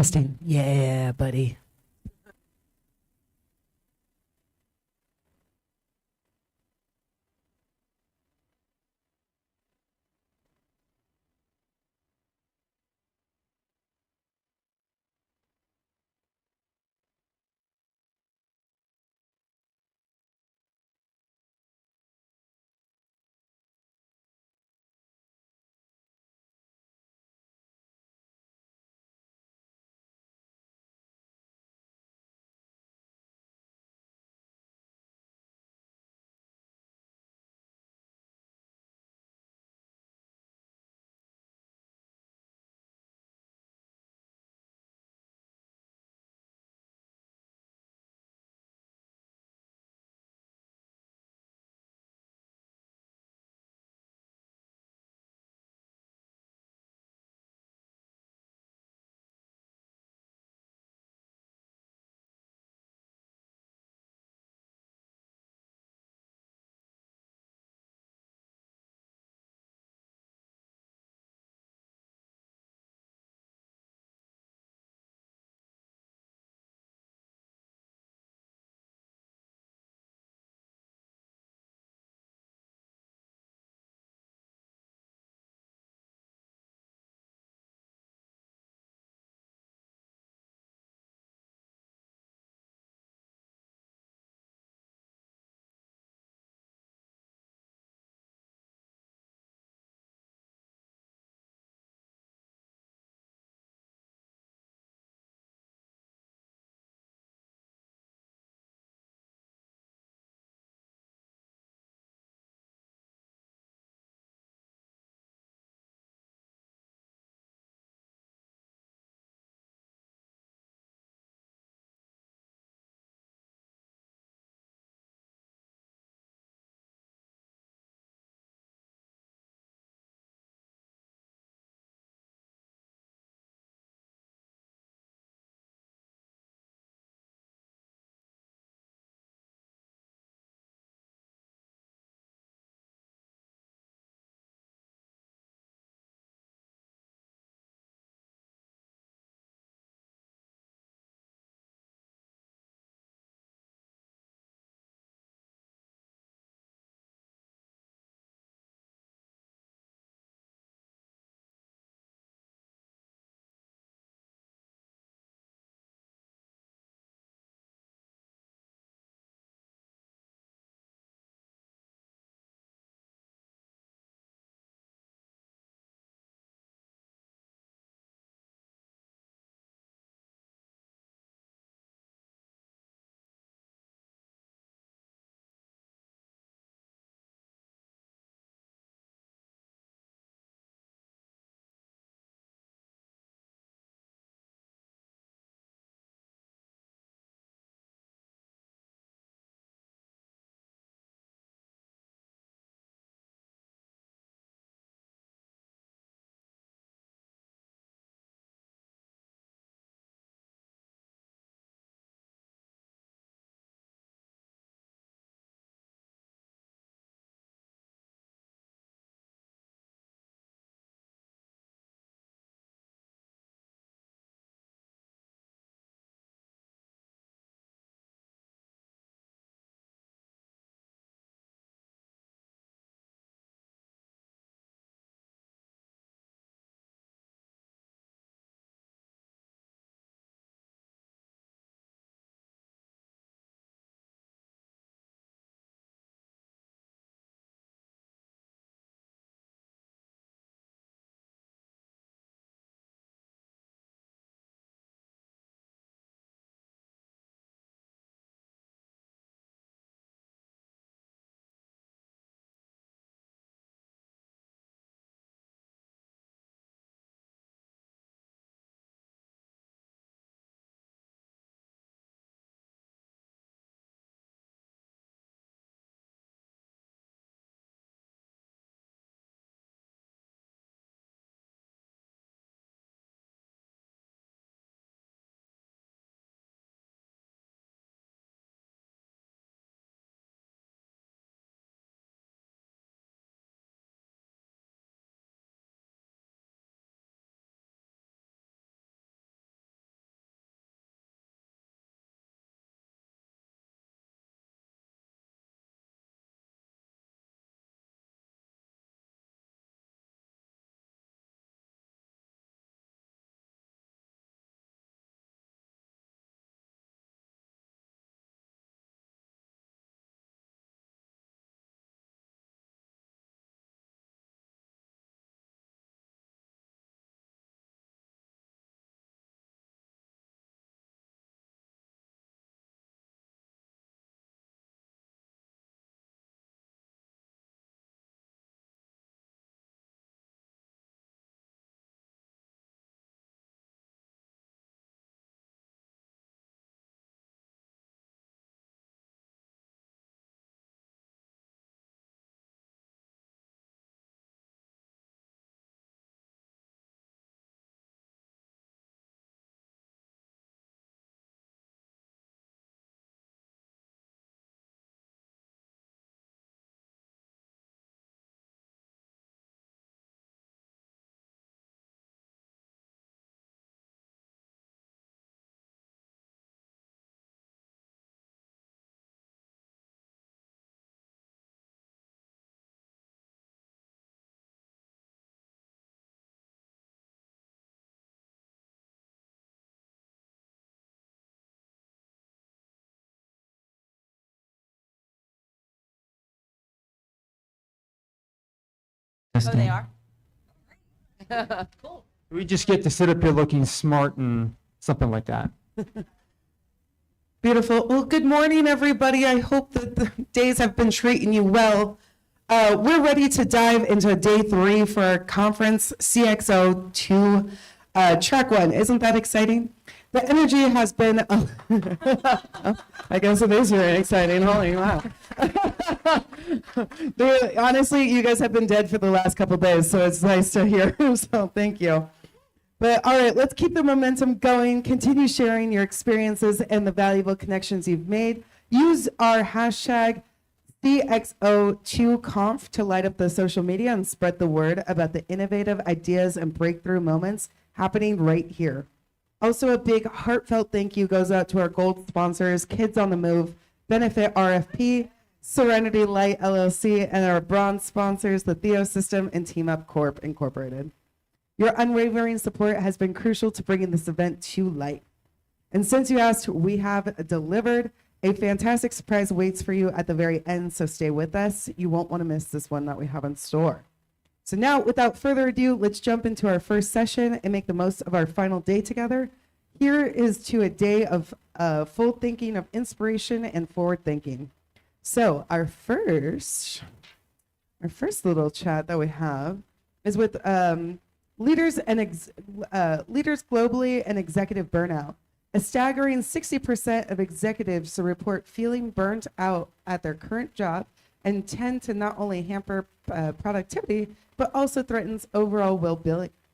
Testing. Yeah, buddy. Oh, they are? Cool. We just get to sit up here looking smart and something like that. Beautiful. Well, good morning, everybody. I hope that the days have been treating you well. We're ready to dive into day 3 for our conference, CXO 2, track 1. Isn't that exciting? The energy has been, I guess it is very exciting. Holy wow. Honestly, you guys have been dead for the last couple days, so it's nice to hear. So thank you. But all right, let's keep the momentum going. Continue sharing your experiences and the valuable connections you've made. Use our hashtag CXO2Conf to light up the social media and spread the word about the innovative ideas and breakthrough moments happening right here. Also, a big heartfelt thank you goes out to our gold sponsors, Kids on the Move, Benefit RFP, Serenity Light LLC, and our bronze sponsors, the Theo System and Team Up Corp Incorporated. Your unwavering support has been crucial to bringing this event to light. And since you asked, we have delivered. A fantastic surprise waits for you at the very end, so stay with us. You won't want to miss this one that we have in store. So now, without further ado, let's jump into our first session and make the most of our final day together. Here is to a day of full thinking of inspiration and forward thinking. So our first little chat that we have is with leaders globally and executive burnout. A staggering 60% of executives report feeling burnt out at their current job and tend to not only hamper productivity, but also threatens overall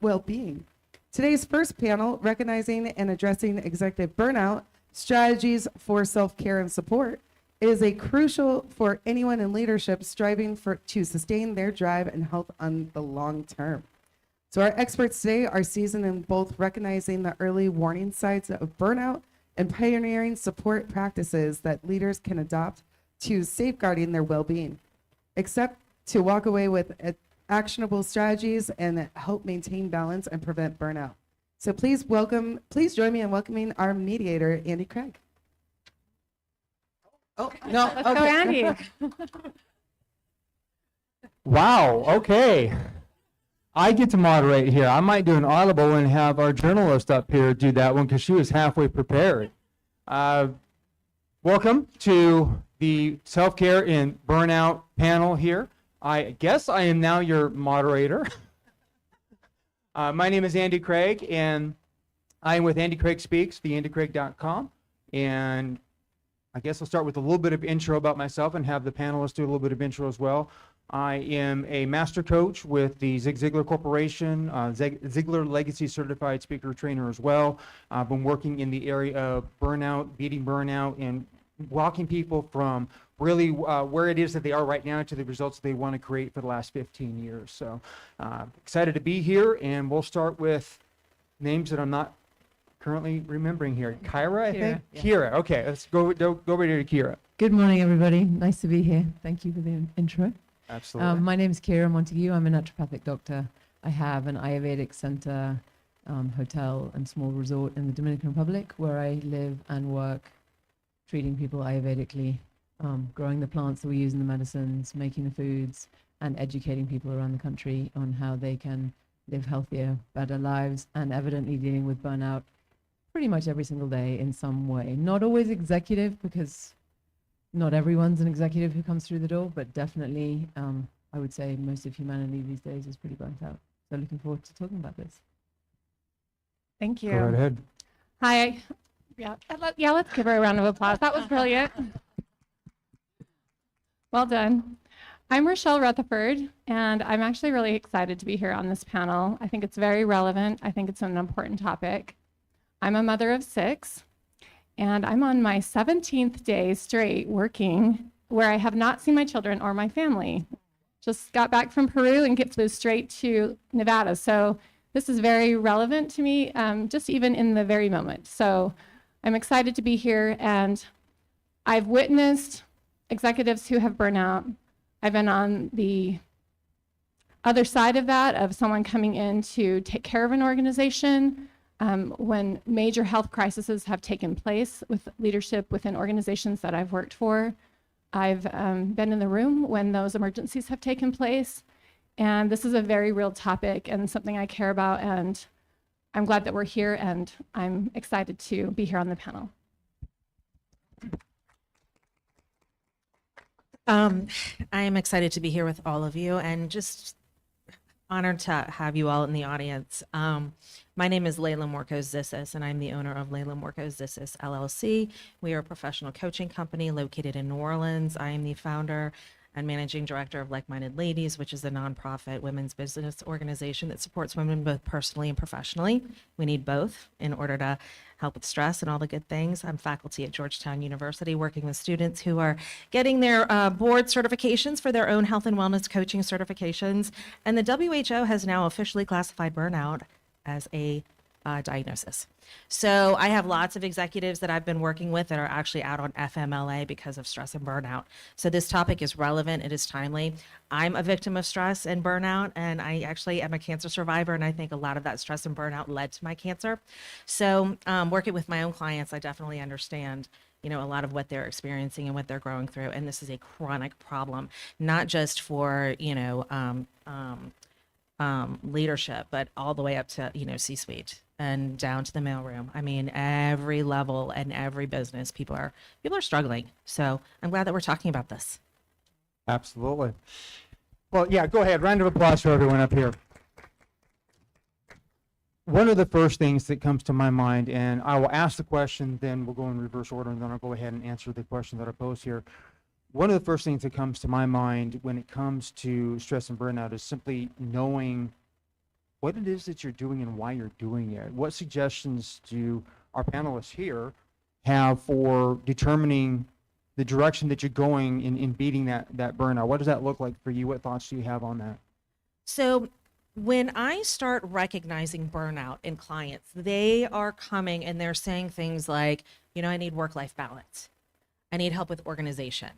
well-being. Today's first panel, Recognizing and Addressing Executive Burnout, Strategies for Self-Care and Support, is a crucial for anyone in leadership striving to sustain their drive and health on the long term. So our experts today are seasoned in both recognizing the early warning signs of burnout and pioneering support practices that leaders can adopt to safeguarding their well-being, except to walk away with actionable strategies and help maintain balance and prevent burnout. So please join me in welcoming our mediator, Andy Craig. Oh, no, Let's go, Andy. Wow, okay. I get to moderate here. I might do an audible and have our journalist up here do that one because she was halfway prepared. Welcome to the Self-Care and Burnout panel here. I guess I am now your moderator. My name is Andy Craig, and I am with Andy Craig Speaks, theandycraig.com. And I guess I'll start with a little bit of intro about myself and have the panelists do a little bit of intro as well. I am a master coach with the Zig Ziglar Corporation, Ziglar Legacy Certified Speaker Trainer as well. I've been working in the area of burnout, beating burnout, and walking people from really where it is that they are right now to the results they want to create for the last 15 years. So excited to be here, and we'll start with names that I'm not currently remembering here. Kyra, I think? Yeah. Kira, okay, let's go right to Kira. Good morning, everybody. Nice to be here. Thank you for the intro. Absolutely. My name is Kira Montague. I'm a naturopathic doctor. I have an Ayurvedic center, hotel, and small resort in the Dominican Republic where I live and work treating people Ayurvedically, growing the plants that we use in the medicines, making the foods, and educating people around the country on how they can live healthier, better lives, and evidently dealing with burnout pretty much every single day in some way. Not always executive, because not everyone's an executive who comes through the door, but definitely, I would say most of humanity these days is pretty burnt out. So looking forward to talking about this. Thank you. Go right ahead. Hi. Yeah, let's give her a round of applause. That was brilliant. Well done. I'm Rochelle Rutherford, and I'm actually really excited to be here on this panel. I think it's very relevant. I think it's an important topic. I'm a mother of 6, and I'm on my 17th day straight working where I have not seen my children or my family. Just got back from Peru and flew straight to Nevada. So this is very relevant to me, just even in the very moment. So I'm excited to be here, and I've witnessed executives who have burnout. I've been on the other side of that, of someone coming in to take care of an organization when major health crises have taken place with leadership within organizations that I've worked for. I've been in the room when those emergencies have taken place, And this is a very real topic and something I care about. And I'm glad that we're here, and I'm excited to be here on the panel. I am excited to be here with all of you and just honored to have you all in the audience. My name is Layla Morcos-Zissis, and I'm the owner of Layla Morcos-Zissis LLC. We are a professional coaching company located in New Orleans. I am the founder and managing director of Like Minded Ladies, which is a nonprofit women's business organization that supports women both personally and professionally. We need both in order to help with stress and all the good things. I'm faculty at Georgetown University working with students who are getting their board certifications for their own health and wellness coaching certifications. And the WHO has now officially classified burnout as a diagnosis. So I have lots of executives that I've been working with that are actually out on FMLA because of stress and burnout. So this topic is relevant. It is timely. I'm a victim of stress and burnout, and I actually am a cancer survivor, and I think a lot of that stress and burnout led to my cancer. So working with my own clients, I definitely understand a lot of what they're experiencing and what they're going through. And this is a chronic problem, not just for, leadership, but all the way up to, C-suite and down to the mailroom. I mean, every level and every business, people are struggling. So I'm glad that we're talking about this. Absolutely. Well, yeah, go ahead. Round of applause for everyone up here. One of the first things that comes to my mind, and I will ask the question, then we'll go in reverse order, and then I'll go ahead and answer the question that I posed here. One of the first things that comes to my mind when it comes to stress and burnout is simply knowing what it is that you're doing and why you're doing it. What suggestions do our panelists here have for determining the direction that you're going in beating that burnout? What does that look like for you? What thoughts do you have on that? So when I start recognizing burnout in clients, they are coming and they're saying things like, I need work-life balance. I need help with organization.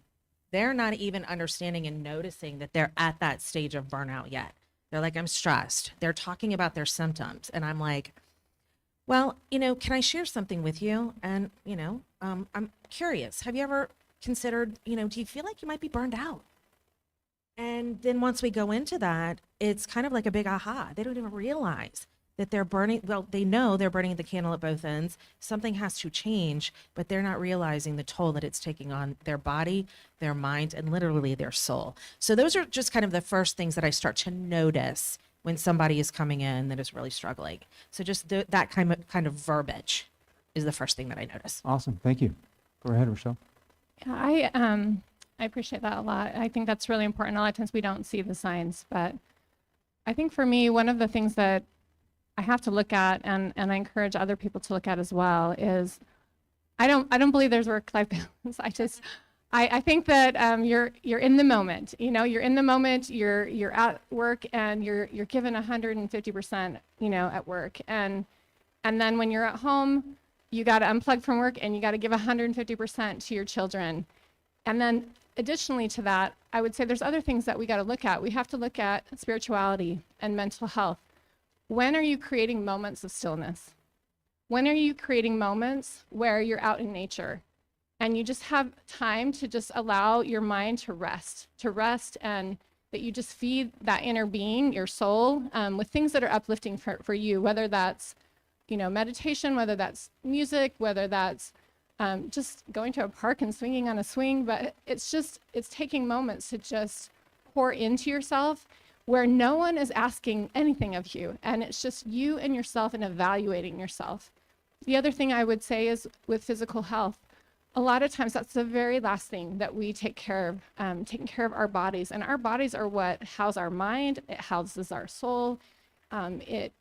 They're not even understanding and noticing that they're at that stage of burnout yet. They're like, I'm stressed. They're talking about their symptoms. And I'm like, well, can I share something with you? And, I'm curious. Have you ever considered, do you feel like you might be burned out? And then once we go into that, it's kind of like a big aha. They don't even realize that they're burning. Well, they know they're burning the candle at both ends. Something has to change, but they're not realizing the toll that it's taking on their body, their mind, and literally their soul. So those are just kind of the first things that I start to notice when somebody is coming in that is really struggling. So just that kind of verbiage is the first thing that I notice. Awesome. Thank you. Go ahead, Rochelle. Yeah, I appreciate that a lot. I think that's really important. A lot of times we don't see the signs, but I think for me, one of the things that I have to look at, and I encourage other people to look at as well, is I don't believe there's work-life balance. I think that you're in the moment. You're in the moment. You're at work and you're given 150%. At work, and then when you're at home, you got to unplug from work and you got to give 150% to your children. And then additionally to that, I would say there's other things that we got to look at. We have to look at spirituality and mental health. When are you creating moments of stillness? When are you creating moments where you're out in nature and you just have time to just allow your mind to rest, and that you just feed that inner being, your soul, with things that are uplifting for you, whether that's, meditation, whether that's music, whether that's just going to a park and swinging on a swing, but it's taking moments to just pour into yourself where no one is asking anything of you, and it's just you and yourself and evaluating yourself. The other thing I would say is with physical health, a lot of times that's the very last thing that we take care of, taking care of our bodies, and our bodies are what house our mind, it houses our soul. It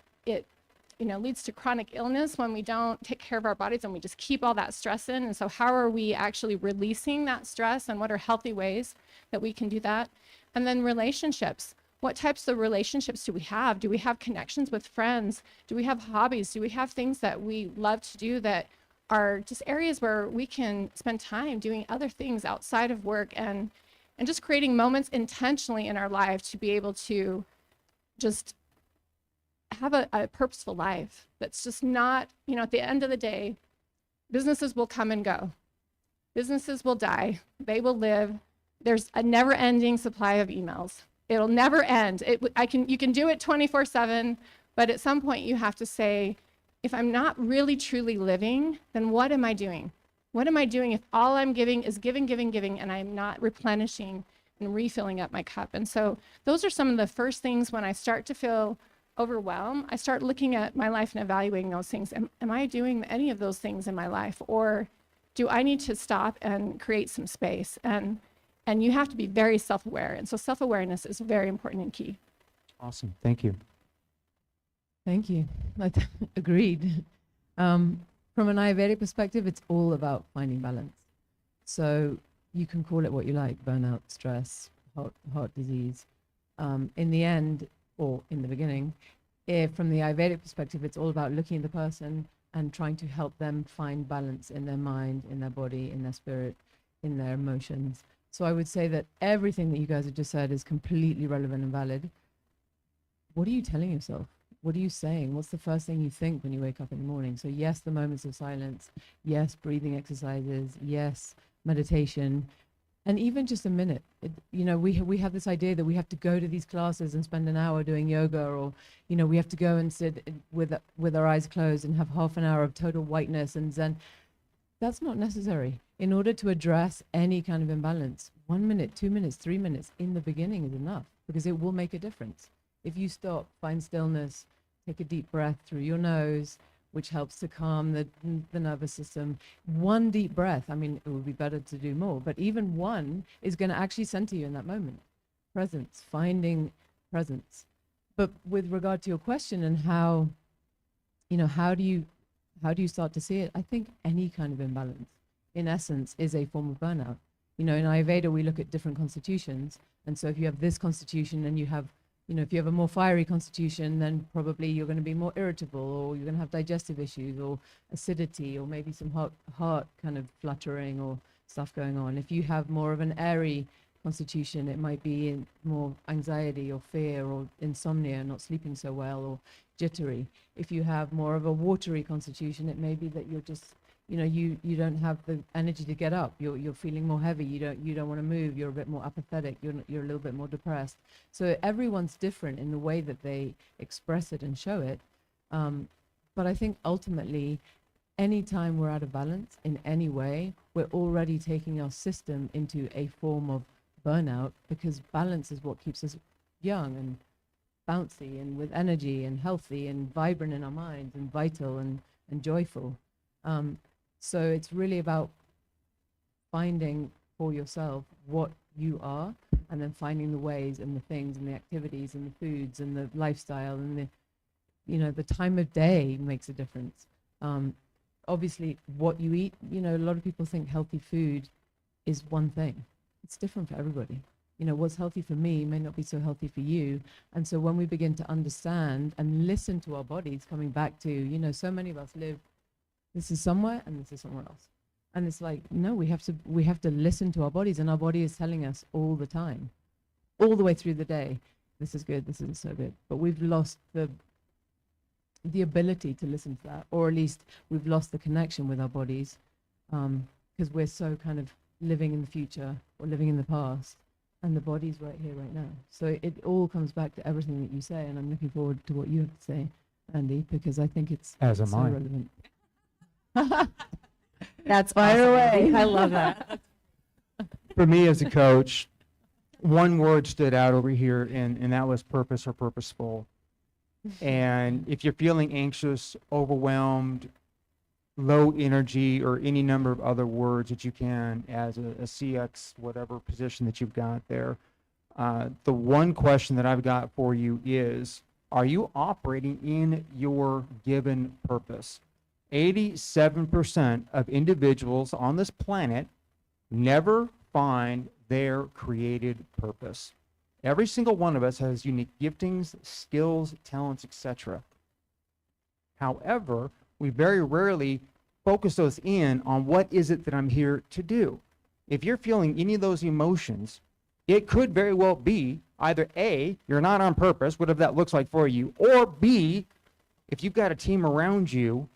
leads to chronic illness when we don't take care of our bodies and we just keep all that stress in. And so how are we actually releasing that stress, and what are healthy ways that we can do that? And then relationships. What types of relationships do we have? Do we have connections with friends? Do we have hobbies? Do we have things that we love to do that are just areas where we can spend time doing other things outside of work, and just creating moments intentionally in our life to be able to just have a purposeful life that's just not, at the end of the day, businesses will come and go. Businesses will die. They will live. There's a never-ending supply of emails. It'll never end. You can do it 24/7, but at some point you have to say, if I'm not really truly living, then what am I doing? What am I doing if all I'm giving is giving, giving, giving, and I'm not replenishing and refilling up my cup? And so those are some of the first things when I start to feel overwhelmed. I start looking at my life and evaluating those things. Am I doing any of those things in my life? Or do I need to stop and create some space? And you have to be very self-aware. And so self-awareness is very important and key. Awesome. Thank you. Thank you. Agreed. From an Ayurvedic perspective, it's all about finding balance. So you can call it what you like, burnout, stress, heart disease. In the end, or in the beginning, from the Ayurvedic perspective, it's all about looking at the person and trying to help them find balance in their mind, in their body, in their spirit, in their emotions. So I would say that everything that you guys have just said is completely relevant and valid. What are you telling yourself? What are you saying? What's the first thing you think when you wake up in the morning? So yes, the moments of silence. Yes, breathing exercises. Yes, meditation. And even just a minute. We have this idea that we have to go to these classes and spend an hour doing yoga, or, we have to go and sit with our eyes closed and have half an hour of total whiteness and Zen. That's not necessary. In order to address any kind of imbalance, 1 minute, 2 minutes, 3 minutes in the beginning is enough, because it will make a difference. If you stop, find stillness, take a deep breath through your nose, which helps to calm the nervous system. One deep breath, I mean, it would be better to do more, but even one is going to actually center you in that moment. Presence, finding presence. But with regard to your question and how do you start to see it? I think any kind of imbalance, in essence, is a form of burnout. In Ayurveda, we look at different constitutions. And so if you have this constitution and you have, if you have a more fiery constitution, then probably you're going to be more irritable, or you're going to have digestive issues, or acidity, or maybe some heart kind of fluttering or stuff going on. If you have more of an airy constitution, it might be more anxiety or fear or insomnia, not sleeping so well, or jittery. If you have more of a watery constitution, it may be that you're just, you don't have the energy to get up. You're feeling more heavy. You don't want to move. You're a bit more apathetic. You're a little bit more depressed. So everyone's different in the way that they express it and show it. But I think ultimately, anytime we're out of balance in any way, we're already taking our system into a form of burnout, because balance is what keeps us young and bouncy and with energy and healthy and vibrant in our minds and vital and joyful. So it's really about finding for yourself what you are, and then finding the ways and the things and the activities and the foods and the lifestyle and the time of day makes a difference. Obviously, what you eat, a lot of people think healthy food is one thing. It's different for everybody. What's healthy for me may not be so healthy for you. And so when we begin to understand and listen to our bodies, coming back to, so many of us live, this is somewhere and this is somewhere else. And it's like, no, we have to listen to our bodies, and our body is telling us all the time, all the way through the day, this is good, this isn't so good. But we've lost the ability to listen to that, or at least we've lost the connection with our bodies, because we're so kind of living in the future or living in the past, and the body's right here, right now. So it all comes back to everything that you say, and I'm looking forward to what you have to say, Andy, because I think it's As so am I. relevant. That's Fire away. I love that. For me as a coach, one word stood out over here, and that was purpose or purposeful. And if you're feeling anxious, overwhelmed, low energy, or any number of other words that you can as a CX, whatever position that you've got there, the one question that I've got for you is, are you operating in your given purpose? 87% of individuals on this planet never find their created purpose. Every single one of us has unique giftings, skills, talents, etc. However, we very rarely focus those in on what is it that I'm here to do. If you're feeling any of those emotions, it could very well be either A, you're not on purpose, whatever that looks like for you, or B, if you've got a team around you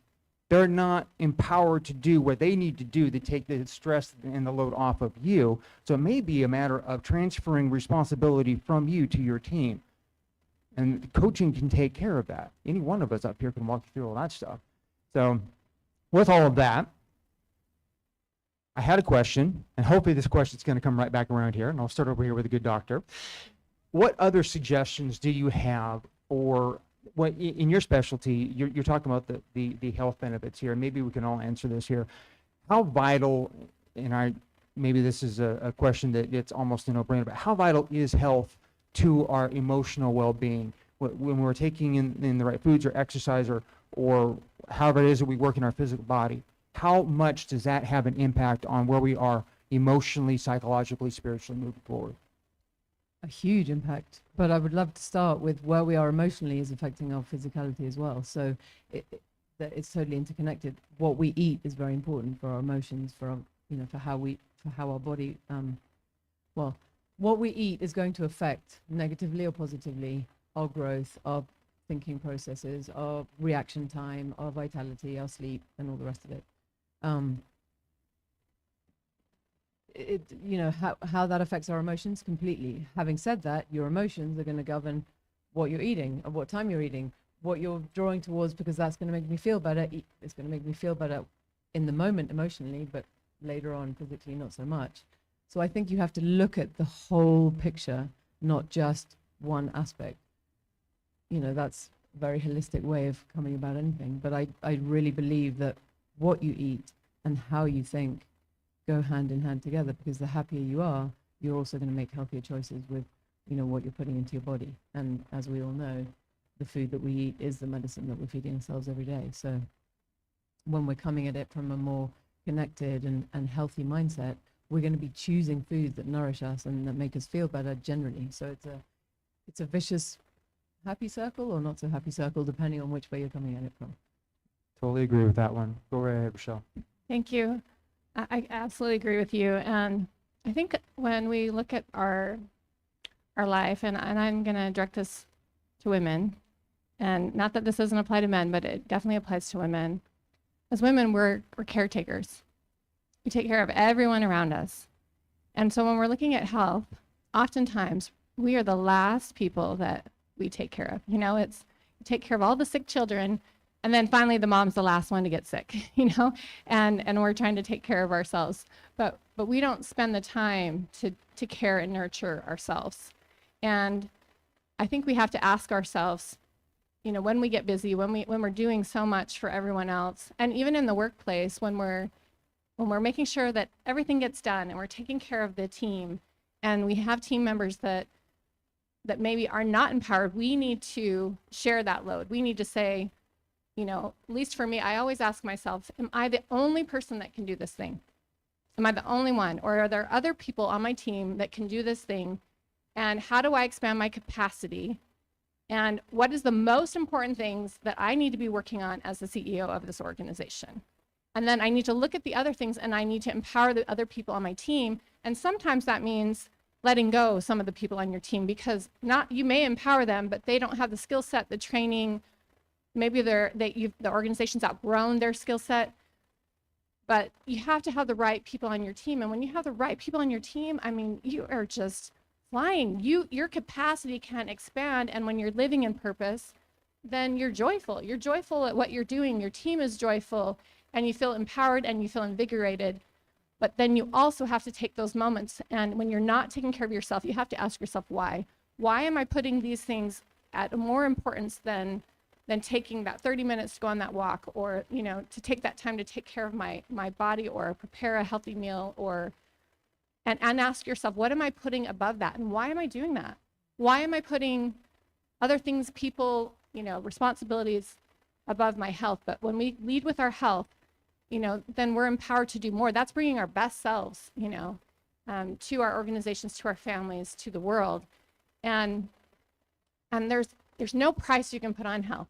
they're not empowered to do what they need to do to take the stress and the load off of you. So it may be a matter of transferring responsibility from you to your team. And coaching can take care of that. Any one of us up here can walk you through all that stuff. So with all of that, I had a question, and hopefully this question is going to come right back around here, and I'll start over here with a good doctor. What other suggestions do you have for what in your specialty? You're talking about the health benefits here. Maybe we can all answer this here. How vital, and maybe this is a question that it's almost a no-brainer, but how vital is health to our emotional well-being when we're taking in the right foods or exercise or however it is that we work in our physical body? How much does that have an impact on where we are emotionally, psychologically, spiritually moving forward? A huge impact, but I would love to start with where we are emotionally is affecting our physicality as well. So it's totally interconnected. What we eat is very important for our emotions, for our, for how our body, what we eat is going to affect negatively or positively our growth, our thinking processes, our reaction time, our vitality, our sleep, and all the rest of it. How that affects our emotions completely. Having said that, your emotions are going to govern what you're eating, at what time you're eating, what you're drawing towards, because that's going to make me feel better. It's going to make me feel better in the moment emotionally, but later on physically not so much. So I think you have to look at the whole picture, not just one aspect. That's a very holistic way of coming about anything. But I really believe that what you eat and how you think go hand in hand together, because the happier you are, you're also going to make healthier choices with, what you're putting into your body. And as we all know, the food that we eat is the medicine that we're feeding ourselves every day. So when we're coming at it from a more connected and healthy mindset, we're going to be choosing foods that nourish us and that make us feel better generally. So it's a vicious happy circle or not so happy circle, depending on which way you're coming at it from. Totally agree with that one. Go right ahead, Rochelle. Thank you. I absolutely agree with you. And I think when we look at our life, and I'm going to direct this to women, and not that this doesn't apply to men, but it definitely applies to women. As women, we're caretakers. We take care of everyone around us. And so when we're looking at health, oftentimes we are the last people that we take care of. It's you take care of all the sick children, and then finally the mom's the last one to get sick, and we're trying to take care of ourselves. But we don't spend the time to care and nurture ourselves. And I think we have to ask ourselves, when we get busy, when we're doing so much for everyone else, and even in the workplace, when we're making sure that everything gets done and we're taking care of the team, and we have team members that maybe are not empowered, we need to share that load. We need to say, at least for me, I always ask myself, am I the only person that can do this thing? Am I the only one? Or are there other people on my team that can do this thing? And how do I expand my capacity? And what is the most important things that I need to be working on as the CEO of this organization? And then I need to look at the other things, and I need to empower the other people on my team. And sometimes that means letting go of some of the people on your team, because you may empower them, but they don't have the skill set, the training. Maybe the organization's outgrown their skill set. But you have to have the right people on your team. And when you have the right people on your team, you are just flying. Your capacity can expand. And when you're living in purpose, then you're joyful. You're joyful at what you're doing. Your team is joyful, and you feel empowered and you feel invigorated. But then you also have to take those moments. And when you're not taking care of yourself, you have to ask yourself why. Why am I putting these things at more importance than taking that 30 minutes to go on that walk, or to take that time to take care of my body, or prepare a healthy meal, and ask yourself, what am I putting above that, and why am I doing that? Why am I putting other things, people, responsibilities above my health? But when we lead with our health, then we're empowered to do more. That's bringing our best selves, to our organizations, to our families, to the world. And there's no price you can put on health.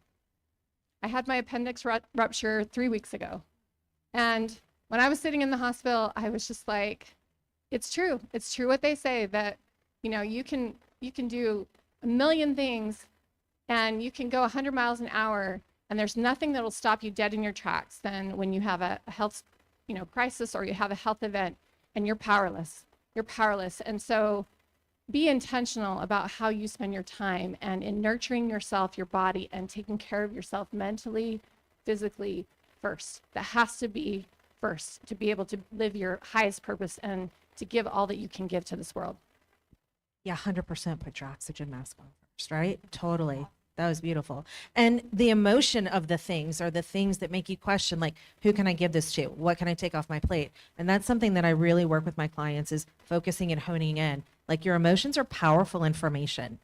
I had my appendix rupture 3 weeks ago. And when I was sitting in the hospital, I was just like, it's true. It's true what they say, that, you can do a million things, and you can go 100 miles an hour, And there's nothing that will stop you dead in your tracks than when you have a health, crisis, or you have a health event and you're powerless. You're powerless. And so be intentional about how you spend your time and in nurturing yourself, your body, and taking care of yourself mentally, physically first. That has to be first to be able to live your highest purpose and to give all that you can give to this world. Yeah, 100% put your oxygen mask on first, right? Totally. That was beautiful. And the emotion of the things are the things that make you question, like, who can I give this to? What can I take off my plate? And that's something that I really work with my clients is focusing and honing in. Like, your emotions are powerful information.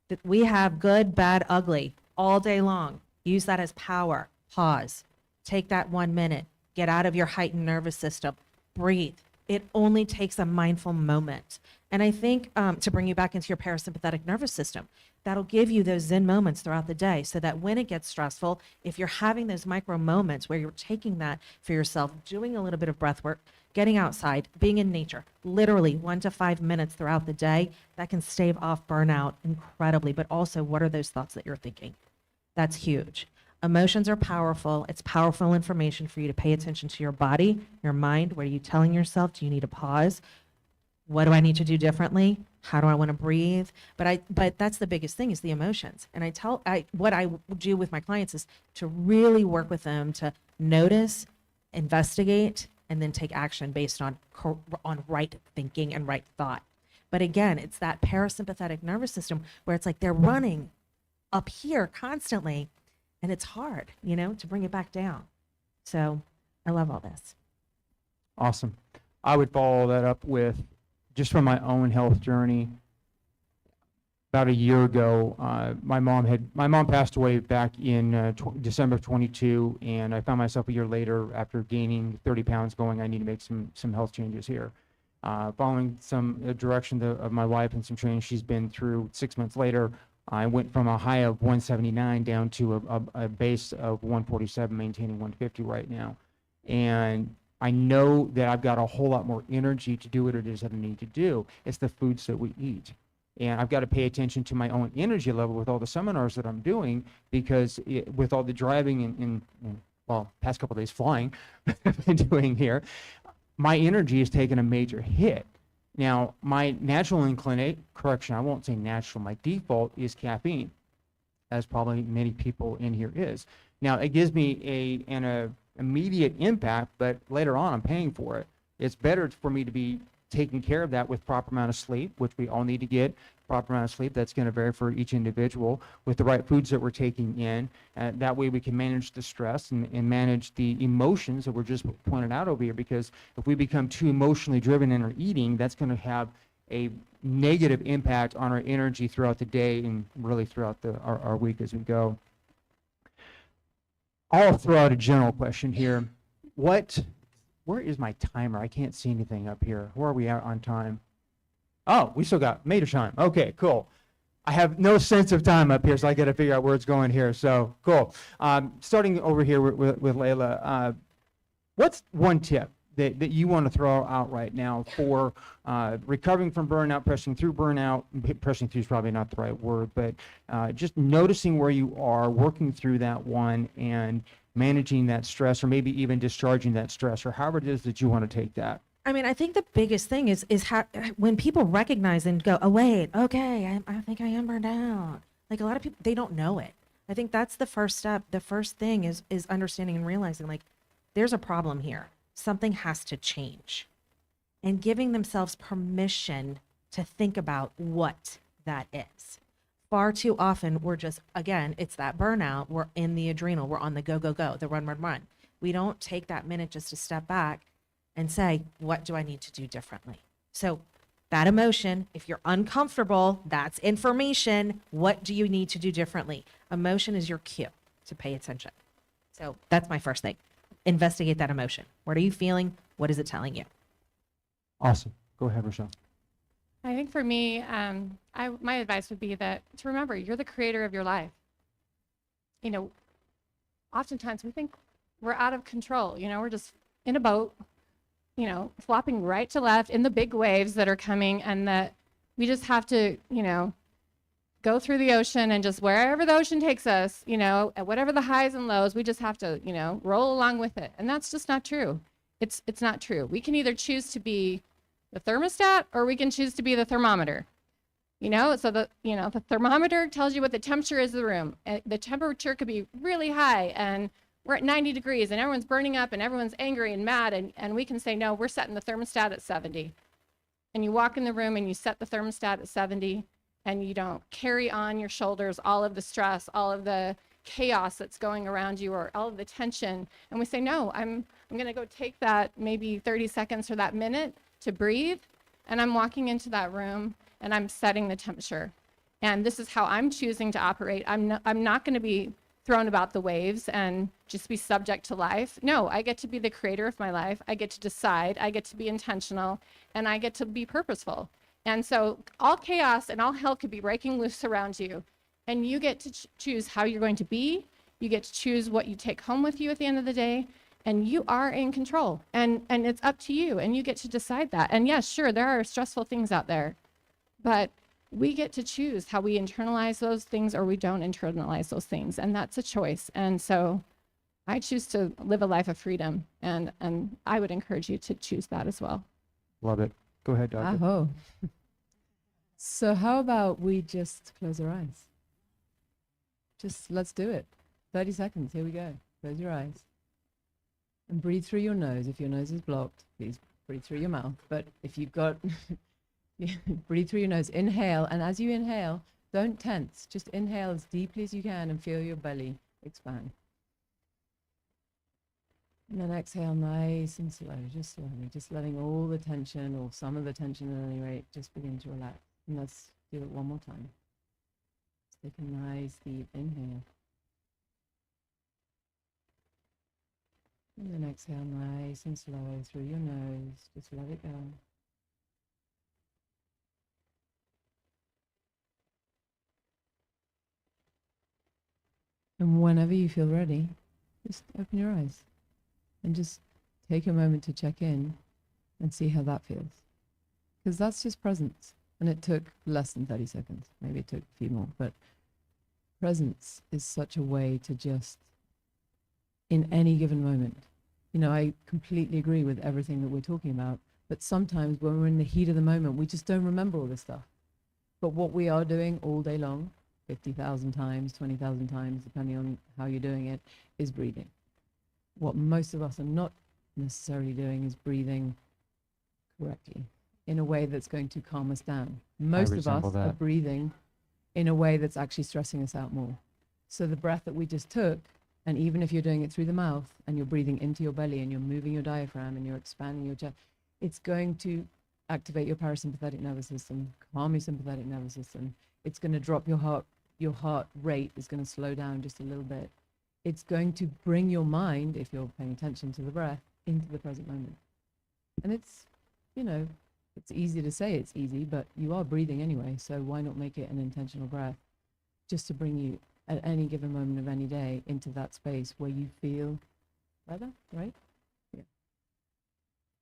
That we have good, bad, ugly all day long. Use that as power. Pause. Take that 1 minute. Get out of your heightened nervous system. Breathe. It only takes a mindful moment. And I think to bring you back into your parasympathetic nervous system, that'll give you those Zen moments throughout the day so that when it gets stressful, if you're having those micro moments where you're taking that for yourself, doing a little bit of breath work, getting outside, being in nature, literally 1 to 5 minutes throughout the day, that can stave off burnout incredibly. But also, what are those thoughts that you're thinking? That's huge. Emotions are powerful. It's powerful information for you to pay attention to your body, your mind. What are you telling yourself? Do you need a pause? What do I need to do differently? How do I want to breathe? But that's the biggest thing is the emotions. And what I do with my clients is to really work with them to notice, investigate, and then take action based on right thinking and right thought. But again, it's that parasympathetic nervous system where it's like they're running up here constantly, and it's hard, to bring it back down. So I love all this. Awesome. I would follow that up with just from my own health journey. About a year ago, my mom passed away back in December of 22, and I found myself a year later after gaining 30 pounds going, I need to make some health changes here. Following some direction of my wife and some training she's been through, 6 months later, I went from a high of 179 down to a base of 147, maintaining 150 right now. And I know that I've got a whole lot more energy to do what it is that I need to do. It's the foods that we eat. And I've got to pay attention to my own energy level with all the seminars that I'm doing, because with all the driving and past couple of days flying I've been doing here, my energy has taken a major hit. Now, my natural correction, I won't say natural, my default is caffeine, as probably many people in here is. Now, it gives me an immediate impact, but later on I'm paying for it. It's better for me to be taking care of that with proper amount of sleep, which we all need to get proper amount of sleep. That's going to vary for each individual, with the right foods that we're taking in. That way we can manage the stress and manage the emotions that were just pointed out over here, because if we become too emotionally driven in our eating, that's going to have a negative impact on our energy throughout the day and really throughout our week as we go. I'll throw out a general question here. Where is my timer? I can't see anything up here. Where are we at on time? Oh, we still got major time. Okay, cool. I have no sense of time up here, so I got to figure out where it's going here. So cool. Starting over here with Layla, what's one tip that you want to throw out right now for recovering from burnout, pressing through burnout? Pressing through is probably not the right word, but just noticing where you are, working through that one, and managing that stress, or maybe even discharging that stress, or however it is that you want to take that. I mean, I think the biggest thing is how when people recognize and go, oh wait, okay, I think I am burned out. Like, a lot of people, they don't know it. I think that's the first step. The first thing is understanding and realizing, like, there's a problem here. Something has to change, and giving themselves permission to think about what that is. Far too often, we're just, again, it's that burnout. We're in the adrenal. We're on the go, go, go, the run, run, run. We don't take that minute just to step back and say, what do I need to do differently? So that emotion, if you're uncomfortable, that's information. What do you need to do differently? Emotion is your cue to pay attention. So that's my first thing. Investigate that emotion. What are you feeling? What is it telling you? Awesome. Go ahead, Rochelle. I think for me, my advice would be that to remember you're the creator of your life. Oftentimes we think we're out of control. We're just in a boat, flopping right to left in the big waves that are coming, and that we just have to, go through the ocean and just wherever the ocean takes us, at whatever the highs and lows, we just have to, roll along with it. And that's just not true. It's not true. We can either choose to be the thermostat or we can choose to be the thermometer. So the thermometer tells you what the temperature is of the room. The temperature could be really high and we're at 90 degrees and everyone's burning up and everyone's angry and mad. And we can say, no, we're setting the thermostat at 70. And you walk in the room and you set the thermostat at 70 and you don't carry on your shoulders all of the stress, all of the chaos that's going around you or all of the tension. And we say, no, I'm going to go take that maybe 30 seconds or that minute to breathe. And I'm walking into that room and I'm setting the temperature. And this is how I'm choosing to operate. I'm not going to be thrown about the waves and just be subject to life. No, I get to be the creator of my life. I get to decide. I get to be intentional and I get to be purposeful. And so all chaos and all hell could be breaking loose around you. And you get to choose how you're going to be. You get to choose what you take home with you at the end of the day. And you are in control. And it's up to you. And you get to decide that. And yes, sure, there are stressful things out there. But we get to choose how we internalize those things or we don't internalize those things. And that's a choice. And so I choose to live a life of freedom. And I would encourage you to choose that as well. Love it. Go ahead, Doctor. Aho. So how about we just close our eyes? Just let's do it. 30 seconds. Here we go. Close your eyes. And breathe through your nose. If your nose is blocked, please breathe through your mouth. But if you've got, breathe through your nose. Inhale. And as you inhale, don't tense. Just inhale as deeply as you can and feel your belly expand. And then exhale nice and slow, just slowly, just letting all the tension or some of the tension at any rate just begin to relax. And let's do it one more time. Let's take a nice deep inhale. And then exhale nice and slow through your nose. Just let it go. And whenever you feel ready, just open your eyes and just take a moment to check in and see how that feels. Because that's just presence. And it took less than 30 seconds. Maybe it took a few more. But presence is such a way to just, in any given moment, I completely agree with everything that we're talking about. But sometimes when we're in the heat of the moment, we just don't remember all this stuff. But what we are doing all day long, 50,000 times, 20,000 times, depending on how you're doing it, is breathing. What most of us are not necessarily doing is breathing correctly in a way that's going to calm us down. Most of us are breathing in a way that's actually stressing us out more. So the breath that we just took, and even if you're doing it through the mouth and you're breathing into your belly and you're moving your diaphragm and you're expanding your chest, it's going to activate your parasympathetic nervous system, calm your sympathetic nervous system. It's going to drop your heart rate is going to slow down just a little bit. It's going to bring your mind, if you're paying attention to the breath, into the present moment. And it's, it's easy to say it's easy, but you are breathing anyway, so why not make it an intentional breath just to bring you at any given moment of any day into that space where you feel better, right? Yeah.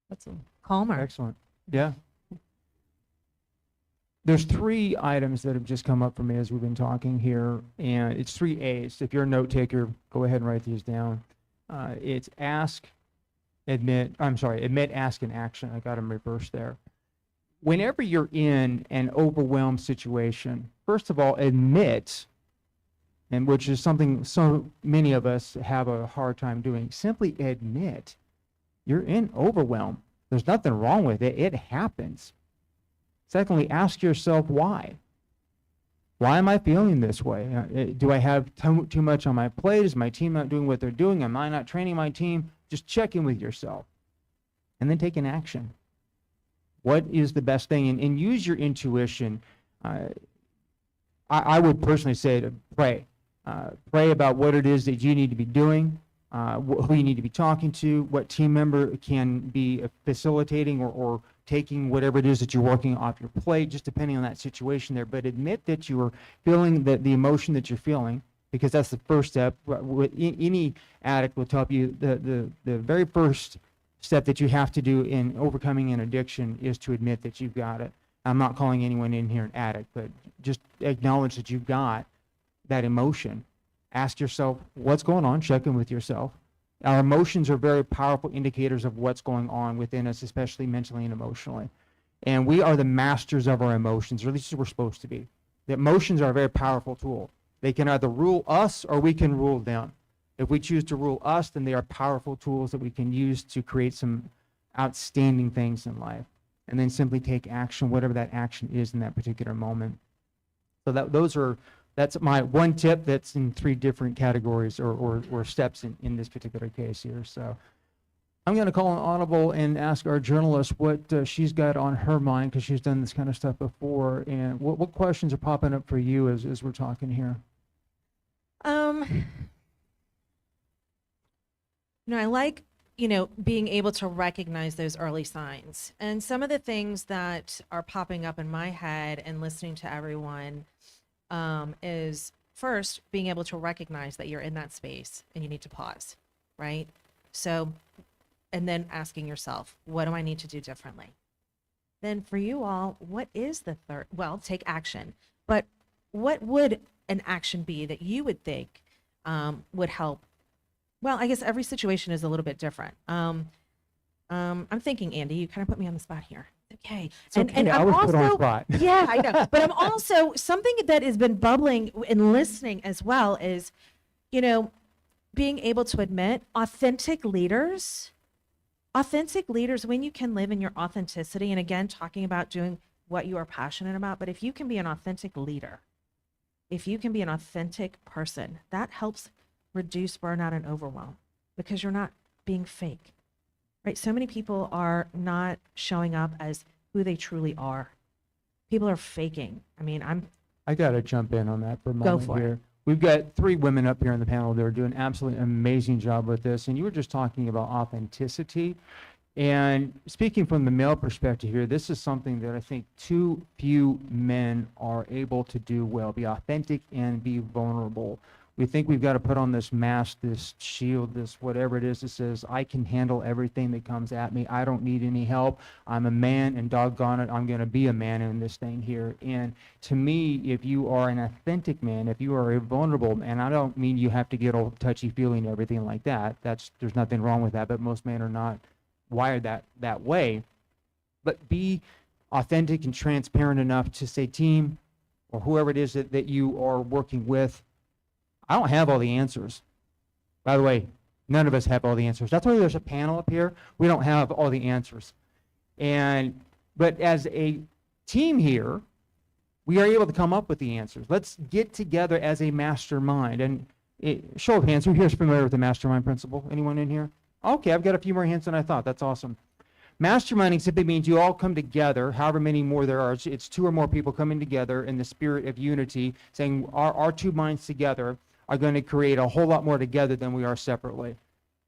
That's all. Calmer. Excellent. Yeah. There's 3 items that have just come up for me as we've been talking here, and it's 3 A's. If you're a note taker, go ahead and write these down. It's admit, ask, and action. I got them reversed there. Whenever you're in an overwhelmed situation, first of all, admit, and which is something so many of us have a hard time doing, simply admit you're in overwhelm. There's nothing wrong with it. It happens. Secondly, ask yourself why. Why am I feeling this way? Do I have too much on my plate? Is my team not doing what they're doing? Am I not training my team? Just check in with yourself. And then take an action. What is the best thing? And use your intuition. I would personally say to pray. Pray about what it is that you need to be doing, who you need to be talking to, what team member can be facilitating or taking whatever it is that you're working off your plate, just depending on that situation there. But admit that you are feeling the emotion that you're feeling, because that's the first step. Any addict will tell you the very first step that you have to do in overcoming an addiction is to admit that you've got it. I'm not calling anyone in here an addict, but just acknowledge that you've got that emotion. Ask yourself, what's going on? Check in with yourself. Our emotions are very powerful indicators of what's going on within us, especially mentally and emotionally. And we are the masters of our emotions, or at least we're supposed to be. The emotions are a very powerful tool. They can either rule us or we can rule them. If we choose to rule us, then they are powerful tools that we can use to create some outstanding things in life. And then simply take action, whatever that action is in that particular moment. So that's my one tip that's in 3 different categories or steps in this particular case here. So I'm going to call an audible and ask our journalist what she's got on her mind, because she's done this kind of stuff before. And what questions are popping up for you as we're talking here? I like, being able to recognize those early signs. And some of the things that are popping up in my head and listening to everyone is first being able to recognize that you're in that space and you need to pause, right? So, and then asking yourself, what do I need to do differently? Then for you all, what is the third? Well, take action. But what would an action be that you would think would help? Well, I guess every situation is a little bit different. I'm thinking, Andy, you kind of put me on the spot here. Okay. It's okay. I was put on the spot. Yeah, I know. But I'm also, something that has been bubbling in listening as well is, being able to admit authentic leaders, when you can live in your authenticity, and again, talking about doing what you are passionate about, but if you can be an authentic leader, if you can be an authentic person, that helps reduce burnout and overwhelm, because you're not being fake, right? So many people are not showing up as who they truly are. People are faking. I got to jump in on that for a moment for it. here. We've got 3 women up here on the panel that are doing an absolutely amazing job with this. And you were just talking about authenticity. And speaking from the male perspective here, this is something that I think too few men are able to do well, be authentic and be vulnerable. We think we've got to put on this mask, this shield, this whatever it is that says, I can handle everything that comes at me. I don't need any help. I'm a man, and doggone it, I'm going to be a man in this thing here. And to me, if you are an authentic man, if you are a vulnerable man, I don't mean you have to get all touchy-feely and everything like that. There's nothing wrong with that, but most men are not wired that way. But be authentic and transparent enough to say, team, or whoever it is that you are working with, I don't have all the answers. By the way, none of us have all the answers. That's why there's a panel up here. We don't have all the answers. But as a team here, we are able to come up with the answers. Let's get together as a mastermind. And show of hands, who here is familiar with the mastermind principle? Anyone in here? Okay, I've got a few more hands than I thought. That's awesome. Masterminding simply means you all come together, however many more there are. It's 2 or more people coming together in the spirit of unity, saying our 2 minds together are going to create a whole lot more together than we are separately.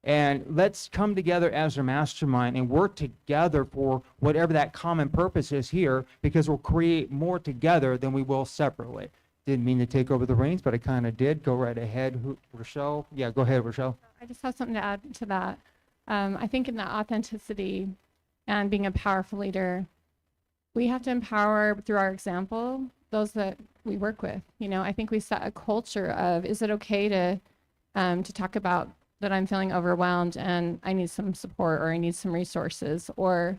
And let's come together as a mastermind and work together for whatever that common purpose is here, because we'll create more together than we will separately. Didn't mean to take over the reins, but I kind of did. Go right ahead, Rochelle. Yeah, go ahead, Rochelle. I just have something to add to that. I think in that authenticity and being a powerful leader, we have to empower through our example those that we work with. I think we set a culture of, is it okay to talk about that I'm feeling overwhelmed and I need some support, or I need some resources, or,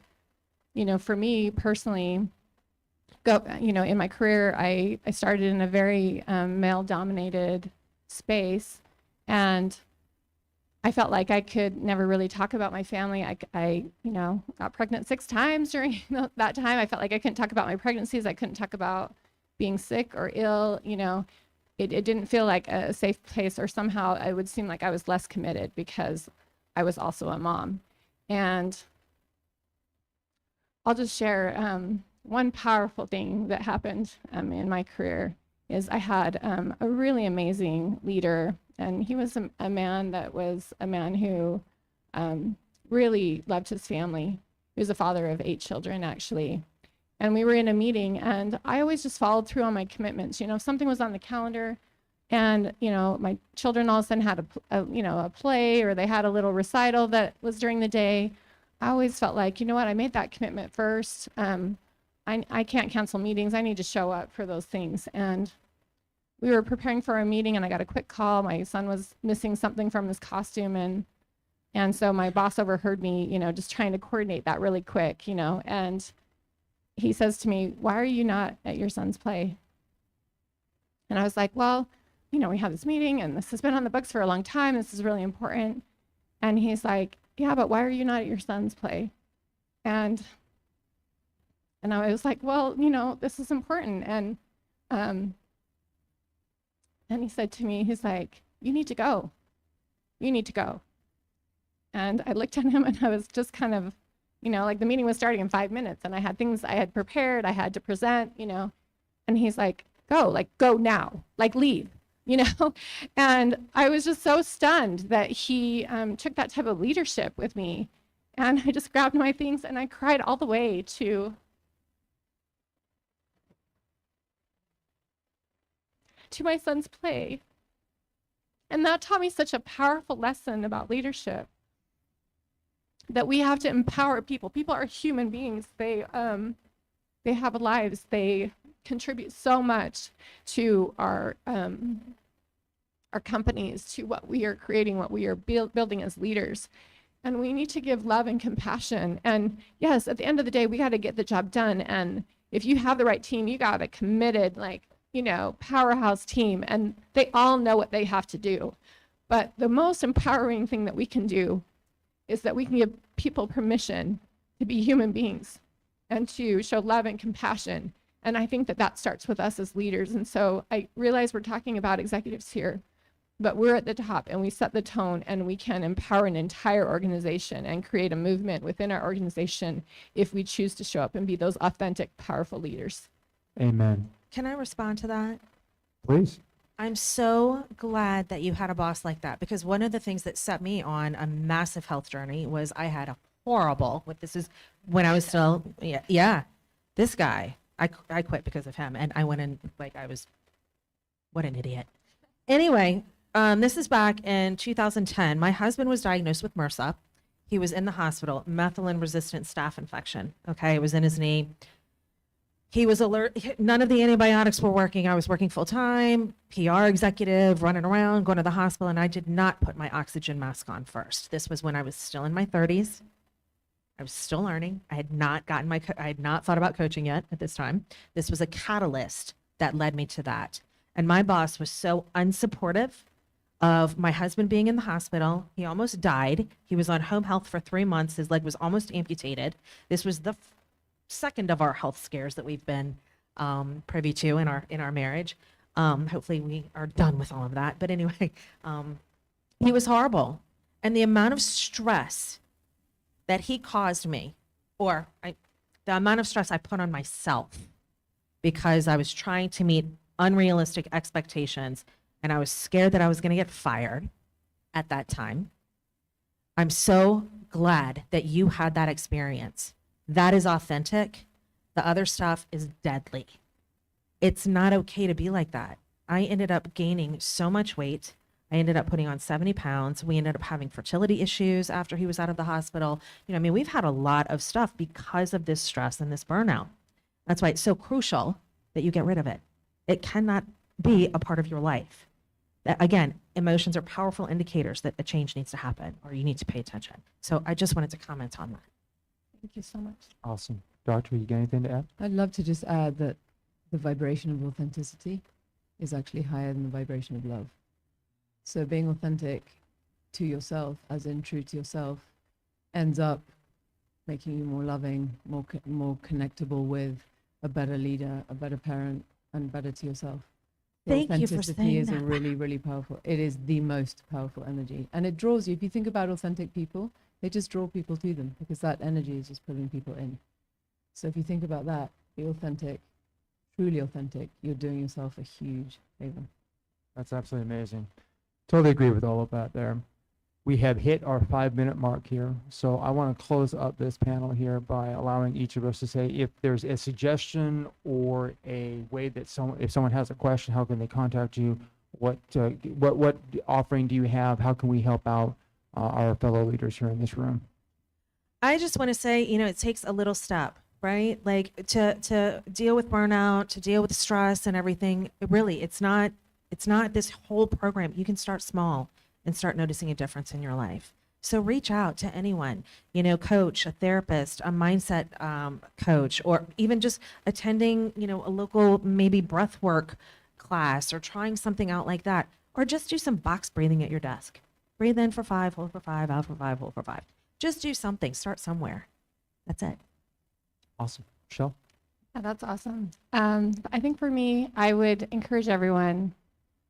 for me personally, in my career, I started in a very male-dominated space, and I felt like I could never really talk about my family. I got pregnant 6 times during that time. I felt like I couldn't talk about my pregnancies. I couldn't talk about being sick or ill. It didn't feel like a safe place, or somehow it would seem like I was less committed because I was also a mom. And I'll just share one powerful thing that happened in my career is I had a really amazing leader, and he was a man who really loved his family. He was a father of 8 children, actually. And we were in a meeting, and I always just followed through on my commitments. If something was on the calendar and, my children all of a sudden had a play, or they had a little recital that was during the day, I always felt like, I made that commitment first. I'm I can't cancel meetings. I need to show up for those things. And we were preparing for a meeting and I got a quick call. My son was missing something from his costume, and so my boss overheard me, just trying to coordinate that really quick, and he says to me, "Why are you not at your son's play?" And I was like, "Well, we have this meeting and this has been on the books for a long time. This is really important." And he's like, "Yeah, but why are you not at your son's play?" And I was like, "Well, this is important." And he said to me, he's like, "You need to go. You need to go." And I looked at him and I was just kind of, like the meeting was starting in 5 minutes and I had things I had prepared, I had to present, and he's like, go now, leave, And I was just so stunned that he took that type of leadership with me. And I just grabbed my things and I cried all the way to my son's play. And that taught me such a powerful lesson about leadership, that we have to empower people. People are human beings. They have lives. They contribute so much to our companies, to what we are creating, what we are building as leaders. And we need to give love and compassion. And yes, at the end of the day, we got to get the job done. And if you have the right team, you got a committed, powerhouse team, and they all know what they have to do. But the most empowering thing that we can do is that we can give people permission to be human beings and to show love and compassion. And I think that starts with us as leaders. And so I realize we're talking about executives here, but we're at the top and we set the tone, and we can empower an entire organization and create a movement within our organization if we choose to show up and be those authentic, powerful leaders. Amen. Can I respond to that? Please. I'm so glad that you had a boss like that, because one of the things that set me on a massive health journey was I had a horrible, this is when I was still, this guy, I quit because of him, and I went in what an idiot. Anyway, this is back in 2010. My husband was diagnosed with MRSA. He was in the hospital, methicillin-resistant staph infection. Okay, it was in his knee. He was alert. None of the antibiotics were working. I was working full time, PR executive, running around, going to the hospital, and I did not put my oxygen mask on first. This was when I was still in my 30s. I was still learning. I had not thought about coaching yet at this time. This was a catalyst that led me to that. And my boss was so unsupportive of my husband being in the hospital. He almost died. He was on home health for 3 months. His leg was almost amputated. This was the second of our health scares that we've been privy to in our marriage. Hopefully we are done with all of that. But anyway, he was horrible. And the amount of stress that he caused me, the amount of stress I put on myself because I was trying to meet unrealistic expectations and I was scared that I was going to get fired at that time. I'm so glad that you had that experience. That is authentic. The other stuff is deadly. It's not okay to be like that. I ended up gaining so much weight. I ended up putting on 70 pounds. We ended up having fertility issues after he was out of the hospital. We've had a lot of stuff because of this stress and this burnout. That's why it's so crucial that you get rid of it. It cannot be a part of your life. Again, emotions are powerful indicators that a change needs to happen or you need to pay attention. So I just wanted to comment on that. Thank you so much. Awesome. Doctor, you got anything to add? I'd love to just add that the vibration of authenticity is actually higher than the vibration of love. So being authentic to yourself, as in true to yourself, ends up making you more loving, more connectable with a better leader, a better parent, and better to yourself. Thank you for Authenticity saying is a that. really, really powerful. It is the most powerful energy, and it draws you. If you think about authentic people, they just draw people to them because that energy is just pulling people in. So if you think about that, be authentic, truly authentic, you're doing yourself a huge favor. That's absolutely amazing. Totally agree with all of that there. We have hit our 5-minute mark here. So I want to close up this panel here by allowing each of us to say if there's a suggestion or a way that if someone has a question, how can they contact you? What offering do you have? How can we help out our fellow leaders here in this room? I just want to say, it takes a little step. right? Like to deal with burnout, to deal with stress and everything. Really, it's not this whole program. You can start small and start noticing a difference in your life. So reach out to anyone, coach, a therapist, a mindset coach, or even just attending, a local maybe breath work class or trying something out like that, or just do some box breathing at your desk. Breathe in for 5, hold for 5, out for 5, hold for 5. Just do something. Start somewhere. That's it. Awesome. Michelle? Yeah, that's awesome. I think for me, I would encourage everyone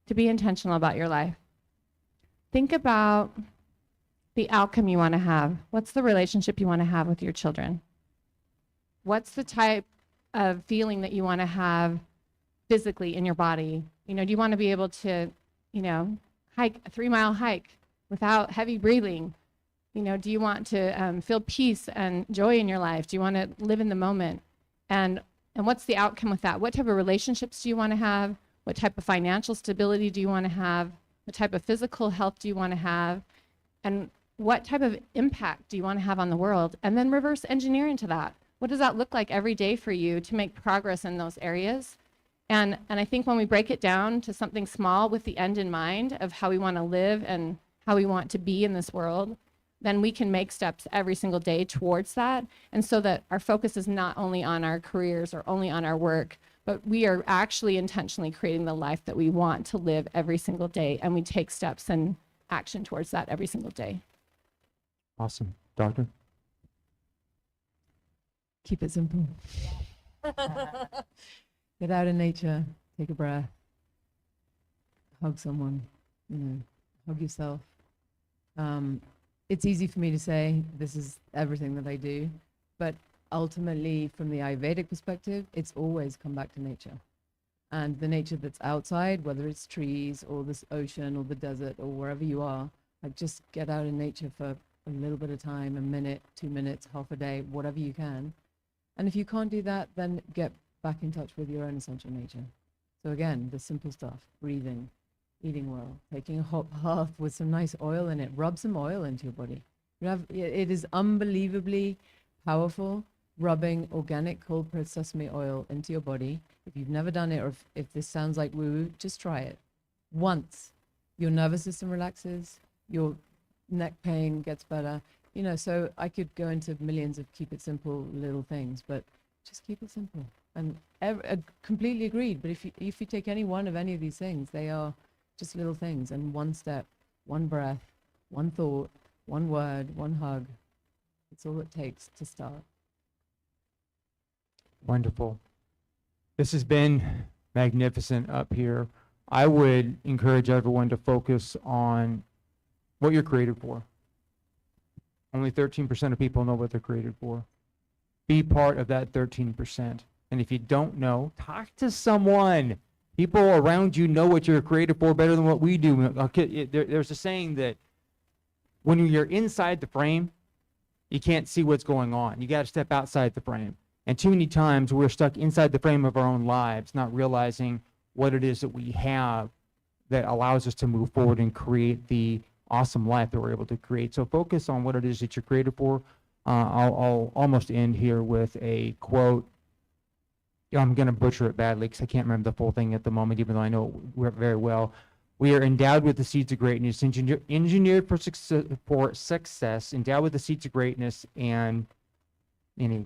to be intentional about your life. Think about the outcome you want to have. What's the relationship you want to have with your children? What's the type of feeling that you want to have physically in your body? Do you want to be able to, hike a 3-mile hike without heavy breathing? Do you want to feel peace and joy in your life? Do you want to live in the moment? And what's the outcome with that? What type of relationships do you want to have? What type of financial stability do you want to have? What type of physical health do you want to have? And what type of impact do you want to have on the world? And then reverse engineer into that. What does that look like every day for you to make progress in those areas? And I think when we break it down to something small with the end in mind of how we want to live and how we want to be in this world, then we can make steps every single day towards that. And so that our focus is not only on our careers or only on our work, but we are actually intentionally creating the life that we want to live every single day. And we take steps and action towards that every single day. Awesome. Doctor? Keep it simple. Get out in nature, take a breath, hug someone, hug yourself. It's easy for me to say this is everything that I do, but ultimately from the Ayurvedic perspective, it's always come back to nature. And the nature that's outside, whether it's trees or this ocean or the desert or wherever you are, like just get out in nature for a little bit of time, a minute, 2 minutes, half a day, whatever you can. And if you can't do that, then get back in touch with your own essential nature. So again, the simple stuff, breathing, eating well, taking a hot bath with some nice oil in it. Rub some oil into your body. It is unbelievably powerful, rubbing organic cold pressed sesame oil into your body. If you've never done it, or if this sounds like woo-woo, just try it. Once, your nervous system relaxes, your neck pain gets better. So I could go into millions of keep it simple little things, but just keep it simple. And completely agreed. But if you take any one of any of these things, they are just little things, and one step, one breath, one thought, one word, one hug. It's all it takes to start. Wonderful. This has been magnificent up here. I would encourage everyone to focus on what you're created for. Only 13% of people know what they're created for. Be part of that 13%. And if you don't know, talk to someone. People around you know what you're created for better than what we do. Okay, there's a saying that when you're inside the frame, you can't see what's going on. You got to step outside the frame. And too many times we're stuck inside the frame of our own lives, not realizing what it is that we have that allows us to move forward and create the awesome life that we're able to create. So focus on what it is that you're created for. I'll almost end here with a quote. I'm going to butcher it badly because I can't remember the full thing at the moment, even though I know it very well. We are endowed with the seeds of greatness, engineered for success, endowed with the seeds of greatness, and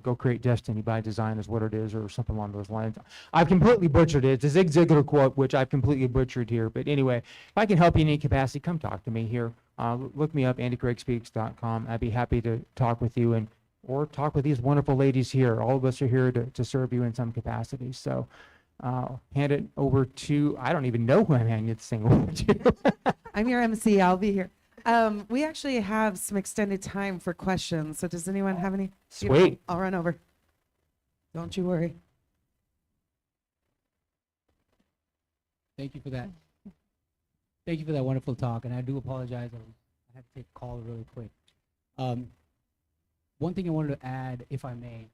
go create destiny by design is what it is, or something along those lines. I've completely butchered it. It's a Zig Ziglar quote, which I've completely butchered here. But anyway, if I can help you in any capacity, come talk to me here. Look me up, andycraigspeaks.com. I'd be happy to talk with you or talk with these wonderful ladies here. All of us are here to serve you in some capacity. So hand it over to, I don't even know who I'm handing this thing over to. I'm your MC. I'll be here. We actually have some extended time for questions. So does anyone have any? Sweet. I'll run over. Don't you worry. Thank you for that. Thank you for that wonderful talk. And I do apologize. I had to take a call really quick. One thing I wanted to add, if I may,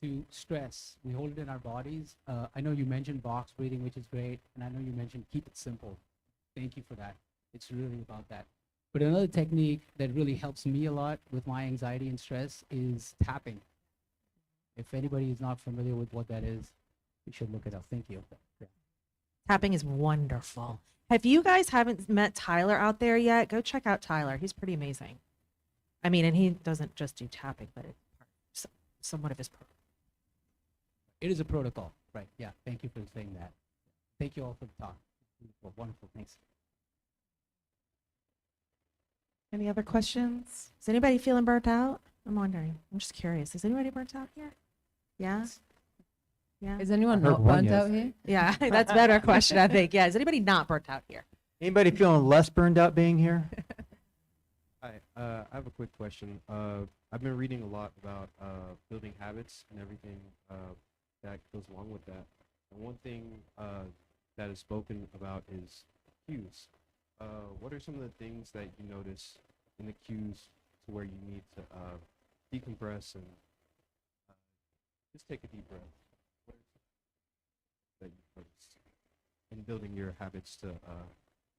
to stress. We hold it in our bodies. I know you mentioned box breathing, which is great. And I know you mentioned keep it simple. Thank you for that. It's really about that. But another technique that really helps me a lot with my anxiety and stress is tapping. If anybody is not familiar with what that is, you should look it up. Thank you. Yeah. Tapping is wonderful. If you guys haven't met Tyler out there yet, go check out Tyler. He's pretty amazing. I mean, and he doesn't just do tapping, but it's somewhat of his It is a protocol, right? Yeah. Thank you for saying that. Thank you all for the talk. Wonderful. Wonderful. Thanks. Any other questions? Is anybody feeling burnt out? I'm wondering. I'm just curious. Is anybody burnt out here? Yeah? Yeah? Is anyone I heard not one burnt yes. out here? Yeah, that's a better question, I think. Yeah, is anybody not burnt out here? Anybody feeling less burned out being here? Hi, I have a quick question. I've been reading a lot about building habits and everything that goes along with that. And one thing that is spoken about is cues. What are some of the things that you notice in the cues to where you need to decompress and just take a deep breath? What are some that you notice in building your habits to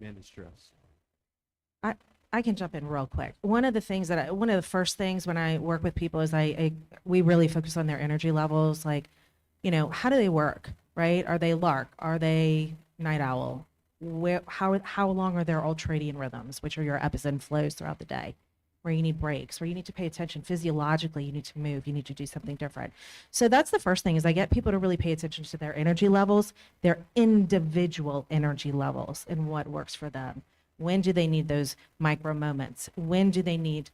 manage stress? I can jump in real quick. One of the first things when I work with people is we really focus on their energy levels. Like, how do they work, right? Are they lark? Are they night owl? How long are their ultradian rhythms, which are your ebbs and flows throughout the day, where you need breaks, where you need to pay attention physiologically, you need to move, you need to do something different. So that's the first thing is I get people to really pay attention to their energy levels, their individual energy levels and what works for them. When do they need those micro moments? When do they need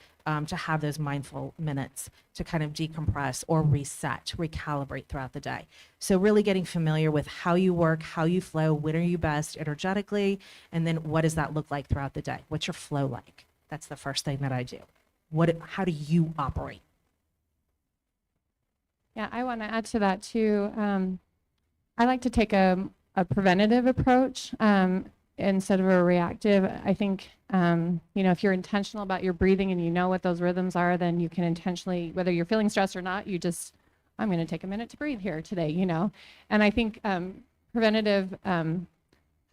to have those mindful minutes to kind of decompress or reset, recalibrate throughout the day? So really getting familiar with how you work, how you flow, when are you best energetically, and then what does that look like throughout the day? What's your flow like? That's the first thing that I do. How do you operate? Yeah, I want to add to that too. I like to take a preventative approach instead of a reactive. I think, if you're intentional about your breathing and you know what those rhythms are, then you can intentionally, whether you're feeling stressed or not, I'm going to take a minute to breathe here today, And I think preventative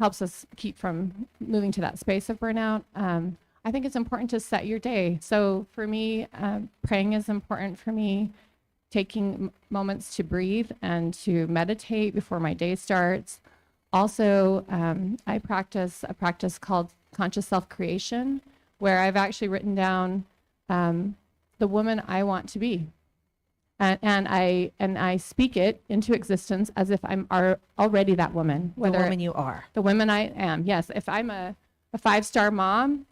helps us keep from moving to that space of burnout. I think it's important to set your day. So for me, praying is important for me. Taking moments to breathe and to meditate before my day starts. Also, I practice a practice called conscious self-creation, where I've actually written down the woman I want to be. And I speak it into existence as if I'm already that woman. The woman you are. The woman I am, yes. If I'm a 5-star mom,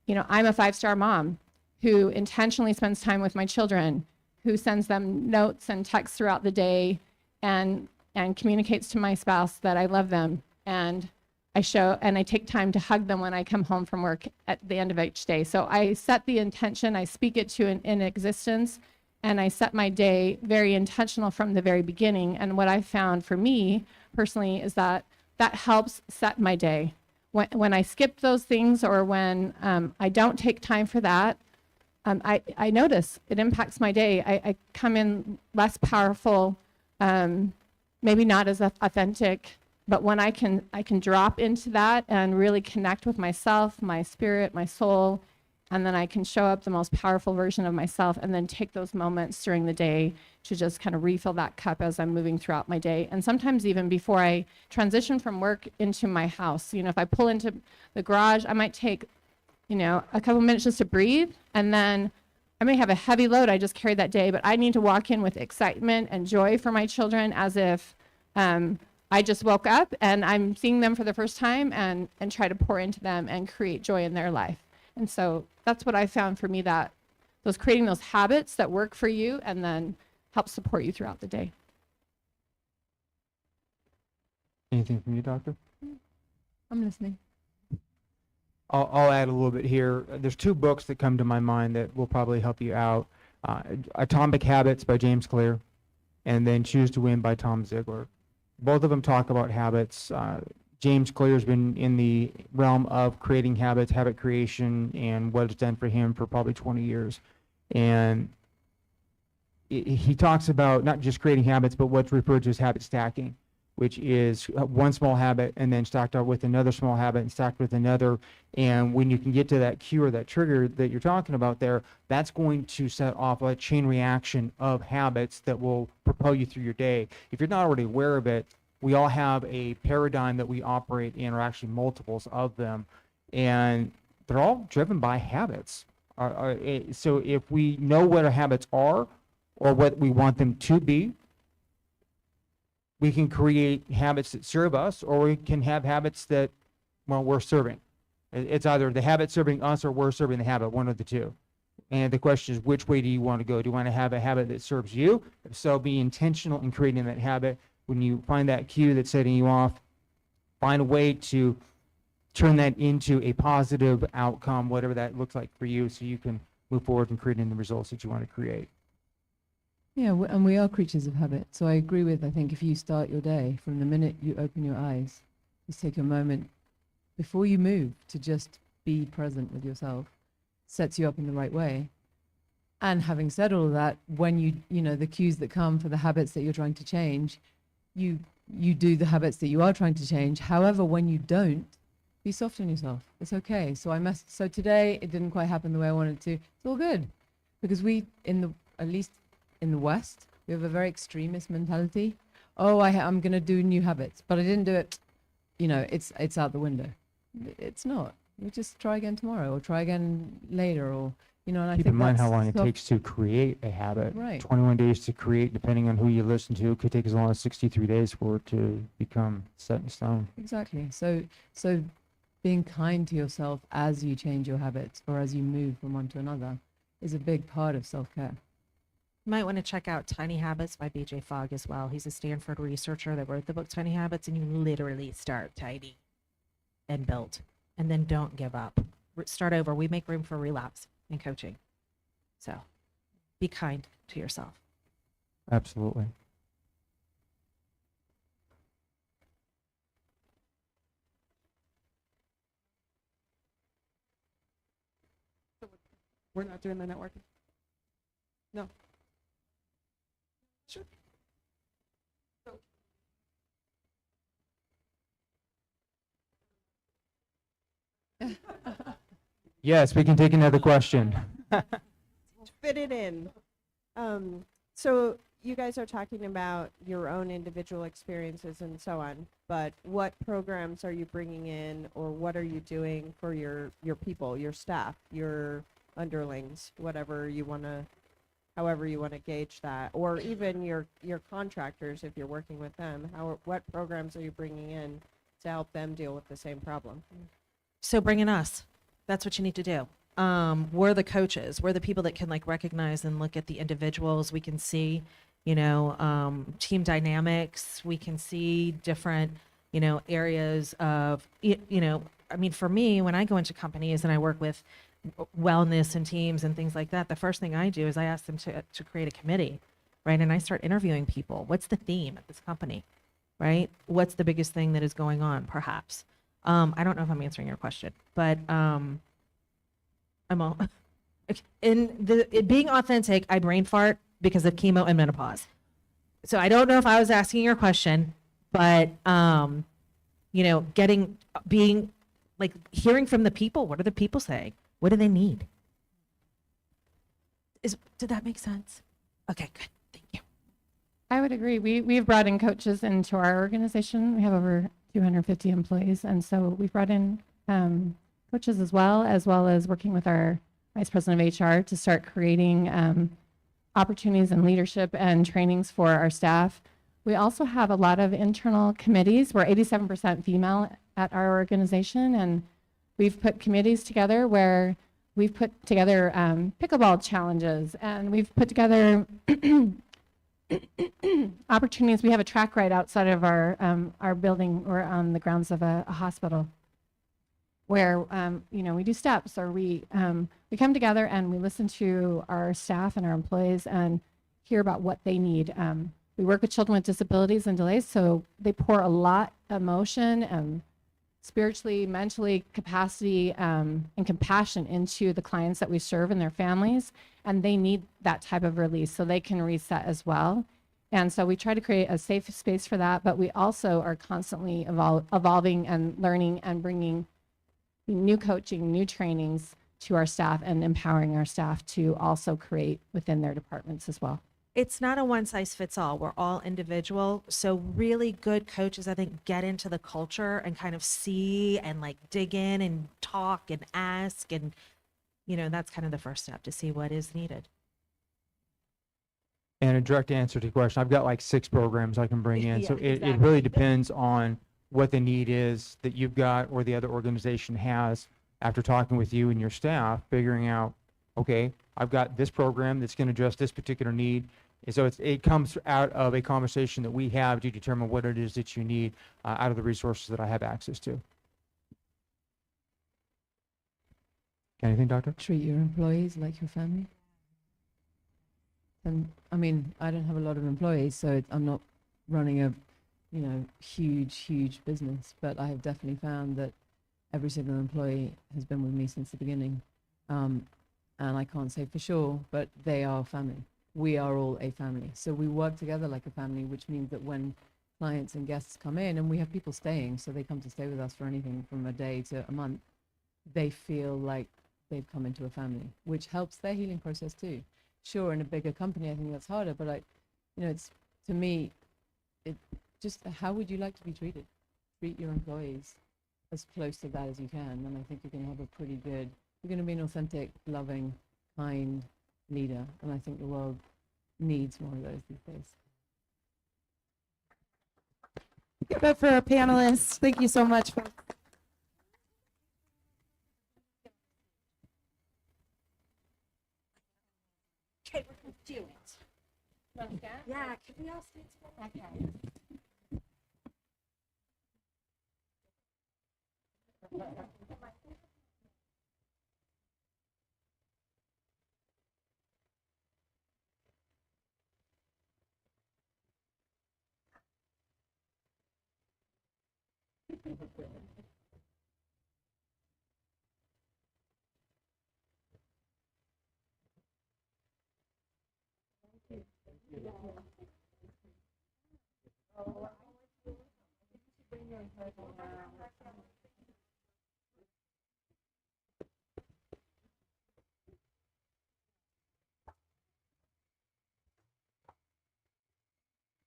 I'm a 5-star mom who intentionally spends time with my children, who sends them notes and texts throughout the day and communicates to my spouse that I love them. And I take time to hug them when I come home from work at the end of each day. So I set the intention, I speak it to in existence, and I set my day very intentional from the very beginning. And what I found for me personally is that helps set my day. When I skip those things or when I don't take time for that, I notice it impacts my day. I come in less powerful, maybe not as authentic, but when I can drop into that and really connect with myself, my spirit, my soul, and then I can show up the most powerful version of myself and then take those moments during the day to just kind of refill that cup as I'm moving throughout my day. And sometimes even before I transition from work into my house, if I pull into the garage, I might take, a couple minutes just to breathe, and then I may have a heavy load I just carried that day, but I need to walk in with excitement and joy for my children as if I just woke up and I'm seeing them for the first time and try to pour into them and create joy in their life. And so that's what I found for me, that creating those habits that work for you and then help support you throughout the day. Anything from you, Doctor? I'm listening. I'll add a little bit here. There's 2 books that come to my mind that will probably help you out. Atomic Habits by James Clear, and then Choose to Win by Tom Ziglar. Both of them talk about habits. James Clear has been in the realm of creating habits, habit creation, and what it's done for him for probably 20 years. And he talks about not just creating habits, but what's referred to as habit stacking. which is one small habit and then stacked up with another small habit and stacked with another. And when you can get to that cue or that trigger that you're talking about there, that's going to set off a chain reaction of habits that will propel you through your day. If you're not already aware of it, we all have a paradigm that we operate in, or actually multiples of them, and they're all driven by habits. So if we know what our habits are or what we want them to be, we can create habits that serve us, or we can have habits that, well, we're serving. It's either the habit serving us or we're serving the habit, one of the two. And the question is, which way do you want to go? Do you want to have a habit that serves you? If so, be intentional in creating that habit. When you find that cue that's setting you off, find a way to turn that into a positive outcome, whatever that looks like for you, so you can move forward and creating the results that you want to create. Yeah, and we are creatures of habit. So I agree with, I think if you start your day from the minute you open your eyes, just take a moment before you move to just be present with yourself, sets you up in the right way. And having said all of that, when the cues that come for the habits that you're trying to change, you do the habits that you are trying to change. However, when you don't, be soft on yourself. It's okay. So today it didn't quite happen the way I wanted to. It's all good, because at least in the West, we have a very extremist mentality. Oh, I'm going to do new habits, but I didn't do it. It's out the window. It's not. You just try again tomorrow, or try again later, or and I Keep think in mind how that's long it soft- takes to create a habit. Right. 21 days to create, depending on who you listen to. It could take as long as 63 days for it to become set in stone. Exactly. So being kind to yourself as you change your habits or as you move from one to another is a big part of self-care. You might want to check out Tiny Habits by BJ Fogg as well. He's a Stanford researcher that wrote the book Tiny Habits, and you literally start tiny and build, and then don't give up. Start over. We make room for relapse in coaching. So be kind to yourself. Absolutely. We're not doing the networking? No. Sure. Yes, we can take another question. Fit it in. So you guys are talking about your own individual experiences and so on, but what programs are you bringing in, or what are you doing for your people, your staff, your underlings, however you want to gauge that, or even your contractors if you're working with them? What programs are you bringing in to help them deal with the same problem? So bring in us. That's what you need to do. We're the coaches. We're the people that can recognize and look at the individuals. We can see, team dynamics. We can see different, areas of, for me, when I go into companies and I work with wellness and teams and things like that, the first thing I do is I ask them to create a committee, right? And I start interviewing people. What's the theme at this company, right? What's the biggest thing that is going on, perhaps? I don't know if I'm answering your question, but I'm all being authentic. I brain fart because of chemo and menopause. So I don't know if I was asking your question, but hearing from the people. What are the people saying? What do they need? Did that make sense? Okay, good. Thank you. I would agree. We've brought in coaches into our organization. We have over 250 employees, and so we've brought in coaches as well as working with our vice president of HR to start creating opportunities and leadership and trainings for our staff. We also have a lot of internal committees. We're 87% female at our organization, and we've put committees together where we've put together pickleball challenges, and we've put together opportunities. We have a track right outside of our building, or on the grounds of a hospital, where we do steps, or we come together and we listen to our staff and our employees and hear about what they need. We work with children with disabilities and delays, so they pour a lot of emotion and spiritually, mentally, capacity, and compassion into the clients that we serve and their families, and they need that type of release so they can reset as well. And so we try to create a safe space for that, but we also are constantly evolving and learning and bringing new coaching, new trainings to our staff and empowering our staff to also create within their departments as well. It's not a one size fits all. We're all individual. So really good coaches, I think, get into the culture and kind of see and like dig in and talk and ask. And, you know, that's kind of the first step to see what is needed. And a direct answer to your question, I've got like 6 programs I can bring in. So Yeah, it exactly. really depends on what the need is that you've got or the other organization has after talking with you and your staff, figuring out, okay, I've got this program that's going to address this particular need. And so it comes out of a conversation that we have to determine what it is that you need out of the resources that I have access to. Anything, Doctor? Treat your employees like your family. And I mean, I don't have a lot of employees, so I'm not running a, huge business, but I have definitely found that every single employee has been with me since the beginning. And I can't say for sure, but they are family. We are all a family. So we work together like a family, which means that when clients and guests come in, and we have people staying, so they come to stay with us for anything from a day to a month, they feel like they've come into a family, which helps their healing process too. Sure, in a bigger company, I think that's harder, but it's, to me, it just, how would you like to be treated? Treat your employees as close to that as you can, and I think you're going to have a pretty good, you're going to be an authentic, loving, kind leader, and I think the world needs more of those these days. Give it for our panelists. Thank you so much. Folks. Okay, we're going to do it. Yeah, can we all stand together? Okay.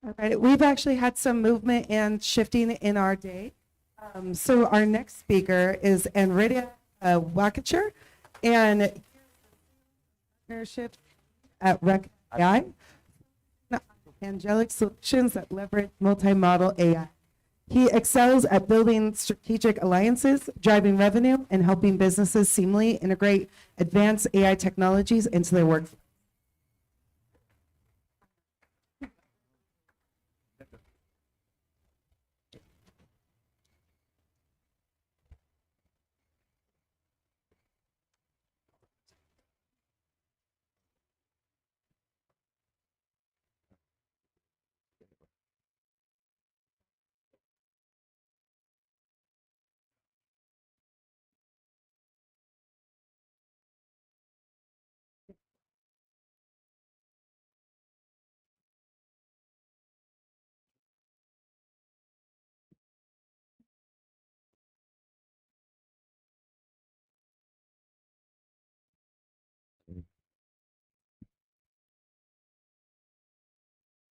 All right, we've actually had some movement and shifting in our day. So our next speaker is Enridia Wakacher, and partnership at Rec AI, angelic solutions that leverage multimodal AI. He excels at building strategic alliances, driving revenue, and helping businesses seamlessly integrate advanced AI technologies into their workflow.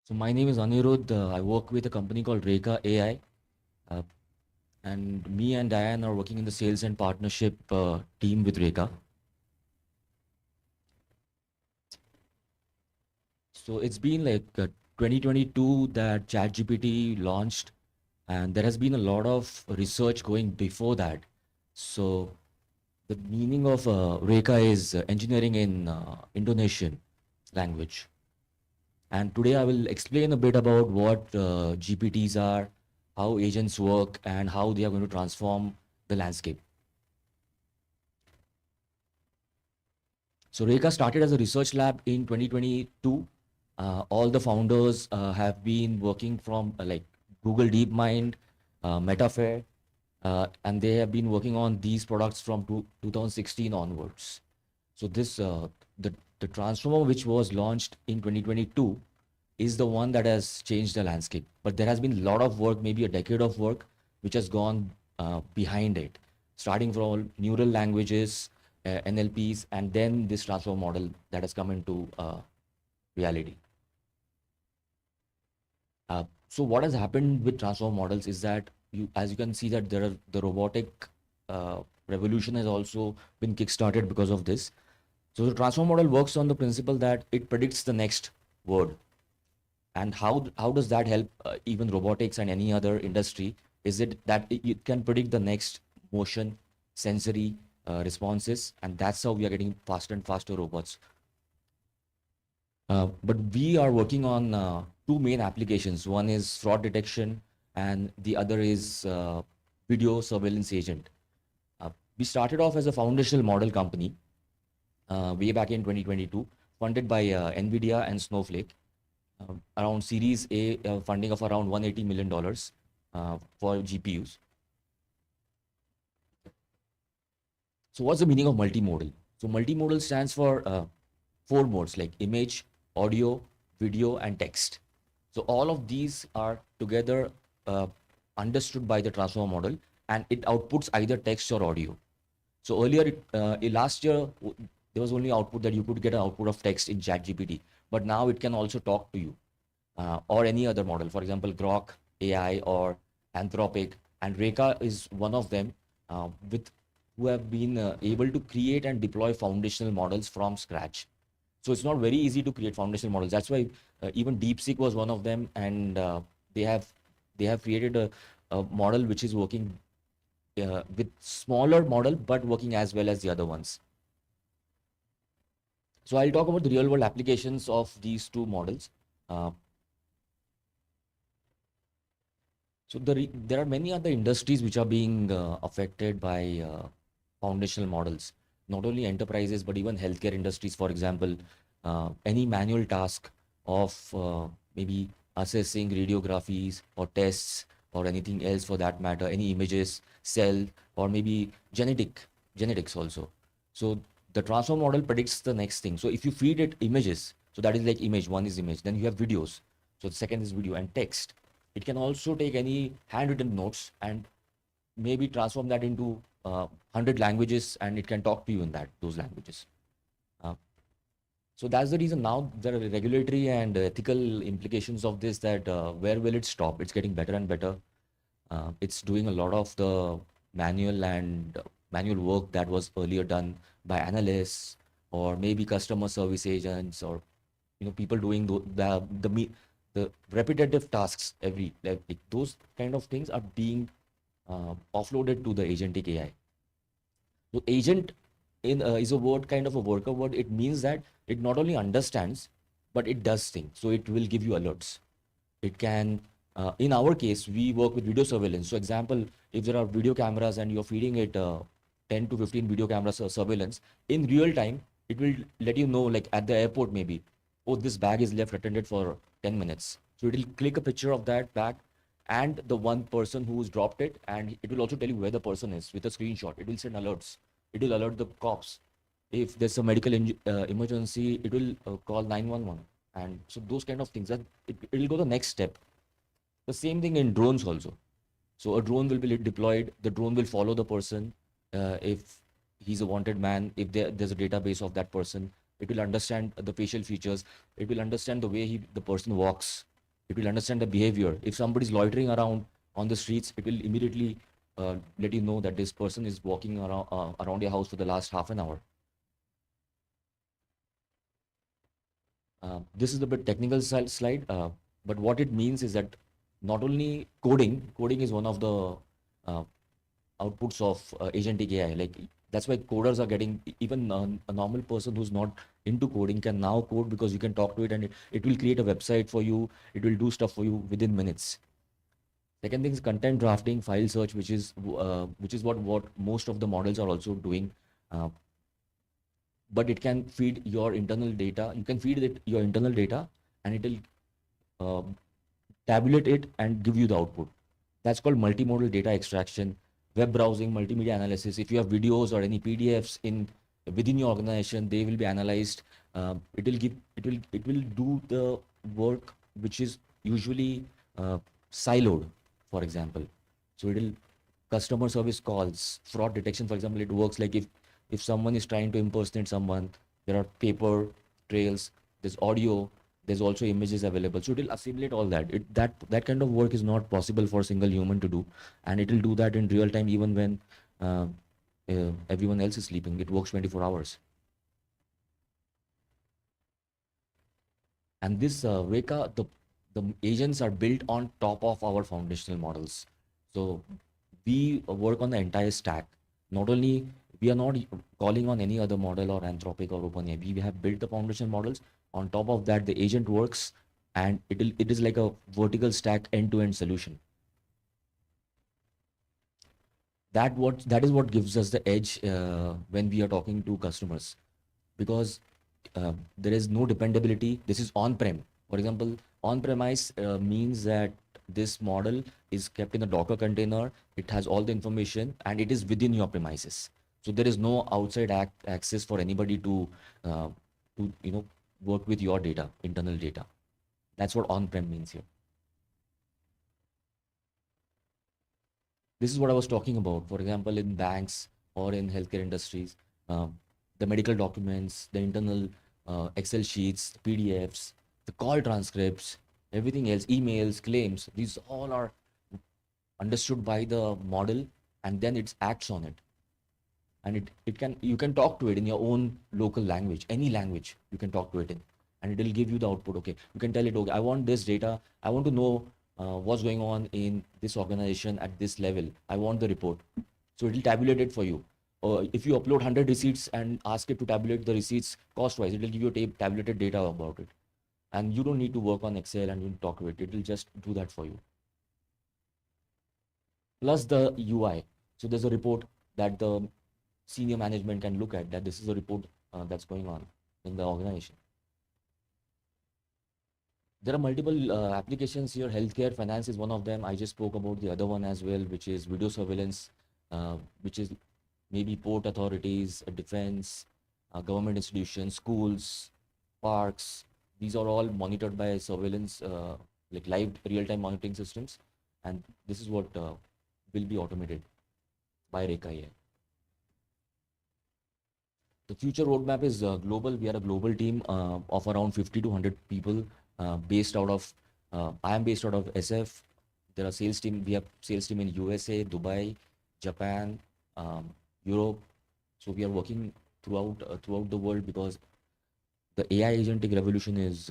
So my name is Anirudh. I work with a company called Reka AI. And me and Diane are working in the sales and partnership team with Reka. So it's been like 2022 that ChatGPT launched, and there has been a lot of research going before that. So the meaning of Reka is engineering in Indonesian language. And today I will explain a bit about what GPTs are, how agents work, and how they are going to transform the landscape. So Reka started as a research lab in 2022. All the founders have been working from like Google DeepMind, Metafair, and they have been working on these products from 2016 onwards. So this the transformer which was launched in 2022 is the one that has changed the landscape. But there has been a lot of work, maybe a decade of work, which has gone behind it, starting from neural languages, NLPs, and then this transformer model that has come into reality. So what has happened with transformer models is that as you can see that the robotic revolution has also been kickstarted because of this. So the transformer model works on the principle that it predicts the next word. And how does that help even robotics and any other industry? Is it that it can predict the next motion, sensory responses, and that's how we are getting faster and faster robots. But we are working on two main applications. One is fraud detection, and the other is video surveillance agent. We started off as a foundational model company way back in 2022, funded by NVIDIA and Snowflake, around Series A funding of around $180 million for GPUs. So what's the meaning of multimodal? So multimodal stands for 4 modes like image, audio, video, and text. So all of these are together understood by the transformer model, and it outputs either text or audio. So earlier, last year, there was only output that you could get an output of text in ChatGPT, but now it can also talk to you or any other model. For example, Grok AI or Anthropic, and Reka is one of them who have been able to create and deploy foundational models from scratch. So it's not very easy to create foundational models. That's why even DeepSeek was one of them, and they have created a model which is working with smaller model but working as well as the other ones. So I'll talk about the real world applications of these two models. So there are many other industries which are being affected by foundational models. Not only enterprises, but even healthcare industries, for example, any manual task of maybe assessing radiographies or tests or anything else for that matter, any images, cell, or maybe genetics also. So the transformer model predicts the next thing. So if you feed it images, so that is like image, one is image, then you have videos. So the second is video and text. It can also take any handwritten notes and maybe transform that into 100 languages, and it can talk to you in those languages. So that's the reason now there are regulatory and ethical implications of this, that where will it stop? It's getting better and better. It's doing a lot of the manual work that was earlier done by analysts or maybe customer service agents, or people doing the repetitive tasks like those kind of things are being offloaded to the agentic AI. So agent is a word, kind of a worker word. It means that it not only understands, but it does things. So it will give you alerts. It can, in our case, we work with video surveillance. So example, if there are video cameras and you're feeding it 10 to 15 video cameras surveillance, in real time, it will let you know, like at the airport maybe, oh, this bag is left unattended for 10 minutes. So it will click a picture of that bag and the one person who's dropped it, and it will also tell you where the person is with a screenshot. It will send alerts. It will alert the cops. If there's a medical emergency, it will call 911. And so those kind of things, that it will go the next step. The same thing in drones also. So a drone will be deployed. The drone will follow the person. If he's a wanted man, if there's a database of that person, it will understand the facial features. It will understand the way the person walks. It will understand the behavior. If somebody's loitering around on the streets, it will immediately let you know that this person is walking around your house for the last half an hour. This is a bit technical slide, but what it means is that not only coding is one of the outputs of agentic AI. Like that's why coders are getting, even a normal person who's not into coding can now code, because you can talk to it and it will create a website for you. It will do stuff for you within minutes. Second thing is content drafting, file search, which is what most of the models are also doing. But it can feed your internal data. You can feed it your internal data, and it will tabulate it and give you the output. That's called multimodal data extraction. Web browsing, multimedia analysis. If you have videos or any PDFs within your organization, they will be analyzed. It will do the work which is usually siloed, for example. So it'll customer service calls, fraud detection, for example, it works like if someone is trying to impersonate someone, there are paper trails, there's audio, there's also images available. So it will assimilate all that. That kind of work is not possible for a single human to do, and it will do that in real time even when uh, everyone else is sleeping. It works 24 hours. And this Reka, the agents are built on top of our foundational models. So we work on the entire stack. Not only we are not calling on any other model or Anthropic or OpenAI. We have built the foundation models. On top of that, the agent works, and it is like a vertical stack end-to-end solution. That is what gives us the edge when we are talking to customers, because there is no dependability. This is on-prem. For example, on-premise means that this model is kept in a Docker container. It has all the information, and it is within your premises. So there is no outside access for anybody to work with your data, internal data. That's what on-prem means here. This is what I was talking about. For example, in banks or in healthcare industries, the medical documents, the internal Excel sheets, PDFs, the call transcripts, everything else, emails, claims, these all are understood by the model, and then it acts on it. And you can talk to it in your own local language, any language you can talk to it in, and it will give you the output. Okay, you can tell it, okay, I want this data. I want to know what's going on in this organization at this level. I want the report. So it will tabulate it for you. Or if you upload 100 receipts and ask it to tabulate the receipts cost-wise, it will give you tabulated data about it. And you don't need to work on Excel and you talk to it. It will just do that for you. Plus the UI. So there's a report that the senior management can look at, that this is a report that's going on in the organization. There are multiple applications here. Healthcare, finance is one of them. I just spoke about the other one as well, which is video surveillance, which is maybe port authorities, defense, government institutions, schools, parks. These are all monitored by surveillance, like live real-time monitoring systems. And this is what will be automated by Reka AI. The future roadmap is global. We are a global team of around 50 to 100 people based out of, I am based out of SF. There are sales team. We have sales team in USA, Dubai, Japan, Europe. So we are working throughout the world, because the AI agentic revolution is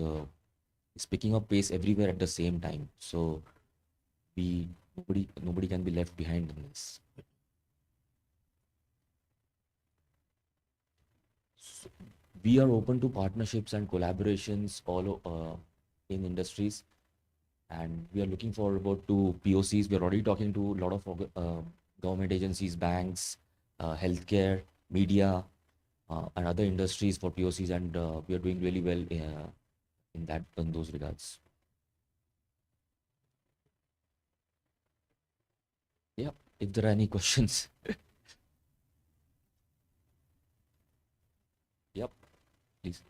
picking up pace everywhere at the same time. So nobody can be left behind in this. So we are open to partnerships and collaborations all in industries, and we are looking for about 2 POCs. We are already talking to a lot of government agencies, banks, healthcare, media, and other industries for POCs, and we are doing really well in those regards. Yeah, if there are any questions. Yep, please.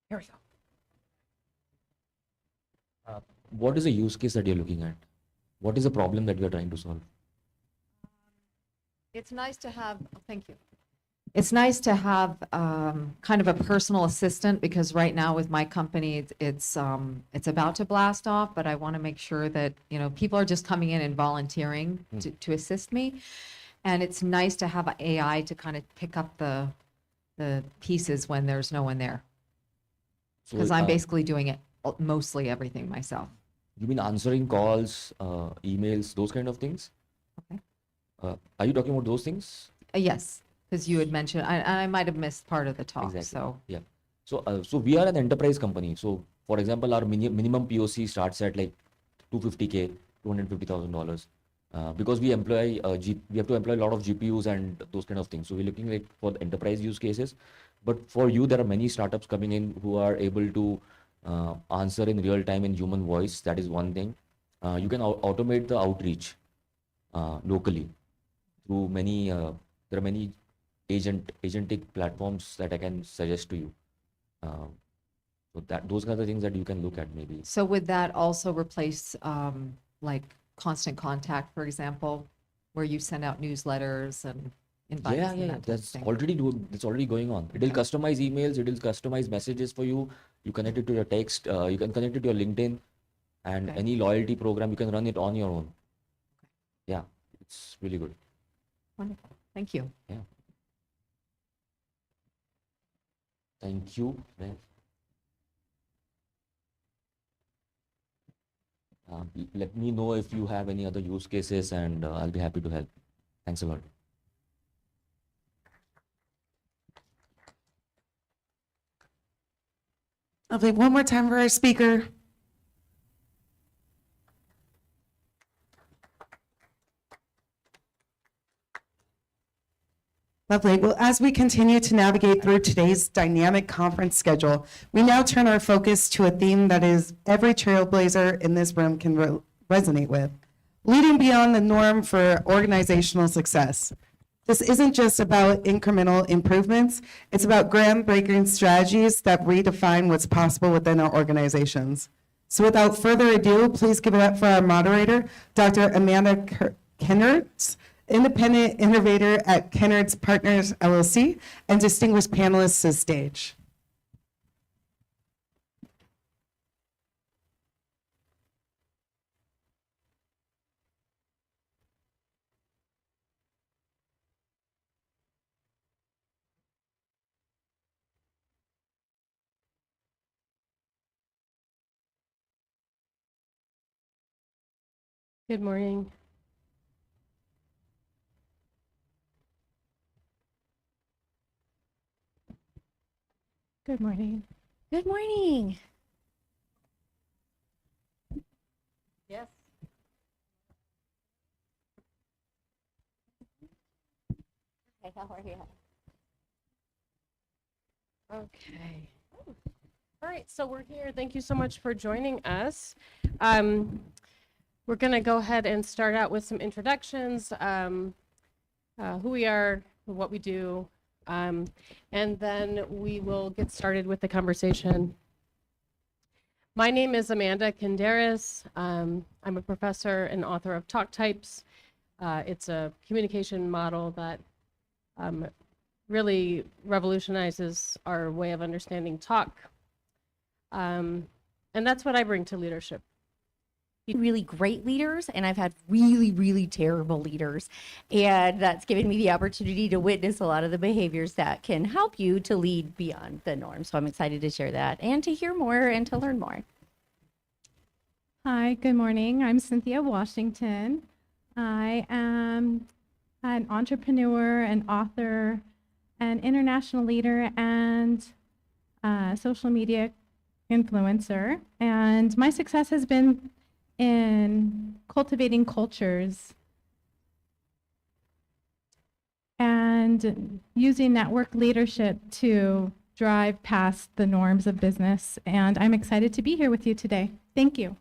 Here we go. What is the use case that you're looking at? What is the problem that you're trying to solve? It's nice to have, thank you. It's nice to have kind of a personal assistant, because right now with my company, it's about to blast off, but I want to make sure that, people are just coming in and volunteering to assist me. And it's nice to have AI to kind of pick up the pieces when there's no one there, So, because I'm basically doing it mostly everything myself. you mean answering calls, emails, those kind of things? Okay. Are you talking about those things? Yes, because you had mentioned, I might have missed part of the talk, Exactly. so. Yeah. So we are an enterprise company. So for example, our minimum POC starts at like 250K, $250,000. because we employ we have to employ a lot of GPUs and those kind of things. So we're looking like for the enterprise use cases. But for you, there are many startups coming in who are able to answer in real time in human voice. That is one thing. You can automate the outreach locally through many. There are many agentic platforms that I can suggest to you. So that those are the things that you can look at maybe. So would that also replace like constant contact, for example, where you send out newsletters and invites? Yeah, and yeah, yeah. that type of That's thing? that's already going on. It will customize emails. It will customize messages for you. You connect it to your text. You can connect it to your LinkedIn, and Okay. any loyalty program. You can run it on your own. Yeah, it's really good. Wonderful. Thank you. Yeah. Thank you. Let me know if you have any other use cases, and I'll be happy to help. Thanks a lot. Lovely. One more time for our speaker. Lovely. Well, as we continue to navigate through today's dynamic conference schedule, we now turn our focus to a theme that is every trailblazer in this room can resonate with, leading beyond the norm for organizational success. This isn't just about incremental improvements, it's about groundbreaking strategies that redefine what's possible within our organizations. So without further ado, please give it up for our moderator, Dr. Amanda Kennards, independent innovator at Kennards Partners LLC, and distinguished panelists to stage. Good morning. Good morning. Good morning. Yes. Hey, how are you? Okay. All right, so we're here. Thank you so much for joining us. We're going to go ahead and start out with some introductions, who we are, what we do, and then we will get started with the conversation. My name is Amanda Kinderis. I'm a professor and author of Talk Types. It's a communication model that really revolutionizes our way of understanding talk. And that's what I bring to leadership. Really great leaders, and I've had really, really terrible leaders. And that's given me the opportunity to witness a lot of the behaviors that can help you to lead beyond the norm. So I'm excited to share that and to hear more and to learn more. Hi, good morning. I'm Cynthia Washington. I am an entrepreneur, an author, an international leader, and social media influencer. And my success has been in cultivating cultures and using network leadership to drive past the norms of business. And I'm excited to be here with you today. Thank you.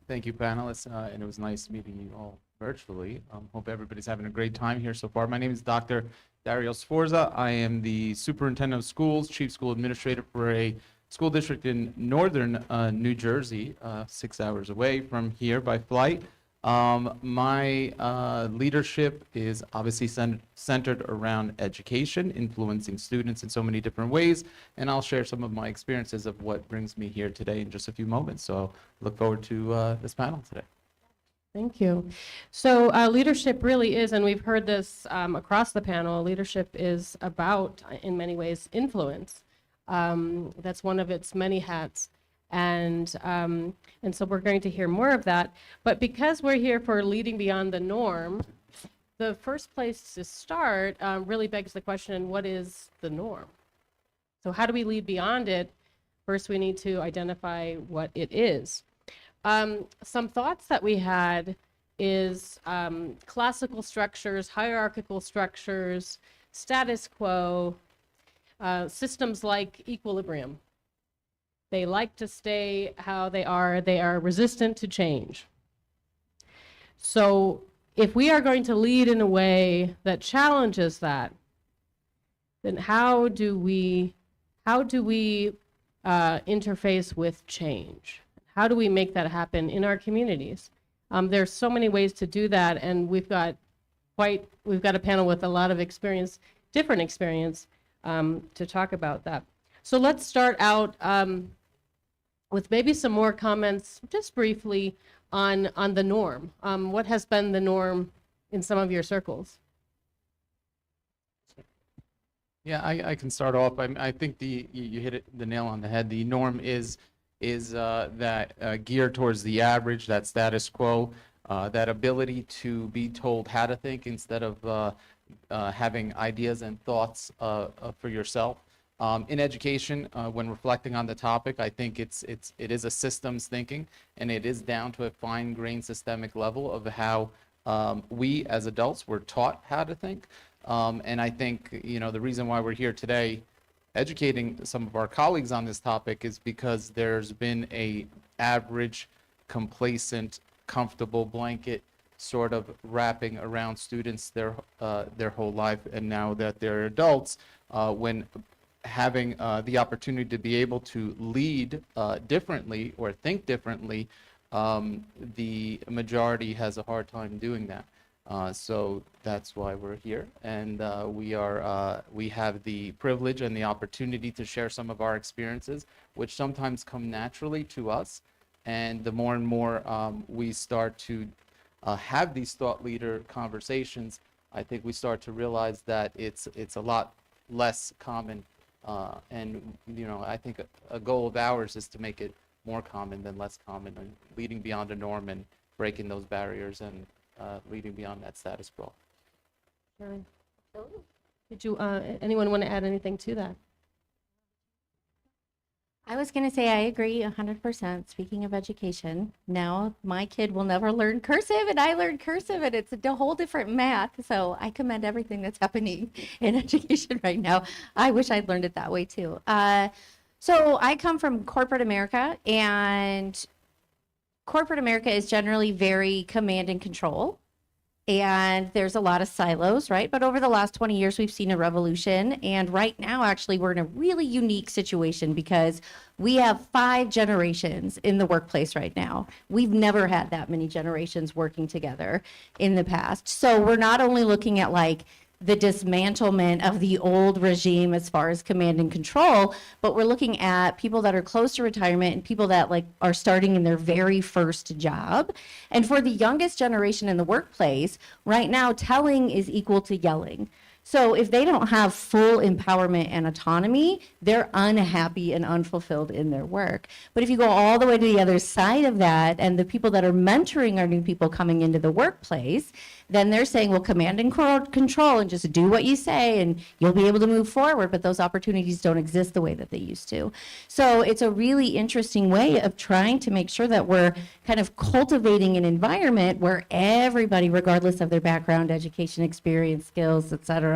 Thank you, panelists, and it was nice meeting you all virtually. Hope everybody's having a great time here so far. My name is Dr. Dario Sforza. I am the superintendent of schools, chief school administrator for a school district in northern New Jersey, 6 hours away from here by flight. My leadership is obviously centered around education, influencing students in so many different ways, and I'll share some of my experiences of what brings me here today in just a few moments. So look forward to this panel today. Thank you. So leadership really is, and we've heard this across the panel, leadership is about, in many ways, influence. That's one of its many hats. And so we're going to hear more of that. But because we're here for leading beyond the norm, the first place to start really begs the question, what is the norm? So how do we lead beyond it? First, we need to identify what it is. Some thoughts that we had is classical structures, hierarchical structures, status quo, systems like equilibrium. They like to stay how they are resistant to change. So if we are going to lead in a way that challenges that, then how do we interface with change? How do we make that happen in our communities? There's so many ways to do that, and we've got a panel with a lot of experience, different experience, to talk about that. So let's start out with maybe some more comments, just briefly, on the norm. What has been the norm in some of your circles? Yeah, I can start off. I think you hit the nail on the head. The norm is that geared towards the average, that status quo, that ability to be told how to think instead of having ideas and thoughts for yourself. In education, when reflecting on the topic, I think it is a systems thinking, and it is down to a fine-grained systemic level of how we as adults were taught how to think. And I think, the reason why we're here today educating some of our colleagues on this topic is because there's been a average, complacent, comfortable blanket sort of wrapping around students their whole life. And now that they're adults, when having the opportunity to be able to lead differently or think differently, the majority has a hard time doing that. So that's why we're here, and we have the privilege and the opportunity to share some of our experiences, which sometimes come naturally to us. And the more and more we start to have these thought leader conversations, I think we start to realize that it's a lot less common. And I think a goal of ours is to make it more common than less common, and leading beyond the norm and breaking those barriers and leading beyond that status quo. Sure. Did you, anyone want to add anything to that? I was going to say I agree 100%. Speaking of education, now my kid will never learn cursive, and I learned cursive, and it's a whole different math. So I commend everything that's happening in education right now. I wish I'd learned it that way too. So I come from corporate America, and corporate America is generally very command and control. And there's a lot of silos, right? But over the last 20 years, we've seen a revolution. And right now, actually, we're in a really unique situation because we have 5 generations in the workplace right now. We've never had that many generations working together in the past. So we're not only looking at like the dismantlement of the old regime as far as command and control, but we're looking at people that are close to retirement and people that like are starting in their very first job. And for the youngest generation in the workplace, right now, telling is equal to yelling. So if they don't have full empowerment and autonomy, they're unhappy and unfulfilled in their work. But if you go all the way to the other side of that, and the people that are mentoring our new people coming into the workplace, then they're saying, well, command and control and just do what you say and you'll be able to move forward. But those opportunities don't exist the way that they used to. So it's a really interesting way of trying to make sure that we're kind of cultivating an environment where everybody, regardless of their background, education, experience, skills, et cetera,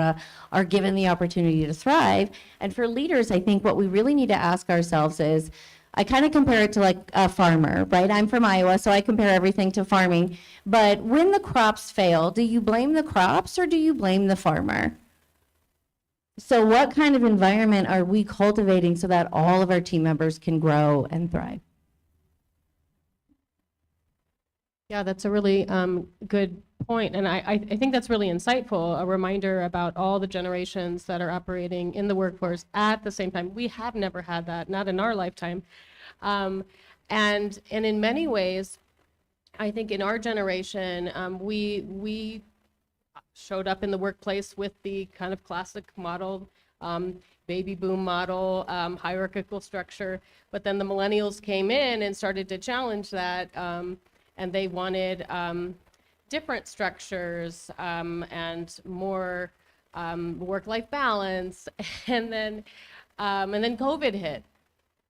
are given the opportunity to thrive. And for leaders, I think what we really need to ask ourselves is, I kind of compare it to like a farmer, right? I'm from Iowa, so I compare everything to farming. But when the crops fail, do you blame the crops or do you blame the farmer? So what kind of environment are we cultivating so that all of our team members can grow and thrive? Yeah, that's a really good point. And I think that's really insightful, a reminder about all the generations that are operating in the workforce at the same time. We have never had that, not in our lifetime. And in many ways, I think in our generation, we showed up in the workplace with the kind of classic model, baby boom model, hierarchical structure. But then the millennials came in and started to challenge that. And they wanted different structures and more work-life balance. And then COVID hit,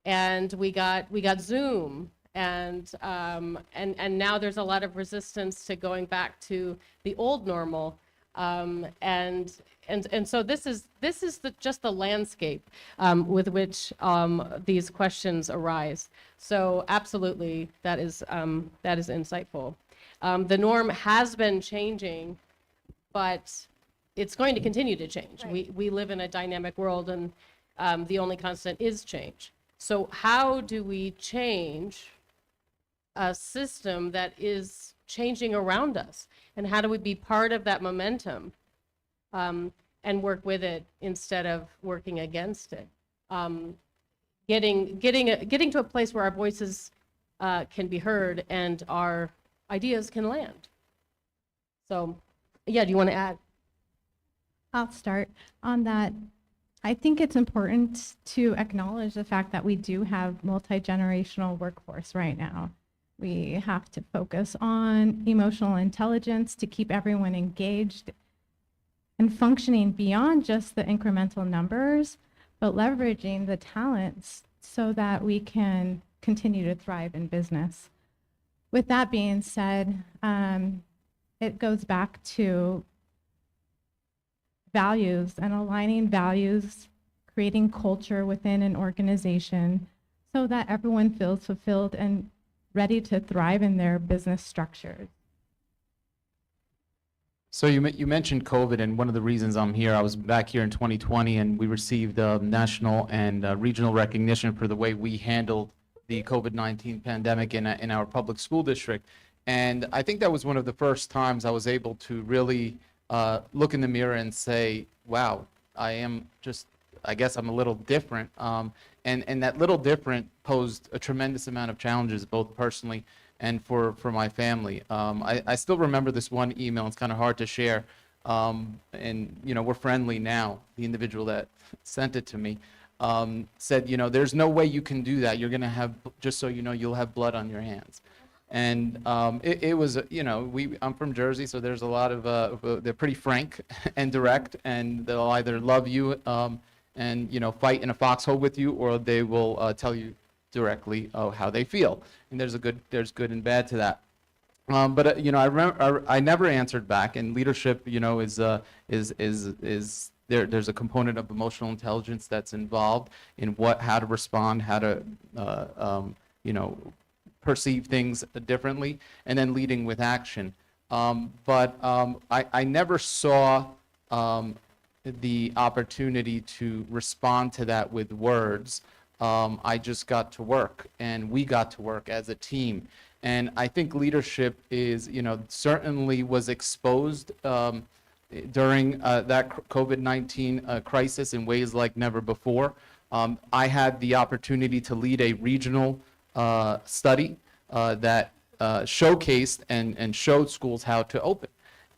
and we got Zoom, and now there's a lot of resistance to going back to the old normal. And so this is just the landscape with which these questions arise. So absolutely, that is insightful. The norm has been changing, but it's going to continue to change. We live in a dynamic world, and the only constant is change. So how do we change a system that is changing around us? And how do we be part of that momentum and work with it instead of working against it? Getting to a place where our voices can be heard and our ideas can land. So, yeah, do you want to add? I'll start on that. I think it's important to acknowledge the fact that we do have multi-generational workforce right now. We have to focus on emotional intelligence to keep everyone engaged and functioning beyond just the incremental numbers, but leveraging the talents so that we can continue to thrive in business. With that being said, it goes back to values and aligning values, creating culture within an organization so that everyone feels fulfilled and ready to thrive in their business structures. So you mentioned COVID, and one of the reasons I'm here, I was back here in 2020, and we received national and regional recognition for the way we handled the COVID-19 pandemic in our public school district. And I think that was one of the first times I was able to really look in the mirror and say, wow, I guess I'm a little different. And that little different posed a tremendous amount of challenges, both personally and for my family. I still remember this one email. It's kind of hard to share. And, we're friendly now. The individual that sent it to me said, there's no way you can do that. You're going to have, just so you know, you'll have blood on your hands. And it was, I'm from Jersey, so there's a lot of, they're pretty frank and direct, and they'll either love you and, fight in a foxhole with you, or they will tell you directly how they feel. And there's good and bad to that. But I remember I never answered back, and leadership, is there's a component of emotional intelligence that's involved in how to respond, how to perceive things differently, and then leading with action. But I never saw the opportunity to respond to that with words. I just got to work, and we got to work as a team. And I think leadership is, certainly was exposed during that COVID-19 crisis in ways like never before. I had the opportunity to lead a regional study that showcased and showed schools how to open.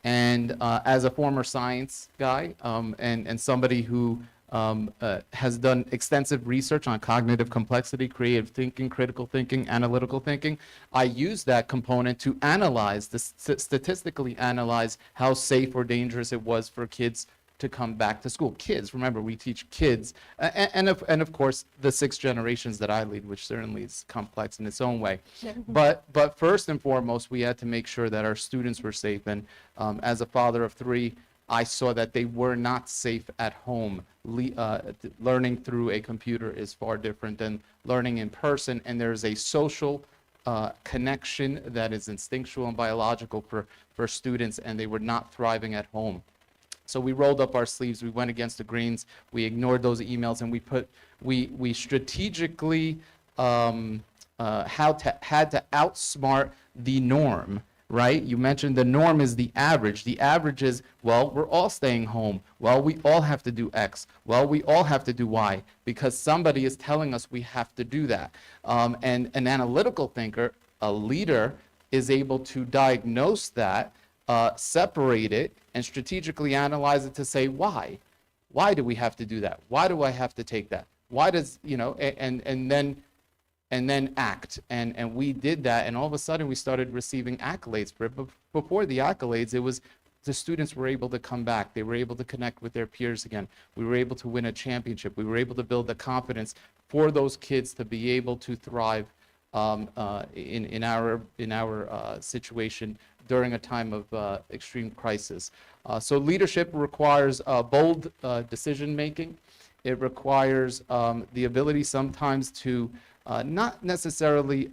And as a former science guy and somebody who has done extensive research on cognitive complexity, creative thinking, critical thinking, analytical thinking, I use that component to statistically analyze how safe or dangerous it was for kids to come back to school. Kids, remember, we teach kids, and of course the 6 generations that I lead, which certainly is complex in its own way. But first and foremost, we had to make sure that our students were safe. And as a father of 3, I saw that they were not safe at home. Learning through a computer is far different than learning in person, and there's a social connection that is instinctual and biological for students, and they were not thriving at home. So we rolled up our sleeves, we went against the greens, we ignored those emails, and we strategically had to outsmart the norm, right? You mentioned the norm is the average. The average is, well, we're all staying home. Well, we all have to do X. Well, we all have to do Y, because somebody is telling us we have to do that. And an analytical thinker, a leader, is able to diagnose that, separate it, and strategically analyze it to say, why? Why do we have to do that? Why do I have to take that? Why does, and then act. And we did that, and all of a sudden we started receiving accolades for it. But before the accolades, it was the students were able to come back. They were able to connect with their peers again. We were able to win a championship. We were able to build the confidence for those kids to be able to thrive in our situation during a time of extreme crisis. So leadership requires bold decision making. It requires the ability sometimes to not necessarily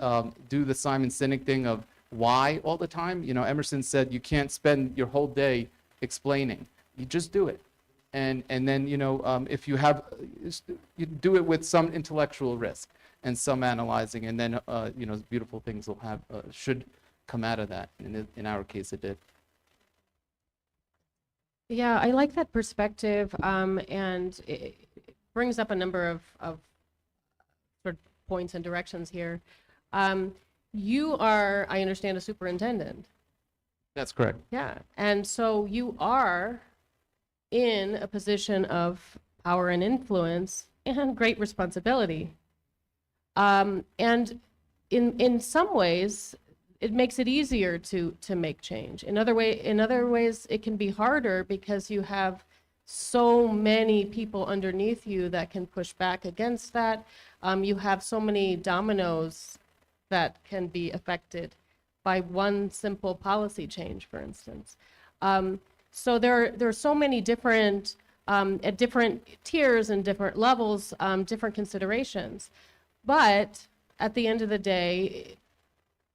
do the Simon Sinek thing of why all the time. You know, Emerson said you can't spend your whole day explaining. You just do it. And then, you know, if you have, you do it with some intellectual risk and some analyzing, and then, you know, beautiful things will have, should come out of that. In our case, it did. Yeah, I like that perspective, and it brings up a number of sort of points and directions here. You are, I understand, a superintendent. That's correct. Yeah, and so you are in a position of power and influence and great responsibility. And in some ways, it makes it easier to make change. In other ways, it can be harder because you have so many people underneath you that can push back against that. You have so many dominoes that can be affected by one simple policy change, for instance. So there are so many different, at different tiers and different levels, different considerations. But at the end of the day,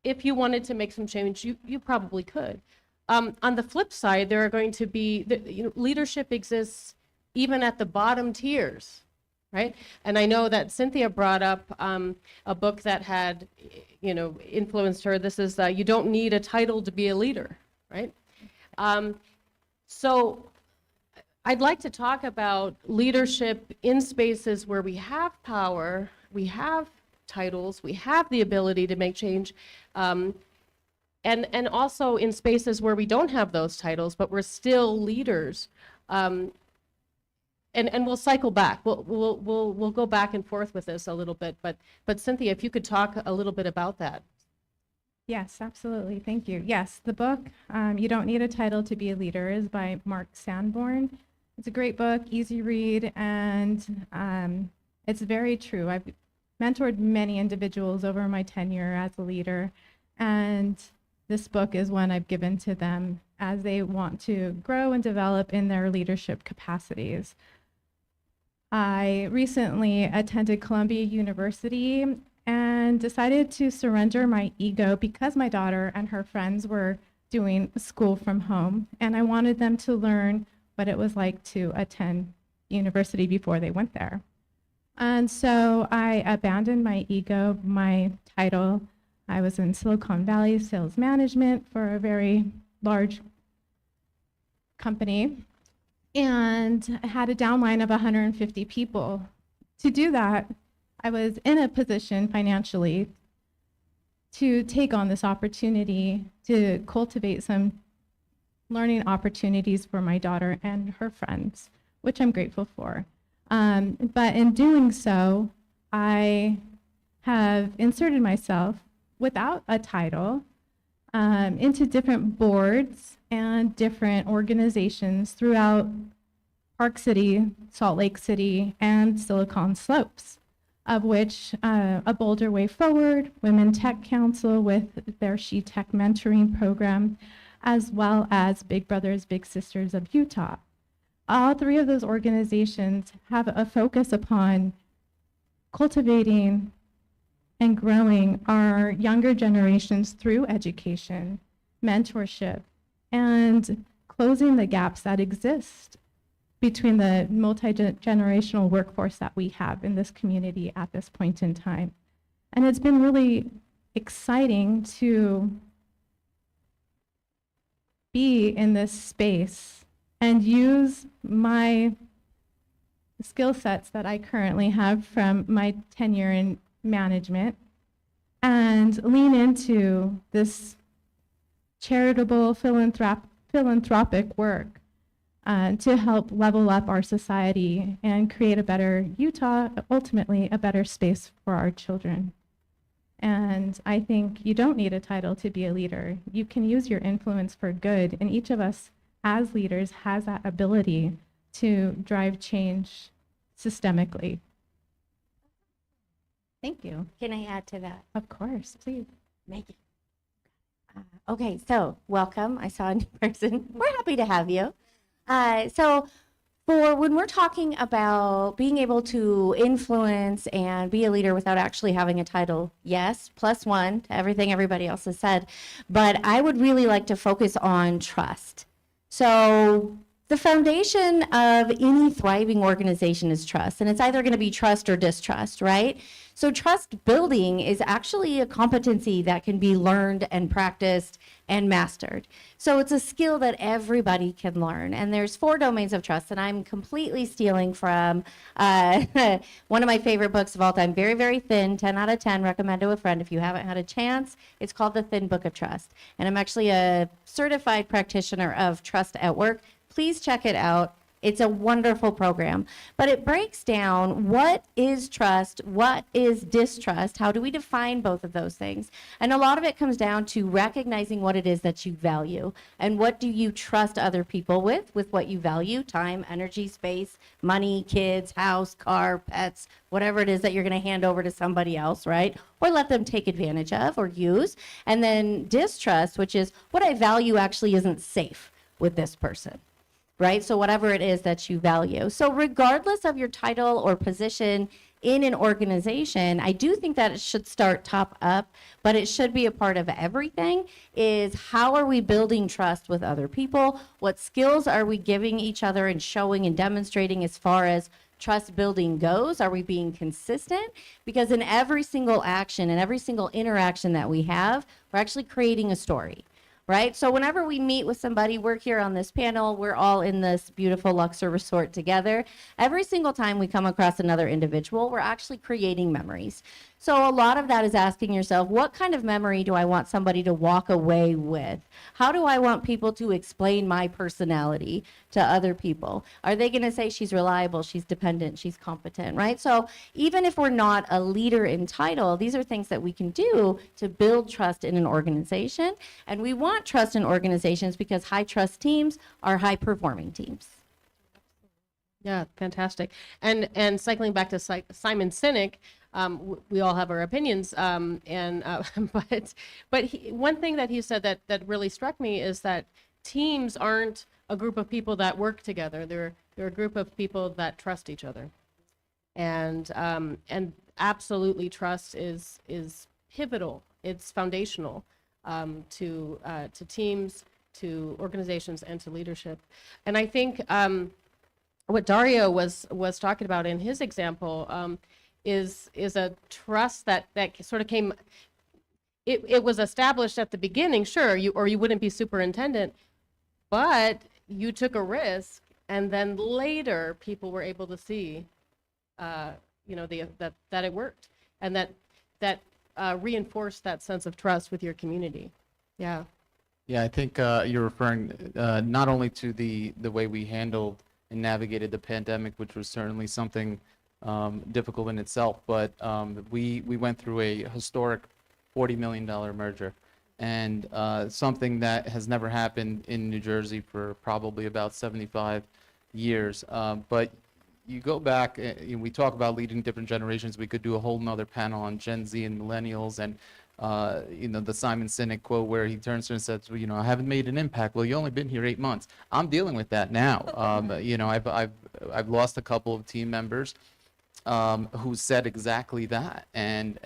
if you wanted to make some change, you probably could. On the flip side, there are going to be, you know, leadership exists even at the bottom tiers, right? And I know that Cynthia brought up a book that had, you know, influenced her. This is You Don't Need a Title to Be a Leader, right? So I'd like to talk about leadership in spaces where we have power, we have titles, we have the ability to make change, and also in spaces where we don't have those titles, but we're still leaders. And we'll cycle back. We'll go back and forth with this a little bit. But Cynthia, if you could talk a little bit about that. Yes, absolutely. Thank you. Yes, the book, You Don't Need a Title to Be a Leader, is by Mark Sanborn. It's a great book, easy read, and it's very true. I've mentored many individuals over my tenure as a leader, and this book is one I've given to them as they want to grow and develop in their leadership capacities. I recently attended Columbia University and decided to surrender my ego because my daughter and her friends were doing school from home, and I wanted them to learn what it was like to attend university before they went there. And so I abandoned my ego, my title. I was in Silicon Valley sales management for a very large company and had a downline of 150 people. To do that, I was in a position financially to take on this opportunity to cultivate some learning opportunities for my daughter and her friends, which I'm grateful for. But in doing so, I have inserted myself without a title into different boards and different organizations throughout Park City, Salt Lake City, and Silicon Slopes, of which A Bolder Way Forward, Women Tech Council with their She Tech mentoring program, as well as Big Brothers Big Sisters of Utah. All three of those organizations have a focus upon cultivating and growing our younger generations through education, mentorship, and closing the gaps that exist between the multi-generational workforce that we have in this community at this point in time. And it's been really exciting to be in this space and use my skill sets that I currently have from my tenure in management and lean into this charitable philanthropic work to help level up our society and create a better Utah, ultimately a better space for our children. And I think you don't need a title to be a leader. You can use your influence for good, and each of us as leaders has that ability to drive change systemically. Thank you. Can I add to that? Of course, please. Megan. Okay, so welcome. I saw a new person. We're happy to have you. So for when we're talking about being able to influence and be a leader without actually having a title, yes, +1 to everything everybody else has said, but I would really like to focus on trust. So the foundation of any thriving organization is trust, and it's either going to be trust or distrust, right? So trust building is actually a competency that can be learned and practiced and mastered. So it's a skill that everybody can learn. And there's 4 domains of trust, and I'm completely stealing from one of my favorite books of all time, very, very thin, 10 out of 10, recommend to a friend if you haven't had a chance. It's called The Thin Book of Trust. And I'm actually a certified practitioner of trust at work. Please check it out. It's a wonderful program, but it breaks down what is trust, what is distrust, how do we define both of those things? And a lot of it comes down to recognizing what it is that you value and what do you trust other people with what you value, time, energy, space, money, kids, house, car, pets, whatever it is that you're going to hand over to somebody else, right? Or let them take advantage of or use. And then distrust, which is what I value actually isn't safe with this person. Right? So whatever it is that you value. So regardless of your title or position in an organization, I do think that it should start top up, but it should be a part of everything is how are we building trust with other people? What skills are we giving each other and showing and demonstrating as far as trust building goes? Are we being consistent? Because in every single action and every single interaction that we have, we're actually creating a story. Right? So whenever we meet with somebody, we're here on this panel, we're all in this beautiful Luxor resort together. Every single time we come across another individual, we're actually creating memories. So a lot of that is asking yourself, what kind of memory do I want somebody to walk away with? How do I want people to explain my personality to other people? Are they going to say she's reliable, she's dependent, she's competent, right? So even if we're not a leader in title, these are things that we can do to build trust in an organization. And we want trust in organizations because high trust teams are high performing teams. Yeah, fantastic. And cycling back to Simon Sinek, we all have our opinions, but one thing that he said that really struck me is that teams aren't a group of people that work together. They're a group of people that trust each other, and absolutely trust is pivotal. It's foundational to teams, to organizations, and to leadership. And I think what Dario was talking about in his example is a trust that sort of came. It was established at the beginning, sure, you wouldn't be superintendent, but you took a risk, and then later people were able to see, that it worked, and that reinforced that sense of trust with your community. Yeah. Yeah, I think you're referring not only to the way we handled and navigated the pandemic, which was certainly something difficult in itself, but we went through a historic $40 million merger, and something that has never happened in New Jersey for probably about 75 years. But you go back, we talk about leading different generations. We could do a whole nother panel on Gen Z and millennials, and the Simon Sinek quote where he turns to and says, well, I haven't made an impact. Well, you only been here 8 months. I'm dealing with that now. I've lost a couple of team members who said exactly that, and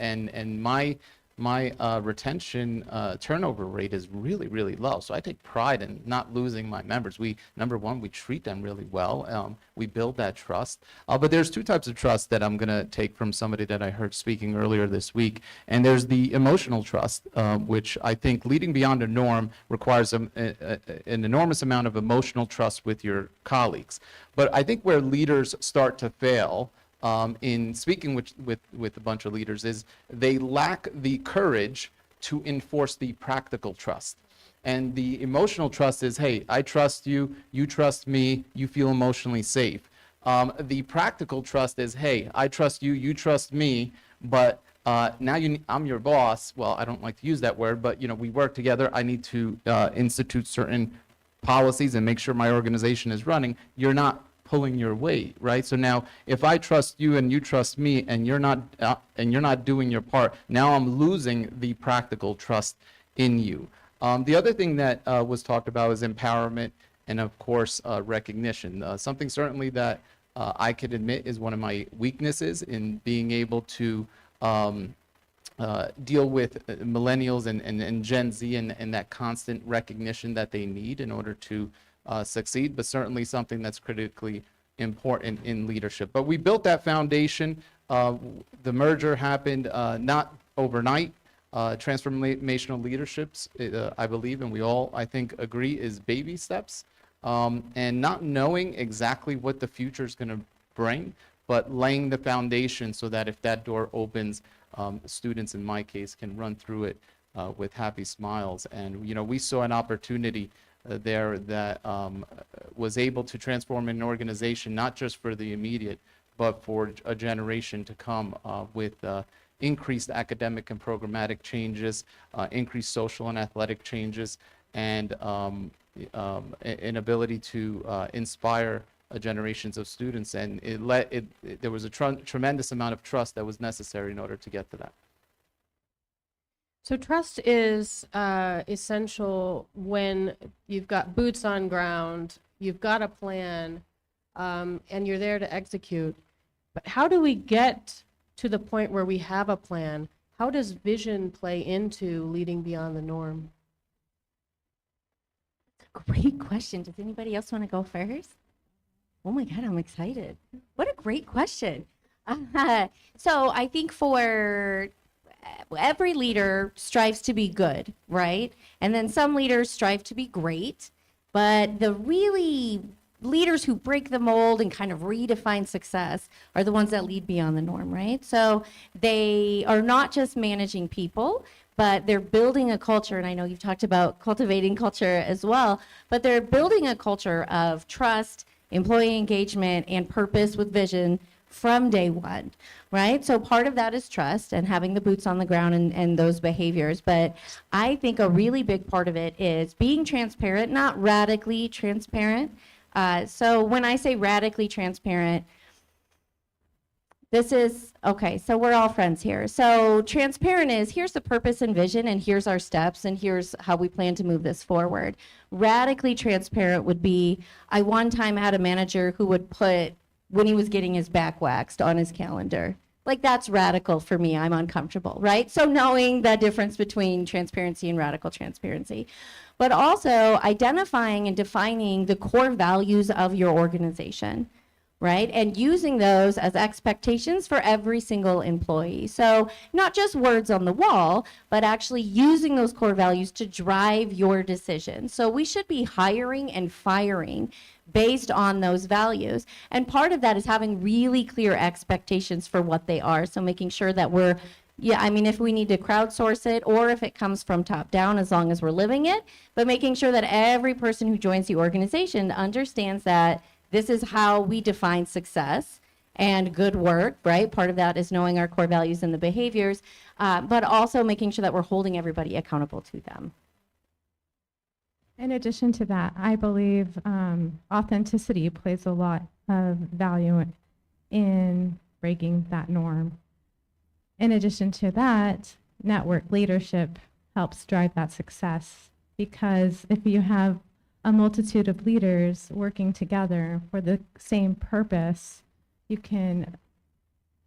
my retention turnover rate is really, really low. So I take pride in not losing my members. Number one, we treat them really well. We build that trust. But there's 2 types of trust that I'm going to take from somebody that I heard speaking earlier this week. And there's the emotional trust, which I think leading beyond a norm requires an enormous amount of emotional trust with your colleagues. But I think where leaders start to fail in speaking with a bunch of leaders is they lack the courage to enforce the practical trust. And the emotional trust is, hey, I trust you, you trust me, you feel emotionally safe. The practical trust is, hey, I trust you, you trust me, but now I'm your boss. Well, I don't like to use that word, but we work together. I need to institute certain policies and make sure my organization is running. You're not pulling your weight, right? So now if I trust you and you trust me and you're not doing your part, now I'm losing the practical trust in you. The other thing that was talked about is empowerment and of course recognition. Something certainly that I could admit is one of my weaknesses in being able to deal with millennials and Gen Z and that constant recognition that they need in order to succeed, but certainly something that's critically important in leadership. But we built that foundation. The merger happened not overnight. Transformational leaderships, I believe, and we all, I think, agree, is baby steps. And not knowing exactly what the future is going to bring, but laying the foundation so that if that door opens, students in my case can run through it with happy smiles. And, you know, we saw an opportunity there that was able to transform an organization, not just for the immediate, but for a generation to come with increased academic and programmatic changes, increased social and athletic changes, and an ability to inspire generations of students. And there was a tremendous amount of trust that was necessary in order to get to that. So trust is essential when you've got boots on ground, you've got a plan, and you're there to execute. But how do we get to the point where we have a plan? How does vision play into leading beyond the norm? Great question. Does anybody else want to go first? Oh my God, I'm excited. What a great question. So I think for every leader strives to be good, right? And then some leaders strive to be great, but the really leaders who break the mold and kind of redefine success are the ones that lead beyond the norm, right? So they are not just managing people, but they're building a culture. And I know you've talked about cultivating culture as well, but they're building a culture of trust, employee engagement, and purpose with vision from day one, right? So part of that is trust and having the boots on the ground and those behaviors. But I think a really big part of it is being transparent, not radically transparent. So when I say radically transparent, this is, okay, so we're all friends here. So transparent is, here's the purpose and vision, and here's our steps, and here's how we plan to move this forward. Radically transparent would be, I one time had a manager who would put, when he was getting his back waxed, on his calendar. Like, that's radical for me. I'm uncomfortable, right? So knowing the difference between transparency and radical transparency. But also identifying and defining the core values of your organization, right? And using those as expectations for every single employee. So not just words on the wall, but actually using those core values to drive your decisions. So we should be hiring and firing based on those values. And part of that is having really clear expectations for what they are. So making sure that we're, yeah, I mean, if we need to crowdsource it or if it comes from top down, as long as we're living it, but making sure that every person who joins the organization understands that this is how we define success and good work, right? Part of that is knowing our core values and the behaviors, but also making sure that we're holding everybody accountable to them. In addition to that, I believe authenticity plays a lot of value in breaking that norm. In addition to that, network leadership helps drive that success, because if you have a multitude of leaders working together for the same purpose, you can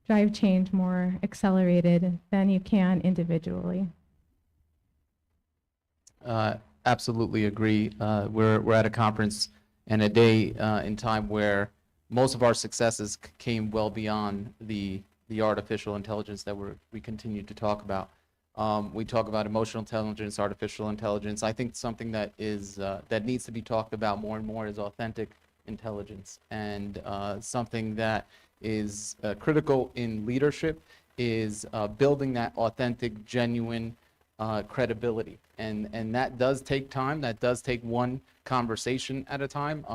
drive change more accelerated than you can individually. Absolutely agree. We're at a conference and a day in time where most of our successes came well beyond the artificial intelligence that we continue to talk about. We talk about emotional intelligence, artificial intelligence. I think something that is that needs to be talked about more and more is authentic intelligence, and something that is critical in leadership is building that authentic, genuine credibility, and that does take time. That does take one conversation at a time.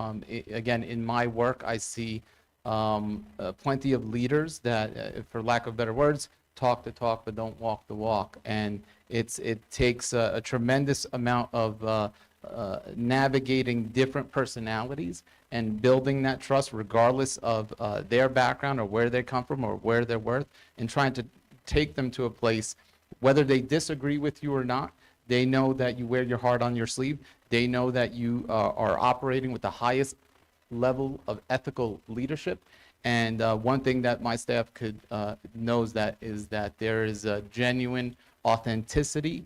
Again, in my work, I see plenty of leaders that, for lack of better words, talk the talk but don't walk the walk, and it takes a tremendous amount of navigating different personalities and building that trust regardless of their background or where they come from or where they're worth, and trying to take them to a place, whether they disagree with you or not, they know that you wear your heart on your sleeve. They know that you are operating with the highest level of ethical leadership. And one thing that my staff knows that is that there is a genuine authenticity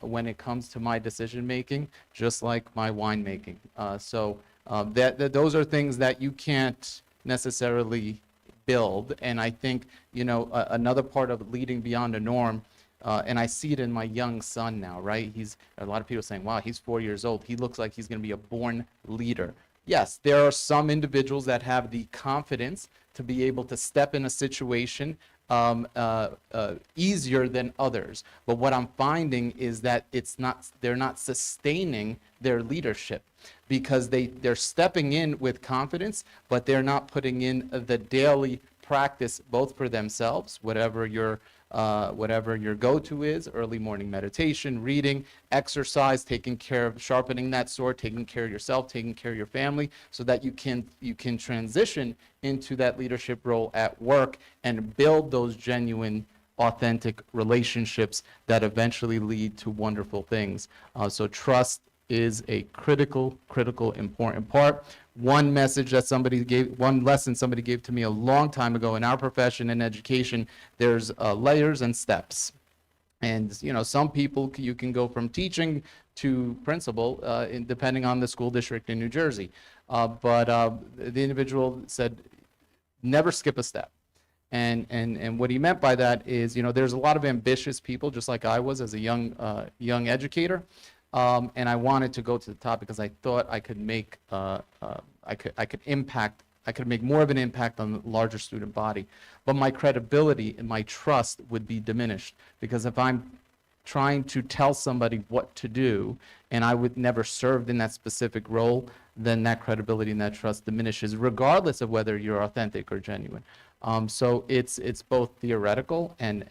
when it comes to my decision making, just like my wine making. Those are things that you can't necessarily build. And I think, another part of leading beyond a norm, and I see it in my young son now, right? A lot of people saying, wow, he's 4 years old. He looks like he's going to be a born leader. Yes, there are some individuals that have the confidence to be able to step in a situation easier than others. But what I'm finding is that they're not sustaining their leadership because they're stepping in with confidence, but they're not putting in the daily practice both for themselves, whatever your go-to is, early morning meditation, reading, exercise, taking care of sharpening that sword, taking care of yourself, taking care of your family, so that you can transition into that leadership role at work and build those genuine, authentic relationships that eventually lead to wonderful things. So trust is a critical, important part. One lesson somebody gave to me a long time ago in our profession in education, there's layers and steps. And, some people, you can go from teaching to principal, depending on the school district in New Jersey. But the individual said, never skip a step. And what he meant by that is, there's a lot of ambitious people, just like I was as a young educator. And I wanted to go to the top because I thought I could make I could make more of an impact on the larger student body. But my credibility and my trust would be diminished because if I'm trying to tell somebody what to do and I would never served in that specific role, then that credibility and that trust diminishes regardless of whether you're authentic or genuine. So it's both theoretical and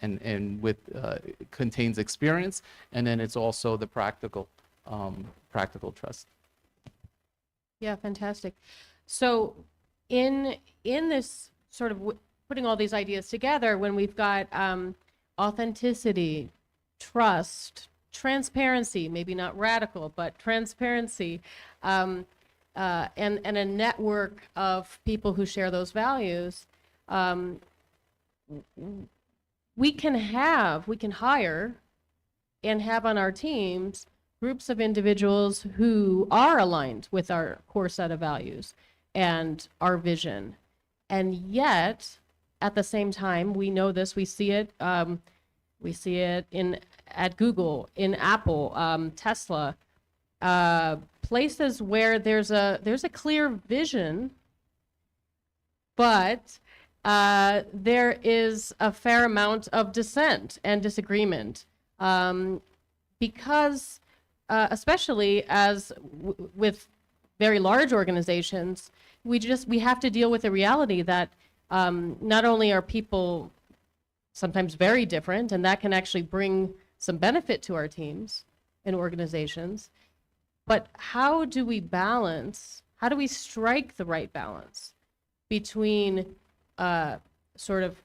contains experience, and then it's also the practical trust. Yeah, fantastic. So in this sort of putting all these ideas together, when we've got authenticity, trust, transparency, maybe not radical, but transparency, and a network of people who share those values, we can hire and have on our teams groups of individuals who are aligned with our core set of values and our vision. And yet, at the same time, we know this, we see it at Google, in Apple, Tesla, places where there's a clear vision, but there is a fair amount of dissent and disagreement, because especially with very large organizations, we have to deal with the reality that not only are people sometimes very different, and that can actually bring some benefit to our teams and organizations, but how do we strike the right balance between sort of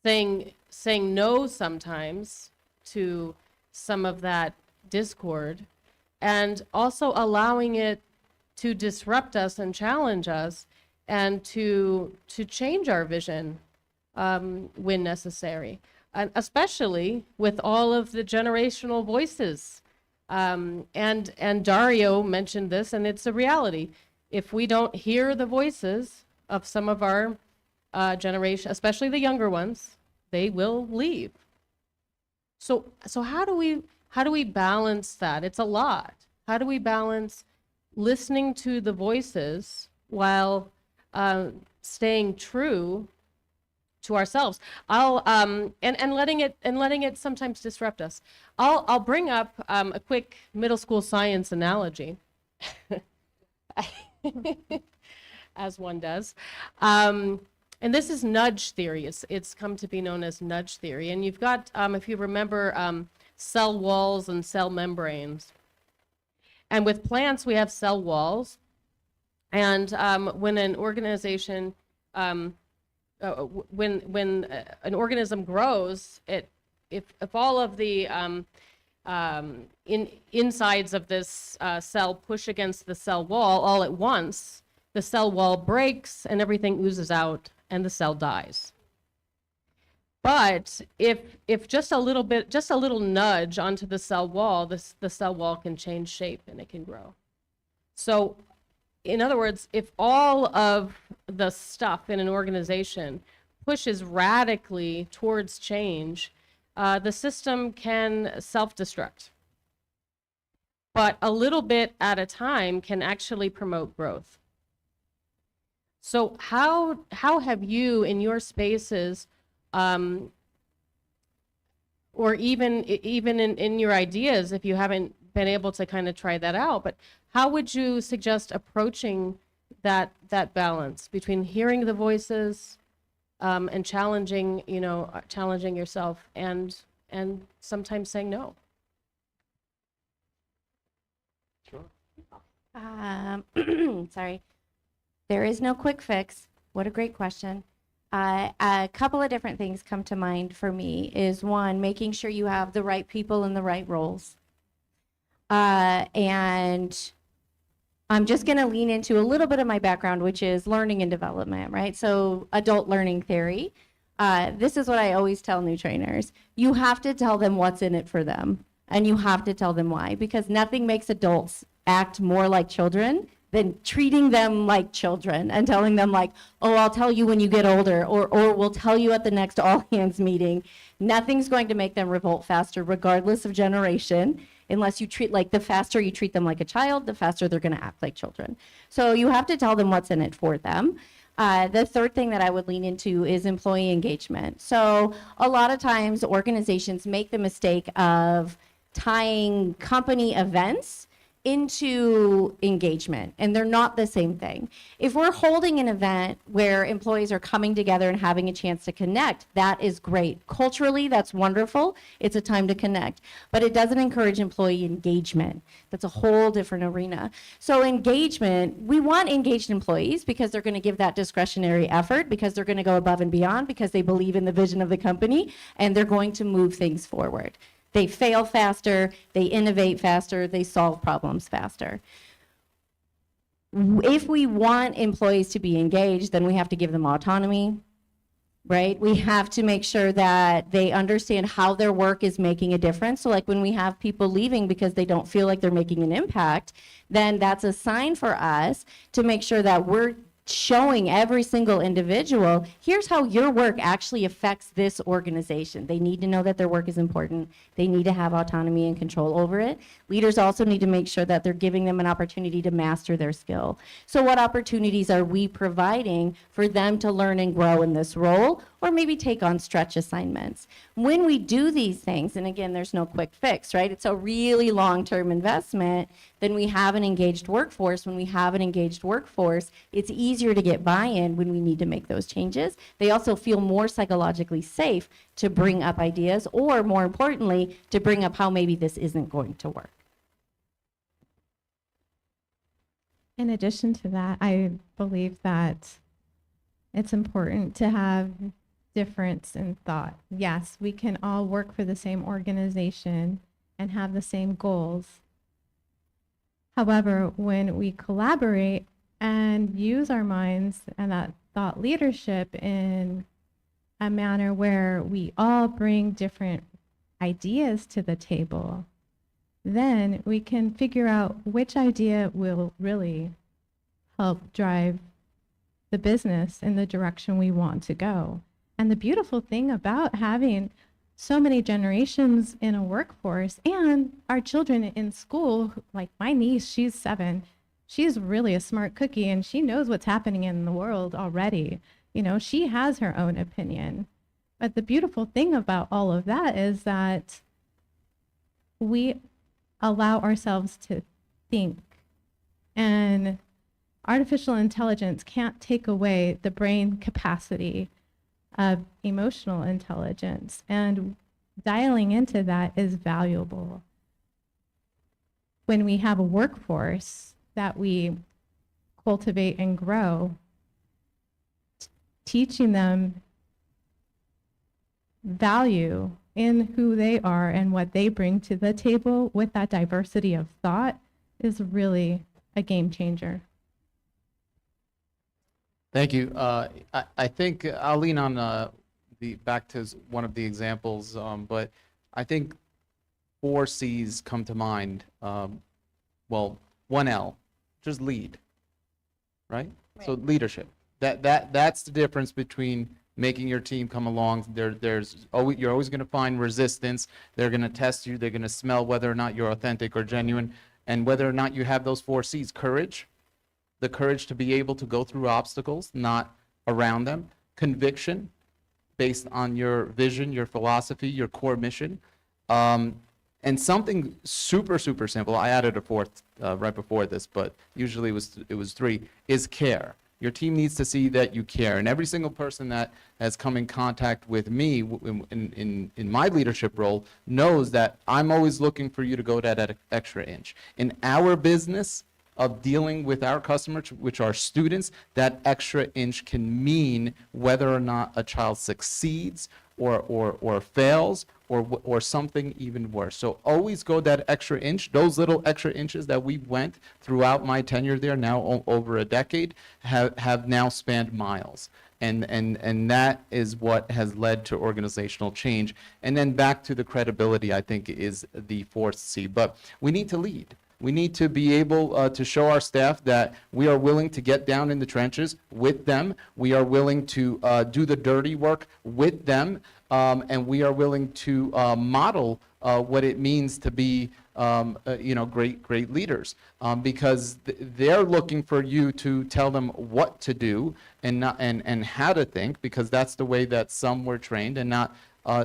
saying no sometimes to some of that discord, and also allowing it to disrupt us and challenge us, and to change our vision when necessary, and especially with all of the generational voices. And Dario mentioned this, and it's a reality. If we don't hear the voices of some of our generation, especially the younger ones, they will leave. So how do we balance that? It's a lot. How do we balance listening to the voices while staying true to ourselves? And letting it sometimes disrupt us. I'll bring up a quick middle school science analogy, as one does. And this is nudge theory. It's come to be known as nudge theory. And you've got, if you remember, cell walls and cell membranes. And with plants, we have cell walls. And when an organization, when an organism grows, if all of the insides of this cell push against the cell wall all at once, the cell wall breaks and everything oozes out and the cell dies. But if just a little nudge onto the cell wall, the cell wall can change shape and it can grow. So in other words, if all of the stuff in an organization pushes radically towards change, the system can self-destruct. But a little bit at a time can actually promote growth. So how have you in your spaces, or even in your ideas, if you haven't been able to kind of try that out, but how would you suggest approaching that balance between hearing the voices and challenging yourself and sometimes saying no? Sorry. There is no quick fix. What a great question. A couple of different things come to mind for me is one, making sure you have the right people in the right roles. And I'm just going to lean into a little bit of my background, which is learning and development, right? So adult learning theory. This is what I always tell new trainers. You have to tell them what's in it for them, and you have to tell them why, because nothing makes adults act more like children than treating them like children and telling them like, oh, I'll tell you when you get older, or we'll tell you at the next all hands meeting. Nothing's going to make them revolt faster, regardless of generation, unless you treat, like, the faster you treat them like a child, the faster they're going to act like children. So you have to tell them what's in it for them. The third thing that I would lean into is employee engagement. So a lot of times organizations make the mistake of tying company events into engagement, and they're not the same thing. If we're holding an event where employees are coming together and having a chance to connect, that is great. Culturally, that's wonderful. It's a time to connect, but it doesn't encourage employee engagement. That's a whole different arena. So engagement, we want engaged employees because they're going to give that discretionary effort, because they're going to go above and beyond, because they believe in the vision of the company, and they're going to move things forward. They fail faster, they innovate faster, they solve problems faster. If we want employees to be engaged, then we have to give them autonomy, right? We have to make sure that they understand how their work is making a difference. So like when we have people leaving because they don't feel like they're making an impact, then that's a sign for us to make sure that we're showing every single individual, here's how your work actually affects this organization. They need to know that their work is important. They need to have autonomy and control over it. Leaders also need to make sure that they're giving them an opportunity to master their skill. So what opportunities are we providing for them to learn and grow in this role, or maybe take on stretch assignments? When we do these things, and again, there's no quick fix, right? It's a really long-term investment. Then we have an engaged workforce. When we have an engaged workforce, it's easier to get buy-in when we need to make those changes. They also feel more psychologically safe to bring up ideas, or more importantly, to bring up how maybe this isn't going to work. In addition to that, I believe that it's important to have difference in thought. Yes, we can all work for the same organization and have the same goals. However, when we collaborate and use our minds and that thought leadership in a manner where we all bring different ideas to the table, then we can figure out which idea will really help drive the business in the direction we want to go. And the beautiful thing about having so many generations in a workforce and our children in school, like my niece, she's 7. She's really a smart cookie and she knows what's happening in the world already. You know, she has her own opinion. But the beautiful thing about all of that is that we allow ourselves to think, and artificial intelligence can't take away the brain capacity of emotional intelligence, and dialing into that is valuable. when we have a workforce that we cultivate and grow, teaching them value in who they are and what they bring to the table with that diversity of thought is really a game changer. Thank you. I think I'll lean on back to one of the examples, but I think 4 C's come to mind. Well, 1L, just lead, right? So leadership. That's the difference between making your team come along. You're always going to find resistance. They're going to test you. They're going to smell whether or not you're authentic or genuine, and whether or not you have those 4 C's: courage, the courage to be able to go through obstacles, not around them; conviction, based on your vision, your philosophy, your core mission. And something super, super simple, I added a 4th right before this, but usually it was 3, is care. Your team needs to see that you care. And every single person that has come in contact with me in my leadership role knows that I'm always looking for you to go that extra inch. In our business of dealing with our customers, which are students, that extra inch can mean whether or not a child succeeds or fails or something even worse. So always go that extra inch. Those little extra inches that we went throughout my tenure there, now over a decade, have now spanned miles. And that is what has led to organizational change. And then back to the credibility, I think, is the 4th C. But we need to lead. We need to be able to show our staff that we are willing to get down in the trenches with them. We are willing to do the dirty work with them. And we are willing to model what it means to be, great leaders, because they're looking for you to tell them what to do and how to think, because that's the way that some were trained, and not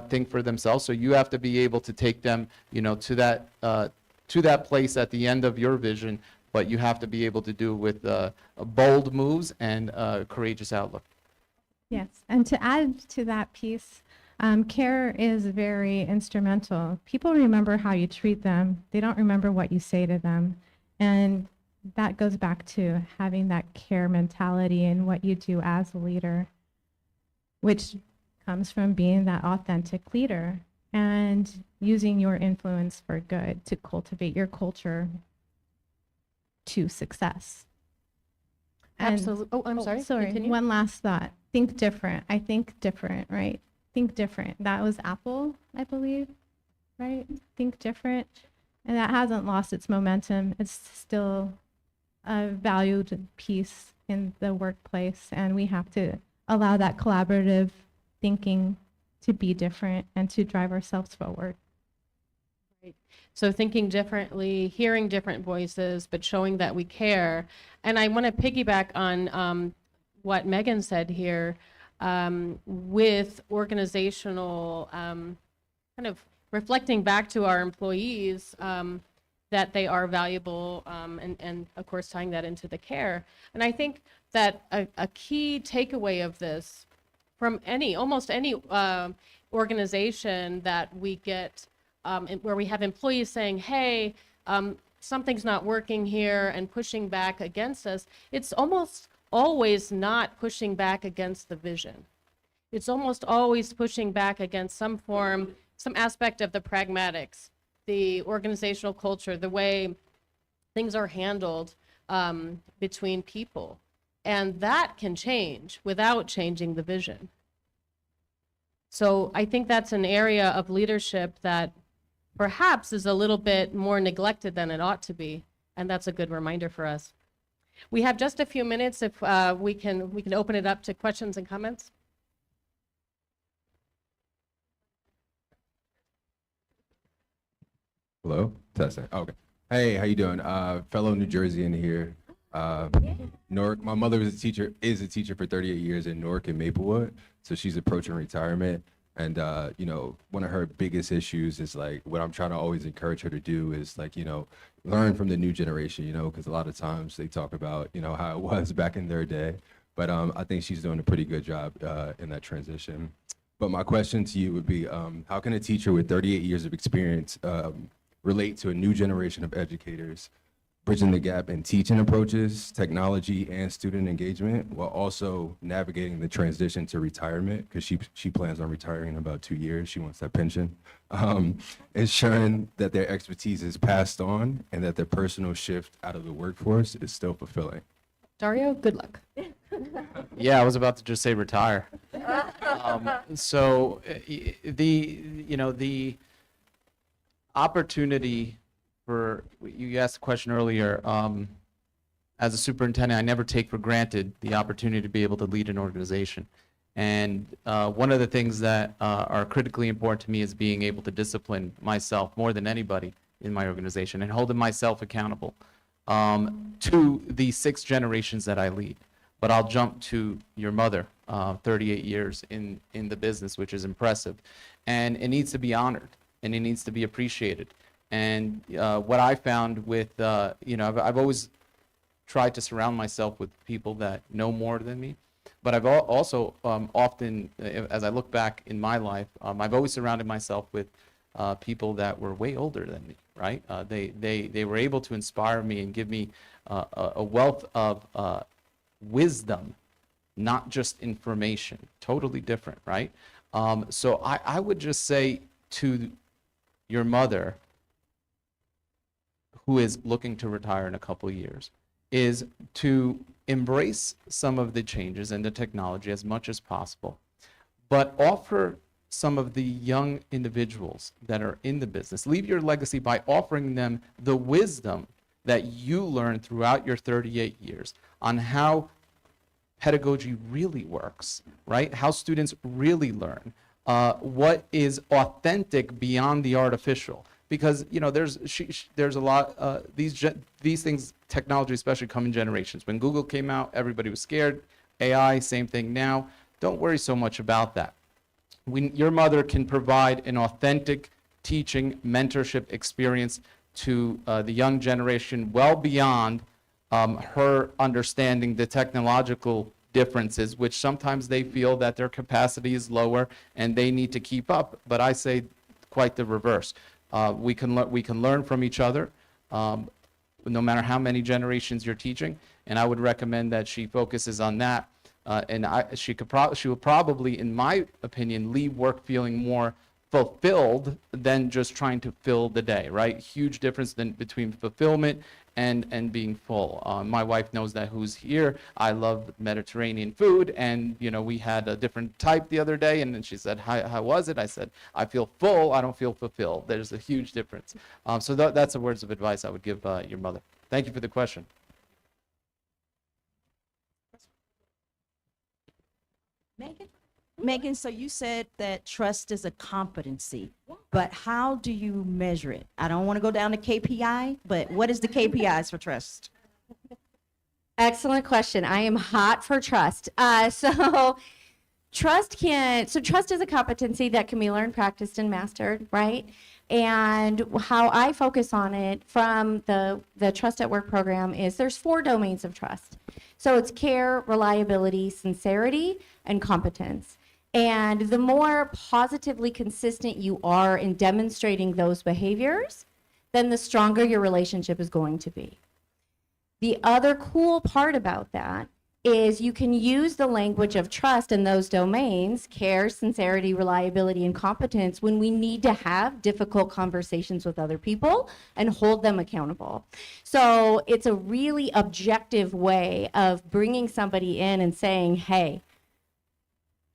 think for themselves. So you have to be able to take them, to that place at the end of your vision, but you have to be able to do it with bold moves and a courageous outlook. Yes, and to add to that piece, care is very instrumental. People remember how you treat them. They don't remember what you say to them. And that goes back to having that care mentality in what you do as a leader, which comes from being that authentic leader and using your influence for good to cultivate your culture to success. Absolutely. Oh, I'm sorry. Sorry. Continue. One last thought. Think different. I think different, right? Think different. That was Apple, I believe, right? Think different. And that hasn't lost its momentum. It's still a valued piece in the workplace. And we have to allow that collaborative thinking to be different and to drive ourselves forward. Right. So thinking differently, hearing different voices, but showing that we care. And I want to piggyback on what Megan said here with organizational kind of reflecting back to our employees that they are valuable and of course tying that into the care. And I think that a key takeaway of this from almost any organization that we get where we have employees saying, hey, something's not working here and pushing back against us, it's almost always not pushing back against the vision. It's almost always pushing back against some aspect of the pragmatics, the organizational culture, the way things are handled between people. And that can change without changing the vision. So I think that's an area of leadership that perhaps is a little bit more neglected than it ought to be. And that's a good reminder for us. We have just a few minutes if we can open it up to questions and comments. Hello, testing. Okay. Hey, how you doing? Fellow New Jerseyan here. Newark. My mother is a teacher for 38 years in Newark and Maplewood. So she's approaching retirement. And, one of her biggest issues is like, what I'm trying to always encourage her to do is like, learn from the new generation, because a lot of times they talk about, how it was back in their day. But I think she's doing a pretty good job in that transition. But my question to you would be, how can a teacher with 38 years of experience relate to a new generation of educators, bridging the gap in teaching approaches, technology, and student engagement, while also navigating the transition to retirement, because she plans on retiring in about 2 years. She wants that pension. Ensuring that their expertise is passed on and that their personal shift out of the workforce is still fulfilling. Dario, good luck. Yeah, I was about to just say retire. The opportunity for, you asked a question earlier, as a superintendent, I never take for granted the opportunity to be able to lead an organization. And one of the things that are critically important to me is being able to discipline myself more than anybody in my organization and holding myself accountable to the 6 generations that I lead. But I'll jump to your mother, 38 years in the business, which is impressive. And it needs to be honored and it needs to be appreciated. And what I found with, I've always tried to surround myself with people that know more than me. But I've also often, as I look back in my life, I've always surrounded myself with people that were way older than me, right? They were able to inspire me and give me a wealth of wisdom, not just information, totally different, right? So I would just say to your mother, who is looking to retire in a couple of years, is to embrace some of the changes in the technology as much as possible, but offer some of the young individuals that are in the business, leave your legacy by offering them the wisdom that you learned throughout your 38 years on how pedagogy really works, right? How students really learn, what is authentic beyond the artificial. Because there's a lot these things, technology especially, come in generations. When Google came out, everybody was scared. AI, same thing now. Don't worry so much about that. Your mother can provide an authentic teaching, mentorship experience to the young generation, well beyond her understanding the technological differences, which sometimes they feel that their capacity is lower and they need to keep up. But I say quite the reverse. We can learn from each other, no matter how many generations you're teaching. And I would recommend that she focuses on that. She will probably, in my opinion, leave work feeling more fulfilled than just trying to fill the day, right? Huge difference between fulfillment and being full. My wife knows that, who's here. I love Mediterranean food, and we had a different type the other day, and then she said, how was it? I said, I feel full, I don't feel fulfilled. There's a huge difference. So that's the words of advice I would give your mother. Thank you for the question. Megan, so you said that trust is a competency, but how do you measure it? I don't want to go down to KPI, but what is the KPIs for trust? Excellent question. I am hot for trust. So trust is a competency that can be learned, practiced, and mastered, right? And how I focus on it from the Trust at Work program is there's 4 domains of trust. So it's care, reliability, sincerity, and competence. And the more positively consistent you are in demonstrating those behaviors, then the stronger your relationship is going to be. The other cool part about that is you can use the language of trust in those domains, care, sincerity, reliability, and competence, when we need to have difficult conversations with other people and hold them accountable. So it's a really objective way of bringing somebody in and saying, hey,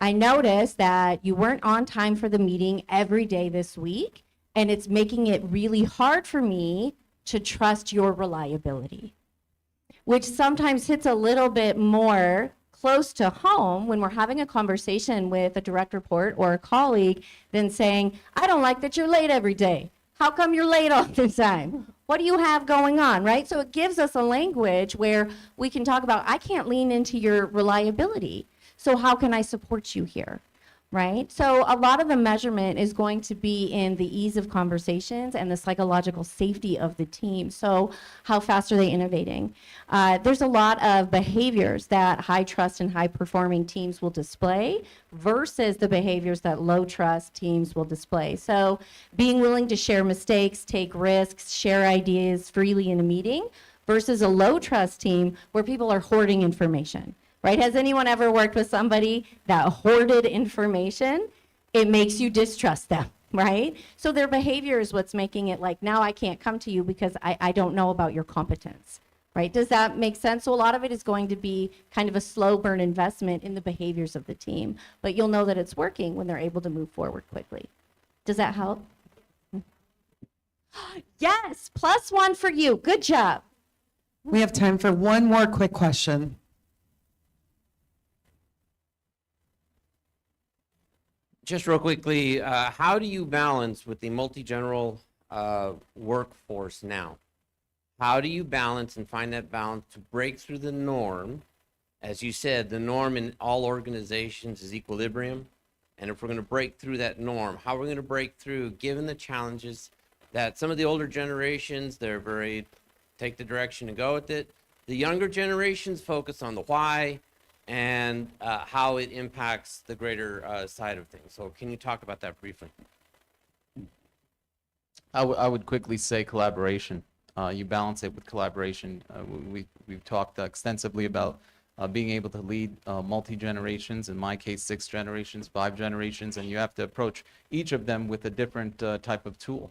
I noticed that you weren't on time for the meeting every day this week, and it's making it really hard for me to trust your reliability, which sometimes hits a little bit more close to home when we're having a conversation with a direct report or a colleague than saying, I don't like that you're late every day. How come you're late all the time? What do you have going on, right? So it gives us a language where we can talk about, I can't lean into your reliability. So how can I support you here? right? So a lot of the measurement is going to be in the ease of conversations and the psychological safety of the team. So how fast are they innovating? There's a lot of behaviors that high trust and high performing teams will display versus the behaviors that low trust teams will display. So being willing to share mistakes, take risks, share ideas freely in a meeting versus a low trust team where people are hoarding information. Right? Has anyone ever worked with somebody that hoarded information? It makes you distrust them, right? So their behavior is what's making it like, now I can't come to you because I don't know about your competence, right? Does that make sense? So a lot of it is going to be kind of a slow burn investment in the behaviors of the team, but you'll know that it's working when they're able to move forward quickly. Does that help? Yes, +1 for you. Good job. We have time for one more quick question. Just real quickly, how do you balance with the multi-general workforce now? How do you balance and find that balance to break through the norm? As you said, the norm in all organizations is equilibrium. And if we're going to break through that norm, how are we going to break through given the challenges that some of the older generations, they're very take the direction and go with it. The younger generations focus on the why and how it impacts the greater side of things. So can you talk about that briefly? I would quickly say collaboration. You balance it with collaboration. We've talked extensively about being able to lead multi-generations, in my case, 6 generations, 5 generations, and you have to approach each of them with a different type of tool.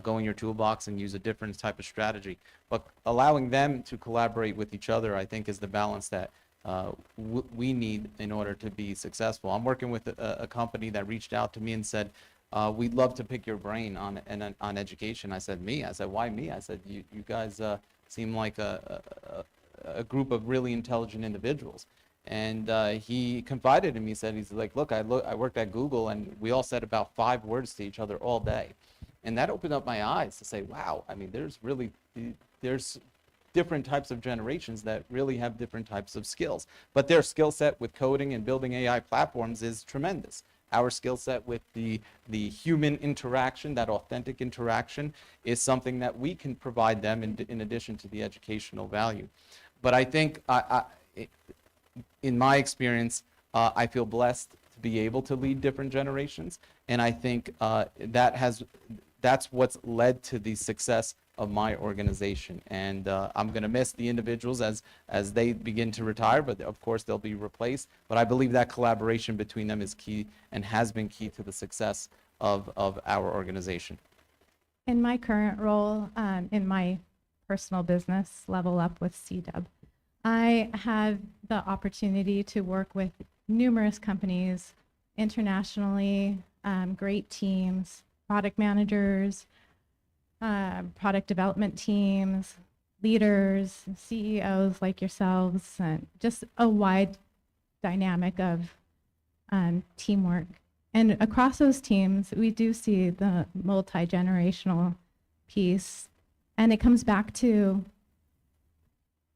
Go in your toolbox and use a different type of strategy. But allowing them to collaborate with each other, I think, is the balance that we need in order to be successful. I'm working with a company that reached out to me and said, we'd love to pick your brain on education. I said, me? I said, why me? I said, you guys seem like a group of really intelligent individuals. And he confided in me, said, he's like, look, I worked at Google and we all said about 5 words to each other all day. And that opened up my eyes to say, wow, I mean, there's different types of generations that really have different types of skills. But their skill set with coding and building AI platforms is tremendous. Our skill set with the human interaction, that authentic interaction, is something that we can provide them in addition to the educational value. But I think, in my experience, I feel blessed to be able to lead different generations. And I think that's what's led to the success of my organization. And I'm going to miss the individuals as they begin to retire, but of course they'll be replaced. But I believe that collaboration between them is key and has been key to the success of our organization. In my current role, in my personal business, Level Up with CW, I have the opportunity to work with numerous companies internationally, great teams, product managers, product development teams, leaders, CEOs like yourselves, and just a wide dynamic of teamwork. And across those teams, we do see the multi-generational piece, and it comes back to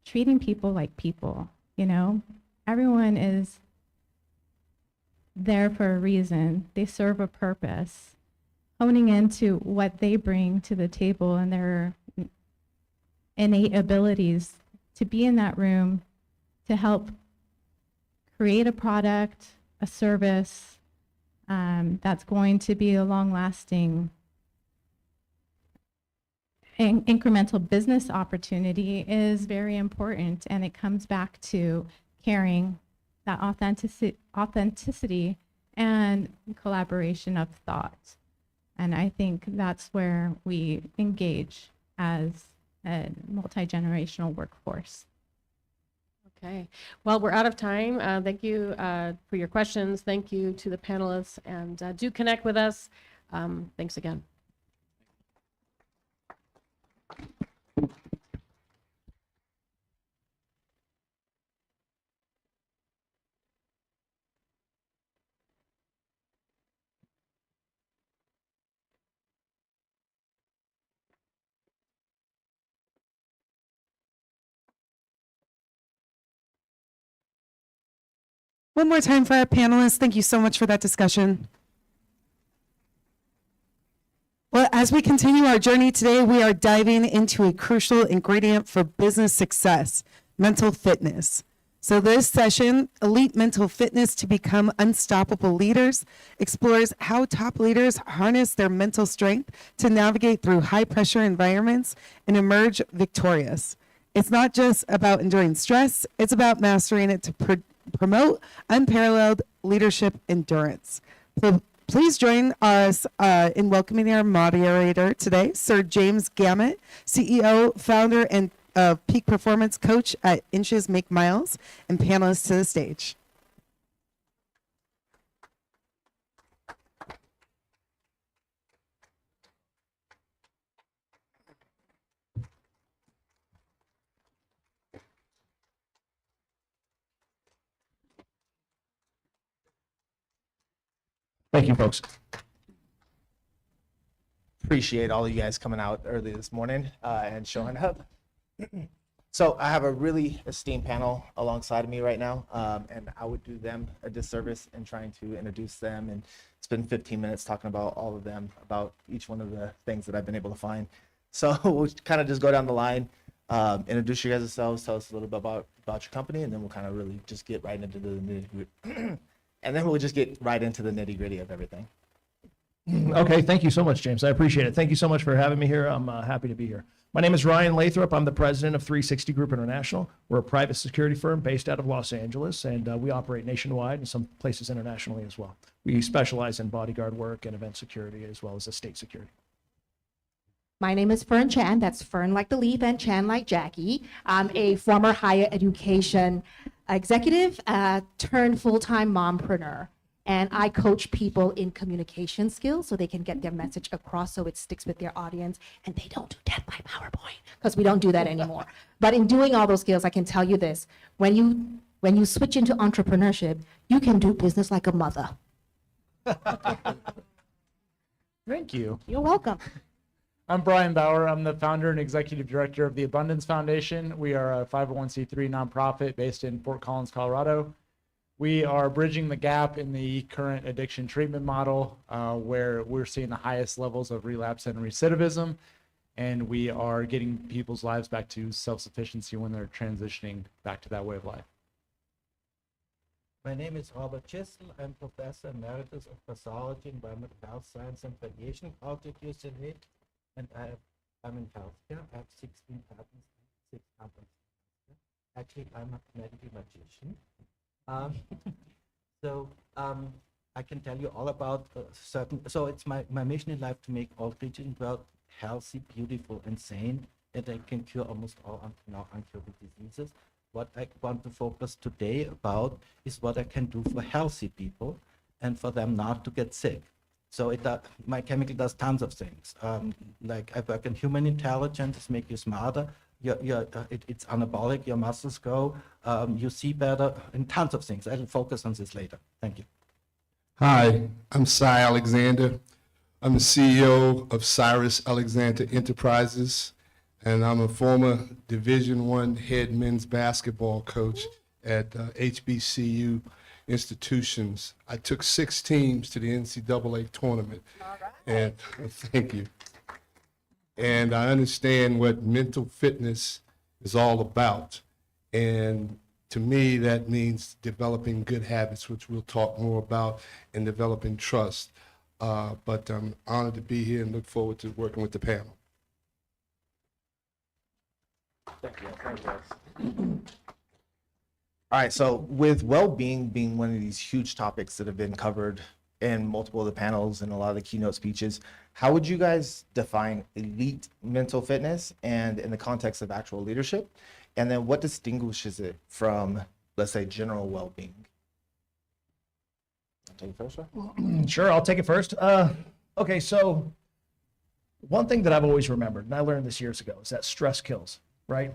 treating people like people, you know? Everyone is there for a reason. They serve a purpose. Honing into what they bring to the table and their innate abilities to be in that room to help create a product, a service that's going to be a long-lasting incremental business opportunity is very important, and it comes back to caring, that authenticity and collaboration of thought. And I think that's where we engage as a multi-generational workforce. Okay. Well, we're out of time. Thank you for your questions. Thank you to the panelists, and do connect with us. Thanks again. One more time for our panelists. Thank you so much for that discussion. Well, as we continue our journey today, we are diving into a crucial ingredient for business success, mental fitness. So this session, Elite Mental Fitness to Become Unstoppable Leaders, explores how top leaders harness their mental strength to navigate through high-pressure environments and emerge victorious. It's not just about enduring stress, it's about mastering it to promote unparalleled leadership endurance. Please join us in welcoming our moderator today, Sir James Gammett, CEO, founder, and peak performance coach at Inches Make Miles, and panelists to the stage. Thank you, folks. Appreciate all of you guys coming out early this morning and showing up. So I have a really esteemed panel alongside of me right now, and I would do them a disservice in trying to introduce them and spend 15 minutes talking about all of them, about each one of the things that I've been able to find. So we'll kind of just go down the line, introduce you guys yourselves, tell us a little bit about your company, and then we'll kind of really just get right into the nitty-gritty. And then we'll just get right into the nitty-gritty of everything. Okay, thank you so much, James. I appreciate it. Thank you so much for having me here. I'm happy to be here. My name is Ryan Lathrop. I'm the president of 360 Group International. We're a private security firm based out of Los Angeles, and we operate nationwide and some places internationally as well. We specialize in bodyguard work and event security as well as estate security. My name is Fern Chan. That's Fern like the leaf and Chan like Jackie. I'm a former higher education executive turned full-time mompreneur. And I coach people in communication skills so they can get their message across so it sticks with their audience and they don't do death by PowerPoint because we don't do that anymore. But in doing all those skills, I can tell you this, when you switch into entrepreneurship, you can do business like a mother. Thank you. You're welcome. I'm Brian Bauer. I'm the founder and executive director of the Abundance Foundation. We are a 501c3 nonprofit based in Fort Collins, Colorado. We are bridging the gap in the current addiction treatment model where we're seeing the highest levels of relapse and recidivism, and we are getting people's lives back to self-sufficiency when they're transitioning back to that way of life. My name is Robert Chisel. I'm Professor Emeritus of Pathology, Environmental Health Science, and Radiation Culture at UCLA, and I'm in healthcare. I have 16 patents, 6 companies. Actually, I'm a medical magician. I can tell you all about so it's my mission in life to make all creatures in the world healthy, beautiful, and sane, that they can cure almost all now uncurable diseases. What I want to focus today about is what I can do for healthy people and for them not to get sick. So my chemical does tons of things. Like I work in human intelligence, make you smarter. It's anabolic, your muscles grow, you see better, and tons of things. I'll focus on this later. Thank you. Hi, I'm Cy Alexander. I'm the CEO of Cyrus Alexander Enterprises, and I'm a former Division I head men's basketball coach at HBCU institutions. I took 6 teams to the NCAA tournament. All right. And thank you. And I understand what mental fitness is all about. And to me, that means developing good habits, which we'll talk more about, and developing trust. But I'm honored to be here and look forward to working with the panel. Thank you. Thank you. All right, so with well-being being one of these huge topics that have been covered in multiple of the panels and a lot of the keynote speeches, how would you guys define elite mental fitness and in the context of actual leadership? And then what distinguishes it from, let's say, general well-being? I'll take it first, sir? Sure, I'll take it first. Okay, so one thing that I've always remembered, and I learned this years ago, is that stress kills, right?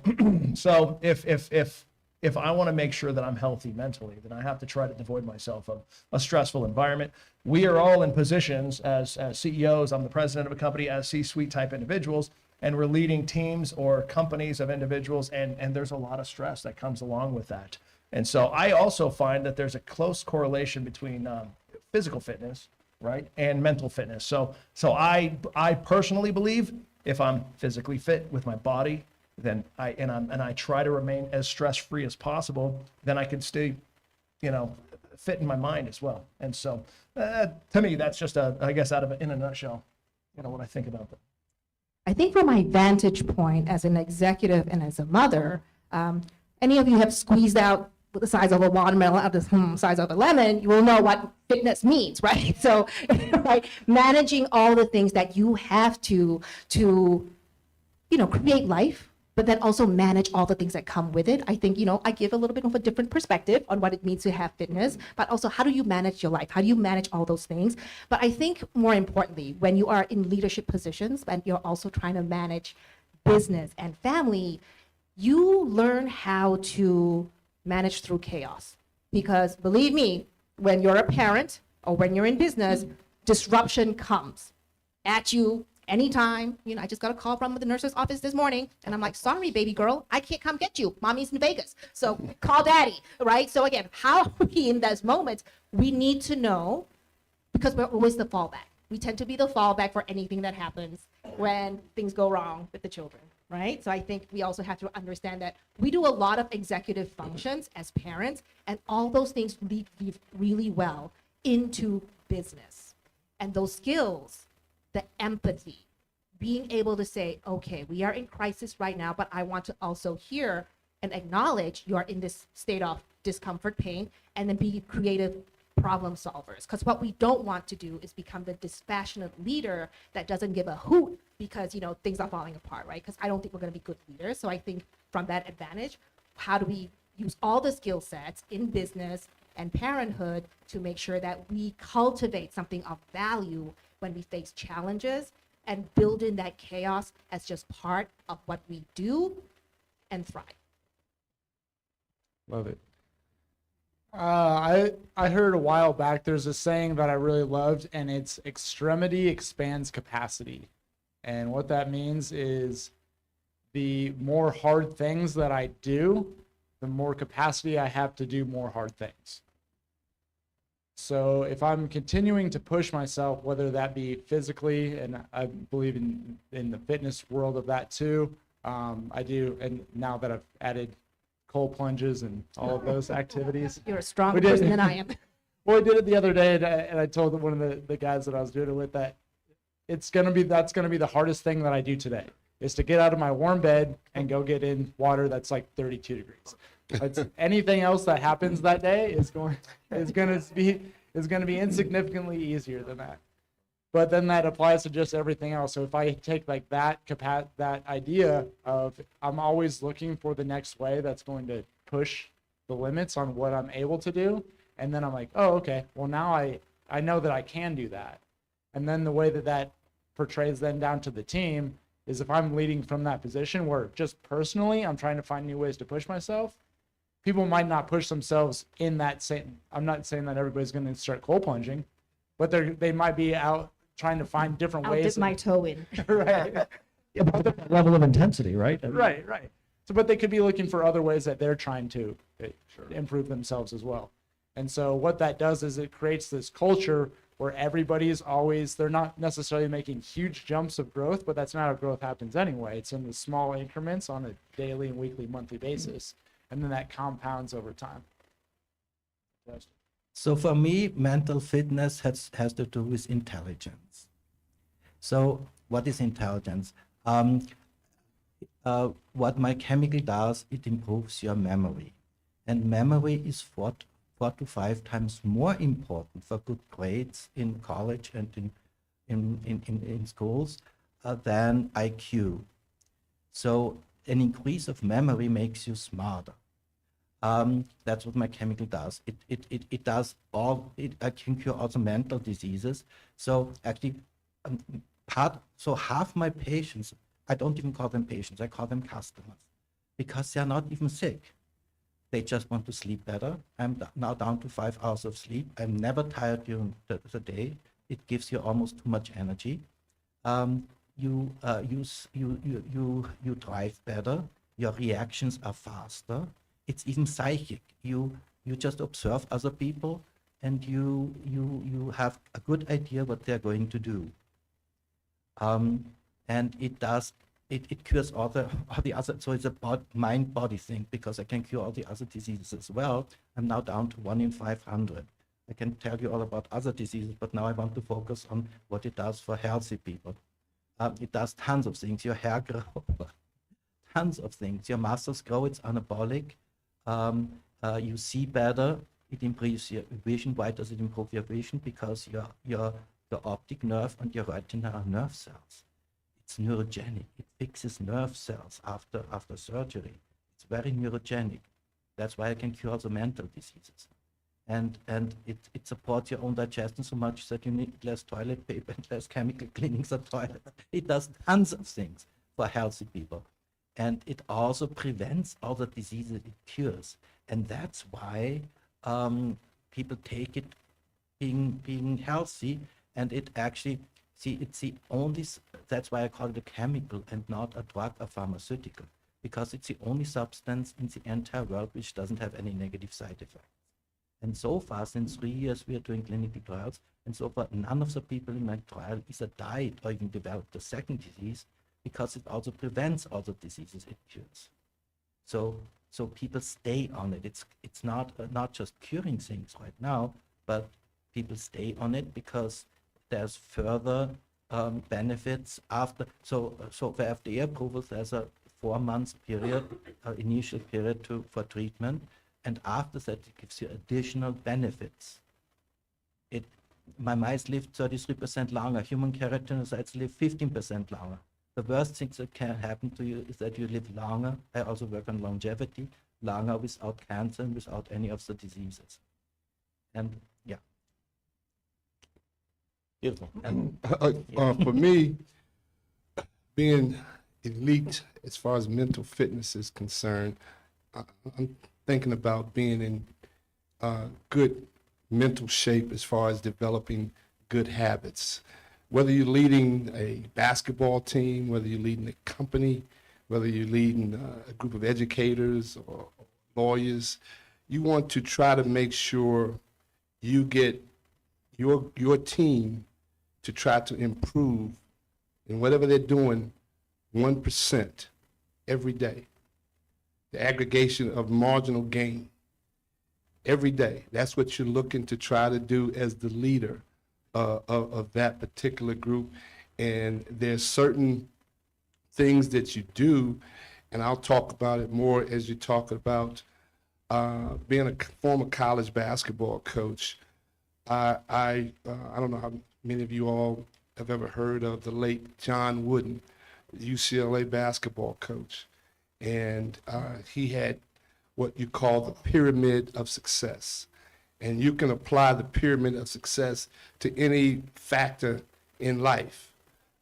So if I want to make sure that I'm healthy mentally, then I have to try to devoid myself of a stressful environment. We are all in positions as CEOs, I'm the president of a company, as C-suite type individuals, and we're leading teams or companies of individuals, and there's a lot of stress that comes along with that. And so I also find that there's a close correlation between physical fitness, right, and mental fitness. So I personally believe if I'm physically fit with my body, then I try to remain as stress-free as possible, then I can stay, fit in my mind as well. And so to me, that's just I guess in a nutshell, what I think about that. I think from my vantage point as an executive and as a mother, any of you have squeezed out the size of a watermelon out of the size of a lemon, you will know what fitness means, right? So, right, managing all the things that you have to create life, but then also manage all the things that come with it. I think, I give a little bit of a different perspective on what it means to have fitness, but also how do you manage your life? How do you manage all those things? But I think more importantly, when you are in leadership positions and you're also trying to manage business and family, you learn how to manage through chaos. Because believe me, when you're a parent or when you're in business, disruption comes at you anytime. I just got a call from the nurse's office this morning, and I'm like, sorry, baby girl, I can't come get you. Mommy's in Vegas. So call daddy, right? So again, how are we in those moments? We need to know, because we're always the fallback. We tend to be the fallback for anything that happens when things go wrong with the children, right? So I think we also have to understand that we do a lot of executive functions as parents, and all those things lead really well into business. And those skills, the empathy, being able to say, okay, we are in crisis right now, but I want to also hear and acknowledge you are in this state of discomfort, pain, and then be creative problem solvers. Because what we don't want to do is become the dispassionate leader that doesn't give a hoot because, things are falling apart, right? Because I don't think we're going to be good leaders. So I think from that advantage, how do we use all the skill sets in business and parenthood to make sure that we cultivate something of value when we face challenges, and build in that chaos as just part of what we do and thrive. Love it. I heard a while back, there's a saying that I really loved, and it's extremity expands capacity. And what that means is the more hard things that I do, the more capacity I have to do more hard things. So if I'm continuing to push myself, whether that be physically, and I believe in the fitness world of that too, I do, and now that I've added cold plunges and all of those activities. You're a stronger person than I am. Well, I did it the other day, and I told one of the guys that I was doing it with that that's gonna be the hardest thing that I do today, is to get out of my warm bed and go get in water that's like 32 degrees. Anything else that happens that day is going to be insignificantly easier than that. But then that applies to just everything else. So if I take like that idea of I'm always looking for the next way that's going to push the limits on what I'm able to do, and then I'm like, oh, okay, well now I know that I can do that. And then the way that portrays then down to the team is if I'm leading from that position where just personally I'm trying to find new ways to push myself, people might not push themselves in that same. I'm not saying that everybody's going to start cold plunging, but they might be out trying to find different ways. I'll dip my toe in. Right. Yeah, but that level of intensity, right? Right. So, but they could be looking for other ways that they're trying to improve themselves as well. And so what that does is it creates this culture where everybody is always, they're not necessarily making huge jumps of growth, but that's not how growth happens anyway. It's in the small increments on a daily and weekly, monthly basis. And then that compounds over time. So for me, mental fitness has to do with intelligence. So what is intelligence? What my chemical does, it improves your memory. And memory is 4 to 5 times more important for good grades in college and in schools than IQ. So an increase of memory makes you smarter. That's what my chemical does. It does all, it can cure also mental diseases. So actually, half my patients, I don't even call them patients, I call them customers, because they are not even sick. They just want to sleep better. I'm now down to 5 hours of sleep. I'm never tired during the day. It gives you almost too much energy. You drive better. Your reactions are faster. it's even psychic. You just observe other people, and you have a good idea what they're going to do. And it cures all the other, so it's a mind body thing, because I can cure all the other diseases as well. I'm now down to 1 in 500. I can tell you all about other diseases, but now I want to focus on what it does for healthy people. It does tons of things. Your hair grows, tons of things. Your muscles grow. It's anabolic. You see better. It improves your vision. Why does it improve your vision? Because your optic nerve and your retina are nerve cells. It's neurogenic. It fixes nerve cells after surgery. It's very neurogenic. That's why I can cure also mental diseases. And it supports your own digestion so much that you need less toilet paper and less chemical cleanings of toilets. It does tons of things for healthy people. And it also prevents all the diseases it cures. And that's why people take it being healthy. And it actually, it's the only, that's why I call it a chemical and not a drug or pharmaceutical, because it's the only substance in the entire world which doesn't have any negative side effects. And so far, since 3 years, we are doing clinical trials, and so far, none of the people in my trial either died or even developed a second disease, because it also prevents all the diseases it cures. So people stay on it. It's not just curing things right now, but people stay on it because there's further benefits after. So for FDA approvals, there's a 4 months period, initial period for treatment. And after that, it gives you additional benefits. My mice live 33% longer. Human keratinocytes live 15% longer. The worst things that can happen to you is that you live longer. I also work on longevity, longer without cancer and without any of the diseases. And yeah. Beautiful. And, For me, being elite as far as mental fitness is concerned, I'm thinking about being in good mental shape as far as developing good habits. Whether you're leading a basketball team, whether you're leading a company, whether you're leading a group of educators or lawyers, you want to try to make sure you get your team to try to improve in whatever they're doing 1% every day. The aggregation of marginal gain every day. That's what you're looking to try to do as the leader of that particular group. And there's certain things that you do, and I'll talk about it more as you talk about being a former college basketball coach. I don't know how many of you all have ever heard of the late John Wooden, UCLA basketball coach. And he had what you call the pyramid of success. And you can apply the pyramid of success to any factor in life.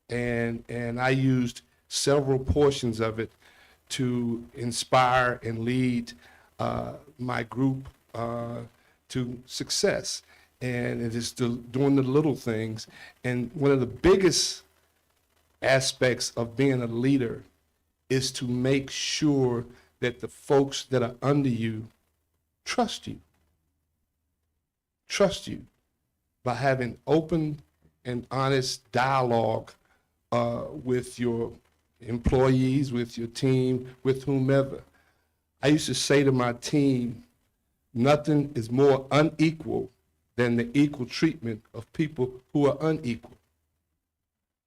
And I used several portions of it to inspire and lead my group to success. And it is doing the little things. And one of the biggest aspects of being a leader is to make sure that the folks that are under you trust you. Trust you by having open and honest dialogue with your employees, with your team, with whomever. I used to say to my team, nothing is more unequal than the equal treatment of people who are unequal.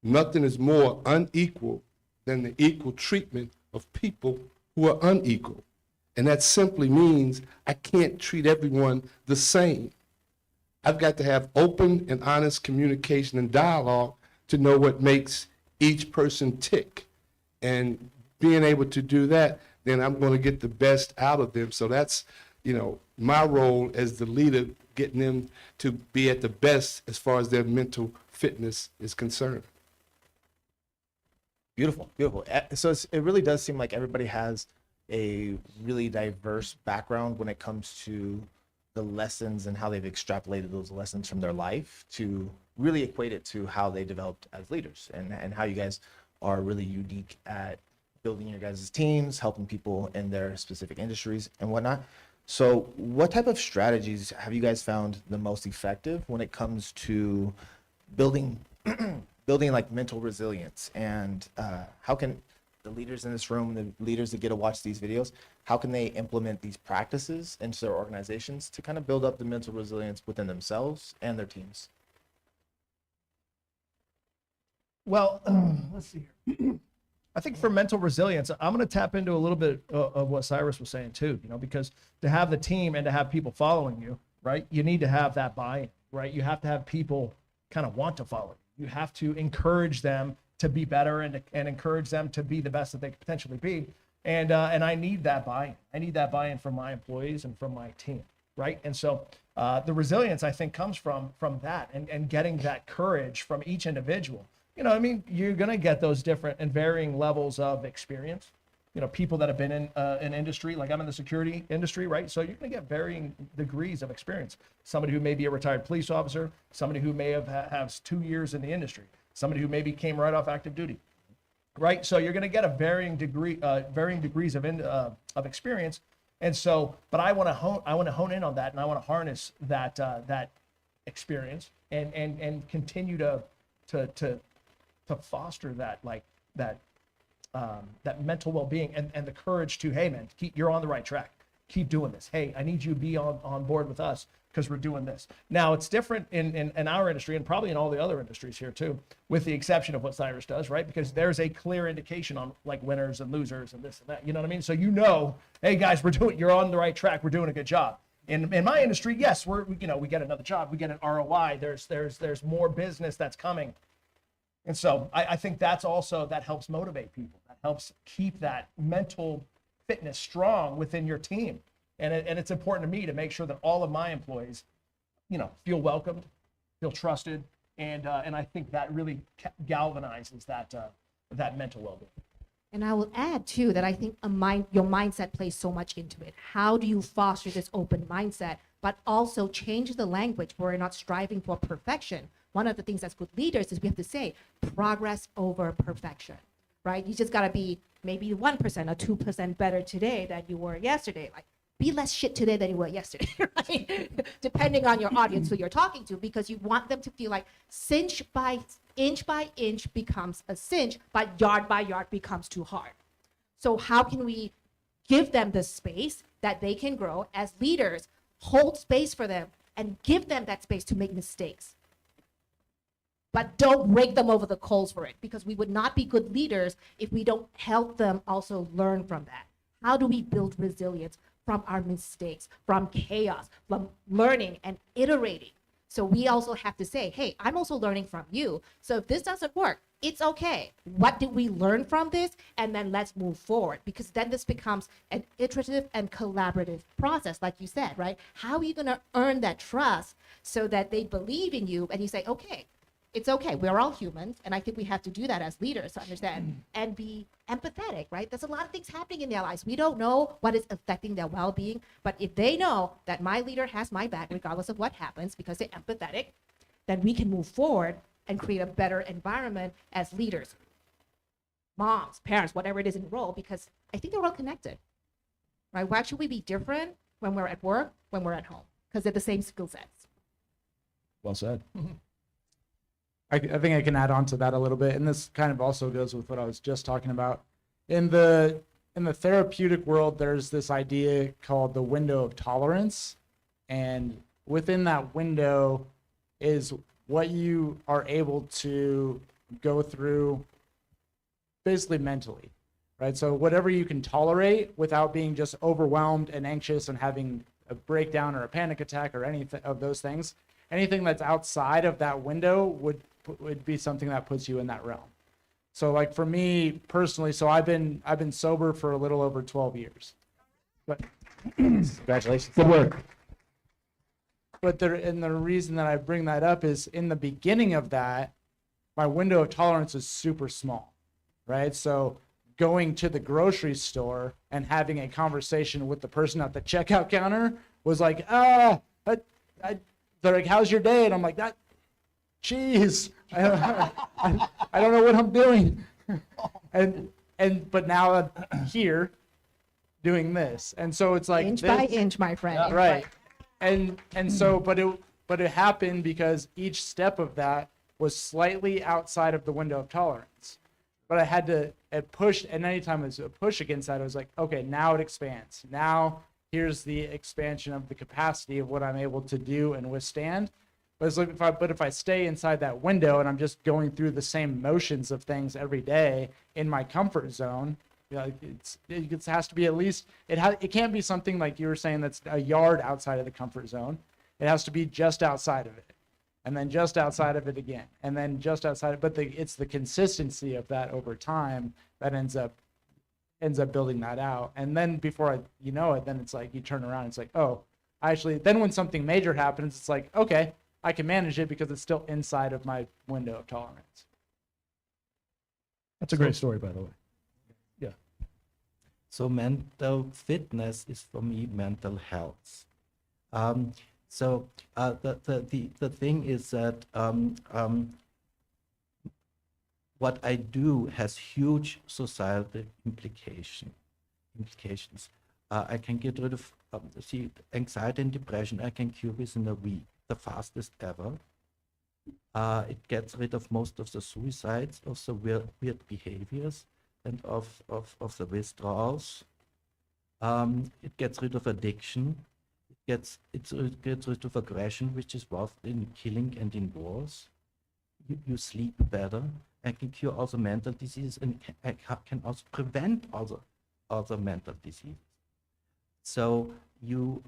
Nothing is more unequal than the equal treatment of people who are unequal. And that simply means I can't treat everyone the same. I've got to have open and honest communication and dialogue to know what makes each person tick. And being able to do that, then I'm going to get the best out of them. So that's, my role as the leader, getting them to be at the best as far as their mental fitness is concerned. Beautiful, beautiful. So it really does seem like everybody has a really diverse background when it comes to the lessons and how they've extrapolated those lessons from their life to really equate it to how they developed as leaders, and how you guys are really unique at building your guys' teams, helping people in their specific industries and whatnot. So what type of strategies have you guys found the most effective when it comes to building building like mental resilience? And how can the leaders in this room, the leaders that get to watch these videos, how can they implement these practices into their organizations to kind of build up the mental resilience within themselves and their teams? Well, let's see here. I think for mental resilience, I'm going to tap into a little bit of what Cyrus was saying too, because to have the team and to have people following you, right, you need to have that buy-in, right? You have to have people kind of want to follow you. You have to encourage them to be better and encourage them to be the best that they could potentially be. And I need that buy-in. I need that buy-in from my employees and from my team, right? And so the resilience, I think, comes from that and getting that courage from each individual. You're going to get those different and varying levels of experience. People that have been in an industry, like I'm in the security industry, right? So you're going to get varying degrees of experience. Somebody who may be a retired police officer, somebody who may have 2 years in the industry, somebody who maybe came right off active duty, right? So you're going to get a varying degrees of experience. And so, but I want to hone in on that, and I want to harness that experience and continue to foster that mental well-being and the courage to, hey man, you're on the right track. Keep doing this. Hey, I need you to be on board with us because we're doing this. Now it's different in our industry and probably in all the other industries here too, with the exception of what Cyrus does, right? Because there's a clear indication on like winners and losers and this and that. You know what I mean? So hey guys, you're on the right track. We're doing a good job. In my industry, yes, we get another job, we get an ROI. There's more business that's coming. And so I think that helps motivate people. That helps keep that mental fitness strong within your team. And it's important to me to make sure that all of my employees, feel welcomed, feel trusted. And I think that really galvanizes that mental well-being. And I will add too that I think your mindset plays so much into it. How do you foster this open mindset, but also change the language where we're not striving for perfection? One of the things that's good leaders is we have to say progress over perfection, right? You just got to be maybe 1% or 2% better today than you were yesterday. Like, be less shit today than you were yesterday, right? Depending on your audience who you're talking to, because you want them to feel like inch by inch becomes a cinch, but yard by yard becomes too hard. So how can we give them the space that they can grow as leaders, hold space for them and give them that space to make mistakes? But don't rake them over the coals for it, because we would not be good leaders if we don't help them also learn from that. How do we build resilience from our mistakes, from chaos, from learning and iterating? So we also have to say, hey, I'm also learning from you. So if this doesn't work, it's okay. What did we learn from this? And then let's move forward, because then this becomes an iterative and collaborative process, like you said, right? How are you going to earn that trust so that they believe in you and you say, okay, it's okay. We're all humans. And I think we have to do that as leaders to understand and be empathetic, right? There's a lot of things happening in their lives. We don't know what is affecting their well-being, but if they know that my leader has my back, regardless of what happens, because they're empathetic, then we can move forward and create a better environment as leaders. Moms, parents, whatever it is in the role, because I think they're all connected, right? Why should we be different when we're at work, when we're at home? Because they're the same skill sets. Well said. I think I can add on to that a little bit, and this kind of also goes with what I was just talking about. In the therapeutic world, there's this idea called the window of tolerance, and within that window is what you are able to go through basically mentally, right? So whatever you can tolerate without being just overwhelmed and anxious and having a breakdown or a panic attack or any of those things, anything that's outside of that window would be something that puts you in that realm. So like for me personally, so I've been sober for a little over 12 years. But congratulations. Good work. But the reason that I bring that up is in the beginning of that, my window of tolerance is super small, right? So going to the grocery store and having a conversation with the person at the checkout counter was like, they're like, how's your day? And I'm like, geez, I don't know what I'm doing. And but now I'm here doing this. And so it's like Inch by this- inch, my friend. Yeah, inch right. by- And so, but it happened because each step of that was slightly outside of the window of tolerance. But I had to push, and anytime there's a push against that, I was like, okay, now it expands. Now here's the expansion of the capacity of what I'm able to do and withstand. But it's like if I stay inside that window and I'm just going through the same motions of things every day in my comfort zone, you know, it has to be at least it can't be something like you were saying that's a yard outside of the comfort zone. It has to be just outside of it, and then just outside of it again, and then just outside. But it's the consistency of that over time that ends up building that out. And then before you know it, then it's like you turn around, it's like, oh, actually, then when something major happens, it's like, okay, I can manage it because it's still inside of my window of tolerance. That's a great story, by the way. Yeah. So mental fitness is for me mental health. The thing is that what I do has huge societal implications. I can get rid of anxiety and depression. I can cure within a week, the fastest ever. It gets rid of most of the suicides, of the weird behaviors, and of the withdrawals. It gets rid of addiction. It gets rid of aggression, which is involved in killing and in wars. You sleep better. I can cure also mental diseases, and I can also prevent other mental diseases. So you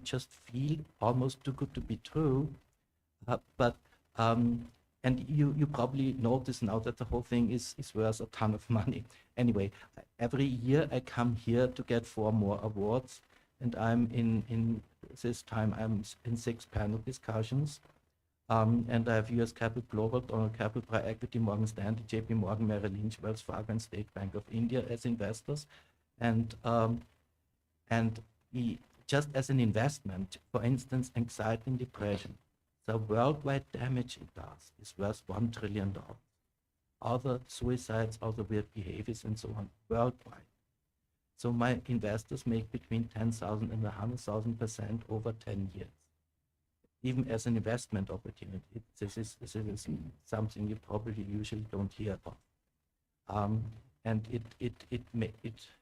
just feel almost too good to be true, and you probably notice now that the whole thing is worth a ton of money. Anyway, every year I come here to get 4 more awards, and I'm in this time I'm in 6 panel discussions. And I have US Capital Global, Donald Capital, Private Equity, Morgan Stanley, JP Morgan, Merrill Lynch, Wells Fargo, and State Bank of India as investors. And just as an investment, for instance, anxiety and depression, the worldwide damage it does is worth $1 trillion. Other suicides, other weird behaviors, and so on, worldwide. So my investors make between 10,000 and 100,000% over 10 years. Even as an investment opportunity, this is something you probably usually don't hear about. And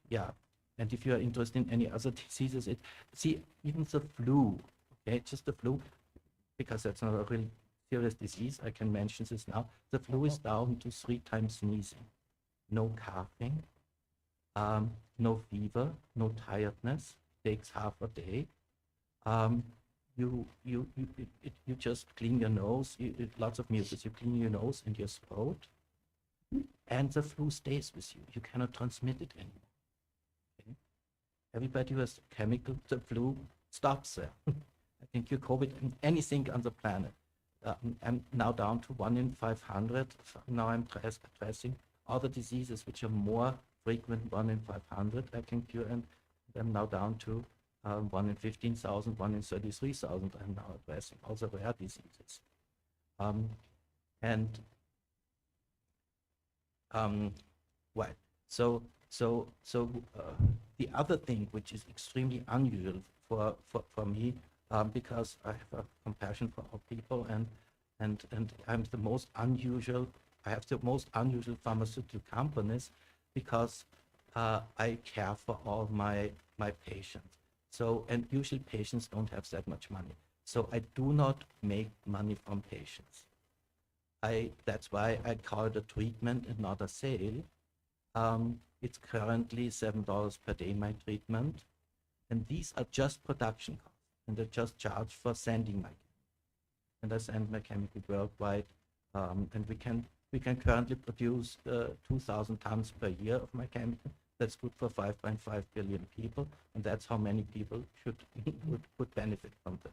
yeah. And if you are interested in any other diseases, even the flu, okay, just the flu, because that's not a really serious disease, I can mention this now. The flu is down to 3 times sneezing, no coughing, no fever, no tiredness, takes half a day. You just clean your nose, lots of mucus, you clean your nose and your throat, and the flu stays with you. You cannot transmit it anymore. Okay? Everybody who has chemical, the flu stops there. I think your COVID, anything on the planet. I'm now down to 1 in 500. Now I'm addressing other diseases which are more frequent, 1 in 500 I can cure, and I'm now down to 1 in 15,000, 1 in 33,000. I'm now addressing also rare diseases. The other thing which is extremely unusual for me, because I have a compassion for all people, and I'm the most unusual. I have the most unusual pharmaceutical companies because I care for all my patients. So, and usually patients don't have that much money. So I do not make money from patients. That's why I call it a treatment and not a sale. It's currently $7 per day, my treatment. And these are just production costs. And I just charge for sending my chemical. And I send my chemical worldwide. And we can currently produce 2,000 tons per year of my chemical. That's good for 5.5 billion people, and that's how many people would benefit from this.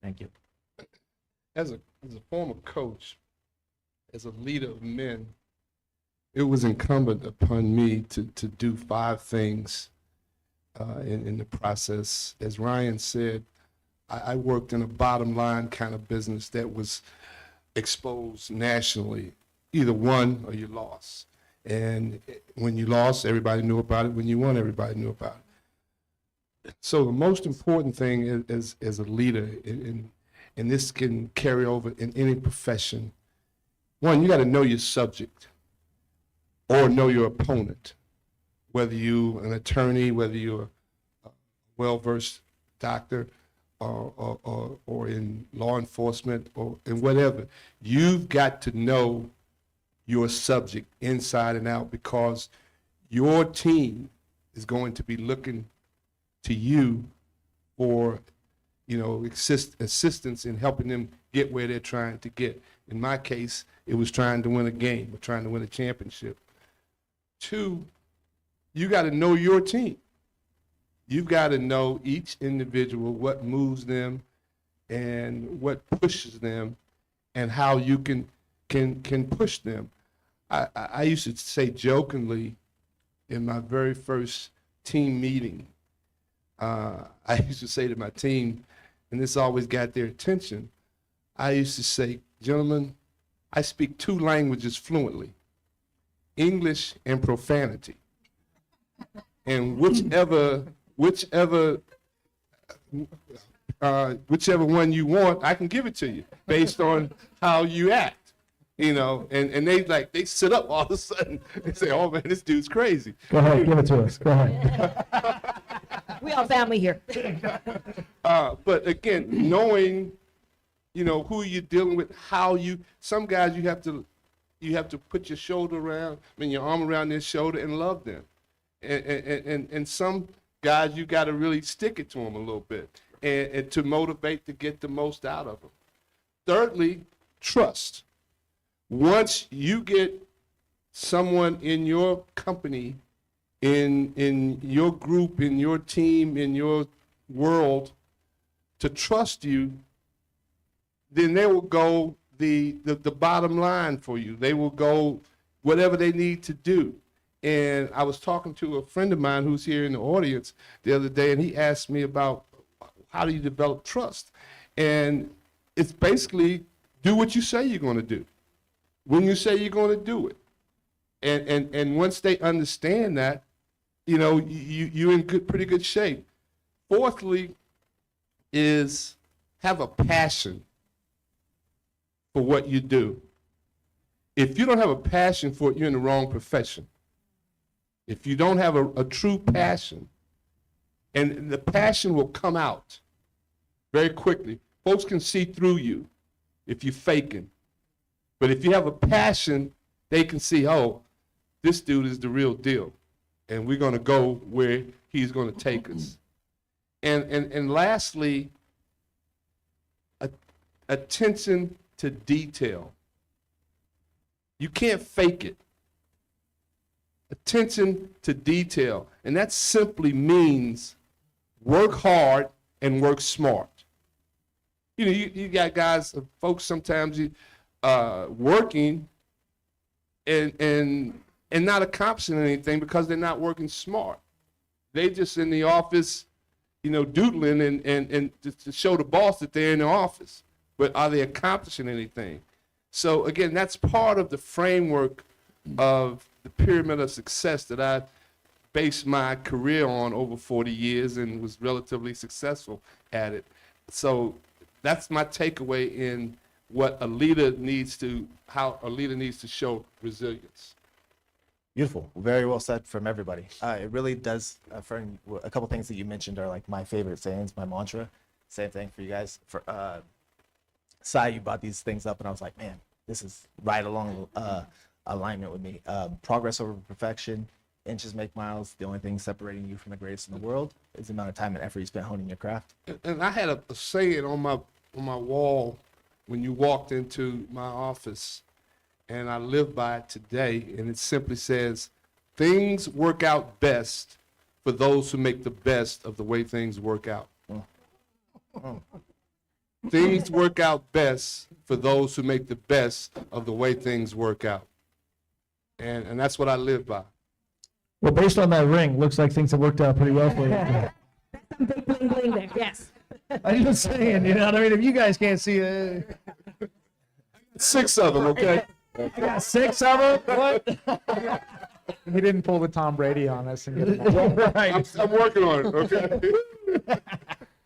Thank you. As a former coach, as a leader of men, it was incumbent upon me to do 5 things in the process. As Ryan said, I worked in a bottom line kind of business that was exposed nationally. either won or you lost. And when you lost, everybody knew about it. When you won, everybody knew about it. So the most important thing is as a leader, and this can carry over in any profession. One, you got to know your subject or know your opponent, whether you're an attorney, whether you're a well-versed doctor, or in law enforcement, or in whatever. You've got to know your subject inside and out, because your team is going to be looking to you for, assistance in helping them get where they're trying to get. In my case, it was trying to win a game or trying to win a championship. Two, you got to know your team. You've got to know each individual, what moves them and what pushes them, and how you can push them. I used to say jokingly in my very first team meeting, I used to say to my team, and this always got their attention, I used to say, gentlemen, I speak 2 languages fluently, English and profanity. And whichever one you want, I can give it to you based on how you act. And they sit up all of a sudden and say, oh man, this dude's crazy. Go ahead, give it to us. Go ahead. We all family here. But again, knowing, who you're dealing with, some guys you have to put your shoulder around, your arm around their shoulder and love them. And some guys you got to really stick it to them a little bit and to motivate to get the most out of them. Thirdly, trust. Once you get someone in your company, in your group, in your team, in your world to trust you, then they will go the bottom line for you. They will go whatever they need to do. And I was talking to a friend of mine who's here in the audience the other day, and he asked me about how do you develop trust? And it's basically do what you say you're going to do when you say you're going to do it. And once they understand that, you're in pretty good shape. Fourthly is have a passion for what you do. If you don't have a passion for it, you're in the wrong profession. If you don't have a true passion, and the passion will come out very quickly. Folks can see through you if you're faking. But if you have a passion, they can see, oh, this dude is the real deal. And we're going to go where he's going to take us. And lastly, attention to detail. You can't fake it. Attention to detail. And that simply means work hard and work smart. You got guys, folks sometimes working and not accomplishing anything because they're not working smart. They just in the office, doodling and to show the boss that they're in the office. But are they accomplishing anything? So again, that's part of the framework of the pyramid of success that I based my career on over 40 years and was relatively successful at it. So that's my takeaway in what a leader needs to, how a leader needs to show resilience. Beautiful. Very well said from everybody. It really does, Fern, a couple things that you mentioned are like my favorite sayings, my mantra. Same thing for you guys. For Sai, you brought these things up and I was like, man, this is right along alignment with me. Progress over perfection, inches make miles. The only thing separating you from the greatest in the world is the amount of time and effort you spent honing your craft. And I had a saying on my wall when you walked into my office, and I live by it today, and it simply says, things work out best for those who make the best of the way things work out. Things work out best for those who make the best of the way things work out. And that's what I live by. Well, based on that ring, looks like things have worked out pretty well for you. Some big bling bling there. Yes. I'm just saying, you know what I mean? If you guys can't see it. 6 of them, okay? I got 6 of them. What? He didn't pull the Tom Brady on us. And get them all. Right. I'm working on it, okay?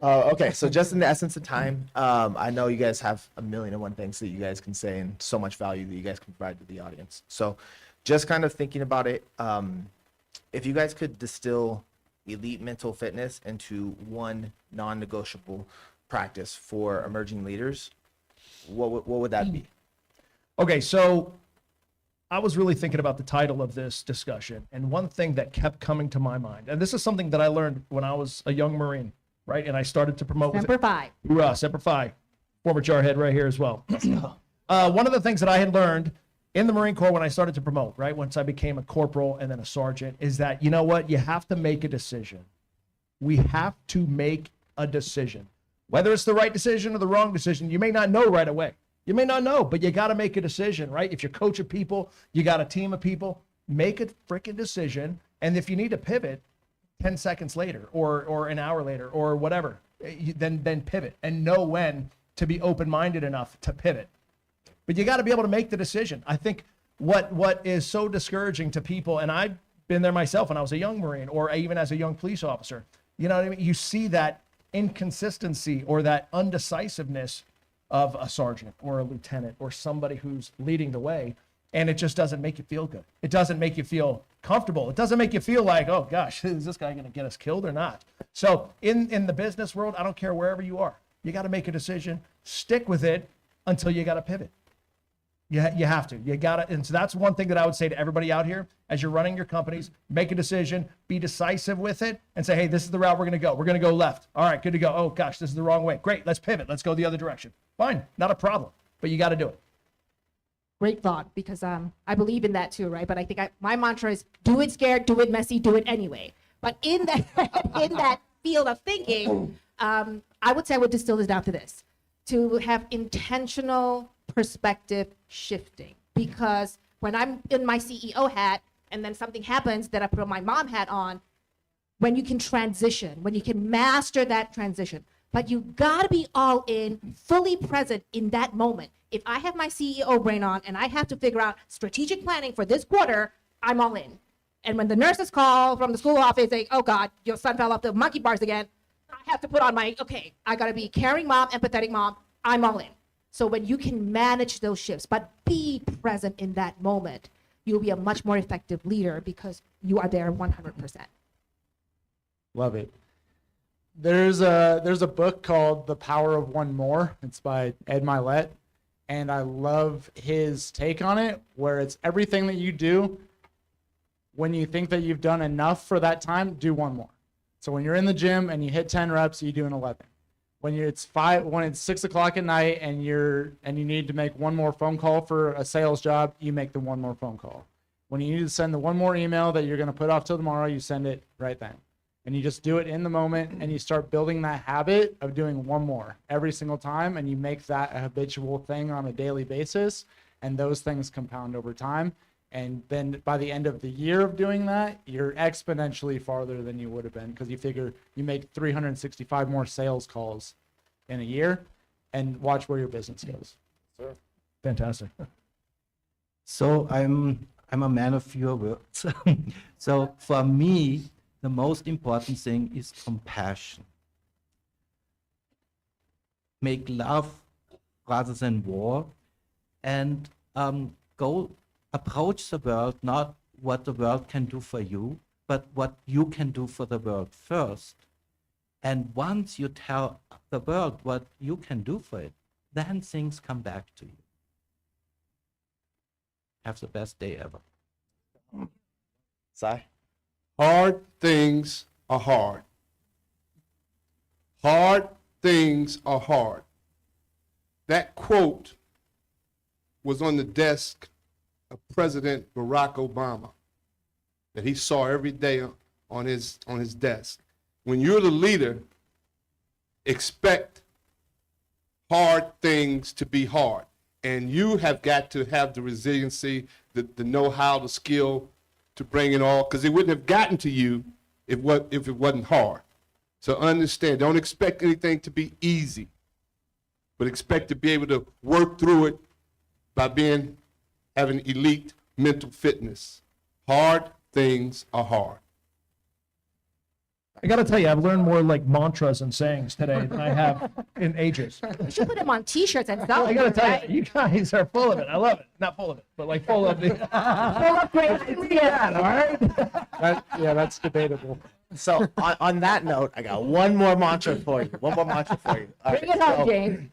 Okay, so just in the essence of time, I know you guys have a million and one things that you guys can say and so much value that you guys can provide to the audience. So just kind of thinking about it, if you guys could distill elite mental fitness into one non-negotiable practice for emerging leaders, what would that be? Okay, so I was really thinking about the title of this discussion, and one thing that kept coming to my mind, and this is something that I learned when I was a young Marine, right? And I started to promote. Semper Fi. Hoorah, Semper Fi. Former jarhead right here as well. One of the things that I had learned in the Marine Corps when I started to promote, right, once I became a corporal and then a sergeant, is that, you know what, you have to make a decision. We have to make a decision. Whether it's the right decision or the wrong decision, you may not know right away. You may not know, but you got to make a decision, right? If you're coaching people, you got a team of people, make a freaking decision. And if you need to pivot 10 seconds later or an hour later or whatever, then pivot and know when to be open-minded enough to pivot. But you got to be able to make the decision. I think what is so discouraging to people, and I've been there myself when I was a young Marine or even as a young police officer, you know what I mean? You see that inconsistency or that undecisiveness of a sergeant or a lieutenant or somebody who's leading the way, and it just doesn't make you feel good. It doesn't make you feel comfortable. It doesn't make you feel like, oh gosh, is this guy going to get us killed or not? So in the business world, I don't care wherever you are, you got to make a decision, stick with it until you got to pivot. You have to. You got to. And so that's one thing that I would say to everybody out here as you're running your companies, make a decision, be decisive with it, and say, hey, this is the route we're going to go. We're going to go left. All right, good to go. Oh, gosh, this is the wrong way. Great, let's pivot. Let's go the other direction. Fine, not a problem, but you got to do it. Great thought, because I believe in that too, right? But I think my mantra is do it scared, do it messy, do it anyway. But in that in that field of thinking, I would say I would distill this down to this: to have intentional perspective shifting. Because when I'm in my CEO hat and then something happens that I put my mom hat on, when you can transition, when you can master that transition, but you gotta be all in, fully present in that moment. If I have my CEO brain on and I have to figure out strategic planning for this quarter, I'm all in. And when the nurses call from the school office saying, oh God, your son fell off the monkey bars again, I have to put on my, okay, I gotta be caring mom, empathetic mom, I'm all in. So when you can manage those shifts, but be present in that moment, you'll be a much more effective leader because you are there 100%. Love it. There's a book called The Power of One More. It's by Ed Milet. And I love his take on it, where it's everything that you do, when you think that you've done enough for that time, do one more. So when you're in the gym and you hit 10 reps, you do an 11. When it's 6 o'clock at night and you need to make one more phone call for a sales job, you make the one more phone call. When you need to send the one more email that you're going to put off till tomorrow, you send it right then. And you just do it in the moment, and you start building that habit of doing one more every single time, and you make that a habitual thing on a daily basis, and those things compound over time. And then by the end of the year of doing that, you're exponentially farther than you would have been, because you figure you make 365 more sales calls in a year, and watch where your business goes. Sure. Fantastic. So I'm a man of few words. So for me, the most important thing is compassion. Make love rather than war, and go approach the world not what the world can do for you, but what you can do for the world first. And once you tell the world what you can do for it, then things come back to you. Have the best day ever. Sai? Hard things are hard. Hard things are hard. That quote was on the desk of President Barack Obama that he saw every day on his desk. When you're the leader, expect hard things to be hard. And you have got to have the resiliency, the know-how, the skill to bring it all, because it wouldn't have gotten to you if it wasn't hard. So understand, don't expect anything to be easy, but expect to be able to work through it by being having elite mental fitness. Hard things are hard. I got to tell you, I've learned more like mantras and sayings today than I have in ages. You should put them on T-shirts and sell I them. got to tell right? you, you guys are full of it. I love it. Not full of it, but like full of the. Full of great ideas. All right. Yeah, that's debatable. So on that note, I got one more mantra for you. One more mantra for you. All Bring it home, James.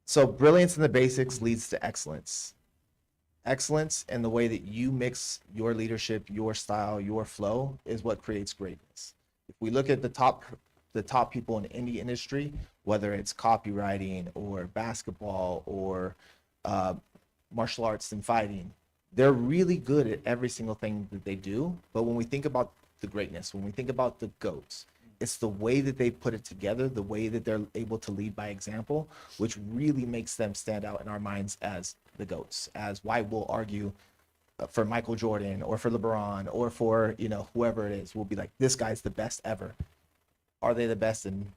So brilliance in the basics leads to excellence. Excellence in the way that you mix your leadership, your style, your flow is what creates greatness. If we look at the top people in any industry, whether it's copywriting or basketball or martial arts and fighting, they're really good at every single thing that they do. But when we think about the greatness, when we think about the GOATs, it's the way that they put it together, the way that they're able to lead by example, which really makes them stand out in our minds as the GOATs, as why we'll argue for Michael Jordan or for LeBron or for, whoever it is. We'll be like, this guy's the best ever. Are they the best in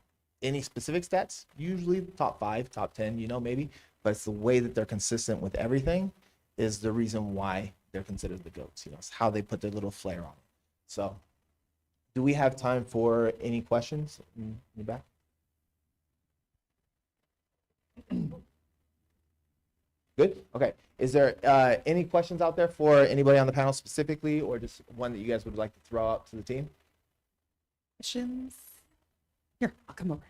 any specific stats? Usually top 5, top 10, maybe. But it's the way that they're consistent with everything is the reason why they're considered the GOATs. It's how they put their little flair on it. So do we have time for any questions in the back? Good. Okay. Is there any questions out there for anybody on the panel specifically, or just one that you guys would like to throw out to the team? Questions? Here, I'll come over.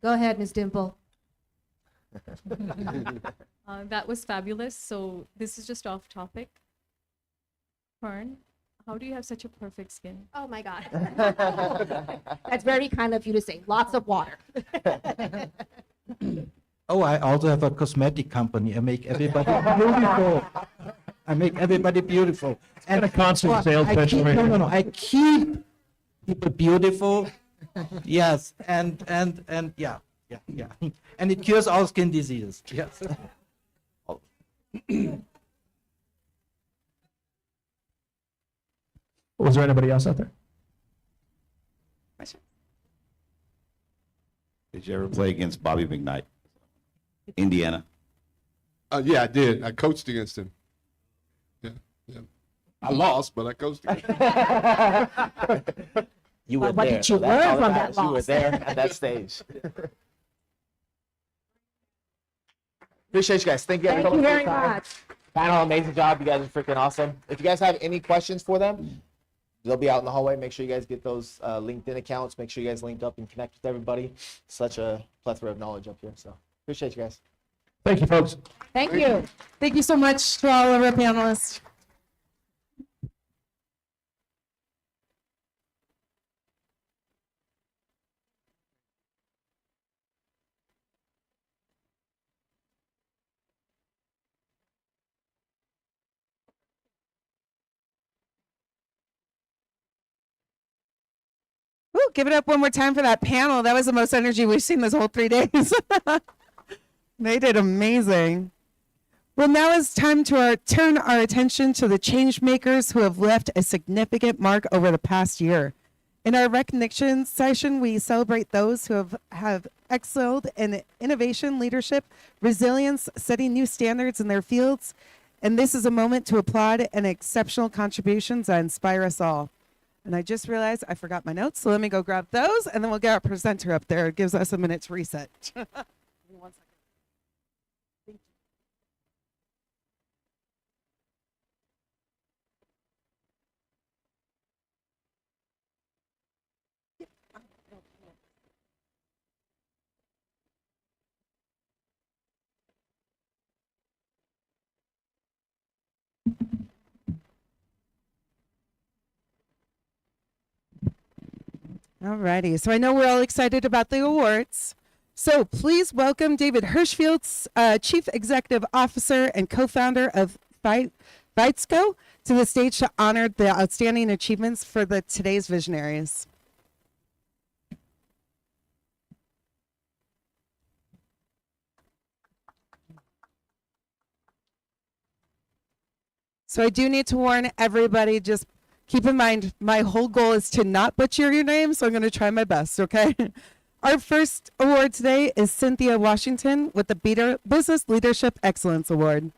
Go ahead, Ms. Dimple. That was fabulous. So this is just off topic. Fern, how do you have such a perfect skin? Oh my God. That's very kind of you to say. Lots of water. Oh, I also have a cosmetic company. I make everybody beautiful. I make everybody beautiful. And a constant sales pitch. No. I keep people beautiful. Yes, and yeah. And it cures all skin diseases. Yes. Was there anybody else out there? Did you ever play against Bobby McKnight? Indiana. Yeah, I did. I coached against him. Yeah. I lost, but I coached against him. You were What there. did you so that's learn all from matters. that You were loss? there at that stage. Appreciate you guys. Thank you guys Thank so you much for very your time. much. Panel, amazing job. You guys are freaking awesome. If you guys have any questions for them, they'll be out in the hallway. Make sure you guys get those LinkedIn accounts. Make sure you guys link up and connect with everybody. Such a plethora of knowledge up here. So appreciate you guys. Thank you, folks. Thank you. Thank you so much to all of our panelists. Woo, give it up one more time for that panel. That was the most energy we've seen this whole 3 days. They did amazing. Well, now it's time to turn our attention to the change makers who have left a significant mark over the past year. In our recognition session, we celebrate those who have excelled in innovation, leadership, resilience, setting new standards in their fields. And this is a moment to applaud and exceptional contributions that inspire us all. And I just realized I forgot my notes, so let me go grab those, and then we'll get our presenter up there. It gives us a minute to reset. Alrighty, so I know we're all excited about the awards. So please welcome David Hirschfield, Chief Executive Officer and co-founder of Vitesco, to the stage to honor the outstanding achievements for today's visionaries. So I do need to warn everybody, just keep in mind, my whole goal is to not butcher your name, so I'm going to try my best, okay? Our first award today is Cynthia Washington with the Business Leadership Excellence Award.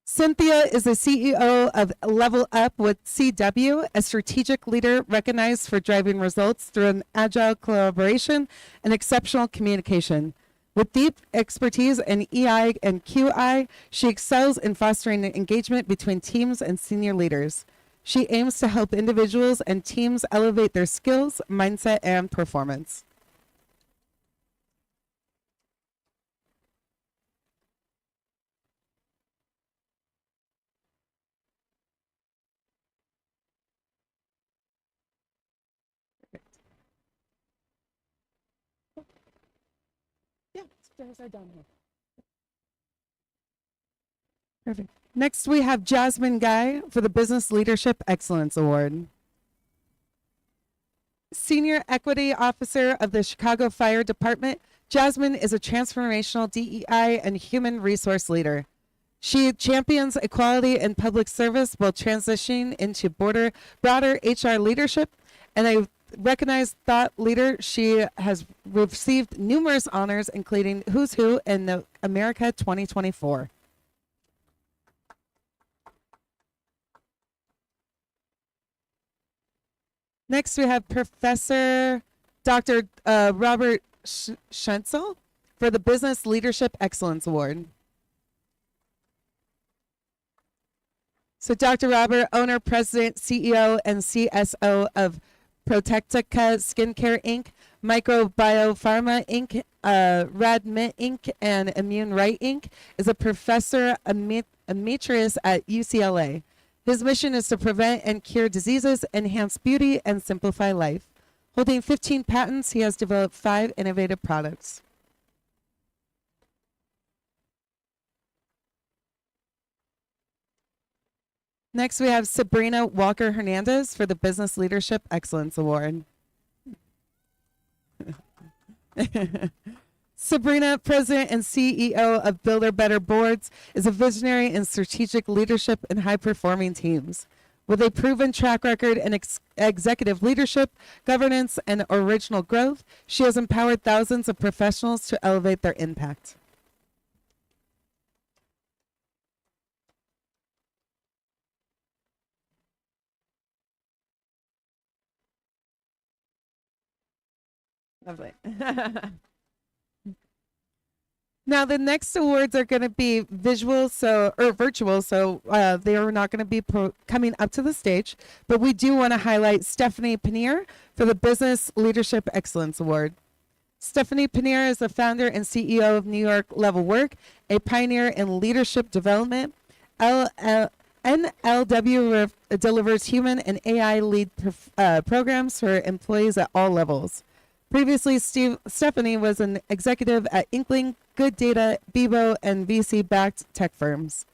Cynthia is the CEO of Level Up with CW, a strategic leader recognized for driving results through an agile collaboration and exceptional communication. With deep expertise in EI and QI, she excels in fostering engagement between teams and senior leaders. She aims to help individuals and teams elevate their skills, mindset, and performance. Perfect. Next, we have Jasmine Guy for the Business Leadership Excellence Award. Senior Equity Officer of the Chicago Fire Department, Jasmine is a transformational DEI and human resource leader. She champions equality in public service while transitioning into broader HR leadership, and a recognized thought leader. She has received numerous honors, including Who's Who in the America 2024. Next, we have Professor Dr. Robert Schenzel for the Business Leadership Excellence Award. So Dr. Robert, owner, president, CEO, and CSO of Protectica Skincare Inc., Microbiopharma Inc., Radmit Inc., and Immune Right Inc., is a professor emeritus at UCLA. His mission is to prevent and cure diseases, enhance beauty, and simplify life. Holding 15 patents, he has developed 5 innovative products. Next, we have Sabrina Walker Hernandez for the Business Leadership Excellence Award. Sabrina, President and CEO of Builder Better Boards, is a visionary in strategic leadership and high-performing teams. With a proven track record in executive leadership, governance, and original growth, she has empowered thousands of professionals to elevate their impact. Lovely. Now, the next awards are going to be virtual, so they are not going to be coming up to the stage. But we do want to highlight Stephanie Paneer for the Business Leadership Excellence Award. Stephanie Paneer is the founder and CEO of New York Level Work, a pioneer in leadership development. NLW delivers human and AI lead programs for employees at all levels. Previously, Stephanie was an executive at Inkling, Good Data, Bebo, and VC-backed tech firms.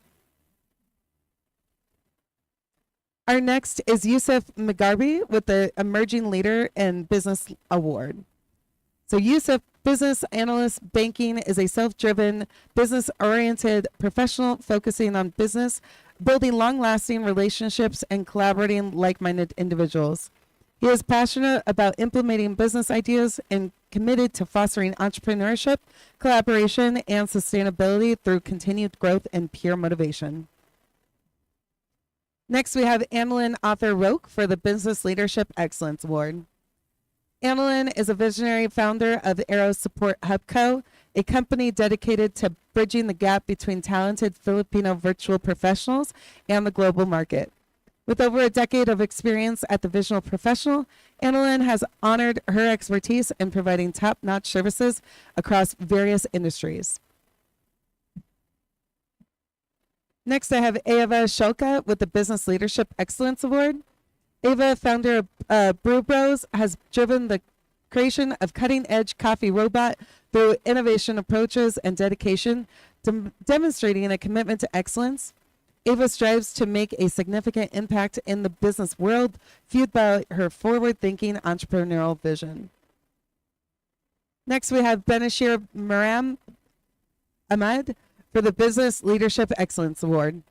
Our next is Yusuf Magarbi with the Emerging Leader in Business Award. So Yusuf, business analyst banking, is a self-driven, business-oriented professional focusing on business, building long-lasting relationships, and collaborating like-minded individuals. He is passionate about implementing business ideas and committed to fostering entrepreneurship, collaboration, and sustainability through continued growth and pure motivation. Next, we have Annalyn Arthur Roque for the Business Leadership Excellence Award. Annalyn is a visionary founder of Aero Support Hub Co., a company dedicated to bridging the gap between talented Filipino virtual professionals and the global market. With over a decade of experience at the Visual Professional, Annalyn has honored her expertise in providing top-notch services across various industries. Next, I have Ava Sholka with the Business Leadership Excellence Award. Ava, founder of Brew Bros, has driven the creation of cutting-edge coffee robot through innovation approaches and dedication, demonstrating a commitment to excellence. Ava strives to make a significant impact in the business world, fueled by her forward-thinking entrepreneurial vision. Next, we have Benashir Maram Ahmad for the Business Leadership Excellence Award.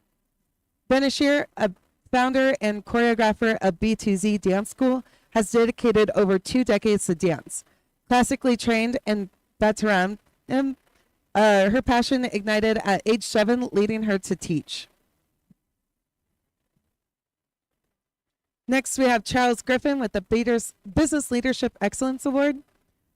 Benashir, a founder and choreographer of B2Z Dance School, has dedicated over 2 decades to dance. Classically trained and veteran, her passion ignited at age 7, leading her to teach. Next, we have Charles Griffin with the Business Leadership Excellence Award.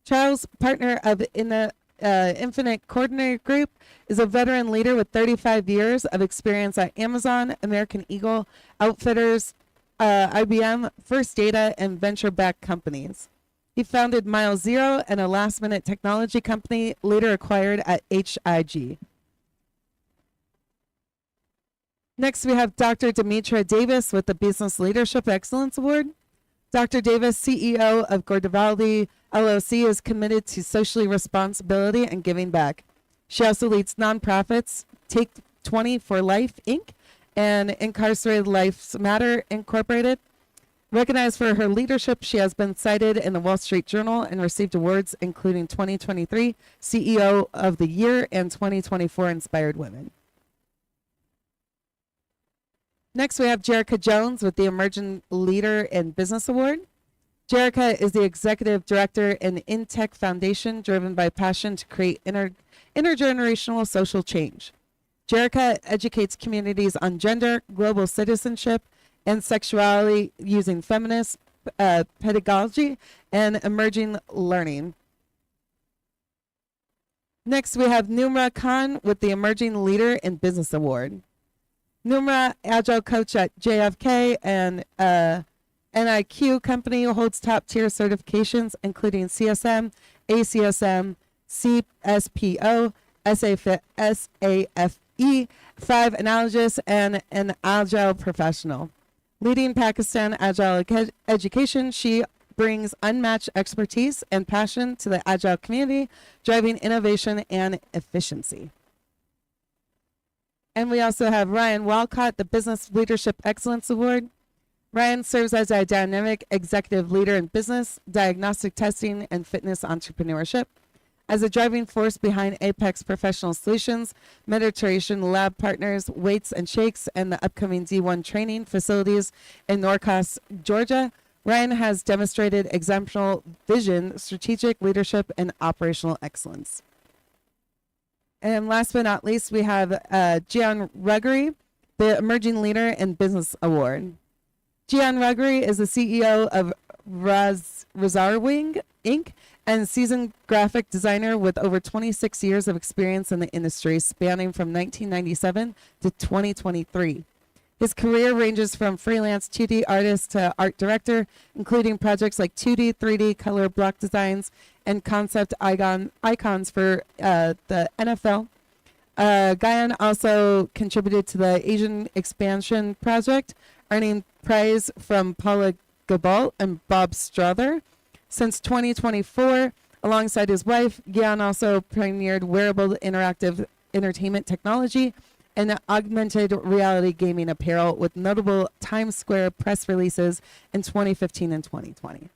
Charles, partner of Infinite Coordinator Group, is a veteran leader with 35 years of experience at Amazon, American Eagle, Outfitters, IBM, First Data, and venture-backed companies. He founded Mile Zero, and a last-minute technology company later acquired at HIG. Next, we have Dr. Demetra Davis with the Business Leadership Excellence Award. Dr. Davis, CEO of Gordavaldi LLC, is committed to socially responsibility and giving back. She also leads nonprofits Take 20 for Life, Inc., and Incarcerated Lives Matter, Incorporated. Recognized for her leadership, she has been cited in the Wall Street Journal and received awards including 2023 CEO of the Year and 2024 Inspired Women. Next, we have Jerica Jones with the Emerging Leader in Business Award. Jerica is the Executive Director in InTech Foundation, driven by passion to create intergenerational social change. Jerica educates communities on gender, global citizenship, and sexuality using feminist pedagogy and emerging learning. Next, we have Numra Khan with the Emerging Leader in Business Award. Numra, Agile Coach at JFK and NIQ Company, holds top-tier certifications including CSM, ACSM, CSPO, SAFE, 5 Analogous, and an Agile Professional. Leading Pakistan Agile Education, she brings unmatched expertise and passion to the Agile community, driving innovation and efficiency. And we also have Ryan Walcott, the Business Leadership Excellence Award. Ryan serves as a dynamic executive leader in business, diagnostic testing, and fitness entrepreneurship. As a driving force behind Apex Professional Solutions, Meditation Lab Partners, Weights and Shakes, and the upcoming D1 training facilities in Norcross, Georgia, Ryan has demonstrated exceptional vision, strategic leadership, and operational excellence. And last but not least, we have Gian Ruggery, the Emerging Leader in Business Award. Gian Ruggery is the CEO of Razarwing, Inc., and seasoned graphic designer with over 26 years of experience in the industry, spanning from 1997 to 2023. His career ranges from freelance 2D artist to art director, including projects like 2D, 3D, color block designs, and concept icons for the NFL. Guyan also contributed to the Asian Expansion Project, earning praise from Paula Gabal and Bob Strother. Since 2024, alongside his wife, Guyan also pioneered wearable interactive entertainment technology and augmented reality gaming apparel with notable Times Square press releases in 2015 and 2020.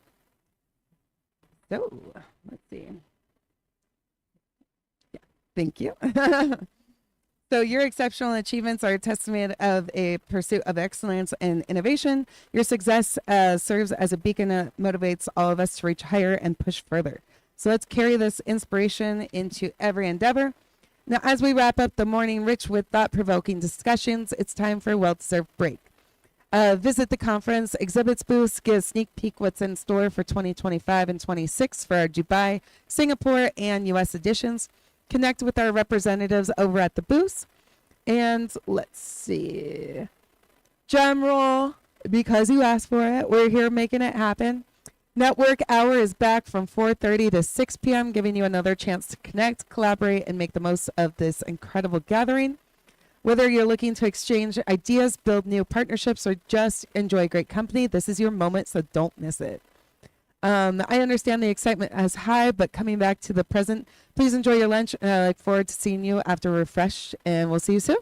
So, let's see. Yeah, thank you. So your exceptional achievements are a testament of a pursuit of excellence and innovation. Your success serves as a beacon that motivates all of us to reach higher and push further. So let's carry this inspiration into every endeavor. Now, as we wrap up the morning rich with thought-provoking discussions, it's time for a well-deserved break. Visit the conference exhibits booths, get a sneak peek what's in store for 2025 and 26 for our Dubai, Singapore, and U.S. editions. Connect with our representatives over at the booths. And let's see. Drum roll, because you asked for it. We're here making it happen. Network Hour is back from 4:30 to 6 p.m., giving you another chance to connect, collaborate, and make the most of this incredible gathering. Whether you're looking to exchange ideas, build new partnerships, or just enjoy great company, this is your moment, so don't miss it. I understand the excitement is high, but coming back to the present, please enjoy your lunch, and I look forward to seeing you after refresh, and we'll see you soon.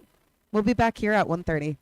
We'll be back here at 1:30.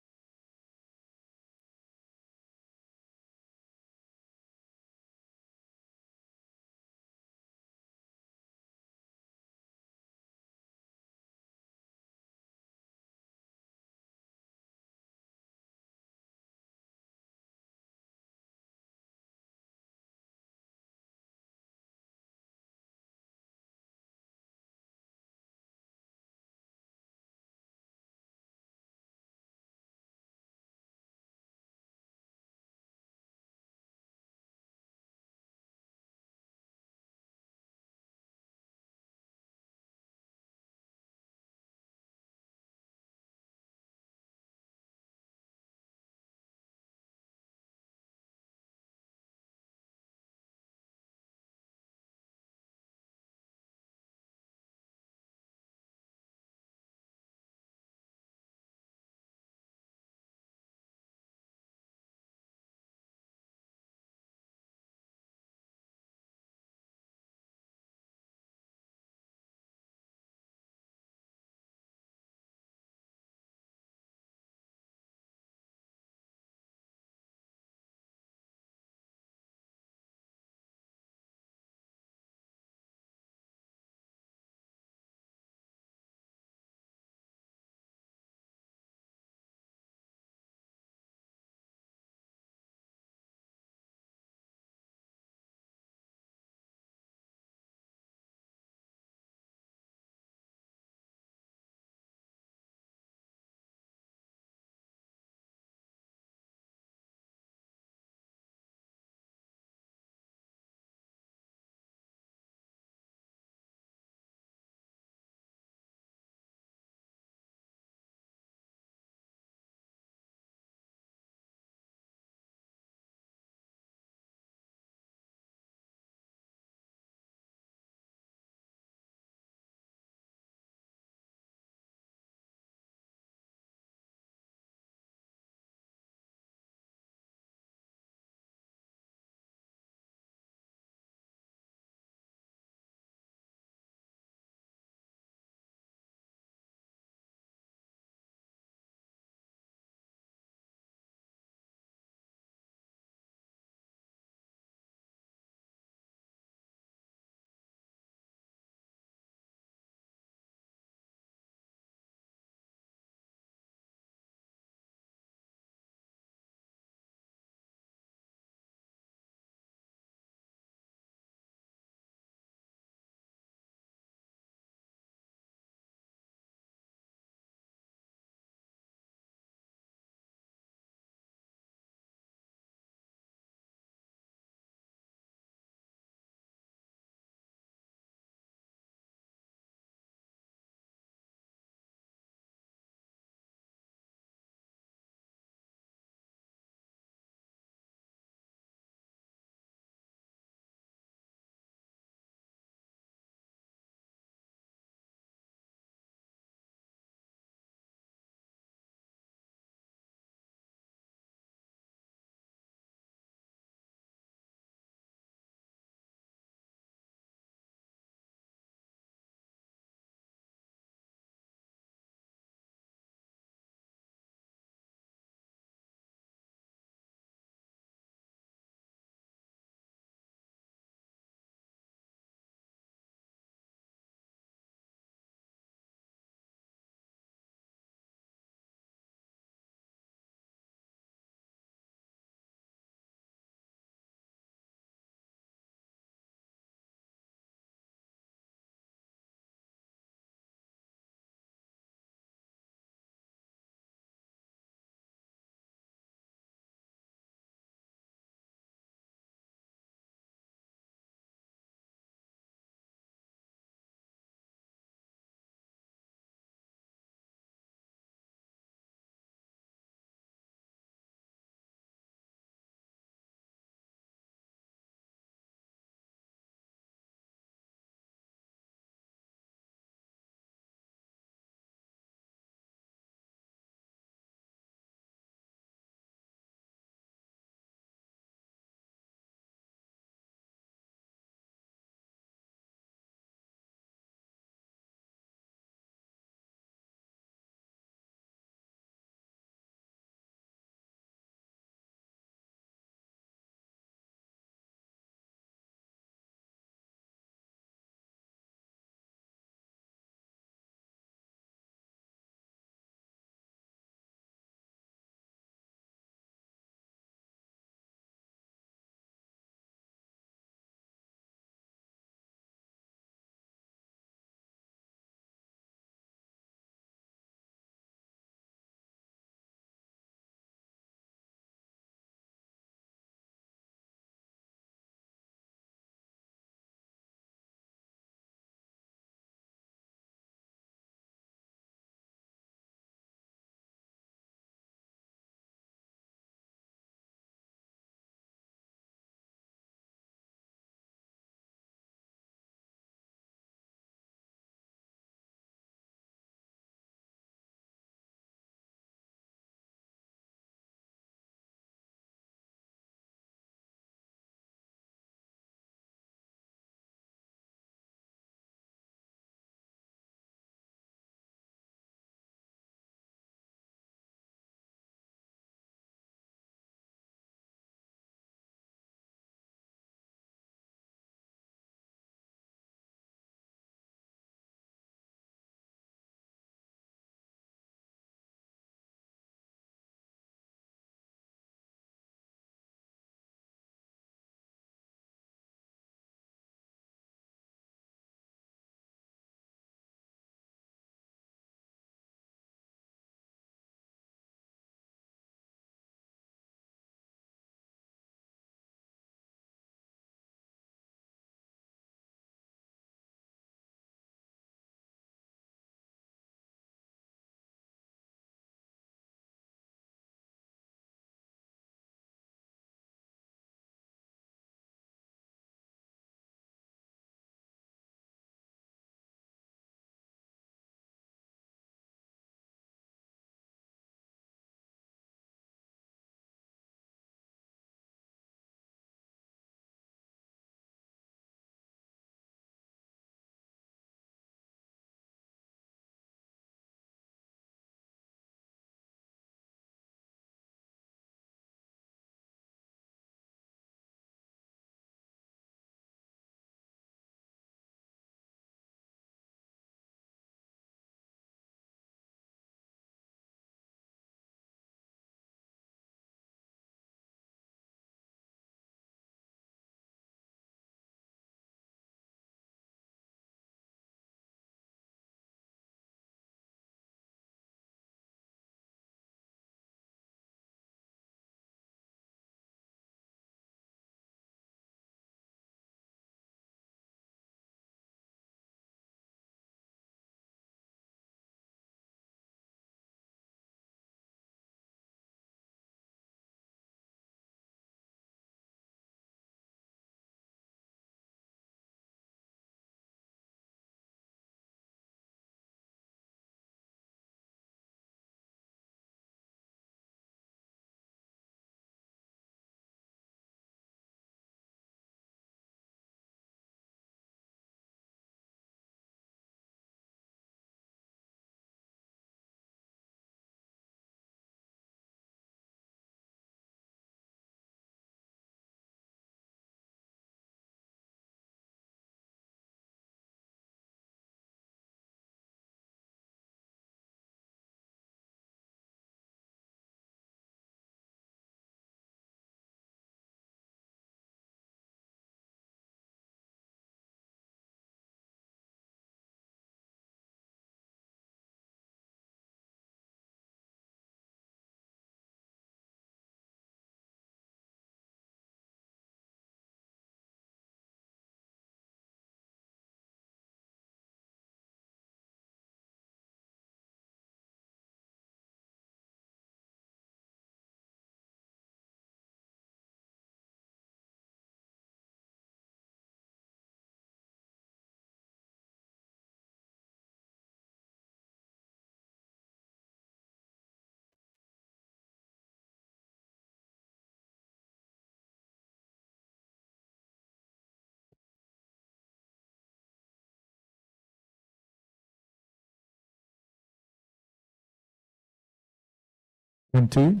1, 2.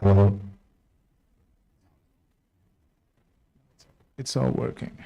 Hello. It's all working.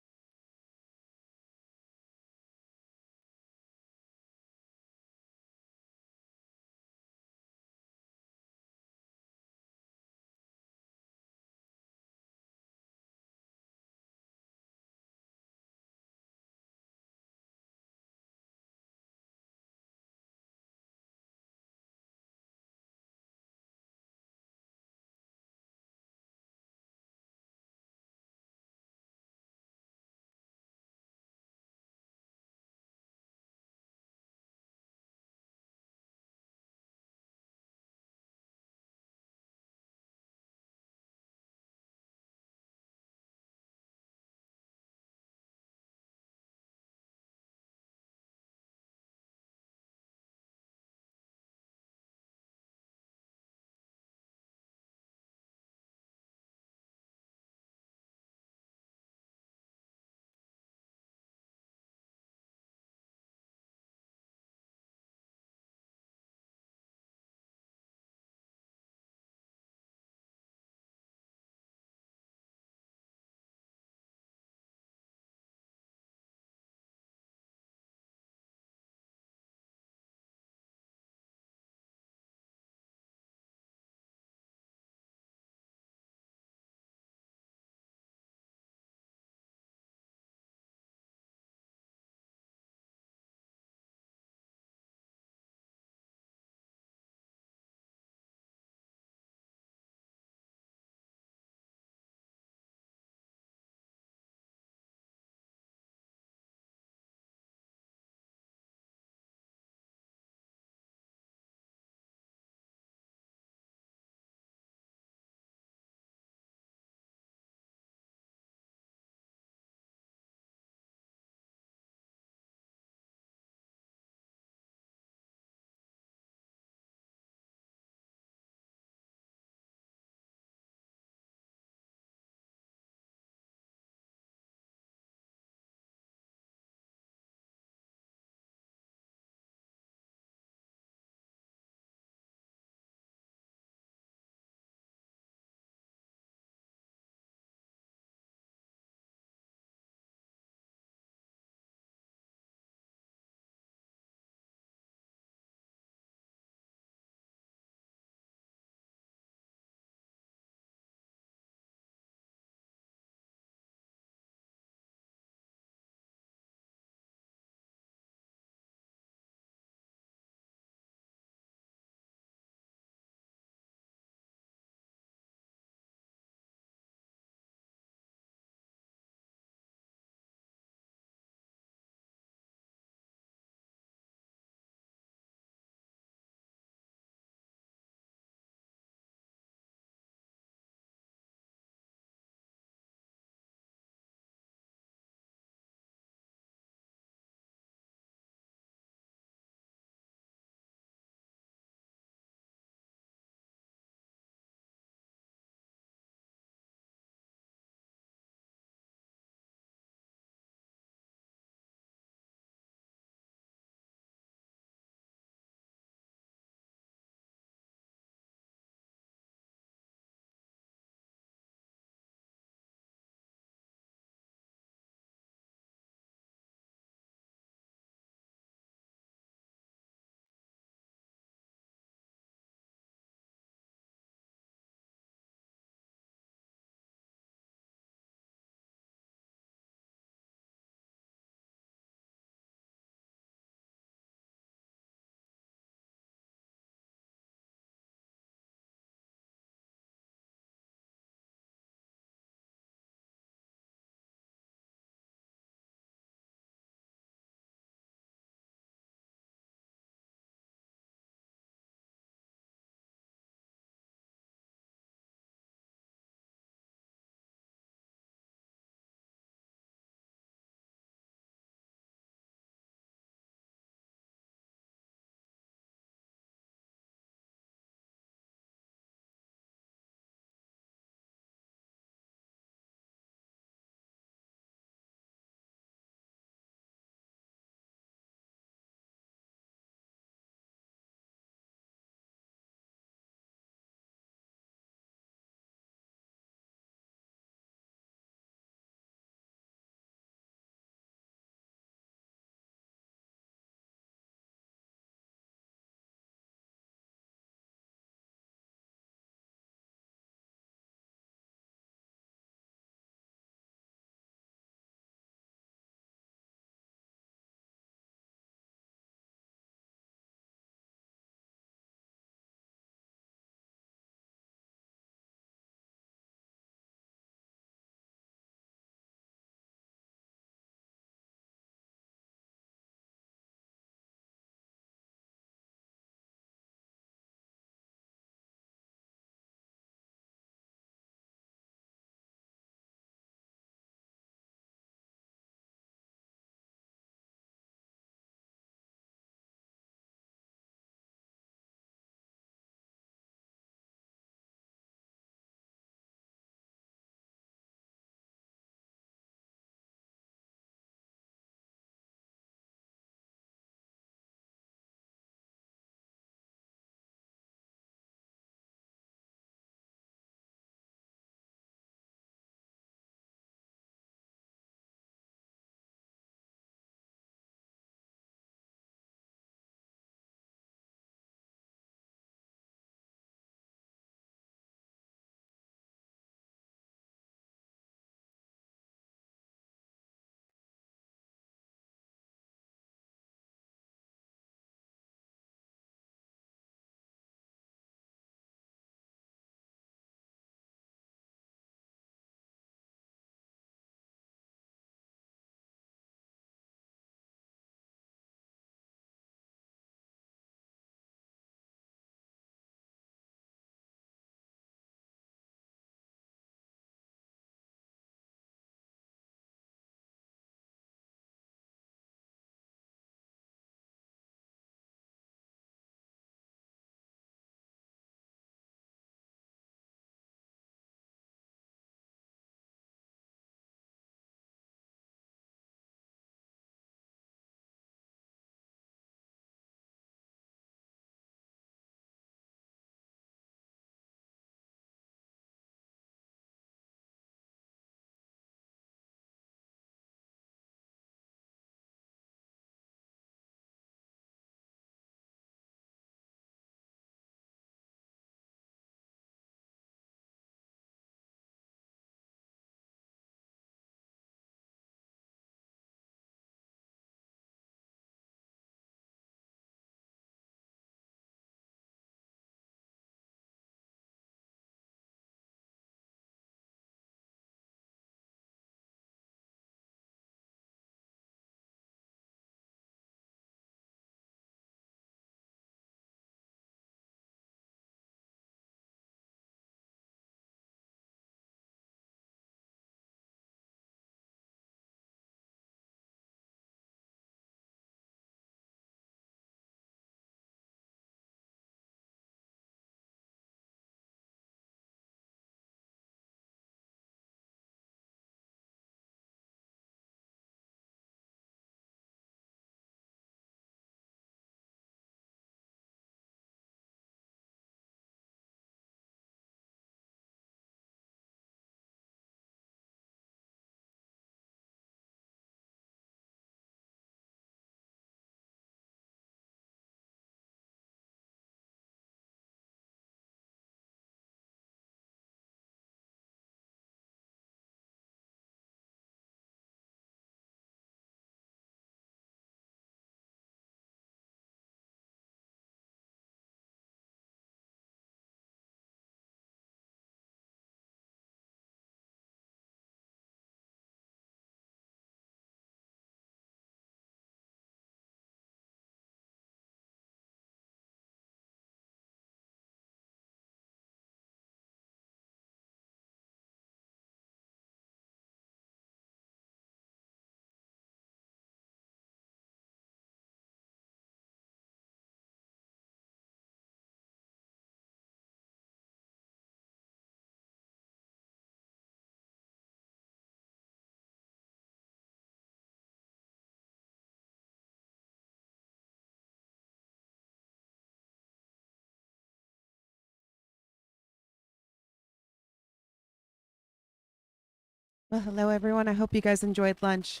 Well, hello, everyone. I hope you guys enjoyed lunch.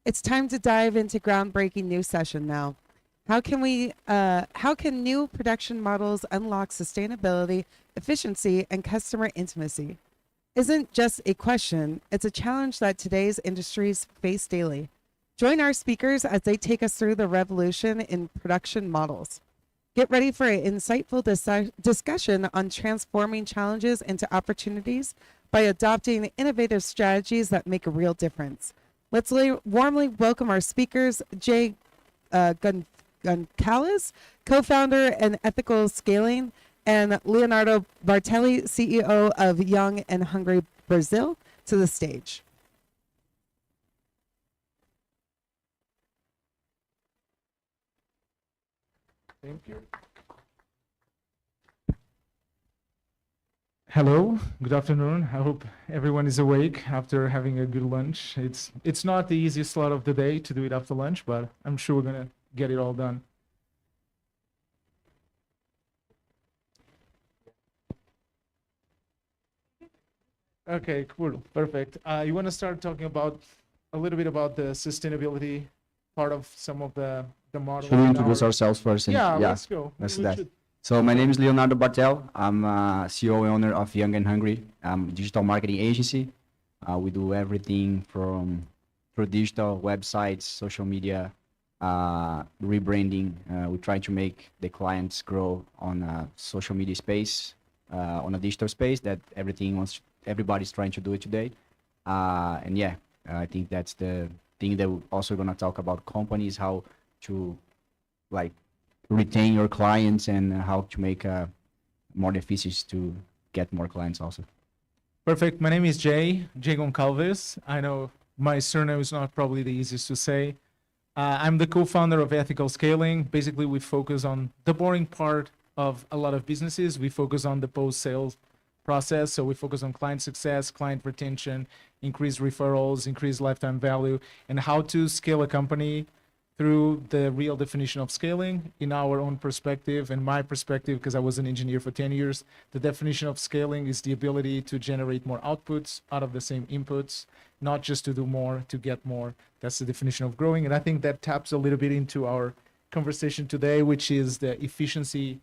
It's time to dive into groundbreaking news session now. How can new production models unlock sustainability, efficiency, and customer intimacy? Isn't just a question, it's a challenge that today's industries face daily. Join our speakers as they take us through the revolution in production models. Get ready for an insightful discussion on transforming challenges into opportunities by adopting innovative strategies that make a real difference. Let's warmly welcome our speakers, Jay Goncalves, co-founder and ethical scaling, and Leonardo Bartelli, CEO of Young and Hungry Brazil, to the stage. Thank you. Hello, good afternoon. I hope everyone is awake after having a good lunch. It's not the easiest slot of the day to do it after lunch, but I'm sure we're gonna get it all done. Okay, cool, perfect. You want to start talking about a little bit about the sustainability part of some of the models? Should we in introduce our- ourselves first? Yeah, let's go. Let's do We that. should- So my name is Leonardo Bartel. I'm CEO and owner of Young and Hungry, digital marketing agency. We do everything from through digital websites, social media, rebranding. We try to make the clients grow on a social media space, on a digital space that everybody's trying to do it today. And yeah, I think that's the thing that we're also gonna talk about companies, how to like retain your clients and how to make more efficiency to get more clients also. Perfect. My name is Jay Goncalves. I know my surname is not probably the easiest to say. I'm the co-founder of Ethical Scaling. Basically, we focus on the boring part of a lot of businesses. We focus on the post-sales process. So we focus on client success, client retention, increased referrals, increased lifetime value, and how to scale a company through the real definition of scaling in our own perspective and my perspective, because I was an engineer for 10 years. The definition of scaling is the ability to generate more outputs out of the same inputs, not just to do more, to get more. That's the definition of growing. And I think that taps a little bit into our conversation today, which is the efficiency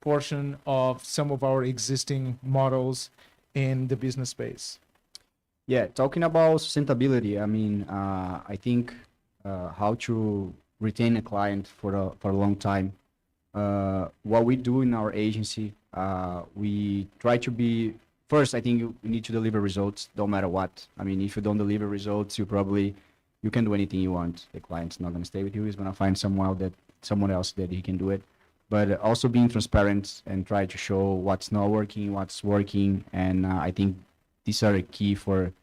portion of some of our existing models in the business space. Yeah, talking about sustainability, I mean, I think how to retain a client for a long time. What we do in our agency, we try to be first. I think you need to deliver results, no matter what. I mean, if you don't deliver results, you can do anything you want. The client's not gonna stay with you. He's gonna find someone else that he can do it. But also being transparent and try to show what's not working, what's working, and I think these are a key for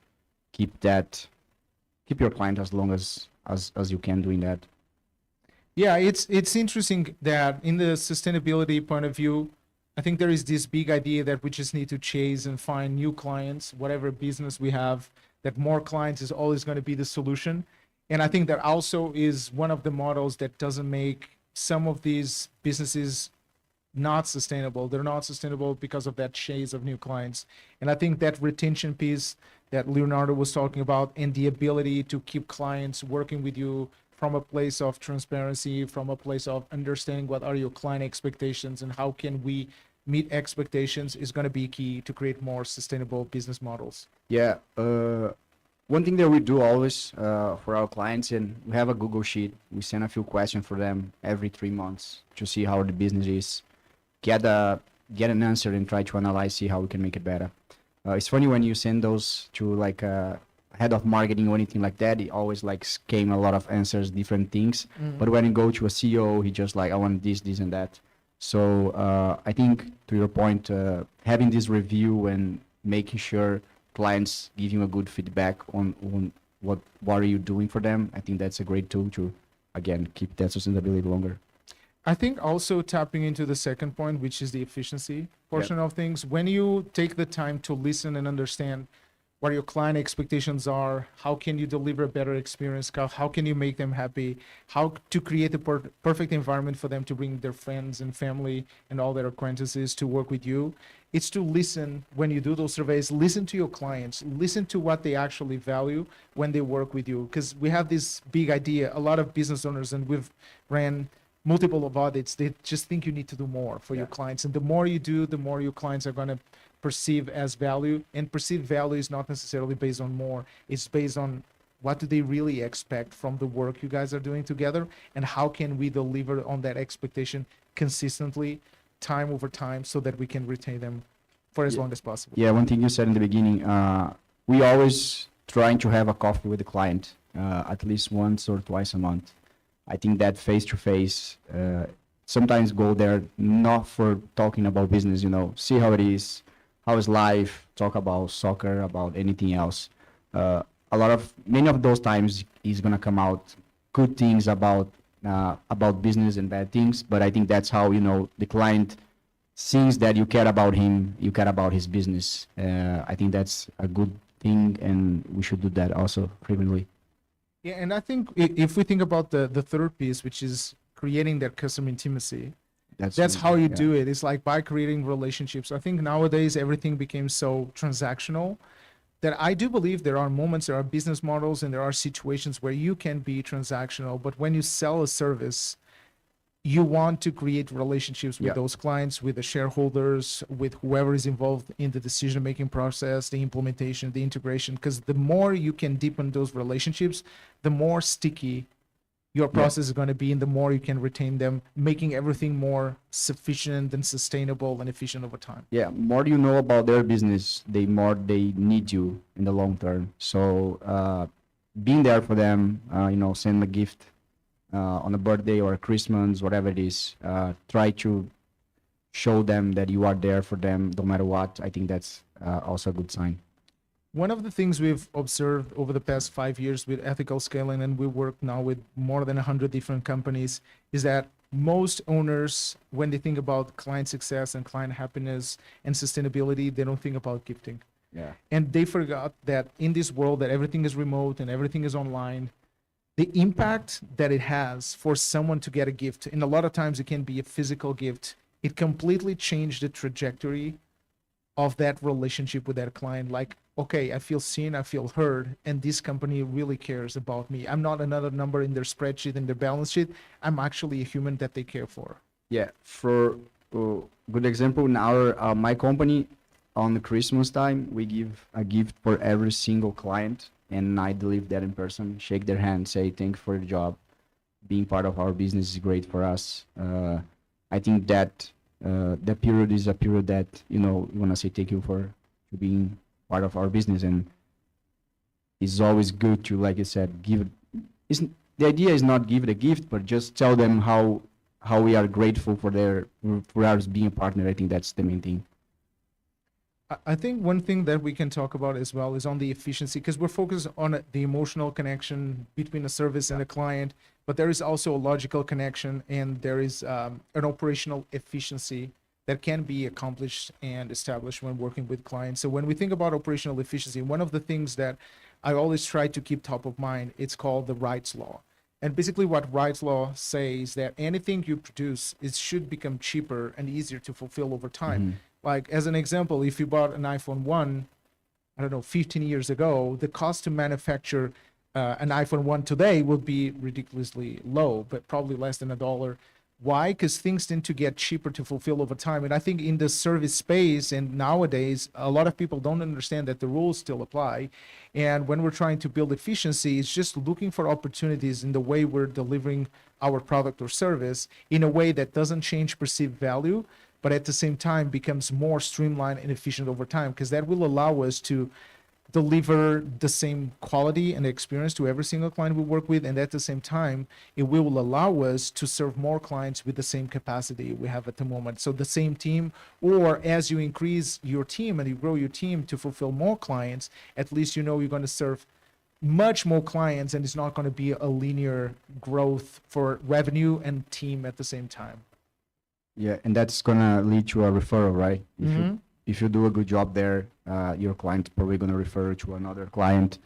keep your client as long as you can doing that. Yeah, it's interesting that in the sustainability point of view, I think there is this big idea that we just need to chase and find new clients, whatever business we have, that more clients is always going to be the solution. And I think that also is one of the models that doesn't make some of these businesses not sustainable. They're not sustainable because of that chase of new clients. And I think that retention piece that Leonardo was talking about and the ability to keep clients working with you from a place of transparency, from a place of understanding what are your client expectations and how can we meet expectations is going to be key to create more sustainable business models. Yeah, one thing that we do always for our clients, and we have a Google Sheet. We send a few questions for them every 3 months to see how the business is, get an answer and try to analyze, see how we can make it better. It's funny when you send those to like a head of marketing or anything like that, it always like came a lot of answers, different things. But when you go to a CEO, he just like, I want this, and that. So I think to your point, having this review and making sure clients give you a good feedback on what are you doing for them, I think that's a great tool to, again, keep that sustainability longer. I think also tapping into the second point, which is the efficiency portion of things. When you take the time to listen and understand what your client expectations are, how can you deliver a better experience, how can you make them happy, how to create the perfect environment for them to bring their friends and family and all their acquaintances to work with you. It's to listen when you do those surveys, listen to your clients, listen to what they actually value when they work with you. Because we have this big idea, a lot of business owners, and we've ran multiple of audits, they just think you need to do more for your clients. And the more you do, the more your clients are going to perceive as value. And perceived value is not necessarily based on more, it's based on what do they really expect from the work you guys are doing together, and how can we deliver on that expectation consistently, time over time, so that we can retain them for as long as possible. Yeah, one thing you said in the beginning, we always trying to have a coffee with the client, at least once or twice a month. I think that face-to-face, sometimes go there not for talking about business, you know, see how it is, how is life, talk about soccer, about anything else. Many of those times is gonna come out good things about business and bad things, but I think that's how, you know, the client sees that you care about him, you care about his business. I think that's a good thing, and we should do that also frequently. Yeah, and I think if we think about the third piece, which is creating that customer intimacy, that's how you do it. It's like by creating relationships. I think nowadays everything became so transactional that I do believe there are moments, there are business models, and there are situations where you can be transactional. But when you sell a service, you want to create relationships with those clients, with the shareholders, with whoever is involved in the decision-making process, the implementation, the integration, because the more you can deepen those relationships, the more sticky your process is going to be, and the more you can retain them, making everything more sufficient and sustainable and efficient over time. Yeah, more you know about their business, the more they need you in the long term. So being there for them, you know, send a gift on a birthday or a Christmas, whatever it is, try to show them that you are there for them no matter what. I think that's also a good sign. One of the things we've observed over the past 5 years with ethical scaling, and we work now with more than 100 different companies, is that most owners, when they think about client success and client happiness and sustainability, they don't think about gifting. Yeah. And they forgot that in this world that everything is remote and everything is online, the impact that it has for someone to get a gift, and a lot of times it can be a physical gift, it completely changed the trajectory of that relationship with that client. Like, okay, I feel seen, I feel heard, and this company really cares about me. I'm not another number in their spreadsheet, in their balance sheet. I'm actually a human that they care for. Yeah, for good example, in our my company, on Christmas time, we give a gift for every single client, and I deliver that in person, shake their hand, say thank you for your job. Being part of our business is great for us. I think that that period is a period that, you know, we want to say thank you for being part of our business, and it's always good to, like you said, give. The idea is not give it a gift, but just tell them how we are grateful for us being a partner. I think that's the main thing. I think one thing that we can talk about as well is on the efficiency, because we're focused on the emotional connection between a service and a client, but there is also a logical connection, and there is an operational efficiency that can be accomplished and established when working with clients. So when we think about operational efficiency, one of the things that I always try to keep top of mind, it's called the rights law. And basically what rights law says that anything you produce, it should become cheaper and easier to fulfill over time. Like, as an example, if you bought an iPhone 1, I don't know, 15 years ago, the cost to manufacture an iPhone 1 today would be ridiculously low, but probably less than $1. Why? Because things tend to get cheaper to fulfill over time. And I think in the service space, and nowadays, a lot of people don't understand that the rules still apply. And when we're trying to build efficiency, it's just looking for opportunities in the way we're delivering our product or service in a way that doesn't change perceived value, but at the same time becomes more streamlined and efficient over time, because that will allow us to deliver the same quality and experience to every single client we work with, and at the same time it will allow us to serve more clients with the same capacity we have at the moment. So the same team, or as you increase your team and you grow your team to fulfill more clients, at least you know you're going to serve much more clients, and it's not going to be a linear growth for revenue and team at the same time. Yeah, and that's gonna lead to a referral, right? if you do a good job there, your client's probably going to refer to another client.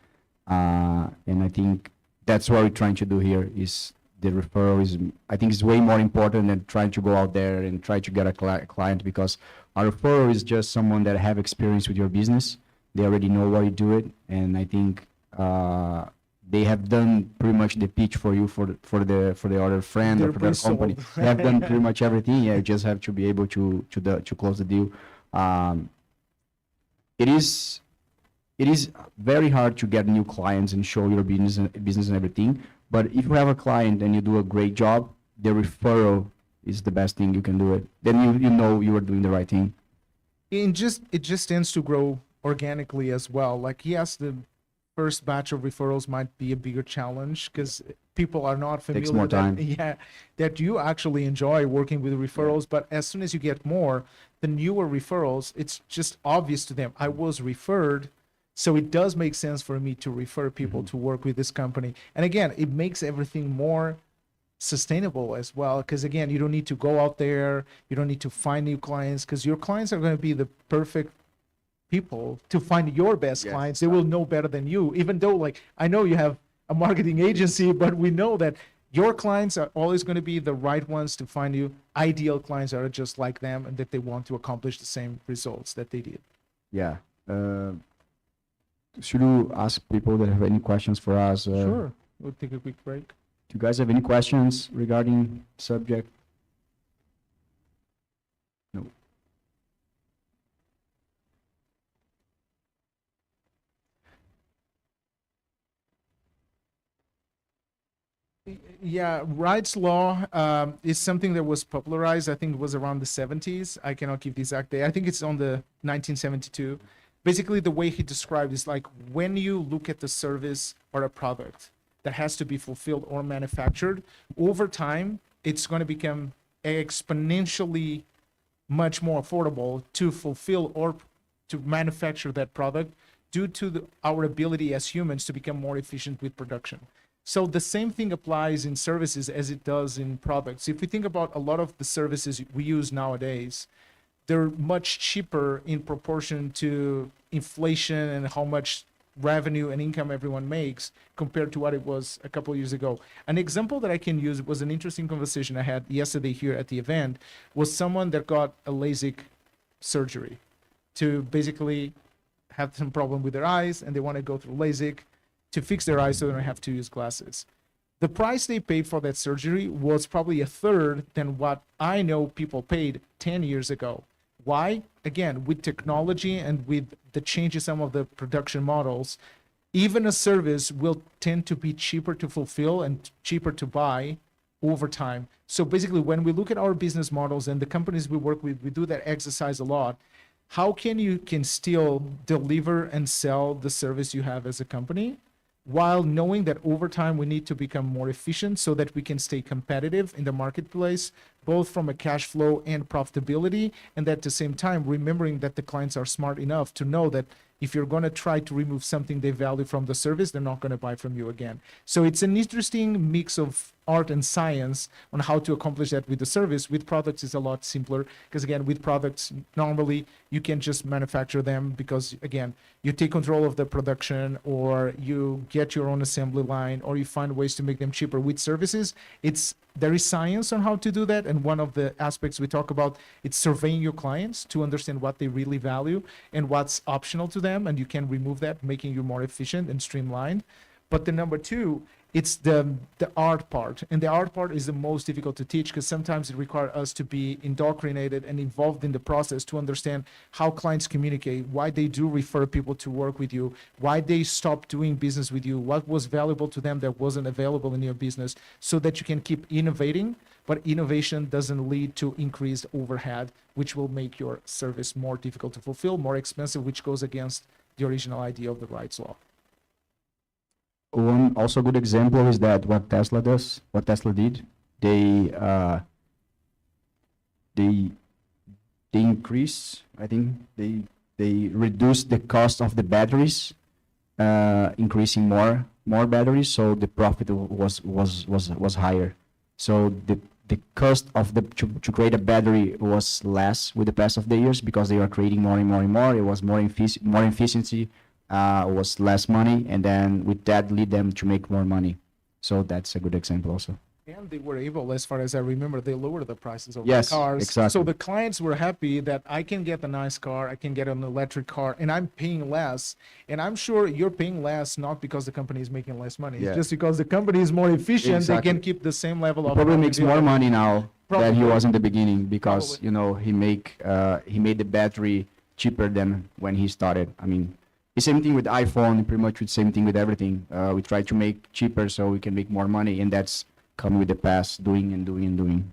And I think that's what we're trying to do here is the referral is, I think it's way more important than trying to go out there and try to get a client, because a referral is just someone that have experience with your business. They already know why you do it. And I think they have done pretty much the pitch for you for the other friend They're or for the company. pre-sold. They have done pretty much everything. Yeah, you just have to be able to close the deal. It is very hard to get new clients and show your business and everything. But if you have a client and you do a great job, the referral is the best thing you can do it. Then you know you are doing the right thing. It just tends to grow organically as well. Like, yes, the first batch of referrals might be a bigger challenge because people are not familiar Takes more time. that you actually enjoy working with referrals. But as soon as you get more, the newer referrals, it's just obvious to them. I was referred, so it does make sense for me to refer people to work with this company. And again, it makes everything more sustainable as well, because again, you don't need to go out there, you don't need to find new clients, because your clients are going to be the perfect people to find your best clients. They will know better than you, even though, like, I know you have a marketing agency, but we know that your clients are always going to be the right ones to find you. Ideal clients are just like them and that they want to accomplish the same results that they did. Yeah. Should you ask people that have any questions for us? Sure. We'll take a quick break. Do you guys have any questions regarding subject? No. Yeah, rights law is something that was popularized. I think it was around the 70s. I cannot give the exact date. I think it's on the 1972. Basically, the way he described is like when you look at the service or a product that has to be fulfilled or manufactured, over time, it's going to become exponentially much more affordable to fulfill or to manufacture that product due to our ability as humans to become more efficient with production. So the same thing applies in services as it does in products. If we think about a lot of the services we use nowadays, they're much cheaper in proportion to inflation and how much revenue and income everyone makes compared to what it was a couple of years ago. An example that I can use was an interesting conversation I had yesterday here at the event, was someone that got a LASIK surgery to basically have some problem with their eyes, and they want to go through LASIK to fix their eyes so they don't have to use glasses. The price they paid for that surgery was probably a third than what I know people paid 10 years ago. Why? Again, with technology and with the changes some of the production models, even a service will tend to be cheaper to fulfill and cheaper to buy over time. So basically, when we look at our business models and the companies we work with, we do that exercise a lot. How can still deliver and sell the service you have as a company, while knowing that over time we need to become more efficient so that we can stay competitive in the marketplace, both from a cash flow and profitability, and at the same time remembering that the clients are smart enough to know that if you're going to try to remove something they value from the service, they're not going to buy from you again. So it's an interesting mix of art and science on how to accomplish that with the service. With products, it's a lot simpler because, again, with products, normally you can just manufacture them because, again, you take control of the production, or you get your own assembly line, or you find ways to make them cheaper. With services, there is science on how to do that, and one of the aspects we talk about, it's surveying your clients to understand what they really value and what's optional to them, and you can remove that, making you more efficient and streamlined. But the number two, it's the art part, and the art part is the most difficult to teach because sometimes it requires us to be indoctrinated and involved in the process to understand how clients communicate, why they do refer people to work with you, why they stop doing business with you, what was valuable to them that wasn't available in your business, so that you can keep innovating. But innovation doesn't lead to increased overhead, which will make your service more difficult to fulfill, more expensive, which goes against the original idea of the rights law. One also good example is that what Tesla did, they increase, I think they reduce the cost of the batteries, increasing more batteries, so the profit was higher. So the cost of to create a battery was less with the pass of the years because they were creating more and more and more. It was more efficiency, was less money, and then with that lead them to make more money. So that's a good example also. And they were able, as far as I remember, they lowered the prices of Yes, the cars. exactly. So the clients were happy that I can get a nice car, I can get an electric car, and I'm paying less. And I'm sure you're paying less not because the company is making less money. Yeah. It's just because the company is more efficient. Exactly. They can keep the same level He of. probably makes more money now than he Probably. was in the beginning because you know he made the battery cheaper than when he started. I mean, the same thing with iPhone, pretty much the same thing with everything. We try to make cheaper so we can make more money, and that's come with the past, doing and doing and doing.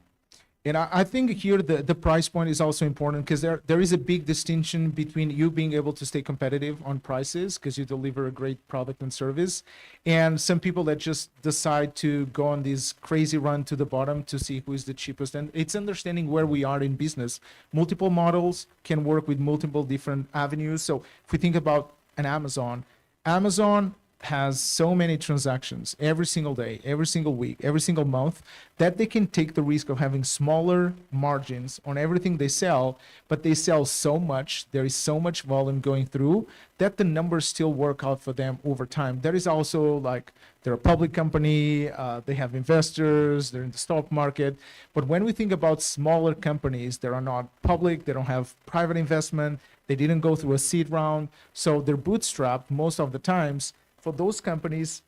And I think here the price point is also important because there is a big distinction between you being able to stay competitive on prices because you deliver a great product and service, and some people that just decide to go on this crazy run to the bottom to see who is the cheapest. And it's understanding where we are in business. Multiple models can work with multiple different avenues. So if we think about an Amazon has so many transactions every single day, every single week, every single month that they can take the risk of having smaller margins on everything they sell, but they sell so much, there is so much volume going through that the numbers still work out for them over time. There is also like they're a public company, they have investors, they're in the stock market. But when we think about smaller companies that are not public, they don't have private investment, they didn't go through a seed round, so they're bootstrapped most of the times. For those companies,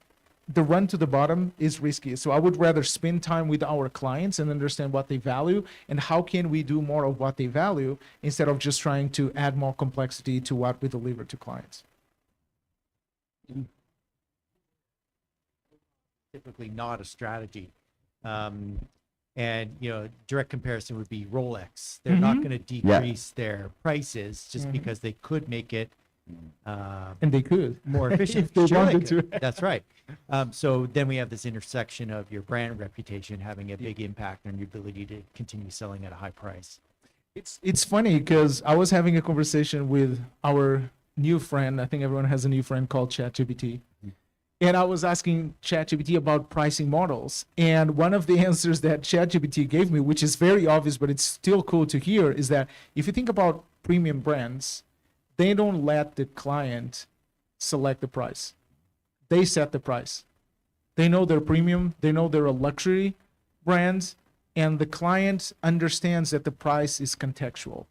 the run to the bottom is risky. So I would rather spend time with our clients and understand what they value and how can we do more of what they value instead of just trying to add more complexity to what we deliver to clients. Typically not a strategy. And direct comparison would be Rolex. They're not going to decrease their prices just because they could make it and they could more efficient. if they Sure wanted could. to. That's right. So then we have this intersection of your brand reputation having a big impact on your ability to continue selling at a high price. It's funny because I was having a conversation with our new friend. I think everyone has a new friend called ChatGPT. And I was asking ChatGPT about pricing models. And one of the answers that ChatGPT gave me, which is very obvious, but it's still cool to hear, is that if you think about premium brands, they don't let the client select the price. They set the price. They know they're premium, they know they're a luxury brand, and the client understands that the price is contextual.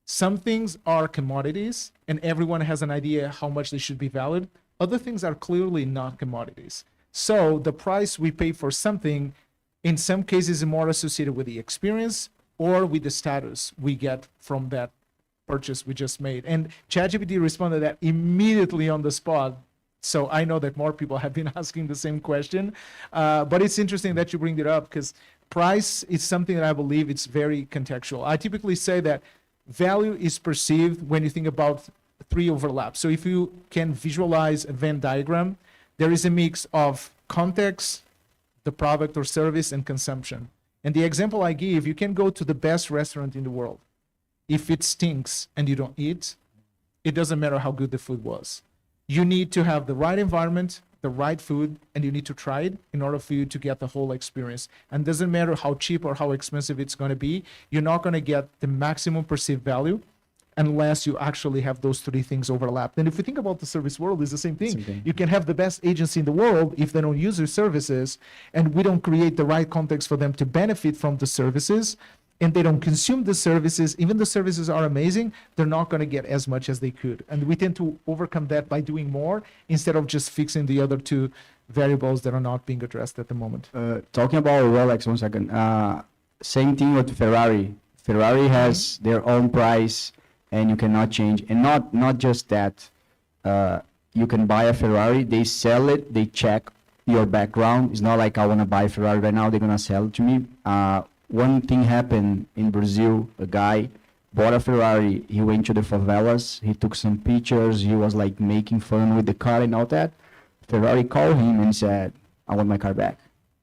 Some things are commodities, and everyone has an idea how much they should be valued. Other things are clearly not commodities. So the price we pay for something, in some cases, is more associated with the experience or with the status we get from that purchase we just made. And ChatGPT responded that immediately on the spot. So I know that more people have been asking the same question. But it's interesting that you bring it up because price is something that I believe it's very contextual. I typically say that value is perceived when you think about three overlaps. So if you can visualize a Venn diagram, there is a mix of context, the product or service, and consumption. And the example I give, you can go to the best restaurant in the world. If it stinks and you don't eat, it doesn't matter how good the food was. You need to have the right environment, the right food, and you need to try it in order for you to get the whole experience. And it doesn't matter how cheap or how expensive it's going to be, you're not going to get the maximum perceived value unless you actually have those three things overlapped. And if you think about the service world, it's the same thing. You can have the best agency in the world if they don't use your services, and we don't create the right context for them to benefit from the services, and they don't consume the services, even the services are amazing, they're not going to get as much as they could. And we tend to overcome that by doing more instead of just fixing the other two variables that are not being addressed at the moment. Talking about Rolex, 1 second. Same thing with Ferrari. Ferrari has their own price, and you cannot change. And not just that. You can buy a Ferrari, they sell it, they check your background. It's not like I want to buy a Ferrari right now, they're going to sell it to me. One thing happened in Brazil. A guy bought a Ferrari. He went to the favelas. He took some pictures. He was like making fun with the car and all that. Ferrari called him and said, I want my car back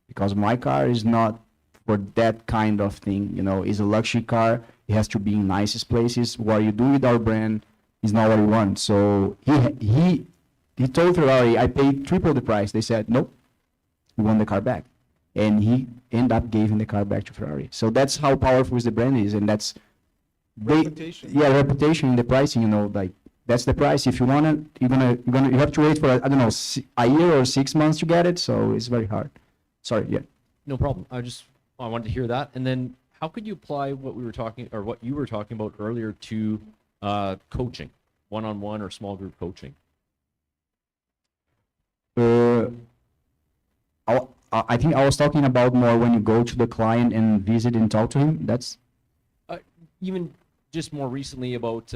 because my car is not for that kind of thing. You know, it's a luxury car. It has to be in nicest places. What you do with our brand is not what we want. So he told Ferrari, I paid triple the price. They said, nope, we want the car back. and he end up giving the car back to Ferrari. So that's how powerful the brand is, and that's Reputation. yeah, reputation in the pricing. You know, like that's the price. If you want it, you have to wait for I don't know a year or 6 months to get it. So it's very hard. Sorry, yeah. No problem. I wanted to hear that. And then how could you apply what you were talking about earlier to coaching, one-on-one or small group coaching? I think I was talking about more when you go to the client and visit and talk to him. That's Even just more recently about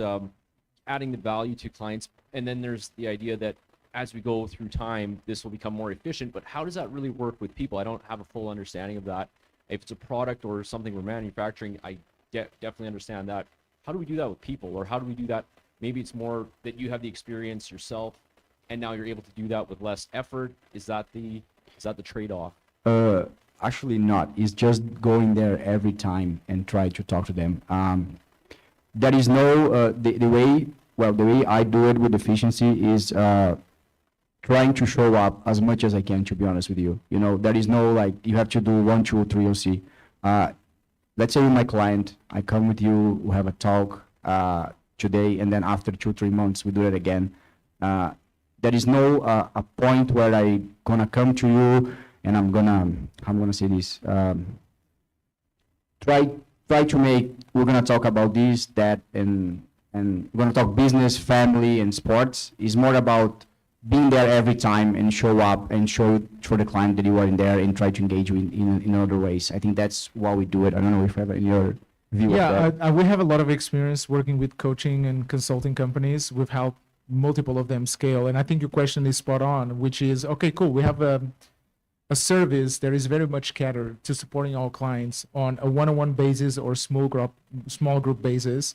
adding the value to clients. And then there's the idea that as we go through time, this will become more efficient. But how does that really work with people? I don't have a full understanding of that. If it's a product or something we're manufacturing, I definitely understand that. How do we do that with people? Or how do we do that? Maybe it's more that you have the experience yourself, and now you're able to do that with less effort. Is that the trade-off? Actually not. It's just going there every time and try to talk to them. There is no the way I do it with efficiency is trying to show up as much as I can, to be honest with you. You know, there is no like you have to do 1, 2, 3 OC. Let's say you're my client, I come with you, we have a talk today, and then after 2, 3 months we do it again. There is no a point where I gonna come to you and I'm gonna say this. Try to make, we're gonna talk about this, that, and we're gonna talk business, family, and sports. It's more about being there every time and show up and show for the client that you are in there and try to engage you in other ways. I think that's why we do it. I don't know if you have any other view of that. Yeah, we have a lot of experience working with coaching and consulting companies. We've helped multiple of them scale. And I think your question is spot on, which is, okay, cool. We have a service that is very much catered to supporting our clients on a one-on-one basis or small group basis.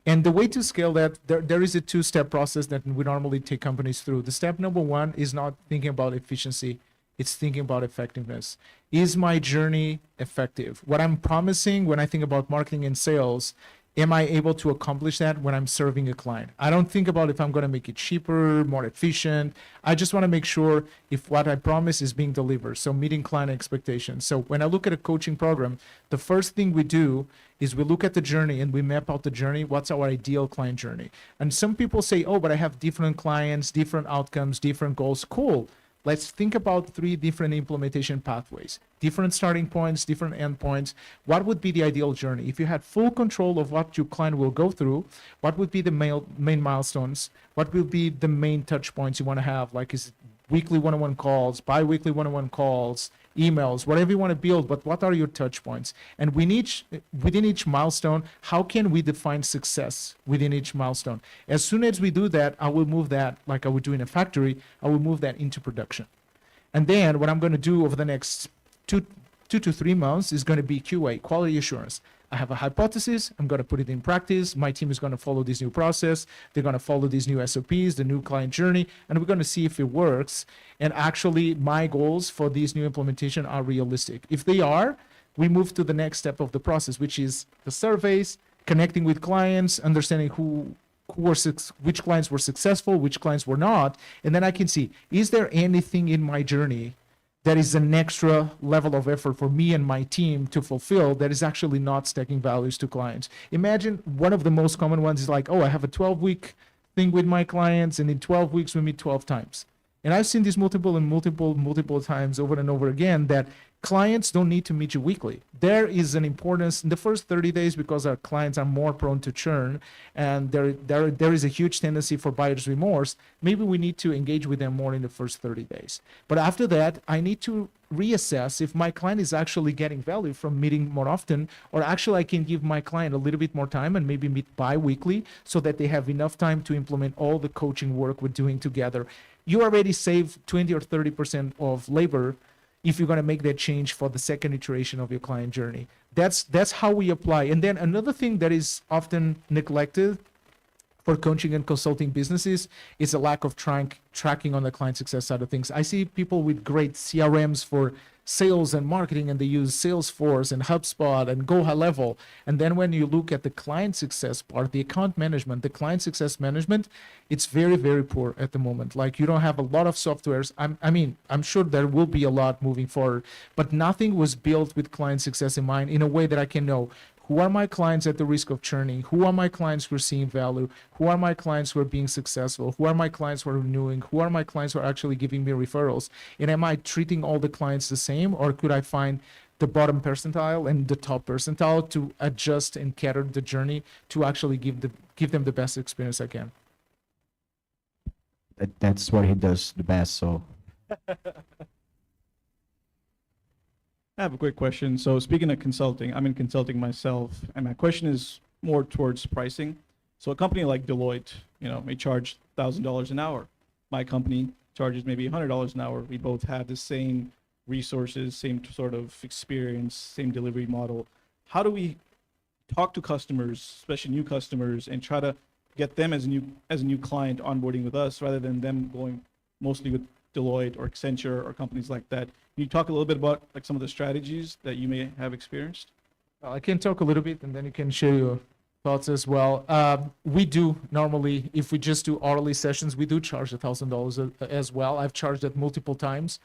And the way to scale that, there is a two-step process that we normally take companies through. The step number one is not thinking about efficiency, it's thinking about effectiveness. Is my journey effective? What I'm promising when I think about marketing and sales, am I able to accomplish that when I'm serving a client? I don't think about if I'm going to make it cheaper, more efficient. I just want to make sure if what I promise is being delivered. So meeting client expectations. So when I look at a coaching program, the first thing we do is we look at the journey and we map out the journey. What's our ideal client journey? And some people say, oh, but I have different clients, different outcomes, different goals. Cool. Let's think about 3 different implementation pathways, different starting points, different endpoints. What would be the ideal journey? If you had full control of what your client will go through, what would be the main milestones? What will be the main touch points you want to have? Like, is it weekly one-on-one calls, bi-weekly one-on-one calls, emails, whatever you want to build, but what are your touch points? And within each milestone, how can we define success within each milestone? As soon as we do that, I will move that, like I would do in a factory, I will move that into production. And then what I'm going to do over the next two to 3 months is going to be QA, quality assurance. I have a hypothesis, I'm going to put it in practice. My team is going to follow this new process. They're going to follow these new SOPs, the new client journey, and we're going to see if it works. And actually, my goals for these new implementation are realistic. If they are, we move to the next step of the process, which is the surveys, connecting with clients, understanding which clients were successful, which clients were not. And then I can see, is there anything in my journey that is an extra level of effort for me and my team to fulfill that is actually not stacking values to clients? Imagine one of the most common ones is like, oh, I have a 12-week thing with my clients, and in 12 weeks we meet 12 times. And I've seen this multiple times over and over again, that clients don't need to meet you weekly. There is an importance in the first 30 days because our clients are more prone to churn, and there is a huge tendency for buyer's remorse. Maybe we need to engage with them more in the first 30 days. But after that, I need to reassess if my client is actually getting value from meeting more often, or actually I can give my client a little bit more time and maybe meet bi-weekly so that they have enough time to implement all the coaching work we're doing together. You already save 20 or 30% of labor if you're going to make that change for the second iteration of your client journey. That's how we apply. And then another thing that is often neglected for coaching and consulting businesses is a lack of tracking on the client success side of things. I see people with great CRMs for sales and marketing, and they use Salesforce and HubSpot and Go High Level. And then when you look at the client success part, the account management, the client success management, it's very, very poor at the moment. Like, you don't have a lot of softwares. I'm sure there will be a lot moving forward, but nothing was built with client success in mind in a way that I can know who are my clients at the risk of churning, who are my clients who are seeing value, who are my clients who are being successful, who are my clients who are renewing, who are my clients who are actually giving me referrals, and am I treating all the clients the same, or could I find the bottom percentile and the top percentile to adjust and cater the journey to actually give them the best experience I can. That's what he does the best. So I have a quick question. So speaking of consulting, I'm in consulting myself, and my question is more towards pricing. So a company like Deloitte, may charge $1,000 an hour. My company charges maybe $100 an hour. We both have the same resources, same sort of experience, same delivery model. How do we talk to customers, especially new customers, and try to get them as a new client onboarding with us, rather than them going mostly with Deloitte or Accenture or companies like that? Can you talk a little bit about like some of the strategies that you may have experienced? I can talk a little bit, and then you can share your thoughts as well. We do normally, if we just do hourly sessions, we do charge $1,000 as well. I've charged that multiple times.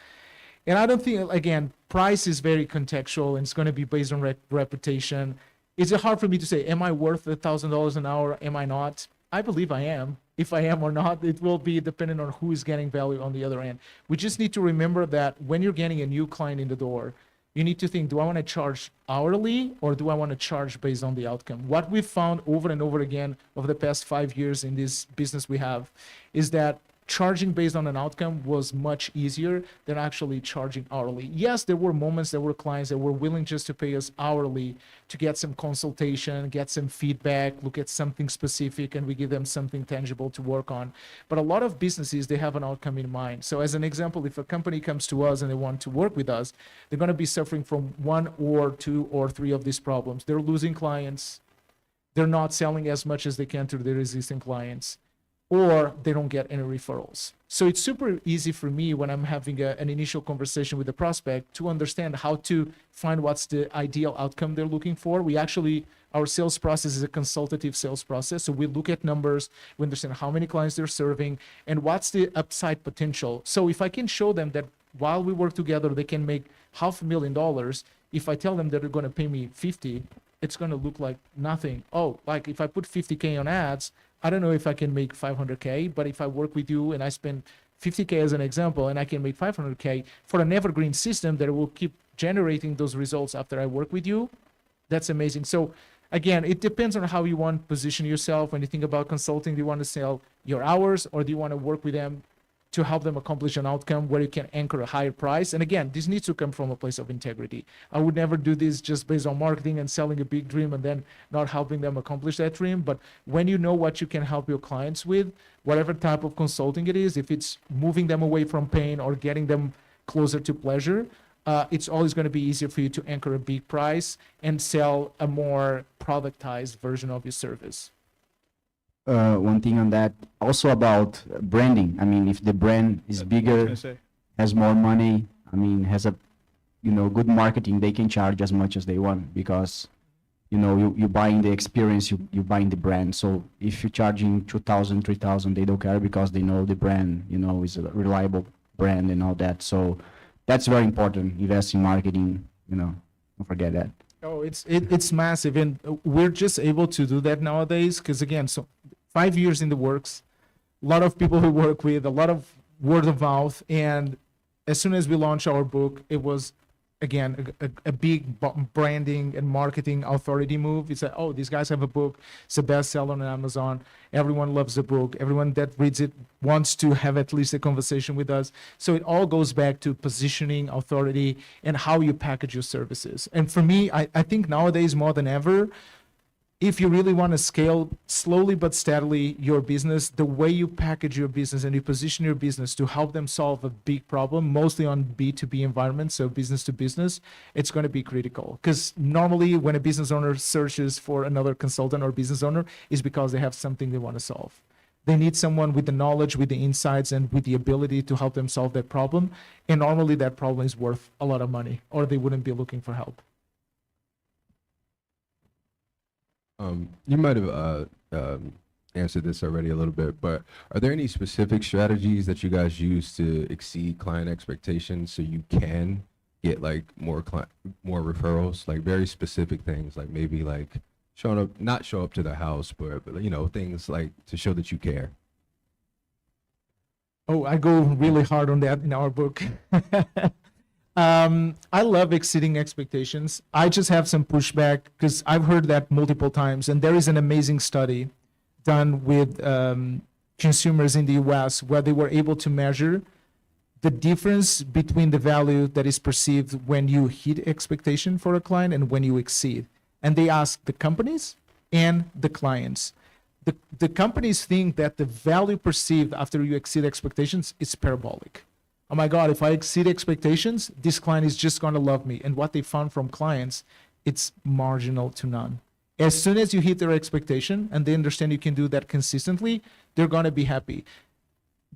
And I don't think, again, price is very contextual, and it's going to be based on reputation. Is it hard for me to say, am I worth $1,000 an hour? Am I not? I believe I am. If I am or not, it will be dependent on who is getting value on the other end. We just need to remember that when you're getting a new client in the door, you need to think, do I want to charge hourly, or do I want to charge based on the outcome? What we've found over and over again over the past 5 years in this business we have is that charging based on an outcome was much easier than actually charging hourly. Yes, there were moments, there were clients that were willing just to pay us hourly to get some consultation, get some feedback, look at something specific, and we give them something tangible to work on. But a lot of businesses, they have an outcome in mind. So as an example, if a company comes to us and they want to work with us, they're going to be suffering from 1 or 2 or 3 of these problems. They're losing clients, they're not selling as much as they can to their existing clients, or they don't get any referrals. So it's super easy for me when I'm having an initial conversation with the prospect to understand how to find what's the ideal outcome they're looking for. Our sales process is a consultative sales process. So we look at numbers, we understand how many clients they're serving, and what's the upside potential. So if I can show them that while we work together, they can make $500,000, if I tell them that they're going to pay me 50, it's going to look like nothing. Oh, like if I put 50K on ads, I don't know if I can make 500K, but if I work with you and I spend 50K as an example and I can make 500K for an evergreen system that will keep generating those results after I work with you, that's amazing. So again, it depends on how you want to position yourself. When you think about consulting, do you want to sell your hours, or do you want to work with them to help them accomplish an outcome where you can anchor a higher price? And again, this needs to come from a place of integrity. I would never do this just based on marketing and selling a big dream and then not helping them accomplish that dream. But when you know what you can help your clients with, whatever type of consulting it is, if it's moving them away from pain or getting them closer to pleasure, it's always going to be easier for you to anchor a big price and sell a more productized version of your service. One thing on that, also about branding. I mean, if the brand is bigger, has more money, I mean, has a, good marketing, they can charge as much as they want, because, you're buying the experience, you're buying the brand. So if you're charging 2,000, 3,000, they don't care, because they know the brand, is a reliable brand and all that. So that's very important. Invest in marketing, don't forget that. Oh, it's massive, and we're just able to do that nowadays because, again, so 5 years in the works, a lot of people who work with, a lot of word of mouth, and as soon as we launched our book, it was, again, a big branding and marketing authority move. It's like, oh, these guys have a book, it's a bestseller on Amazon, everyone loves the book, everyone that reads it wants to have at least a conversation with us. So it all goes back to positioning, authority, and how you package your services. And for me, I think nowadays more than ever, if you really want to scale slowly but steadily your business, the way you package your business and you position your business to help them solve a big problem, mostly on B2B environments, so business to business, it's going to be critical. Because normally when a business owner searches for another consultant or business owner is because they have something they want to solve. They need someone with the knowledge, with the insights, and with the ability to help them solve that problem. And normally that problem is worth a lot of money, or they wouldn't be looking for help. You might have answered this already a little bit, but are there any specific strategies that you guys use to exceed client expectations so you can get like more referrals, like very specific things, like maybe like not show up to the house, but you know, things like to show that you care? Oh, I go really hard on that in our book. I love exceeding expectations. I just have some pushback because I've heard that multiple times, and there is an amazing study done with consumers in the US where they were able to measure the difference between the value that is perceived when you hit expectation for a client and when you exceed. And they asked the companies and the clients. The companies think that the value perceived after you exceed expectations is parabolic. Oh my God, if I exceed expectations, this client is just going to love me. And what they found from clients, it's marginal to none. As soon as you hit their expectation and they understand you can do that consistently, they're going to be happy.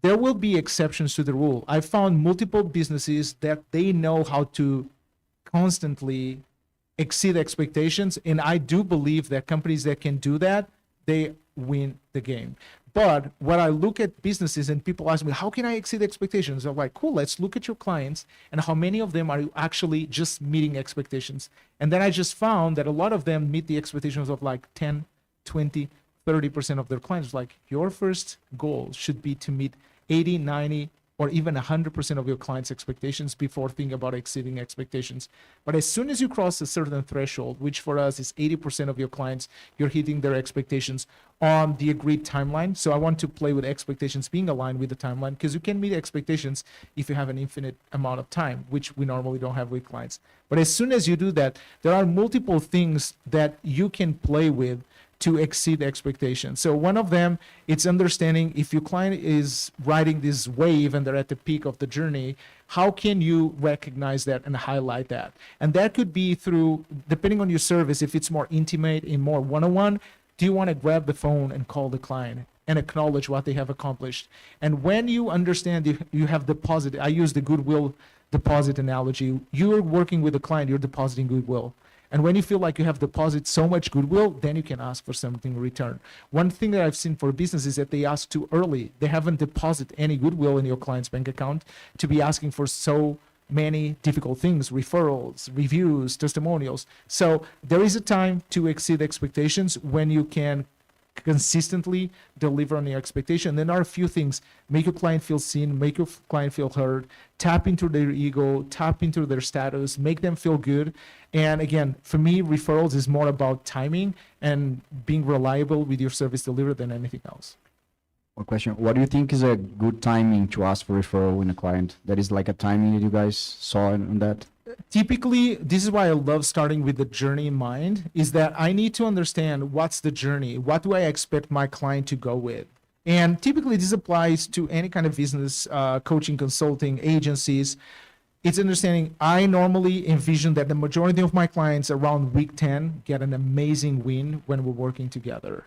There will be exceptions to the rule. I found multiple businesses that they know how to constantly exceed expectations. And I do believe that companies that can do that, they win the game. But when I look at businesses and people ask me, how can I exceed expectations? I'm like, cool, let's look at your clients and how many of them are actually just meeting expectations. And then I just found that a lot of them meet the expectations of like 10, 20, 30% of their clients. Like your first goal should be to meet 80, 90, or even 100% of your clients' expectations before thinking about exceeding expectations. But as soon as you cross a certain threshold, which for us is 80% of your clients, you're hitting their expectations on the agreed timeline. So I want to play with expectations being aligned with the timeline, because you can meet expectations if you have an infinite amount of time, which we normally don't have with clients. But as soon as you do that, there are multiple things that you can play with to exceed expectations. So one of them, it's understanding if your client is riding this wave and they're at the peak of the journey, how can you recognize that and highlight that? And that could be through, depending on your service, if it's more intimate and more one-on-one, do you want to grab the phone and call the client and acknowledge what they have accomplished? And when you understand you have deposited, I use the goodwill deposit analogy, you're working with a client, you're depositing goodwill. And when you feel like you have deposited so much goodwill, then you can ask for something in return. One thing that I've seen for business is that they ask too early. They haven't deposited any goodwill in your client's bank account to be asking for so many difficult things, referrals, reviews, testimonials. So there is a time to exceed expectations when you can consistently deliver on your expectation. Then there are a few things: make your client feel seen, make your client feel heard, tap into their ego, tap into their status, make them feel good. And again, for me, referrals is more about timing and being reliable with your service delivery than anything else. One question: what do you think is a good timing to ask for referral in a client? That is like a timing that you guys saw on that? Typically, this is why I love starting with the journey in mind, is that I need to understand what's the journey. What do I expect my client to go with? And typically this applies to any kind of business, coaching, consulting, agencies. It's understanding, I normally envision that the majority of my clients around week 10 get an amazing win when we're working together.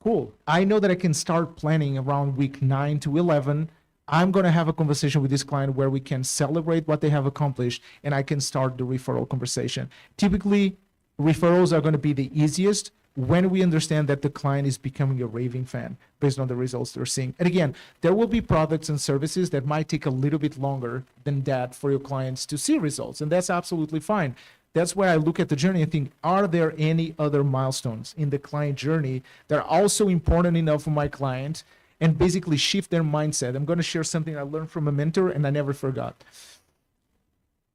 Cool. I know that I can start planning around week 9 to 11. I'm going to have a conversation with this client where we can celebrate what they have accomplished, and I can start the referral conversation. Typically, referrals are going to be the easiest when we understand that the client is becoming a raving fan based on the results they're seeing. And again, there will be products and services that might take a little bit longer than that for your clients to see results, and that's absolutely fine. That's where I look at the journey and think, are there any other milestones in the client journey that are also important enough for my client, and basically shift their mindset. I'm going to share something I learned from a mentor and I never forgot.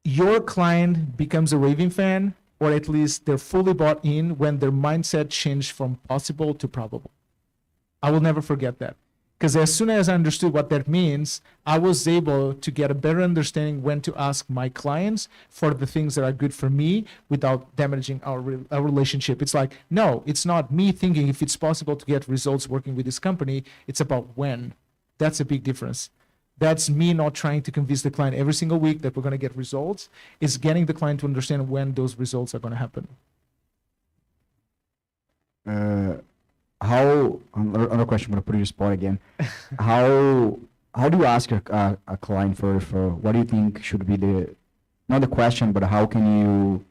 Your client becomes a raving fan, or at least they're fully bought in when their mindset changed from possible to probable. I will never forget that. Because as soon as I understood what that means, I was able to get a better understanding when to ask my clients for the things that are good for me without damaging our relationship. It's like, no, it's not me thinking if it's possible to get results working with this company. It's about when. That's a big difference. That's me not trying to convince the client every single week that we're going to get results. It's getting the client to understand when those results are going to happen. how another question? I'm gonna put you on the spot again. How do you ask a client for a referral? What do you think should be not the question, but how can you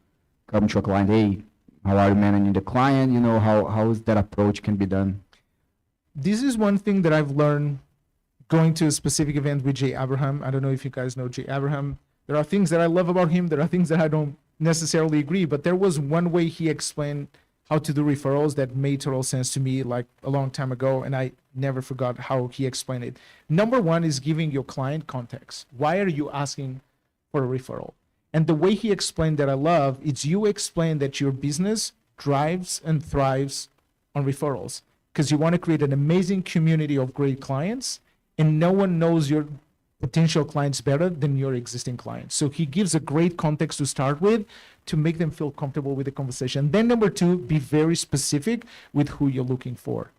come to a client? Hey, how are you managing the client? You know, how is that approach can be done? This is one thing that I've learned going to a specific event with Jay Abraham. I don't know if you guys know Jay Abraham. There are things that I love about him. There are things that I don't necessarily agree, but there was one way he explained how to do referrals that made total sense to me like a long time ago, and I never forgot how he explained it. Number one is giving your client context. Why are you asking for a referral? And the way he explained that I love is you explain that your business drives and thrives on referrals because you want to create an amazing community of great clients, and no one knows your potential clients better than your existing clients. So he gives a great context to start with to make them feel comfortable with the conversation. Then number two, be very specific with who you're looking for.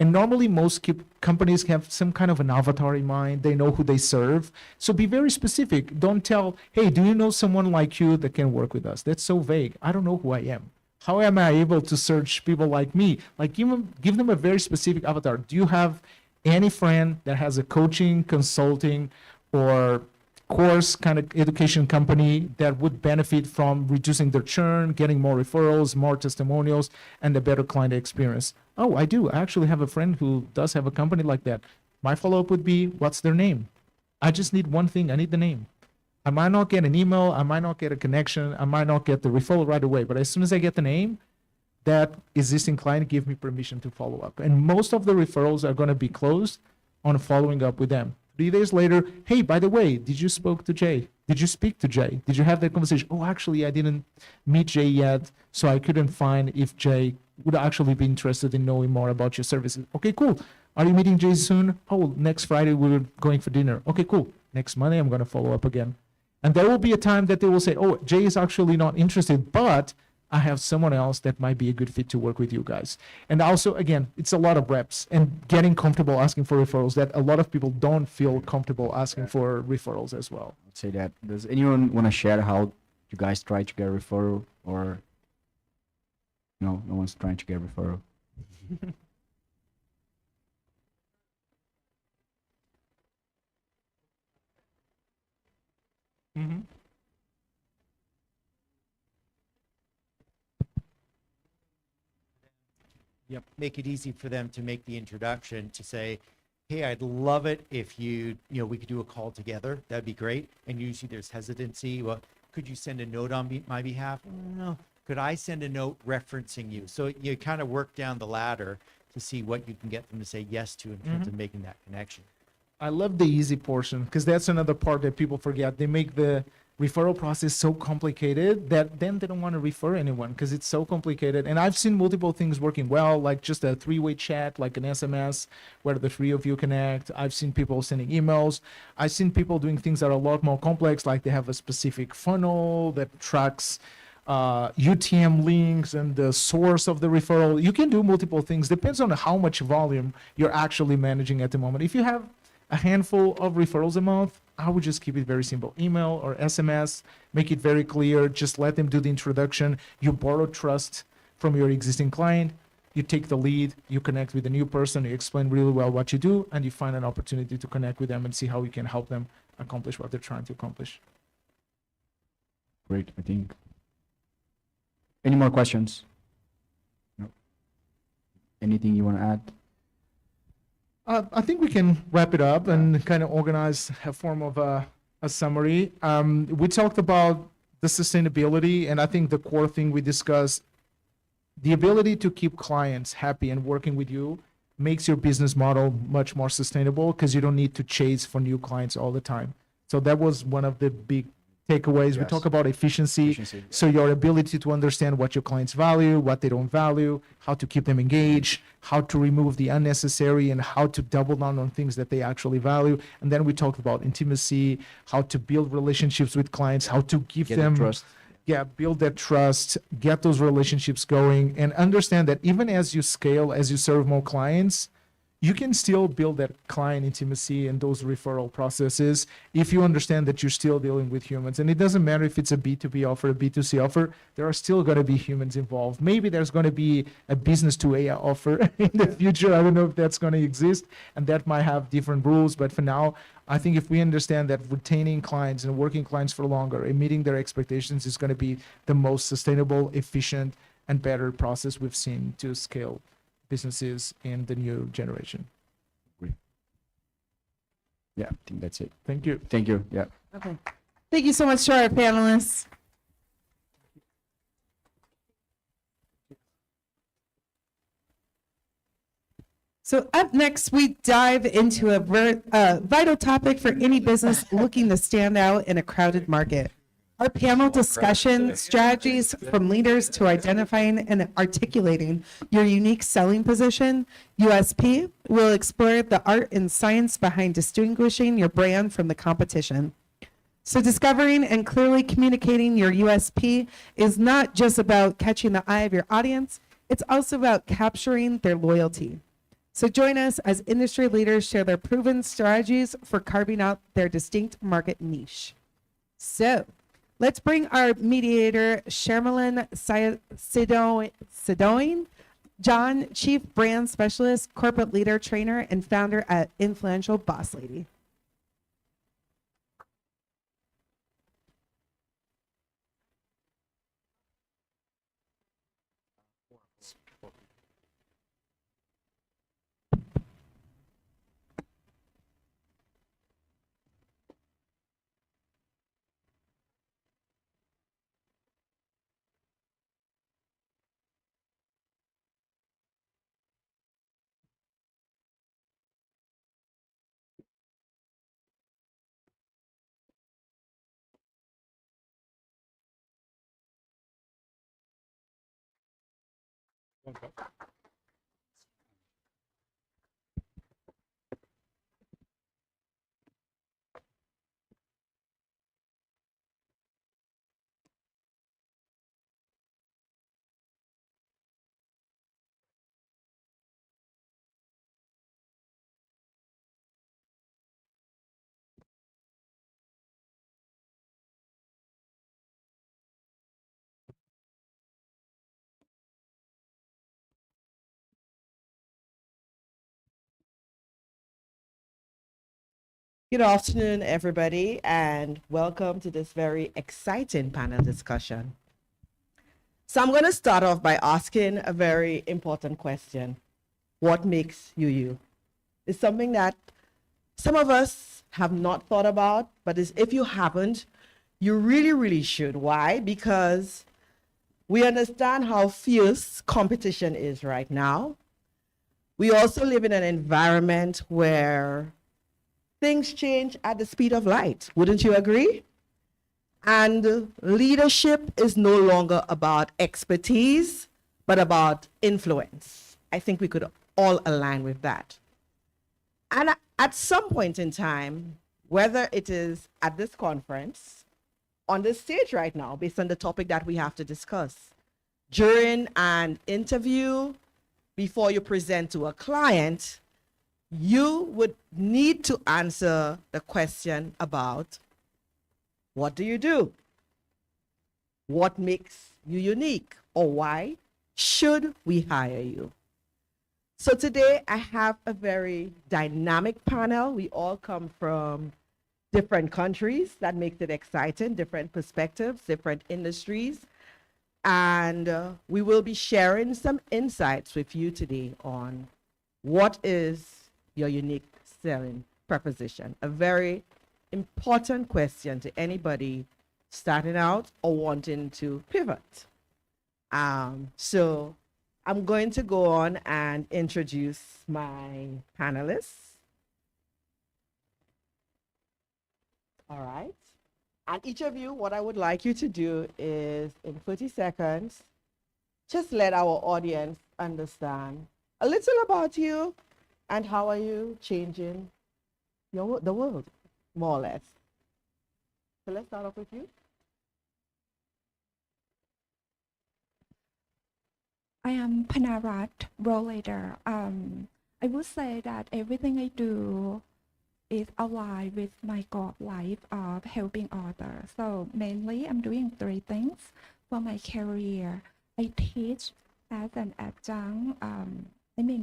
And normally most companies have some kind of an avatar in mind. They know who they serve. So be very specific. Don't tell, hey, do you know someone like you that can work with us? That's so vague. I don't know who I am. How am I able to search people like me? Like give them a very specific avatar. Do you have any friend that has a coaching, consulting, or course kind of education company that would benefit from reducing their churn, getting more referrals, more testimonials, and a better client experience? Oh, I do. I actually have a friend who does have a company like that. My follow-up would be, what's their name? I just need one thing. I need the name. I might not get an email. I might not get a connection. I might not get the referral right away. But as soon as I get the name, that existing client give me permission to follow up. And most of the referrals are going to be closed on following up with them. 3 days later, hey, by the way, did you spoke to Jay? Did you speak to Jay? Did you have that conversation? Oh, actually, I didn't meet Jay yet, so I couldn't find if Jay would actually be interested in knowing more about your services. Okay, cool. Are you meeting Jay soon? Oh, next Friday we're going for dinner. Okay, cool. Next Monday I'm going to follow up again. And there will be a time that they will say, oh, Jay is actually not interested, but I have someone else that might be a good fit to work with you guys. And also, again, it's a lot of reps and getting comfortable asking for referrals that a lot of people don't feel comfortable asking for referrals as well. I'd say that. Does anyone want to share how you guys try to get a referral, or no one's trying to get a referral? Mm-hmm. Yep. Make it easy for them to make the introduction to say, hey, I'd love it if we could do a call together. That'd be great. And usually there's hesitancy. Well, could you send a note on my behalf? No. Could I send a note referencing you? So you kind of work down the ladder to see what you can get them to say yes to in terms of making that connection. I love the easy portion because that's another part that people forget. They make the referral process so complicated that then they don't want to refer anyone because it's so complicated. And I've seen multiple things working well, like just a three-way chat, like an SMS where the three of you connect. I've seen people sending emails. I've seen people doing things that are a lot more complex, like they have a specific funnel that tracks UTM links and the source of the referral. You can do multiple things. Depends on how much volume you're actually managing at the moment. If you have a handful of referrals a month, I would just keep it very simple. Email or SMS, make it very clear. Just let them do the introduction. You borrow trust from your existing client. You take the lead, you connect with a new person, you explain really well what you do, and you find an opportunity to connect with them and see how you can help them accomplish what they're trying to accomplish. Great, I think. Any more questions? No. Anything you want to add? I think we can wrap it up and kind of organize a form of a summary. We talked about the sustainability, and I think the core thing we discussed, the ability to keep clients happy and working with you makes your business model much more sustainable because you don't need to chase for new clients all the time. So that was one of the big takeaways. We talk about efficiency. So your ability to understand what your clients value, what they don't value, how to keep them engaged, how to remove the unnecessary, and how to double down on things that they actually value. And then we talked about intimacy, how to build relationships with clients, how to give them trust. Yeah, build that trust, get those relationships going, and understand that even as you scale, as you serve more clients, you can still build that client intimacy and those referral processes if you understand that you're still dealing with humans. And it doesn't matter if it's a B2B offer, a B2C offer, there are still going to be humans involved. Maybe there's going to be a business to AI offer in the future. I don't know if that's going to exist, and that might have different rules. But for now, I think if we understand that retaining clients and working clients for longer and meeting their expectations is going to be the most sustainable, efficient, and better process we've seen to scale businesses in the new generation. Yeah, I think that's it. Thank you. Thank you. Yeah. Okay. Thank you so much to our panelists. So up next, we dive into a vital topic for any business looking to stand out in a crowded market. Our panel discussion strategies from leaders to identifying and articulating your unique selling position, USP, will explore the art and science behind distinguishing your brand from the competition. So discovering and clearly communicating your USP is not just about catching the eye of your audience, it's also about capturing their loyalty. So join us as industry leaders share their proven strategies for carving out their distinct market niche. So let's bring our mediator, Shermalyn Sidoin, John, Chief Brand Specialist, Corporate Leader Trainer, and founder at Influential Boss Lady. Good afternoon, everybody, and welcome to this very exciting panel discussion. So I'm going to start off by asking a very important question. What makes you you? It's something that some of us have not thought about, but if you haven't, you really, really should. Why? Because we understand how fierce competition is right now. We also live in an environment where things change at the speed of light. Wouldn't you agree? And leadership is no longer about expertise, but about influence. I think we could all align with that. And at some point in time, whether it is at this conference, on this stage right now, based on the topic that we have to discuss, during an interview, before you present to a client, you would need to answer the question about what do you do? What makes you unique? Or why should we hire you? So today I have a very dynamic panel. We all come from different countries. That makes it exciting, different perspectives, different industries. And we will be sharing some insights with you today on what is your unique selling proposition. A very important question to anybody starting out or wanting to pivot. So I'm going to go on and introduce my panelists. All right. And each of you, what I would like you to do is in 30 seconds, just let our audience understand a little about you and how are you changing the world, more or less. So let's start off with you. I am Panarat, role leader. I would say that everything I do is aligned with my God life of helping others. So mainly I'm doing three things for my career. I teach as an adjunct,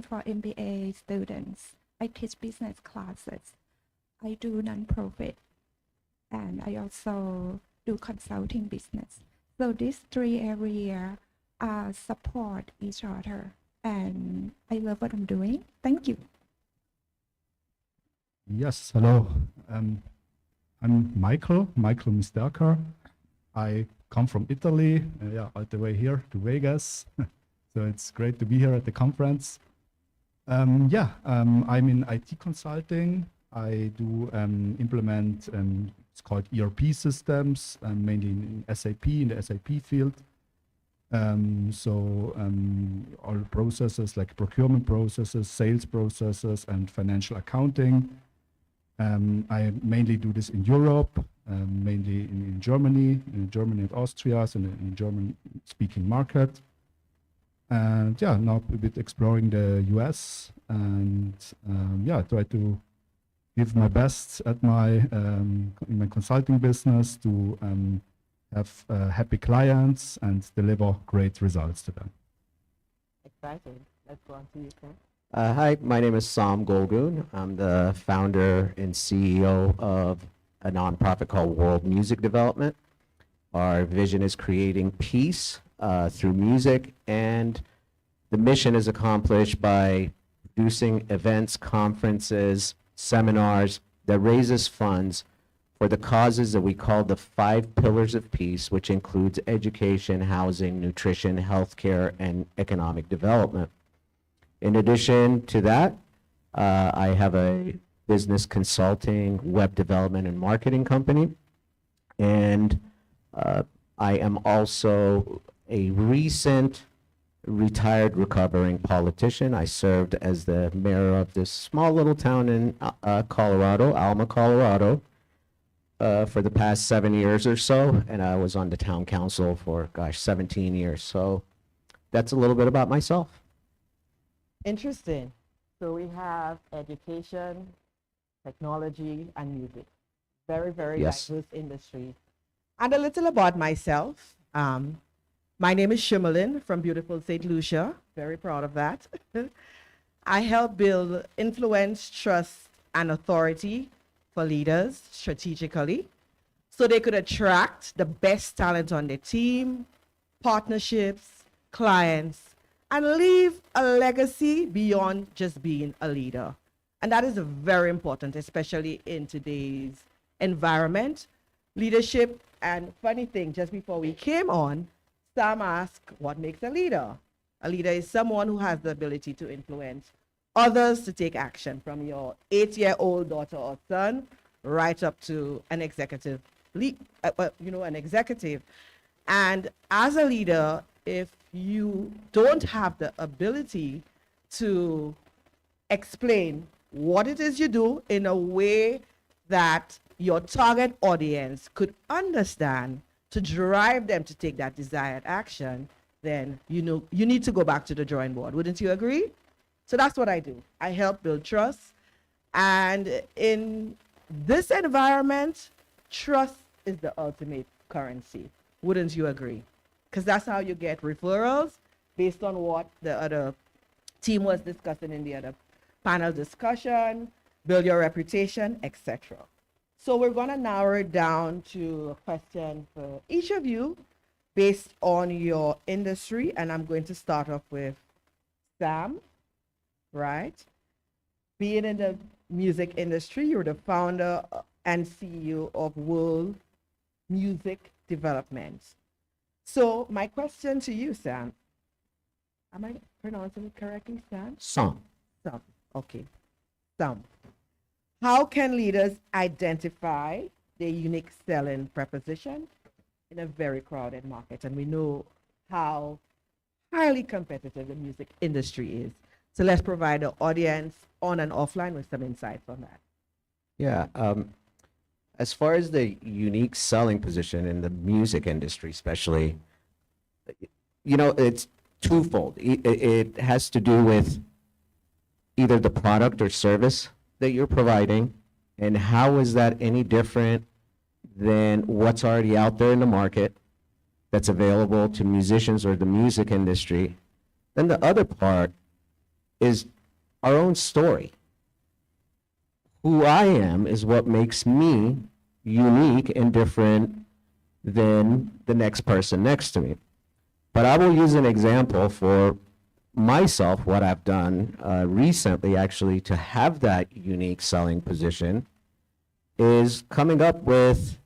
for MBA students. I teach business classes. I do nonprofit, and I also do consulting business. So these three areas support each other, and I love what I'm doing. Thank you. Yes, hello. I'm Michael Misterker. I come from Italy, all the way here to Vegas. So it's great to be here at the conference. I'm in IT consulting. I do implement, it's called ERP systems, mainly in SAP, in the SAP field. All processes like procurement processes, sales processes, and financial accounting. I mainly do this in Europe, mainly in Germany and Austria, so in German-speaking market. And now a bit exploring the US, and try to give my best at in my consulting business to have happy clients and deliver great results to them. Exciting. Let's go on to you, Ken. Hi, my name is Sam Golgoon. I'm the founder and CEO of a nonprofit called World Music Development. Our vision is creating peace through music, and the mission is accomplished by producing events, conferences, seminars that raises funds for the causes that we call the 5 pillars of peace, which includes education, housing, nutrition, healthcare, and economic development. In addition to that, I have a business consulting, web development, and marketing company. And I am also a recent retired recovering politician. I served as the mayor of this small little town in Colorado, Alma, Colorado, for the past 7 years or so. And I was on the town council for, 17 years. So that's a little bit about myself. Interesting. So we have education, technology, and music. Very, very Yes. diverse industry. And a little about myself. My name is Shimelin from beautiful St. Lucia. Very proud of that. I help build influence, trust, and authority for leaders strategically so they could attract the best talent on their team, partnerships, clients, and leave a legacy beyond just being a leader. And that is very important, especially in today's environment. Leadership, and funny thing, just before we came on, Sam asked, what makes a leader? A leader is someone who has the ability to influence others to take action, from your 8-year-old daughter or son right up to an executive, an executive. And as a leader, if you don't have the ability to explain what it is you do in a way that your target audience could understand to drive them to take that desired action, then you need to go back to the drawing board. Wouldn't you agree? So that's what I do. I help build trust. And in this environment, trust is the ultimate currency. Wouldn't you agree? Because that's how you get referrals based on what the other team was discussing in the other panel discussion, build your reputation, etc. So we're going to narrow it down to a question for each of you based on your industry. And I'm going to start off with Sam, right? Being in the music industry, you're the founder and CEO of World Music Development. So my question to you, Sam, am I pronouncing it correctly, Sam? Sam. Sam, okay. Sam. How can leaders identify their unique selling proposition in a very crowded market? And we know how highly competitive the music industry is. So let's provide the audience on and offline with some insight on that. Yeah. As far as the unique selling position in the music industry, especially, it's twofold. It has to do with either the product or service that you're providing, and how is that any different than what's already out there in the market that's available to musicians or the music industry. Then the other part is our own story. Who I am is what makes me unique and different than the next person next to me. But I will use an example for myself, what I've done recently actually to have that unique selling position is coming up with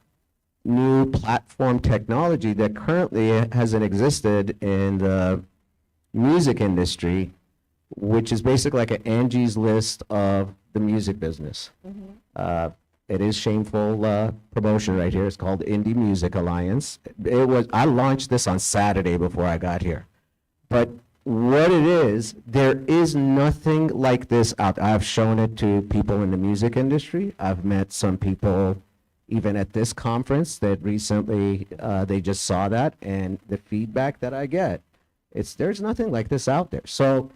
new platform technology that currently hasn't existed in the music industry, which is basically like an Angie's List of the music business. It is shameful promotion right here. It's called Indie Music Alliance. I launched this on Saturday before I got here. But what it is, there is nothing like this out there. I've shown it to people in the music industry. I've met some people even at this conference that recently they just saw that, and the feedback that I get, there's nothing like this out there. So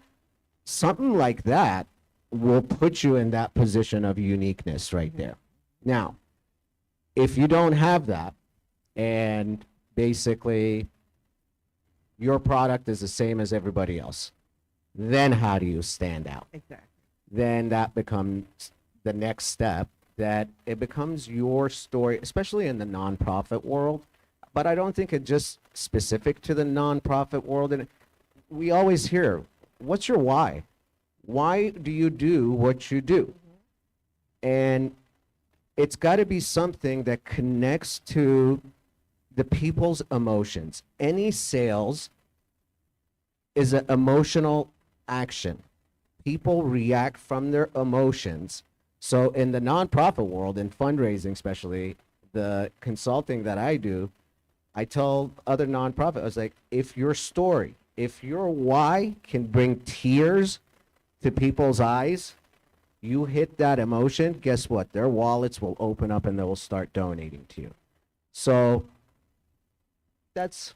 something like that will put you in that position of uniqueness right there. Now, if you don't have that, and basically your product is the same as everybody else, then how do you stand out? Exactly. Then that becomes the next step, that it becomes your story, especially in the nonprofit world. But I don't think it's just specific to the nonprofit world. And we always hear, what's your why? Why do you do what you do? And it's got to be something that connects to the people's emotions. Any sales is an emotional action. People react from their emotions. So in the nonprofit world, in fundraising especially, the consulting that I do, I tell other nonprofits, I was like, if your story, if your why can bring tears to people's eyes, you hit that emotion, guess what? Their wallets will open up and they will start donating to you. So that's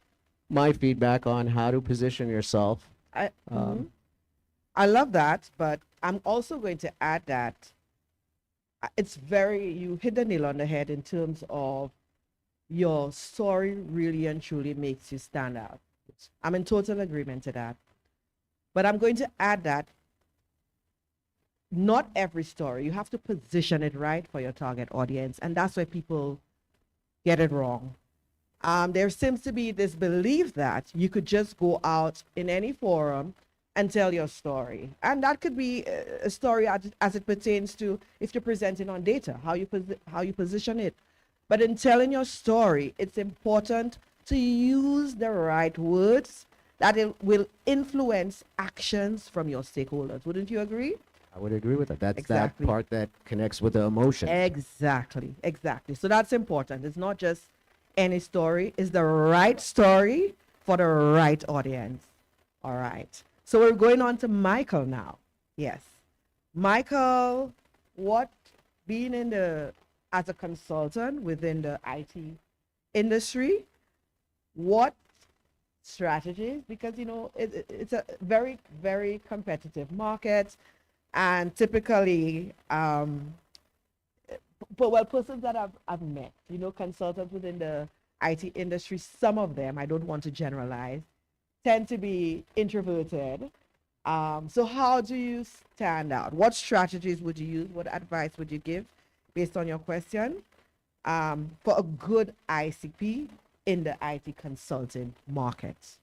my feedback on how to position yourself. I love that, but I'm also going to add that you hit the nail on the head in terms of your story really and truly makes you stand out. I'm in total agreement to that. But I'm going to add that not every story, you have to position it right for your target audience. And that's where people get it wrong. There seems to be this belief that you could just go out in any forum and tell your story. And that could be a story as it pertains to if you're presenting on data, how you position it. But in telling your story, it's important to use the right words that it will influence actions from your stakeholders. Wouldn't you agree? I would agree with that. That's Exactly. that part that connects with the emotion. Exactly. So that's important. It's not just any story, it's the right story for the right audience. All right. So we're going on to Michael now. Yes. Michael, being as a consultant within the IT industry, what strategies, because it's a very, very competitive market, and typically persons that I've met, consultants within the IT industry, some of them, I don't want to generalize, tend to be introverted. So how do you stand out? What strategies would you use? What advice would you give based on your question for a good ICP in the IT consulting market?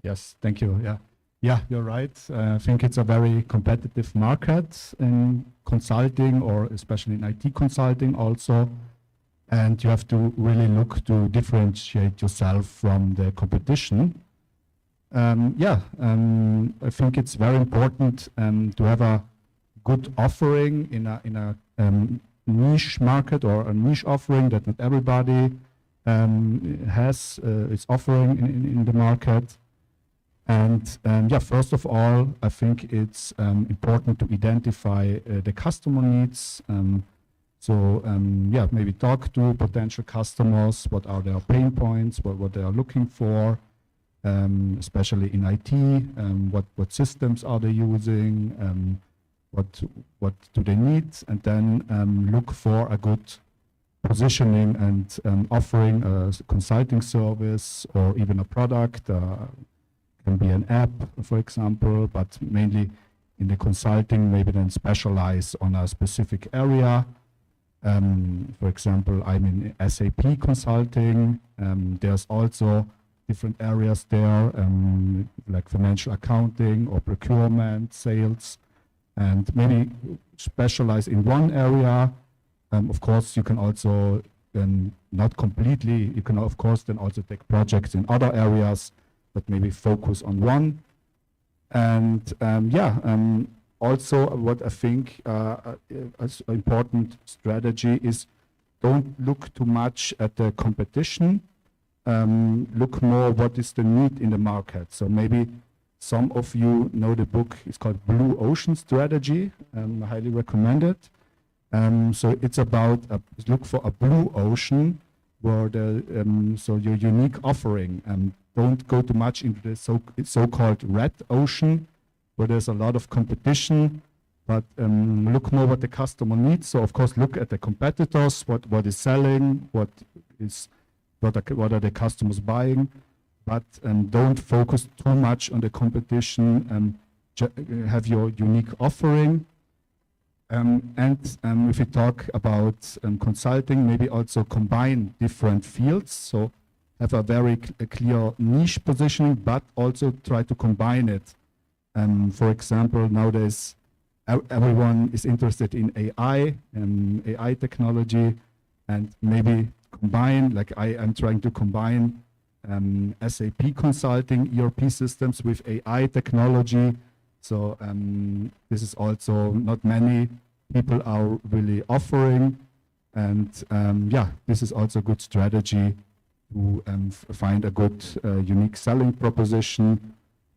Yes, thank you. Yeah, you're right. I think it's a very competitive market in consulting, or especially in IT consulting also. And you have to really look to differentiate yourself from the competition. I think it's very important to have a good offering in a niche market, or a niche offering that not everybody has its offering in the market. And first of all, I think it's important to identify the customer needs. Maybe talk to potential customers. What are their pain points? What they are looking for, especially in IT. What systems are they using? what do they need, and then look for a good positioning and offering a consulting service or even a product. Can be an app, for example, but mainly in the consulting, maybe then specialize on a specific area. For example, I'm in SAP consulting. There's also different areas there, like financial accounting or procurement, sales, and maybe specialize in one area. Of course, you can also, not completely, you can of course then also take projects in other areas, but maybe focus on one. And also what I think as an important strategy is don't look too much at the competition. Look more what is the need in the market. So maybe some of you know the book, it's called Blue Ocean Strategy. I highly recommend it. So it's about look for a blue ocean where so your unique offering, don't go too much into the so-called red ocean where there's a lot of competition, but look more what the customer needs. So of course look at the competitors, what is selling, what are the customers buying, but don't focus too much on the competition and have your unique offering. If we talk about consulting, maybe also combine different fields. So have a very clear niche positioning, but also try to combine it. For example, nowadays everyone is interested in AI and AI technology, and maybe combine, like I am trying to combine SAP consulting, ERP systems with AI technology. So this is also not many people are really offering, and this is also a good strategy to find a good unique selling proposition.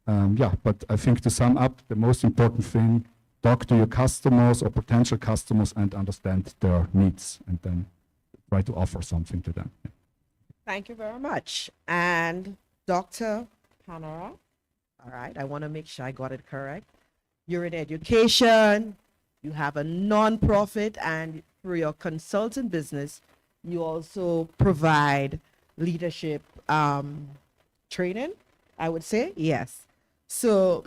But I think to sum up, the most important thing, talk to your customers or potential customers and understand their needs, and then try to offer something to them. Thank you very much. And Dr. Panara, all right, I want to make sure I got it correct. You're in education, you have a non-profit, and through your consultant business, you also provide leadership training, I would say. Yes. So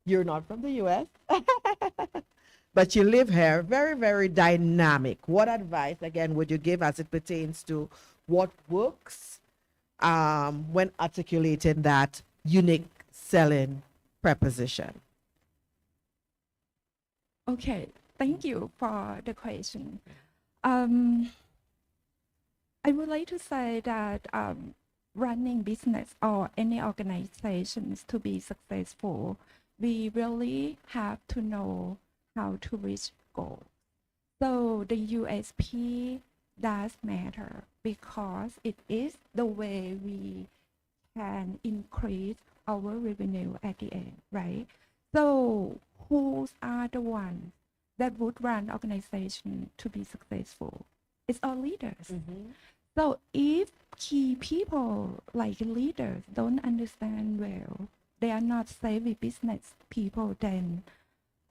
you're not from the US, but you live here, very, very dynamic. What advice, again, would you give as it pertains to what works when articulating that unique selling preposition? Okay, thank you for the question. I would like to say that running business or any organizations to be successful, we really have to know how to reach goals. So the USP does matter because it is the way we can increase our revenue at the end, right? So who are the ones that would run organization to be successful? It's our leaders. So if key people like leaders don't understand well, they are not savvy business people, then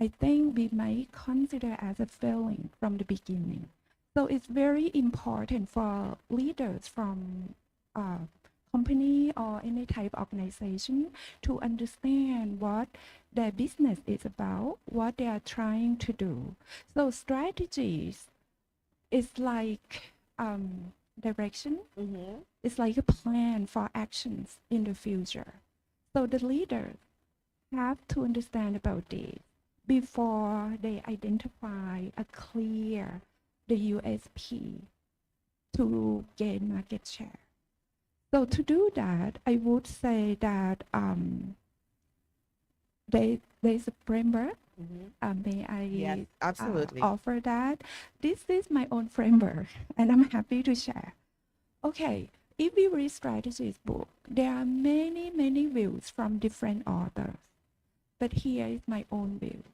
I think we might consider as a failing from the beginning. So it's very important for leaders from company or any type of organization to understand what their business is about, what they are trying to do. So strategies is like direction. It's like a plan for actions in the future. So the leaders have to understand about this before they identify a clear the USP to gain market share. So to do that, I would say that there's a framework. May I Yes, absolutely. offer that? This is my own framework, and I'm happy to share. Okay, if we read strategies book, there are many, many views from different authors. But here is my own view.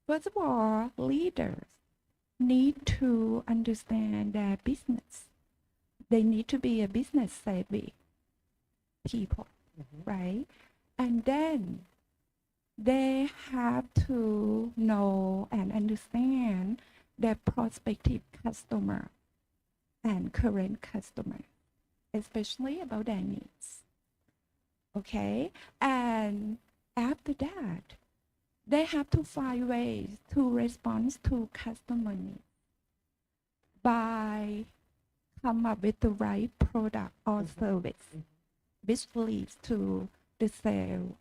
First of all, leaders need to understand their business. They need to be a business savvy people, right? And then they have to know prospective customer and current customer, especially about their needs. Okay, and after that, they have to find ways to respond to customer needs by come up with the right product or service, which leads to the sale,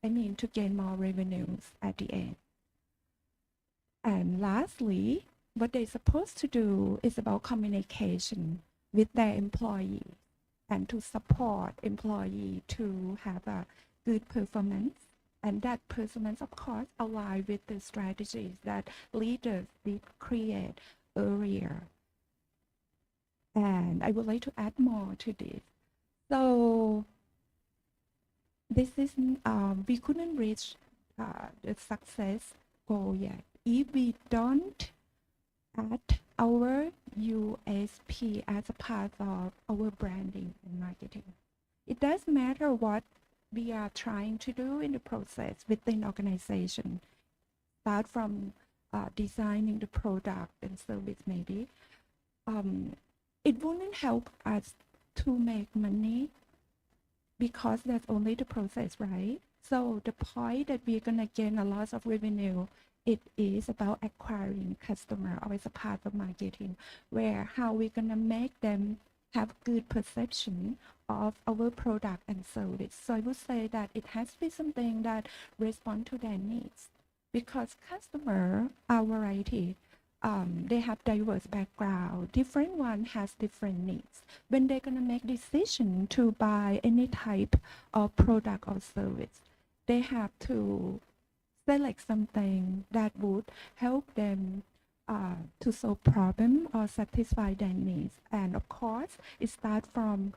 to gain more revenues at the end. And lastly, what they're supposed to do is about communication with their employees and to support employee to have a good performance. And that performance, of course, align with the strategies that leaders did create earlier. And I would like to add more to this. So this is, we couldn't reach the success goal yet if we don't add our USP as a part of our branding and marketing. It doesn't matter what we are trying to do in the process within organization. Start from designing the product and service maybe. It wouldn't help us to make money because that's only the process, right? So the point that we're gonna gain a lot of revenue, it is about acquiring customer or as a part of marketing, where how we're gonna make them have good perception of our product and service. So I would say that it has to be something that respond to their needs, because customer are variety. They have diverse background. Different one has different needs. When they're gonna make decision to buy any type of product or service, they have to select something that would help them to solve problem or satisfy their needs. And of course, it starts from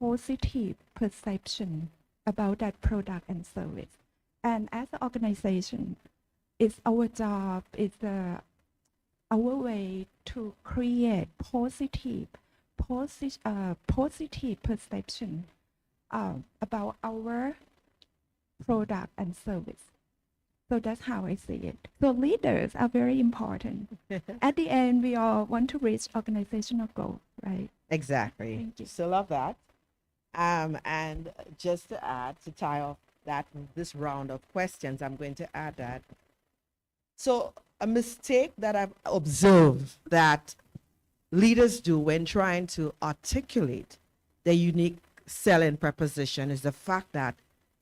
positive perception about that product and service. And as an organization, it's our job, it's our way to create positive perception about our product and service. So that's how I see it. So leaders are very important. At the end, we all want to reach organizational goal, right? Exactly. Thank you. So love that. And just to add, to tie off that this round of questions, I'm going to add that. So a mistake that I've observed that leaders do when trying to articulate their unique selling proposition is the fact that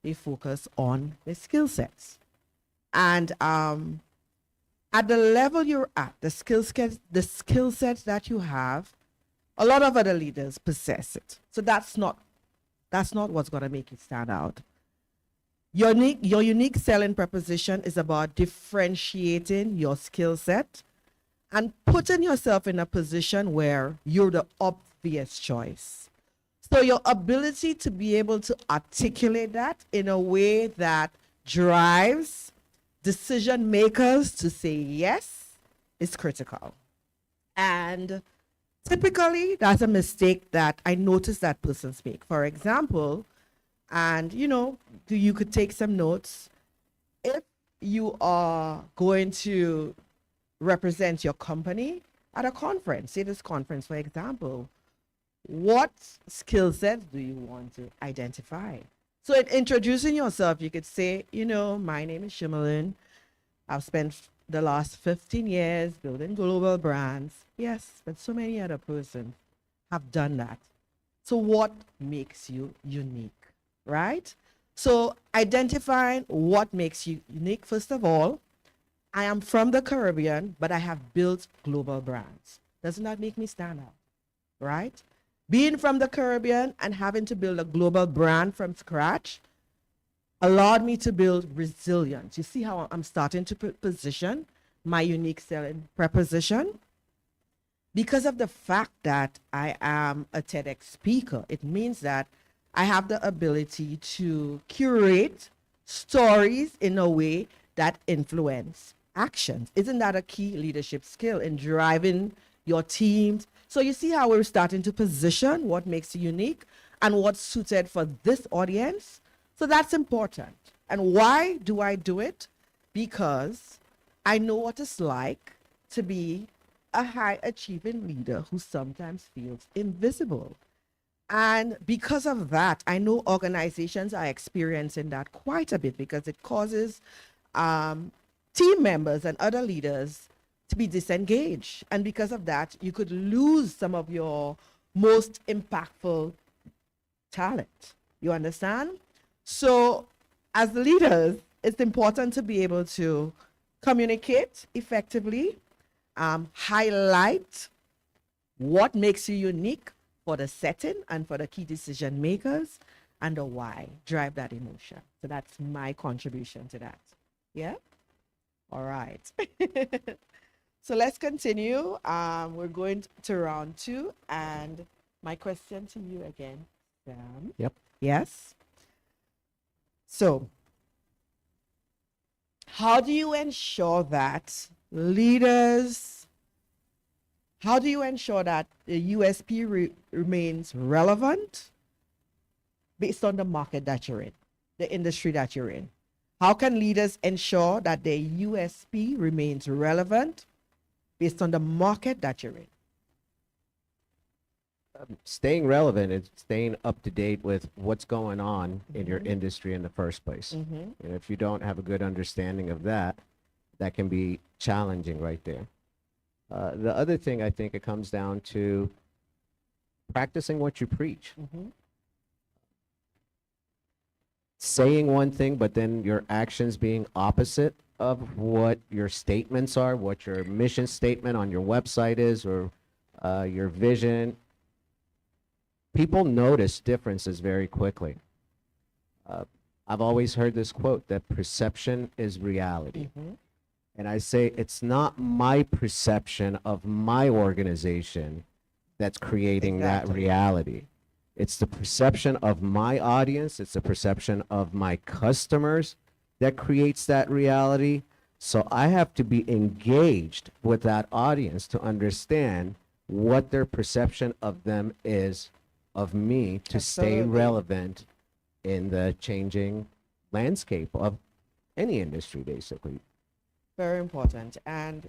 they focus on their skill sets. And at the level you're at, the skill sets that you have, a lot of other leaders possess it. So that's not what's gonna make you stand out. Your unique selling proposition is about differentiating your skill set and putting yourself in a position where you're the obvious choice. So your ability to be able to articulate that in a way that drives decision makers to say yes is critical. And typically, that's a mistake that I notice that persons make. For example, and you could take some notes. If you are going to represent your company at a conference, say this conference, for example, what skill sets do you want to identify? So in introducing yourself, you could say, my name is Shimelin. I've spent the last 15 years building global brands. Yes, but so many other persons have done that. So what makes you unique, right? So identifying what makes you unique, first of all, I am from the Caribbean, but I have built global brands. Doesn't that make me stand out, right? Being from the Caribbean and having to build a global brand from scratch allowed me to build resilience. You see how I'm starting to position my unique selling proposition? Because of the fact that I am a TEDx speaker, it means that I have the ability to curate stories in a way that influence actions. Isn't that a key leadership skill in driving your teams? So you see how we're starting to position what makes you unique and what's suited for this audience? So that's important. And why do I do it? Because I know what it's like to be a high achieving leader who sometimes feels invisible. And because of that, I know organizations are experiencing that quite a bit because it causes team members and other leaders to be disengaged. And because of that, you could lose some of your most impactful talent. You understand? So, as leaders, it's important to be able to communicate effectively, highlight what makes you unique for the setting and for the key decision makers, and the why. Drive that emotion. So that's my contribution to that. Yeah? All right. So let's continue. We're going to round 2. And my question to you again, Sam. Yep. Yes? So, how do you ensure that leaders, how do you ensure that the USP remains relevant based on the market that you're in, the industry that you're in? How can leaders ensure that their USP remains relevant based on the market that you're in? Staying relevant is staying up to date with what's going on in your industry in the first place. Mhm. And if you don't have a good understanding of that, that can be challenging right there. The other thing I think it comes down to practicing what you preach. Saying one thing, but then your actions being opposite of what your statements are, what your mission statement on your website is, or your vision. People notice differences very quickly. I've always heard this quote that perception is reality. And I say it's not my perception of my organization that's creating that reality. It's the perception of my audience, it's the perception of my customers that creates that reality. So I have to be engaged with that audience to understand what their perception of them is, of me, to stay Absolutely. relevant in the changing landscape of any industry, basically. Very important. And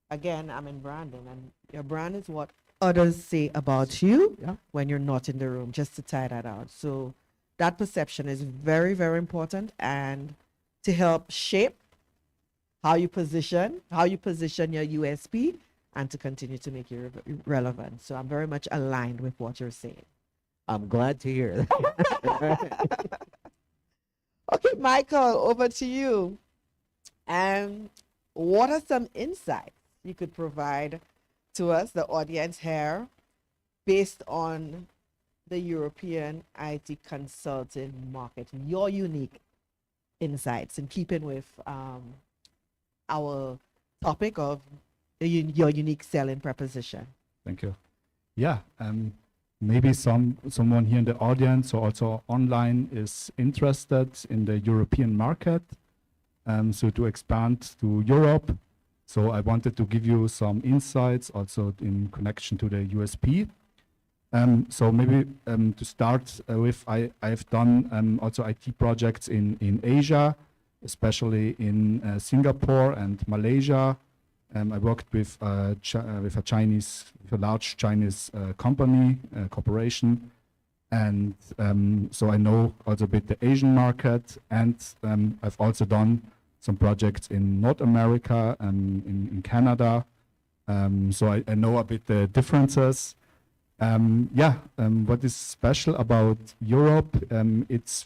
again, I'm in branding, and your brand is what others say about you when you're not in the room, just to tie that out. So that perception is very, very important, and to help shape how you position your USP, and to continue to make you relevant. So I'm very much aligned with what you're saying. I'm glad to hear that. Okay, Michael, over to you. What are some insights you could provide to us, the audience here, based on the European IT consulting market? Your unique insights in keeping with our topic of your unique selling proposition. Thank you. Yeah, maybe someone here in the audience or also online is interested in the European market, so to expand to Europe. So I wanted to give you some insights also in connection to the USP. So maybe to start with, I've done also IT projects in Asia, especially in Singapore and Malaysia. I worked with a large Chinese company, corporation, and so I know also a bit the Asian market, and I've also done some projects in North America and in Canada, so I know a bit the differences. What is special about Europe? It's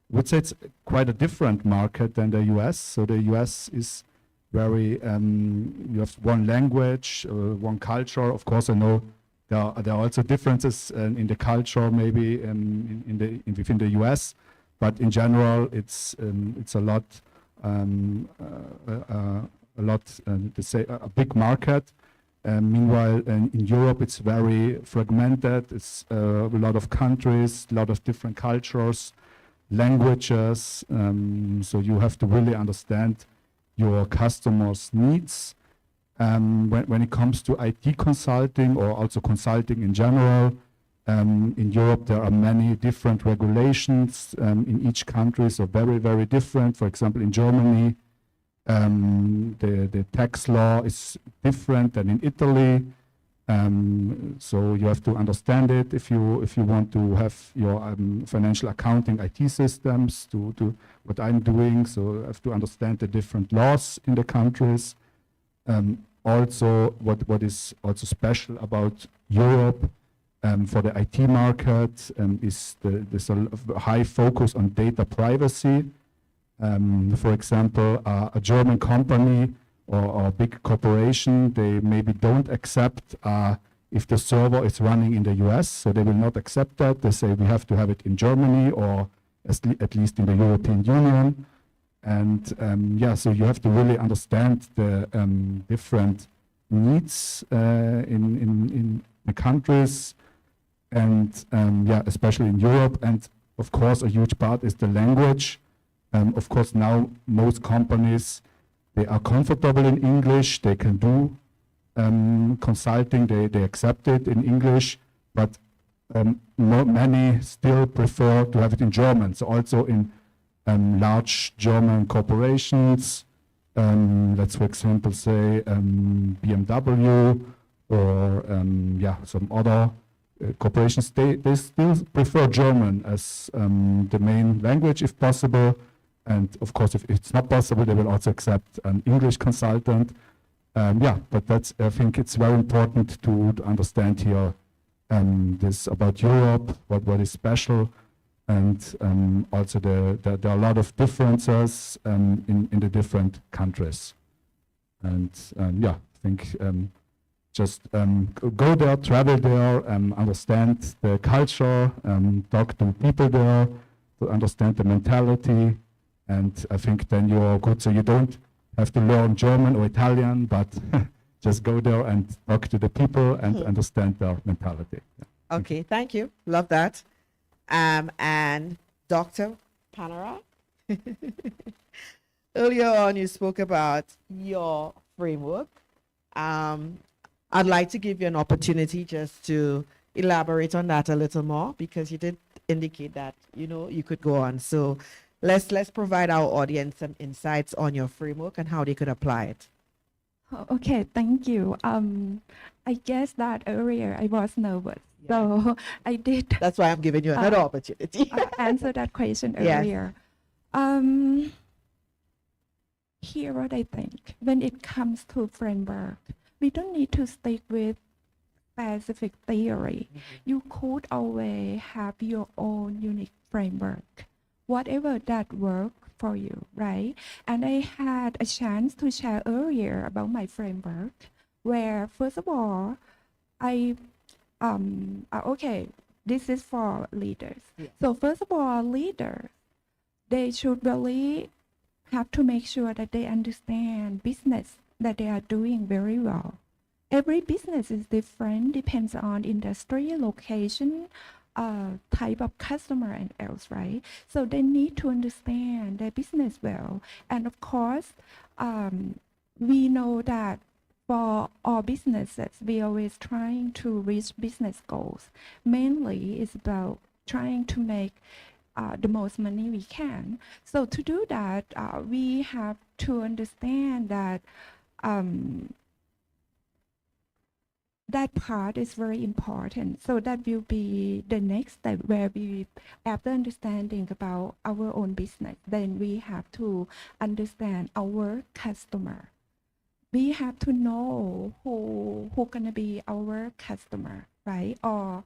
would say it's quite a different market than the US. So the US is very, you have one language, one culture. Of course, I know there are also differences in the culture, maybe within the US, but in general, it's a lot, to say, a big market. Meanwhile, in Europe, it's very fragmented. It's a lot of countries, a lot of different cultures, languages. So you have to really understand your customers' needs. When it comes to IT consulting or also consulting in general, in Europe, there are many different regulations in each country, so very, very different. For example, in Germany, The tax law is different than in Italy. So you have to understand it if you want to have your financial accounting IT systems to what I'm doing. So you have to understand the different laws in the countries. Also, what is also special about Europe for the IT market is there's a high focus on data privacy. For example, a German company or a big corporation, they maybe don't accept if the server is running in the US, so they will not accept that. They say we have to have it in Germany or at least in the European Union. And yeah, so you have to really understand the different needs in the countries, and yeah, especially in Europe. And of course, a huge part is the language. Of course, now most companies, they are comfortable in English. They can do consulting. They accept it in English, but not many still prefer to have it in German. So also in large German corporations, let's for example say BMW or yeah, some other corporations, they still prefer German as the main language if possible. And of course, if it's not possible, they will also accept an English consultant. Yeah, but that's, I think it's very important to understand here this about Europe, what is special, and also there are a lot of differences in the different countries. And yeah, I think just go there, travel there, understand the culture, talk to people there, to understand the mentality. And I think then you're good. So you don't have to learn German or Italian, but just go there and talk to the people and understand their mentality. Yeah. Okay, thank you. Love that. And Dr. Panara, earlier on you spoke about your framework. I'd like to give you an opportunity just to elaborate on that a little more, because you did indicate that, you know, you could go on. So let's provide our audience some insights on your framework and how they could apply it. Okay, thank you. I guess that earlier I was nervous, so I did. That's why I'm giving you another opportunity. Answer that question Yes. earlier. Here, what I think when it comes to framework, we don't need to stick with specific theory. You could always have your own unique framework, whatever that works for you, right? And I had a chance to share earlier about my framework, where first of all, okay, this is for leaders. Yeah. So first of all, leaders, they should really have to make sure that they understand business that they are doing very well. Every business is different, depends on industry, location, type of customer and else, right? So they need to understand their business well. And of course, we know that for all businesses, we always trying to reach business goals. Mainly, it's about trying to make the most money we can. So to do that, we have to understand that that part is very important. So that will be the next step, where we, after understanding about our own business, then we have to understand our customer. We have to know who gonna be our customer, right? Or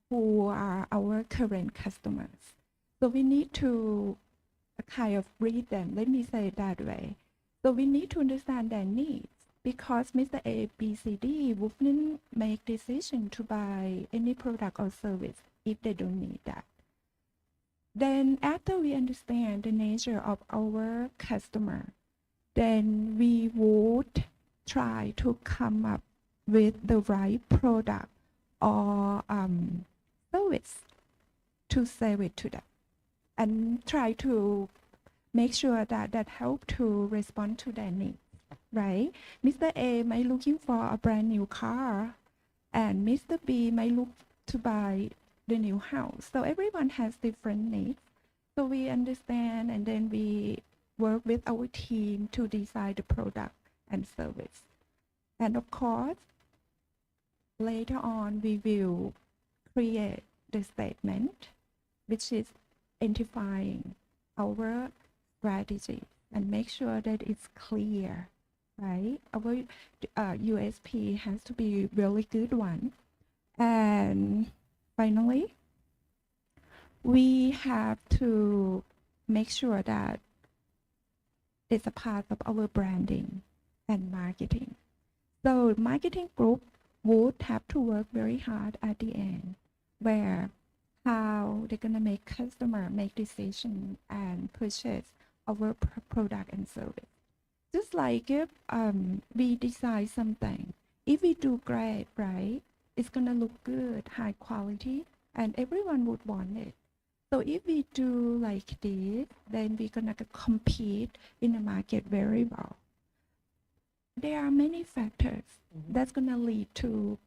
who are our current customers. So we need to kind of read them, let me say it that way. So we need to understand their needs, because Mr. A, B, C, D wouldn't make decision to buy any product or service if they don't need that. Then after we understand the nature of our customer, then we would try to come up with the right product or service to sell it to them, and try to make sure that that help to respond to their needs, right? Mr. A might looking for a brand new car, and Mr. B might look to buy the new house. So everyone has different needs. So we understand, and then we work with our team to design the product and service. And of course, later on, we will create the statement, which is identifying our strategy and make sure that it's clear, right? Our USP has to be really good one. And finally, we have to make sure that it's a part of our branding and marketing. So marketing group would have to work very hard at the end, where how they're gonna make customer make decision and purchase our product and service. Just like if we design something, if we do great, right, it's gonna look good, high quality, and everyone would want it. So if we do like this, then we're gonna compete in the market very well. There are many factors that's gonna lead to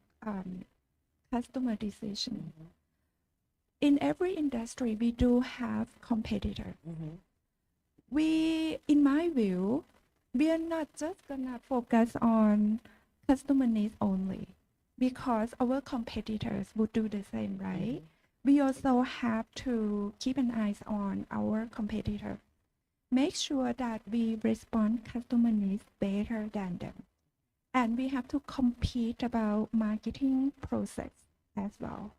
customer decision. In every industry, we do have competitors. We, in my view, we are not just gonna focus on customer needs only, because our competitors would do the same, right? We also have to keep an eye on our competitor. Make sure that we respond customer needs better than them. And we have to compete about marketing process as well.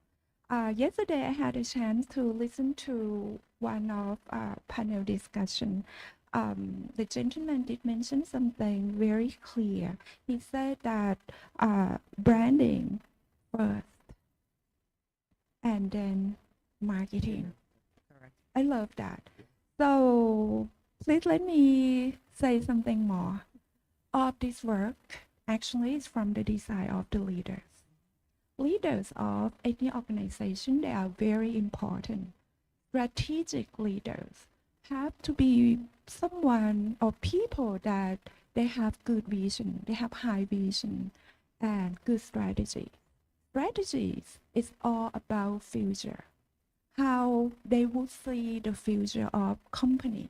Yesterday, I had a chance to listen to one of panel discussion. The gentleman did mention something very clear. He said that branding first and then marketing. Correct. I love that. So please let me say something more. All of this work actually is from the desire of the leaders. Leaders of any organization, they are very important. Strategic leaders have to be someone or people that they have good vision, they have high vision and good strategy. Strategies is all about future, how they would see the future of company,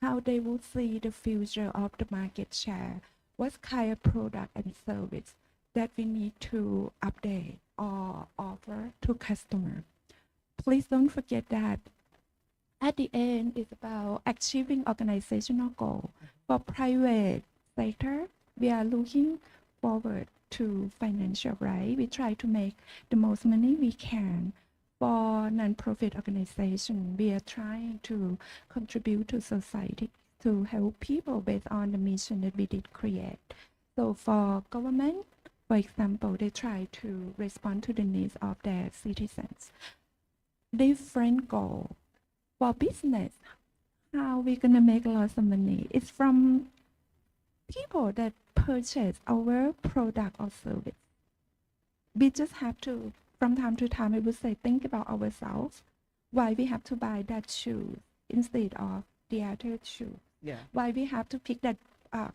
how they would see the future of the market share, what kind of product and service that we need to update or offer to customer. Please don't forget that at the end, it's about achieving organizational goal. For private sector, we are looking forward to financial, right? We try to make the most money we can. For non-profit organization, we are trying to contribute to society to help people based on the mission that we did create. So for government, for example, they try to respond to the needs of their citizens. Different goal. For business, how we gonna make lots of money? It's from people that purchase our product or service. We just have to, from time to time, I would say, think about ourselves. Why we have to buy that shoe instead of the other shoe? Yeah. Why we have to pick that car,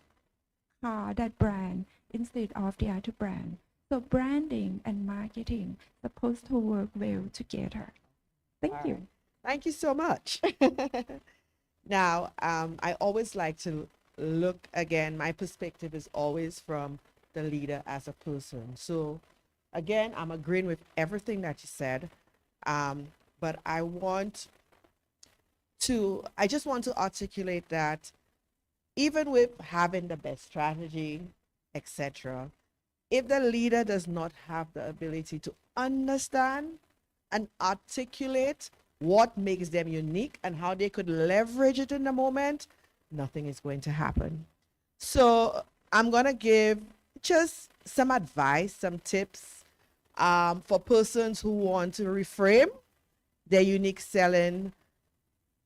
that brand instead of the other brand? So branding and marketing supposed to work well together. Thank All you. right. Thank you so much. Now, I always like to look again, my perspective is always from the leader as a person. So again, I'm agreeing with everything that you said, but I just want to articulate that even with having the best strategy, etc., if the leader does not have the ability to understand and articulate what makes them unique and how they could leverage it in the moment, nothing is going to happen. So I'm going to give just some advice, some tips for persons who want to reframe their unique selling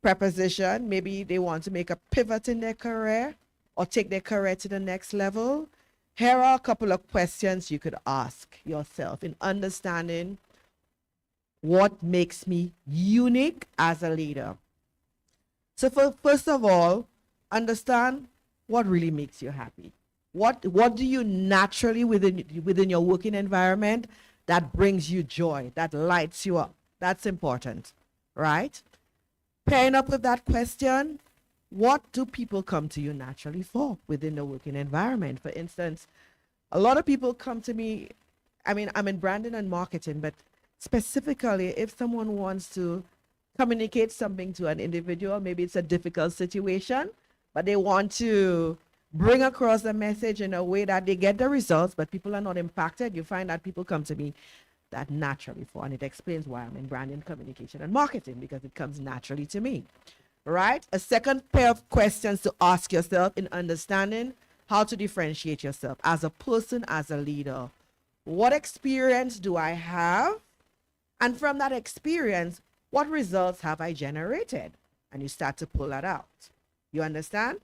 preposition. Maybe they want to make a pivot in their career or take their career to the next level. Here are a couple of questions you could ask yourself in understanding what makes me unique as a leader. So first of all, understand what really makes you happy. What do you naturally within your working environment that brings you joy, that lights you up? That's important, right? Pairing up with that question, what do people come to you naturally for within the working environment? For instance, a lot of people come to me, I mean, I'm in branding and marketing, but specifically, if someone wants to communicate something to an individual, maybe it's a difficult situation, but they want to bring across the message in a way that they get the results, but people are not impacted. You find that people come to me that naturally for, and it explains why I'm in branding, communication, and marketing, because it comes naturally to me, right? A second pair of questions to ask yourself in understanding how to differentiate yourself as a person, as a leader. What experience do I have? And from that experience, what results have I generated? And you start to pull that out. You understand?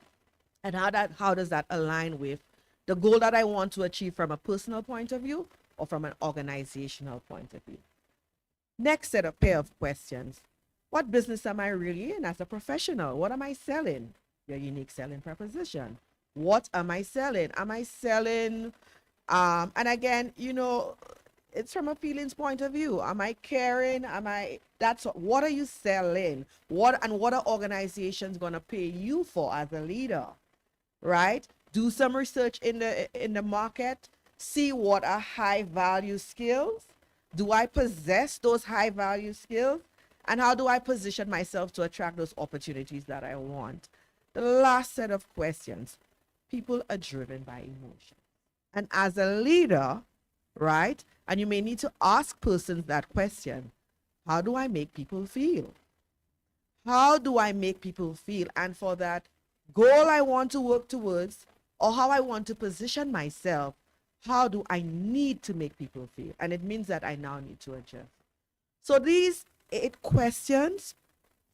And how does that align with the goal that I want to achieve from a personal point of view or from an organizational point of view? Next set of pair of questions. What business am I really in as a professional? What am I selling? Your unique selling proposition. What am I selling? Am I selling, and again, you know, it's from a feelings point of view. Am I caring? What are you selling? What are organizations going to pay you for as a leader? Right? Do some research in the market. See what are high value skills. Do I possess those high value skills? And how do I position myself to attract those opportunities that I want? The last set of questions. People are driven by emotion. And as a leader, right? And you may need to ask persons that question. How do I make people feel? How do I make people feel? And for that goal I want to work towards, or how I want to position myself, how do I need to make people feel? And it means that I now need to adjust. So these 8 questions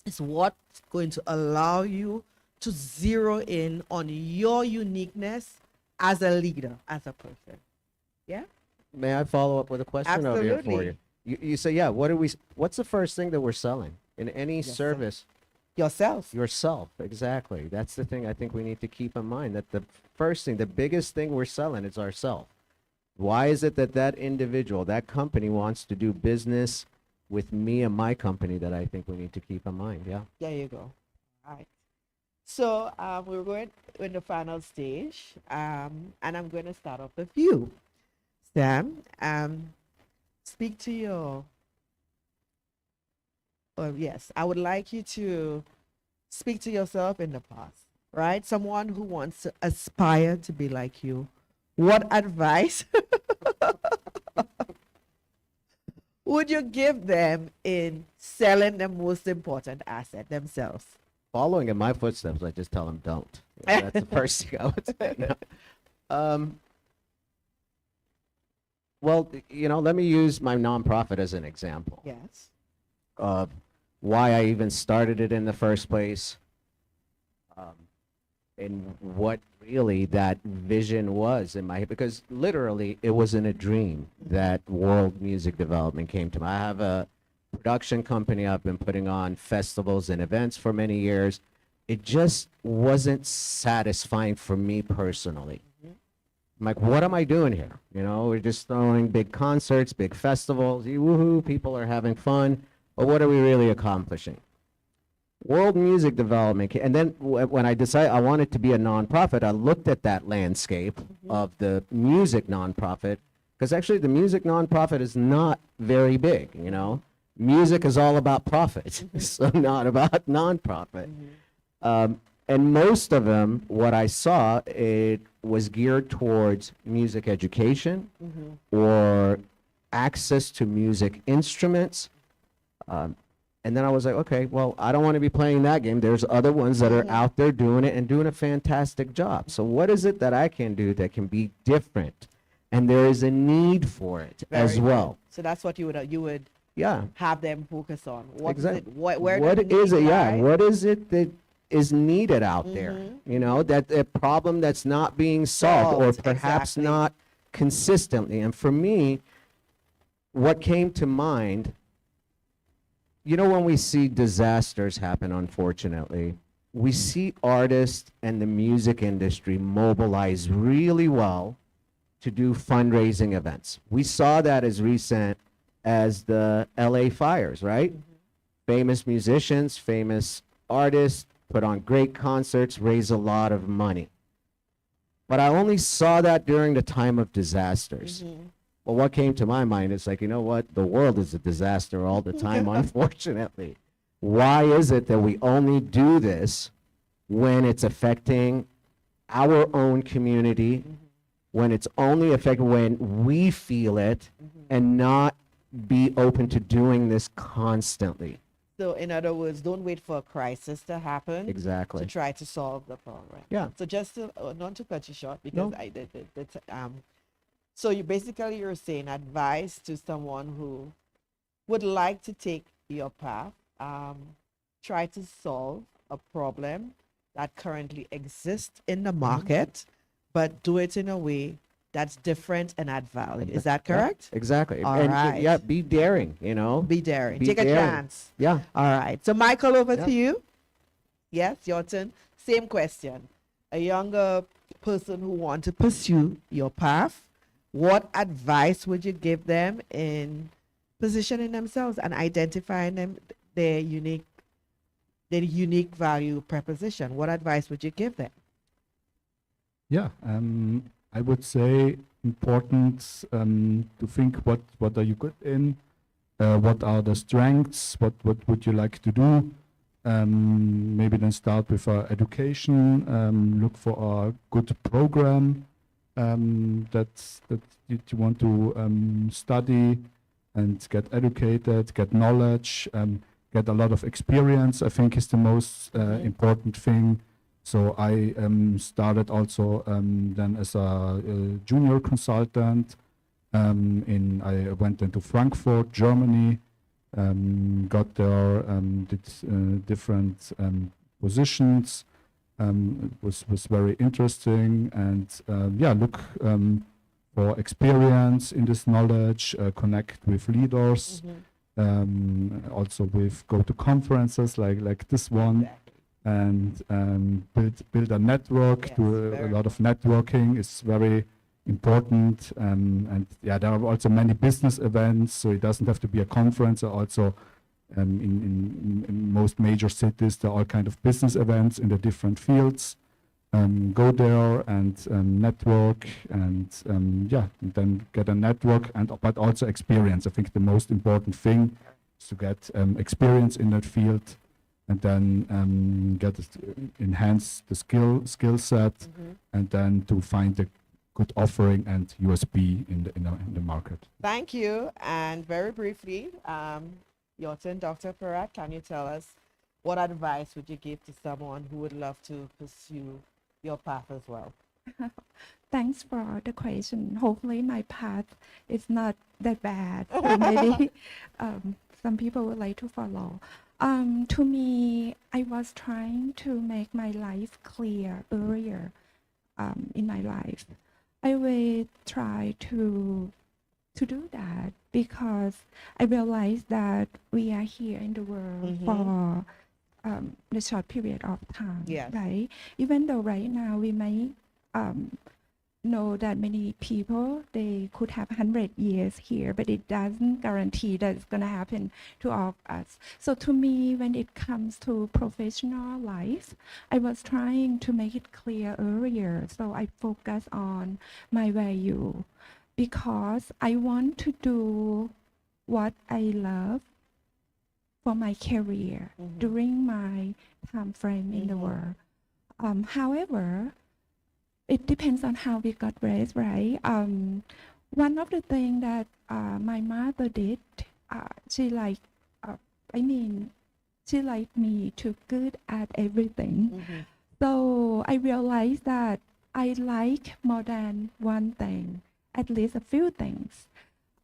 is what's going to allow you to zero in on your uniqueness as a leader, as a person. Yeah? May I follow up with a question over here for Absolutely. you? You say, yeah, what's the first thing that we're selling in any service? Yourself. Yourself, exactly. That's the thing I think we need to keep in mind, that the first thing, the biggest thing we're selling is ourselves. Why is it that that individual, that company wants to do business with me and my company, that I think we need to keep in mind? Yeah. There you go. All right. So we're going in the final stage, and I'm going to start off with you, Sam. Speak to your. Yes, I would like you to speak to yourself in the past, right? Someone who wants to aspire to be like you. What advice would you give them in selling the most important asset, themselves? Following in my footsteps, I just tell them don't. That's the first thing I would say. No. Well, let me use my nonprofit as an example. Yes. Of why I even started it in the first place, and what really that vision was in my head, because literally it was in a dream that World Music Development came to me. I have a production company. I've been putting on festivals and events for many years. It just wasn't satisfying for me personally. I'm like, what am I doing here? We're just throwing big concerts, big festivals, woohoo, people are having fun, but what are we really accomplishing? World Music Development, and then when I decided I wanted to be a nonprofit, I looked at that landscape of the music nonprofit, because actually the music nonprofit is not very big, Music is all about profit, so not about nonprofit. And most of them, what I saw, it was geared towards music education or access to music instruments. And then I was like, okay, well, I don't want to be playing that game. There's other ones that are out there doing it and doing a fantastic job. So what is it that I can do that can be different? And there is a need for it as Very well. good. So that's what you would Yeah. have them focus on. What is Exactly. it? Where What the is it? need Yeah. lies? What is it that is needed out there? That a problem that's not being solved, or perhaps exactly. not consistently. And for me, what came to mind, when we see disasters happen, unfortunately, we see artists and the music industry mobilize really well to do fundraising events. We saw that as recent as the LA fires, right? Famous musicians, famous artists put on great concerts, raise a lot of money. But I only saw that during the time of disasters. Well, what came to my mind is like, you know what? The world is a disaster all the time, unfortunately. Why is it that we only do this when it's affecting our own community, when it's only affected when we feel it, and not be open to doing this constantly? So in other words, don't wait for a crisis to happen. Exactly. To try to solve the problem. Yeah. So just to, not to cut you short because No. I did so you basically you're saying advice to someone who would like to take your path, try to solve a problem that currently exists in the market, but do it in a way that's different and add value. Is that Yeah, correct? exactly. All And right. yeah, be daring, you know? Be daring. Be Take a daring. chance. Yeah. All right. So Michael, over Yeah. to you. Yes, your turn. Same question. A younger person who want to pursue your path, what advice would you give them in positioning themselves and identifying their unique value proposition? What advice would you give them? Yeah, I would say important to think what are you good in, what are the strengths, what would you like to do. Maybe then start with education. Look for a good program that you want to study and get educated, get knowledge, get a lot of experience. I think is the most important thing. So I started also then as a junior consultant. I went into Frankfurt, Germany. Got there, did different positions. It was very interesting, and yeah, look for experience in this knowledge. Connect with leaders. Also go to conferences like this one. And build a network. Do a lot of networking. It's very important. And yeah, there are also many business events, so it doesn't have to be a conference. Also, in most major cities, there are all kind of business events in the different fields. Go there and network, and yeah, and then get a network, but also experience. I think the most important thing is to get experience in that field. And then enhance the skill set, and then to find a good offering and USP in the market. Thank you. And very briefly, your turn, Dr. Parat. Can you tell us what advice would you give to someone who would love to pursue your path as well? Thanks for the question. Hopefully my path is not that bad. So maybe some people would like to follow. To me, I was trying to make my life clear earlier in my life. I will try to do that because I realized that we are here in the world for the short period of time, Yes. right? Even though right now we may know that many people, they could have 100 years here, but it doesn't guarantee that it's going to happen to all of us. So to me, when it comes to professional life, I was trying to make it clear earlier. So I focus on my value because I want to do what I love for my career during my time frame in the world. However, it depends on how we got raised, right? One of the things that my mother did, she liked me to good at everything. So I realized that I like more than one thing, at least a few things.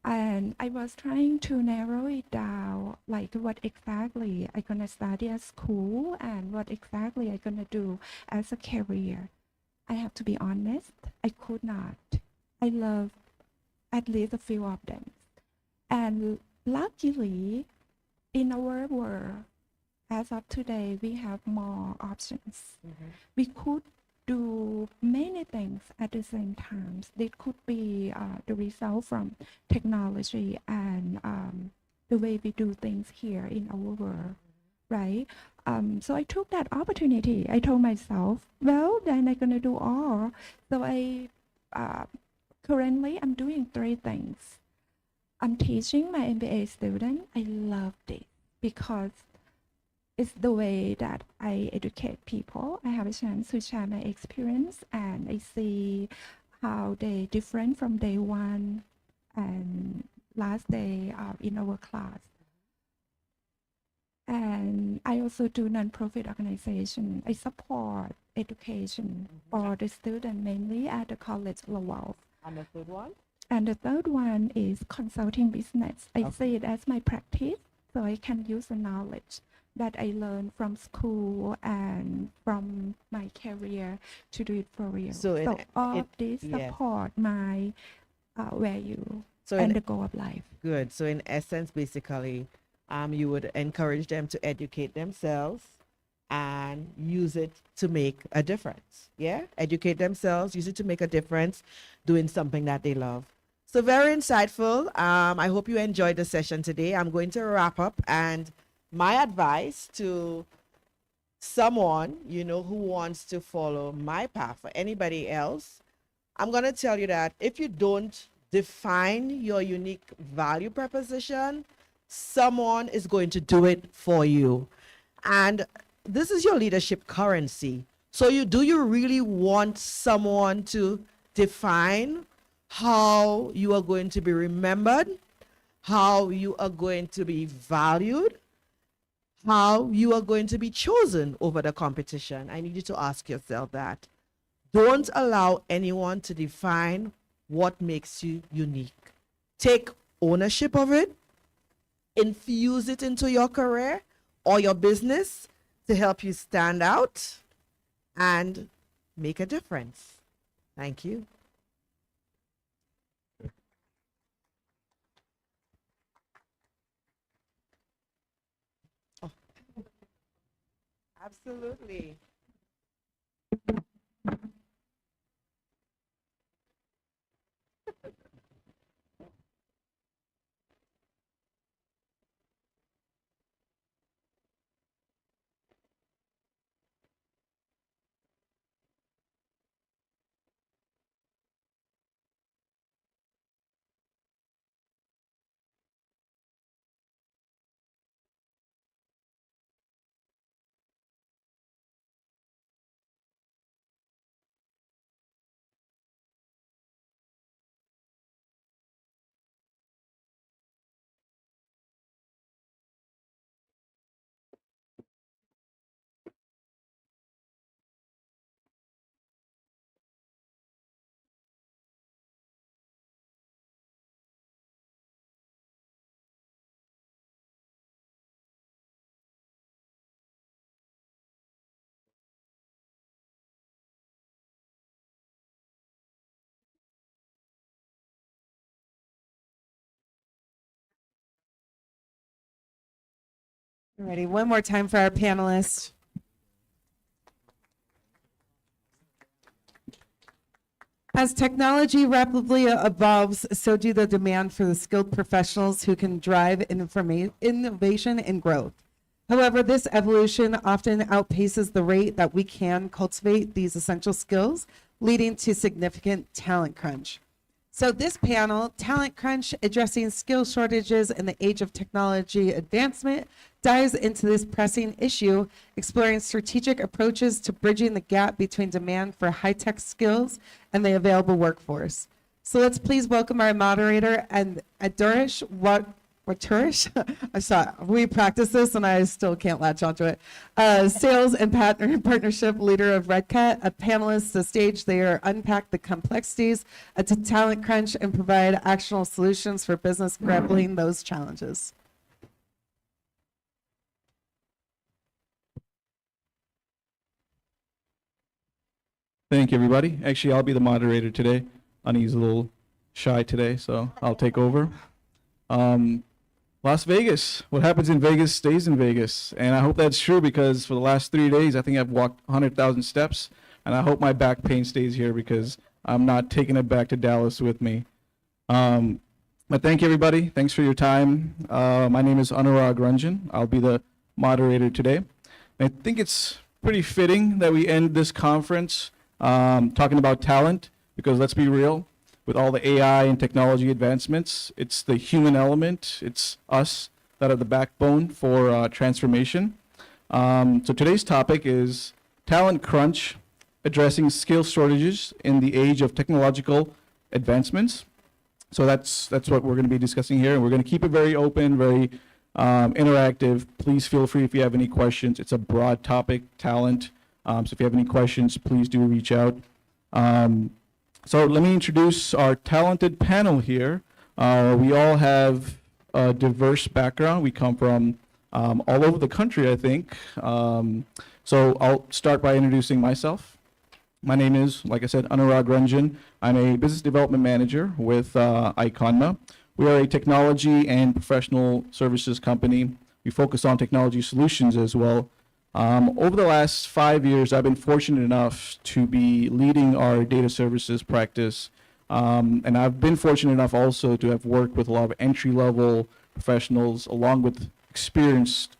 And I was trying to narrow it down, like what exactly I'm gonna study at school and what exactly I'm gonna do as a career. I have to be honest, I could not. I love at least a few of them. And luckily, in our world, as of today, we have more options. We could do many things at the same time. It could be the result from technology and the way we do things here in our world, right? So I took that opportunity. I told myself, well, then I'm gonna do all. So I currently I'm doing three things. I'm teaching my MBA student. I love this because it's the way that I educate people. I have a chance to share my experience and I see how they different from day one and last day in our class. And I also do nonprofit organization. I support education for the student mainly at the college level. And the third one? And the third one is consulting business. I Okay. see it as my practice, so I can use the knowledge that I learned from school and from my career to do it for real. So So all of this yes. support my value So and in- the goal of life. Good. So in essence, basically, you would encourage them to educate themselves and use it to make a difference. Yeah? Educate themselves, use it to make a difference, doing something that they love. So very insightful. I hope you enjoyed the session today. I'm going to wrap up, and my advice to someone, who wants to follow my path, for anybody else, I'm going to tell you that if you don't define your unique value proposition, someone is going to do it for you. And this is your leadership currency. So do you really want someone to define how you are going to be remembered, how you are going to be valued, how you are going to be chosen over the competition? I need you to ask yourself that. Don't allow anyone to define what makes you unique. Take ownership of it, infuse it into your career or your business to help you stand out and make a difference. Thank you. Oh. Absolutely. Alrighty, one more time for our panelists. As technology rapidly evolves, so do the demand for the skilled professionals who can drive innovation and growth. However, this evolution often outpaces the rate that we can cultivate these essential skills, leading to significant talent crunch. So this panel, Talent Crunch, Addressing Skill Shortages in the Age of Technology Advancement, dives into this pressing issue, exploring strategic approaches to bridging the gap between demand for high-tech skills and the available workforce. So let's please welcome our moderator, and Adurish Waturish. I'm sorry, we practiced this and I still can't latch onto it. Sales and partnership leader of Red Cat, a panelist to stage there unpack the complexities of the talent crunch and provide actionable solutions for business grappling those challenges. Thank you, everybody. Actually, I'll be the moderator today. Ani's a little shy today, so I'll take over. Las Vegas. What happens in Vegas stays in Vegas. And I hope that's true because for the last 3 days, I think I've walked 100,000 steps. And I hope my back pain stays here because I'm not taking it back to Dallas with me. But thank you, everybody. Thanks for your time. My name is Anurag Ranjan. I'll be the moderator today. I think it's pretty fitting that we end this conference talking about talent, because let's be real, with all the AI and technology advancements, it's the human element, it's us that are the backbone for transformation. So today's topic is talent crunch, addressing skill shortages in the age of technological advancements. So that's what we're going to be discussing here, and we're going to keep it very open, very interactive. Please feel free if you have any questions. It's a broad topic, talent. So if you have any questions, please do reach out. So let me introduce our talented panel here. We all have a diverse background. We come from all over the country, I think. So I'll start by introducing myself. My name is, like I said, Anurag Ranjan. I'm a business development manager with Iconma. We are a technology and professional services company. We focus on technology solutions as well. Over the last 5 years, I've been fortunate enough to be leading our data services practice. And I've been fortunate enough also to have worked with a lot of entry-level professionals along with experienced,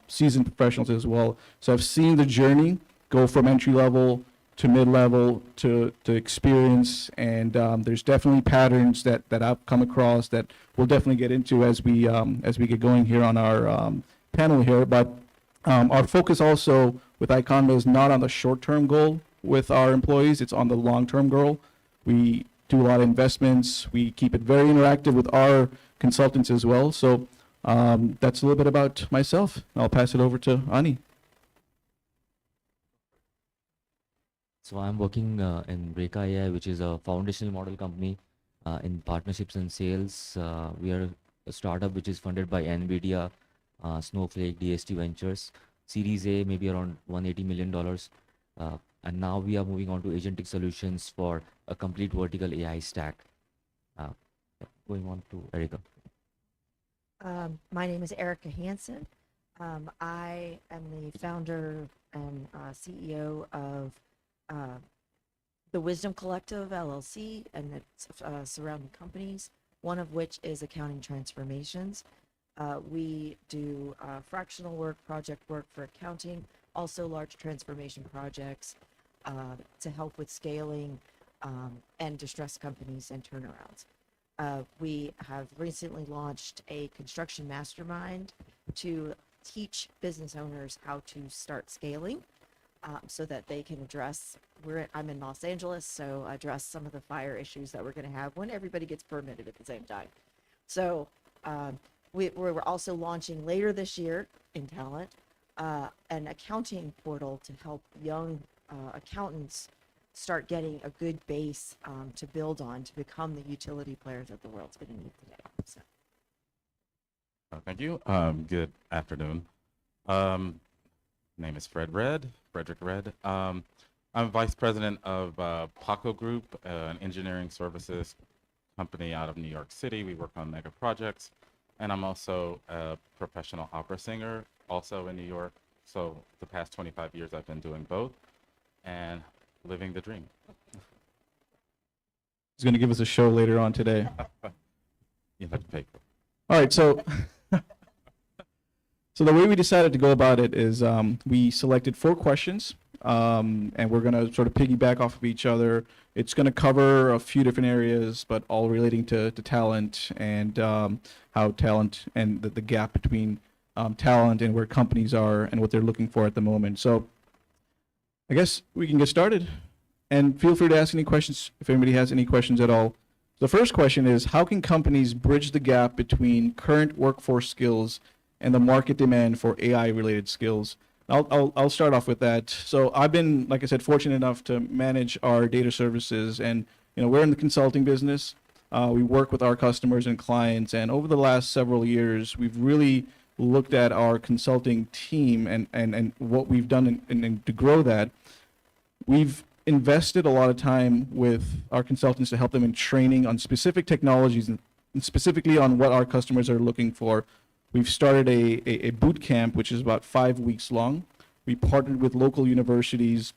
seasoned professionals as well. So I've seen the journey go from entry-level to mid-level to experience, and there's definitely patterns that I've come across that we'll definitely get into as we get going here on our panel here. But our focus also with Iconma is not on the short-term goal with our employees, it's on the long-term goal. We do a lot of investments, we keep it very interactive with our consultants as well. So that's a little bit about myself. I'll pass it over to Ani. So I'm working in Reka AI, which is a foundational model company in partnerships and sales. We are a startup which is funded by NVIDIA, Snowflake, DST Ventures. Series A maybe around $180 million. And now we are moving on to agentic solutions for a complete vertical AI stack. Going on to Erica. My name is Erica Hansen. I am the founder and CEO of the Wisdom Collective LLC and its surrounding companies, one of which is Accounting Transformations. We do fractional work, project work for accounting, also large transformation projects to help with scaling and distressed companies and turnarounds. We have recently launched a construction mastermind to teach business owners how to start scaling so that they can address, I'm in Los Angeles, so address some of the fire issues that we're going to have when everybody gets permitted at the same time. So we're also launching later this year in talent an accounting portal to help young accountants start getting a good base to build on to become the utility players that the world's going to need today. So. Thank you. Good afternoon. Name is Frederick Red. I'm vice president of Paco Group, an engineering services company out of New York City. We work on mega projects. And I'm also a professional opera singer, also in New York. So the past 25 years I've been doing both and living the dream. He's going to give us a show later on today. You have to pay for it. All right, so the way we decided to go about it is we selected 4 questions, and we're going to sort of piggyback off of each other. It's going to cover a few different areas, but all relating to talent and how talent and the gap between talent and where companies are and what they're looking for at the moment. So I guess we can get started. And feel free to ask any questions if anybody has any questions at all. The first question is, how can companies bridge the gap between current workforce skills and the market demand for AI-related skills? I'll start off with that. So I've been, like I said, fortunate enough to manage our data services, and we're in the consulting business. We work with our customers and clients, and over the last several years, we've really looked at our consulting team and what we've done and to grow that. We've invested a lot of time with our consultants to help them in training on specific technologies and specifically on what our customers are looking for. We've started a boot camp, which is about 5 weeks long. We partnered with local universities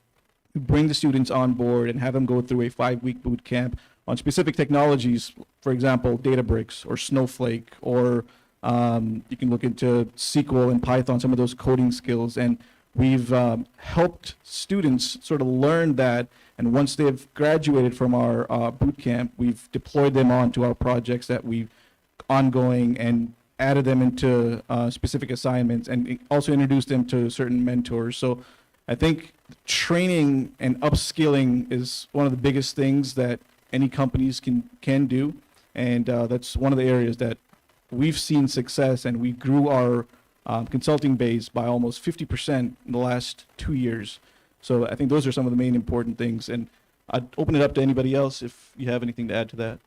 to bring the students on board and have them go through a 5-week boot camp on specific technologies, for example, Databricks or Snowflake, or you can look into SQL and Python, some of those coding skills. And we've helped students sort of learn that, and once they've graduated from our boot camp, we've deployed them onto our projects that we ongoing and added them into specific assignments and also introduced them to certain mentors. So I think training and upskilling is one of the biggest things that any companies can do, and that's one of the areas that we've seen success, and we grew our consulting base by almost 50% in the last 2 years. So I think those are some of the main important things, and I'd open it up to anybody else if you have anything to add to that.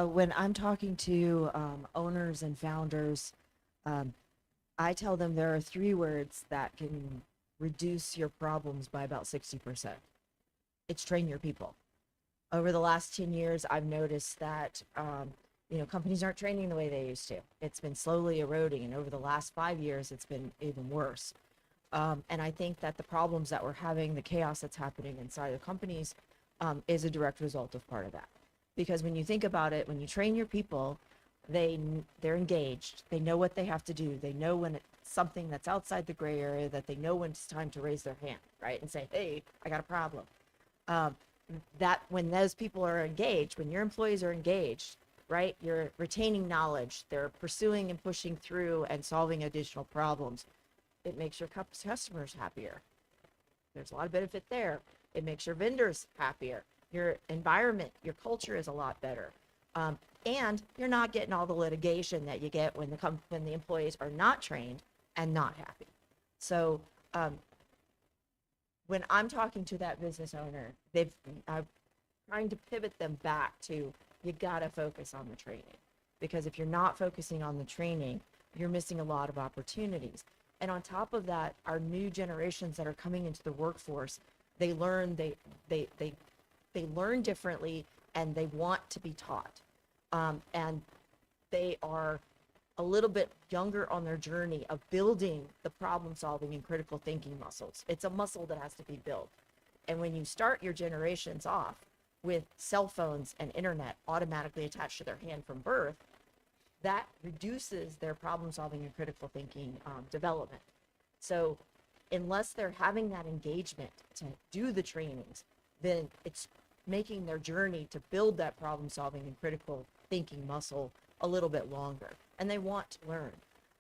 When I'm talking to owners and founders, I tell them there are 3 words that can reduce your problems by about 60%. It's train your people. Over the last 10 years, I've noticed that companies aren't training the way they used to. It's been slowly eroding, and over the last 5 years, it's been even worse. And I think that the problems that we're having, the chaos that's happening inside of companies, is a direct result of part of that. Because when you think about it, when you train your people, they're engaged. They know what they have to do. They know when it's something that's outside the gray area, that they know when it's time to raise their hand, right, and say, "Hey, I got a problem." That when those people are engaged, when your employees are engaged, right, you're retaining knowledge. They're pursuing and pushing through and solving additional problems. It makes your customers happier. There's a lot of benefit there. It makes your vendors happier. Your environment, your culture is a lot better. And you're not getting all the litigation that you get when the employees are not trained and not happy. So when I'm talking to that business owner, I'm trying to pivot them back to, you gotta focus on the training. Because if you're not focusing on the training, you're missing a lot of opportunities. And on top of that, our new generations that are coming into the workforce, they learn differently, and they want to be taught. And they are a little bit younger on their journey of building the problem solving and critical thinking muscles. It's a muscle that has to be built. And when you start your generations off with cell phones and internet automatically attached to their hand from birth, that reduces their problem solving and critical thinking development. So unless they're having that engagement to do the trainings, then it's making their journey to build that problem solving and critical thinking muscle a little bit longer. And they want to learn.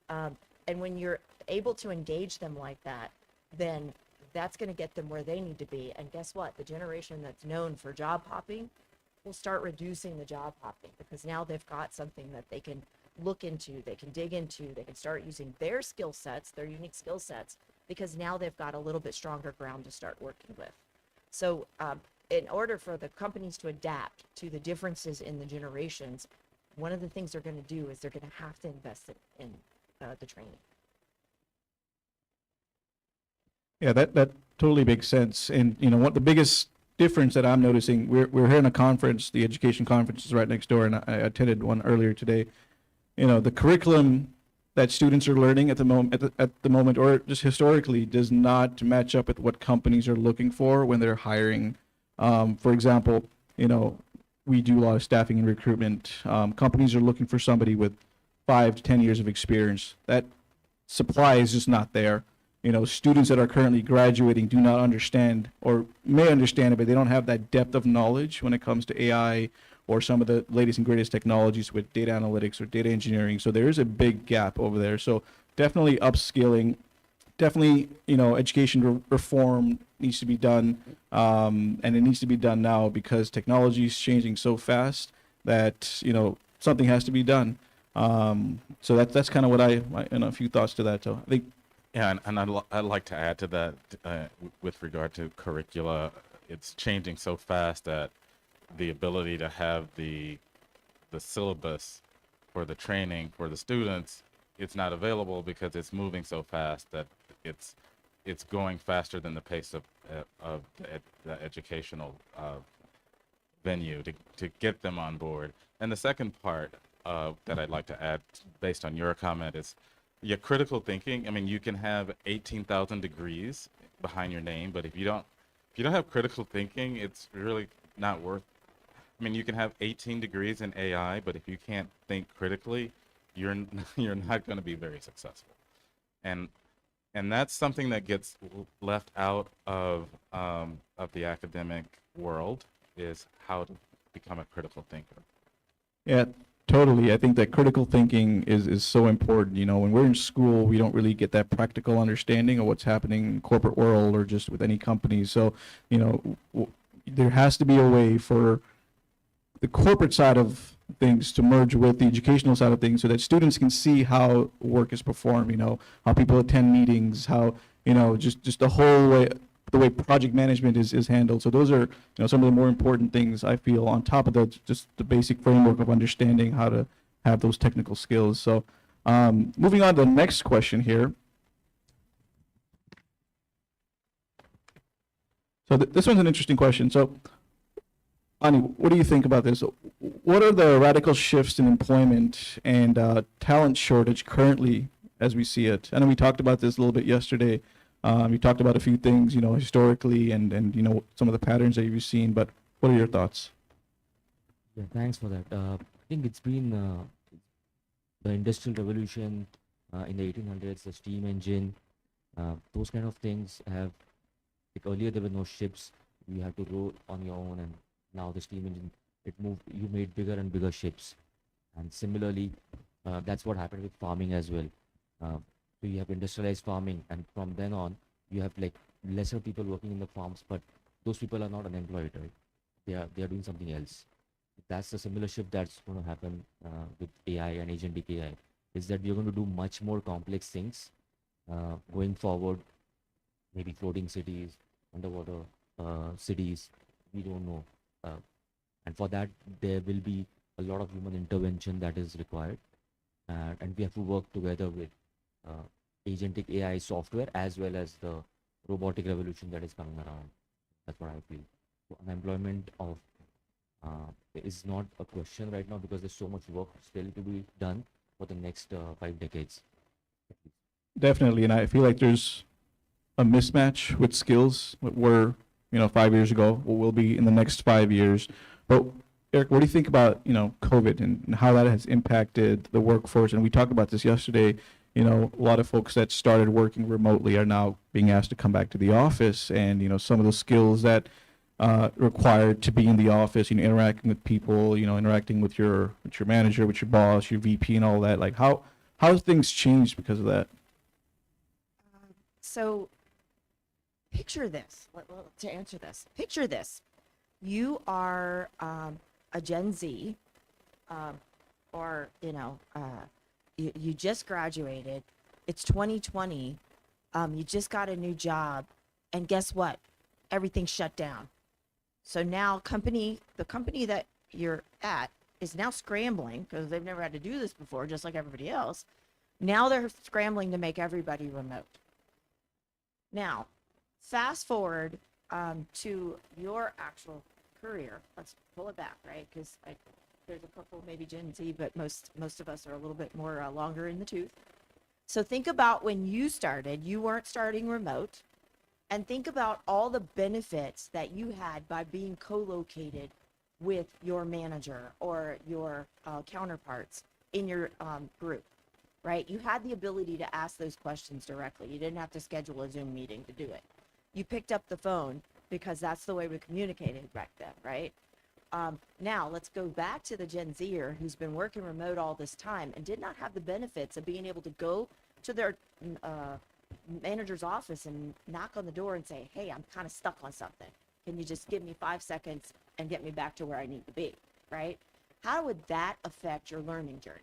And when you're able to engage them like that, then that's going to get them where they need to be. And guess what? The generation that's known for job hopping will start reducing the job hopping, because now they've got something that they can look into, they can dig into, they can start using their skill sets, their unique skill sets, because now they've got a little bit stronger ground to start working with. So in order for the companies to adapt to the differences in the generations, one of the things they're going to do is they're going to have to invest in the training. Yeah, that totally makes sense. And what the biggest difference that I'm noticing, we're here in a conference, the education conference is right next door, and I attended one earlier today. The curriculum that students are learning at the moment, or just historically, does not match up with what companies are looking for when they're hiring. For example, we do a lot of staffing and recruitment. Companies are looking for somebody with 5 to 10 years of experience. That supply is just not there. Students that are currently graduating do not understand, or may understand it, but they don't have that depth of knowledge when it comes to AI or some of the latest and greatest technologies with data analytics or data engineering. So there is a big gap over there. So definitely upskilling, definitely, education reform needs to be done. And it needs to be done now, because technology is changing so fast that, something has to be done. So that's kind of what a few thoughts to that. So I think. Yeah, and I'd like to add to that with regard to curricula. It's changing so fast that the ability to have the syllabus for the training for the students, it's not available, because it's moving so fast that it's going faster than the pace of the educational venue to get them on board. And the second part that I'd like to add, based on your comment, is your critical thinking. I mean, you can have 18,000 degrees behind your name, but if you don't have critical thinking, it's really not worth. I mean, you can have 18 degrees in AI, but if you can't think critically, you're not going to be very successful. And And that's something that gets left out of the academic world, is how to become a critical thinker. Yeah, totally. I think that critical thinking is so important. You know, when we're in school, we don't really get that practical understanding of what's happening in corporate world or just with any company. So, you know, there has to be a way for the corporate side of things to merge with the educational side of things so that students can see how work is performed, you know, how people attend meetings, how, you know, just the whole way, the way project management is handled. So those are, you know, some of the more important things I feel on top of the just the basic framework of understanding how to have those technical skills. So moving on to the next question here. So this one's an interesting question. So Ani, what do you think about this? What are the radical shifts in employment and talent shortage currently as we see it? I know we talked about this a little bit yesterday. You talked about a few things, you know, historically and you know, some of the patterns that you've seen, but what are your thoughts? Yeah, thanks for that. I think it's been the Industrial Revolution in the 1800s, the steam engine, those kind of things have, like earlier there were no ships, you had to row on your own, and now the steam engine, it moved, you made bigger and bigger ships. And similarly, that's what happened with farming as well. So you have industrialized farming, and from then on, you have like lesser people working in the farms, but those people are not unemployed, right? They are doing something else. That's a similar shift that's going to happen with AI and agentic AI. Is that we're going to do much more complex things going forward, maybe floating cities, underwater cities, we don't know. And for that, there will be a lot of human intervention that is required. And we have to work together with agentic AI software as well as the robotic revolution that is coming around. That's what I feel. So unemployment of is not a question right now because there's so much work still to be done for the next 5 decades. Definitely, and I feel like there's a mismatch with skills. What were, you know, 5 years ago, what will be in the next 5 years. But Eric, what do you think about, you know, COVID and how that has impacted the workforce? And we talked about this yesterday. You know, a lot of folks that started working remotely are now being asked to come back to the office, and you know, some of the skills that required to be in the office, you know, interacting with people, you know, interacting with your manager, with your boss, your VP, and all that. Like, how have things changed because of that? So picture this, to answer this, picture this. You are a Gen Z, or, you know, you just graduated. It's 2020. You just got a new job. And guess what? Everything's shut down. So now the company that you're at is now scrambling because they've never had to do this before, just like everybody else. Now they're scrambling to make everybody remote. Now, fast forward to your actual career. Let's pull it back, right? Because there's a couple, maybe Gen Z, but most of us are a little bit more longer in the tooth. So think about when you started. You weren't starting remote. And think about all the benefits that you had by being co-located with your manager or your counterparts in your group, right? You had the ability to ask those questions directly. You didn't have to schedule a Zoom meeting to do it. You picked up the phone because that's the way we communicated back then, right? Now let's go back to the Gen Zer who's been working remote all this time and did not have the benefits of being able to go to their manager's office and knock on the door and say, hey, I'm kind of stuck on something. Can you just give me 5 seconds and get me back to where I need to be, right? How would that affect your learning journey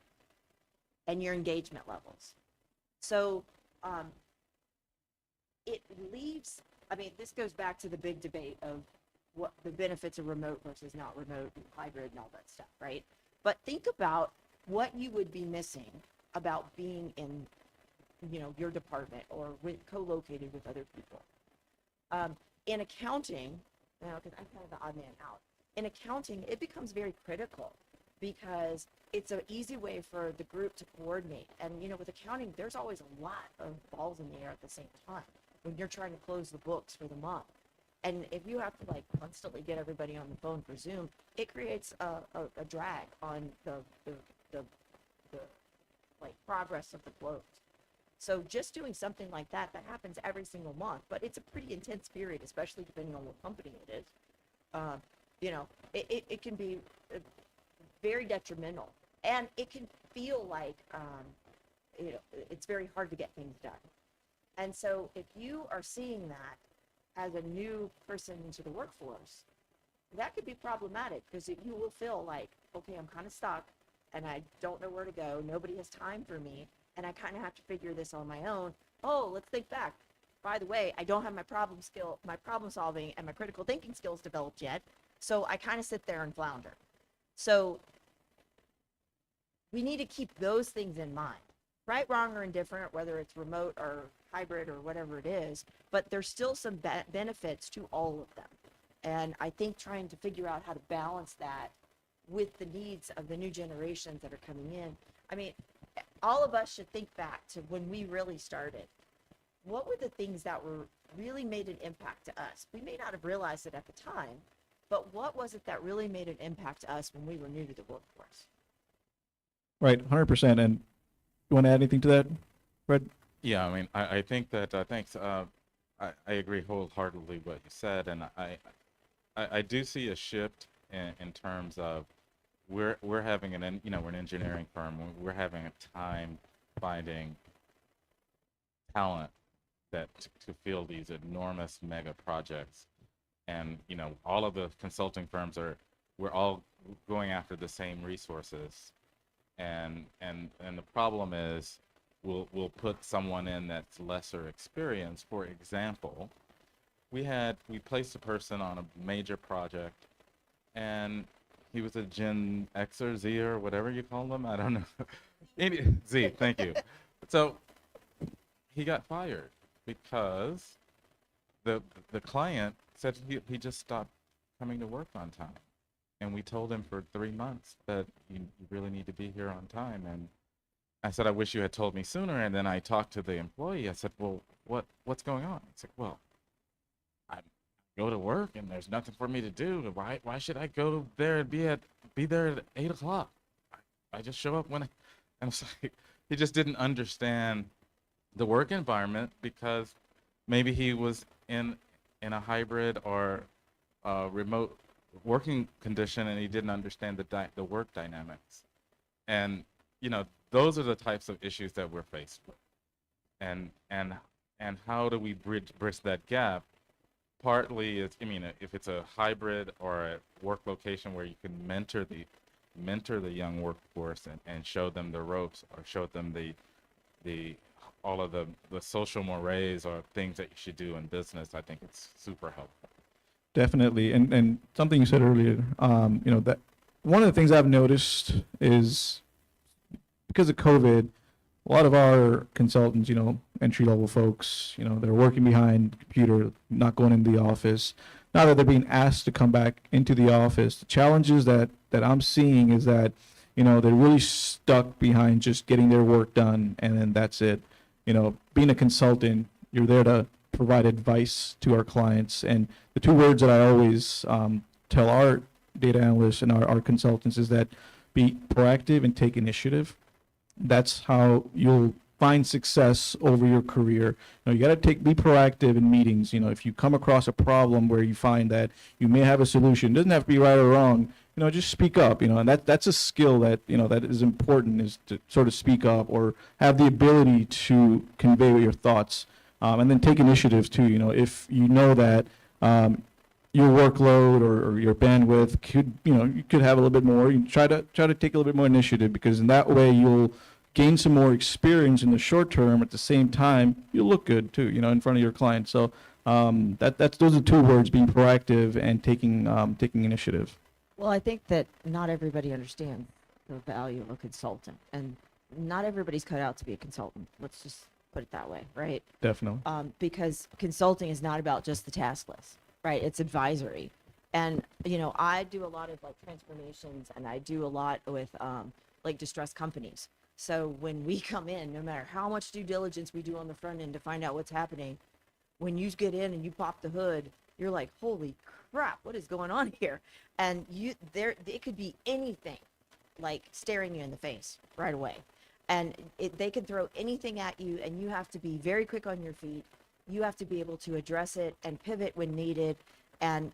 and your engagement levels? So it leaves, I mean, this goes back to the big debate of what the benefits of remote versus not remote and hybrid and all that stuff, right? But think about what you would be missing about being in, you know, your department or co-located with other people. In accounting, you know, because I'm kind of the odd man out. In accounting, it becomes very critical because it's an easy way for the group to coordinate. And, you know, with accounting, there's always a lot of balls in the air at the same time when you're trying to close the books for the month. And if you have to like constantly get everybody on the phone for Zoom, it creates a drag on the like progress of the close. So just doing something like that, that happens every single month, but it's a pretty intense period, especially depending on what company it is. You know, it can be very detrimental, and it can feel like, you know, it's very hard to get things done. And so if you are seeing that as a new person into the workforce, that could be problematic, because you will feel like, okay, I'm kind of stuck and I don't know where to go. Nobody has time for me, and I kind of have to figure this on my own. Oh, let's think back. By the way, I don't have my problem solving and my critical thinking skills developed yet. So I kind of sit there and flounder. So we need to keep those things in mind. Right, wrong, or indifferent, whether it's remote or hybrid or whatever it is, but there's still some benefits to all of them. And I think trying to figure out how to balance that with the needs of the new generations that are coming in. I mean, all of us should think back to when we really started. What were the things that were really made an impact to us? We may not have realized it at the time, but what was it that really made an impact to us when we were new to the workforce? Right, 100%. And you want to add anything to that, Fred? Yeah, I mean, I think that thanks. I agree wholeheartedly what you said, and I do see a shift in terms of we're having we're an engineering firm. We're having a time finding talent to fill these enormous mega projects, and all of the consulting firms we're all going after the same resources, and the problem is we'll put someone in that's lesser experienced. For example, we placed a person on a major project, and he was a Gen X or Z or whatever you call them. I don't know. Z, thank you. So he got fired because the client said he just stopped coming to work on time. And we told him for 3 months that you really need to be here on time. And I said, I wish you had told me sooner. And then I talked to the employee. I said, well, what's going on? He said, well, I go to work and there's nothing for me to do. Why should I go there and be there at 8 o'clock? I just show up when and I was like, he just didn't understand the work environment, because maybe he was in a hybrid or remote working condition, and he didn't understand the work dynamics. And those are the types of issues that we're faced with. And how do we bridge that gap? Partly is, if it's a hybrid or a work location where you can mentor the young workforce and show them the ropes, or show them all of the social mores or things that you should do in business, I think it's super helpful. Definitely. And something you said earlier, that one of the things I've noticed is because of COVID, a lot of our consultants, entry-level folks, they're working behind the computer, not going into the office. Now that they're being asked to come back into the office, the challenges that I'm seeing is that, they're really stuck behind just getting their work done, and then that's it. Being a consultant, you're there to provide advice to our clients. And the two words that I always tell our data analysts and our consultants is that be proactive and take initiative. That's how you'll find success over your career. You got to be proactive in meetings. If you come across a problem where you find that you may have a solution, it doesn't have to be right or wrong, just speak up, and that's a skill that, that is important, is to sort of speak up or have the ability to convey your thoughts, and then take initiative too. If you know that your workload or your bandwidth could, you could have a little bit more, you try to take a little bit more initiative, because in that way you'll gain some more experience in the short term. At the same time, you'll look good too, in front of your clients. So those are two words: being proactive and taking initiative. Well, I think that not everybody understands the value of a consultant, and not everybody's cut out to be a consultant. Let's just put it that way, right? Definitely. Because consulting is not about just the task list, right? It's advisory. And, I do a lot of transformations, and I do a lot with distressed companies. So when we come in, no matter how much due diligence we do on the front end to find out what's happening, when you get in and you pop the hood, you're like, holy crap, what is going on here? And it could be anything, like staring you in the face right away. And they can throw anything at you, and you have to be very quick on your feet. You have to be able to address it and pivot when needed. And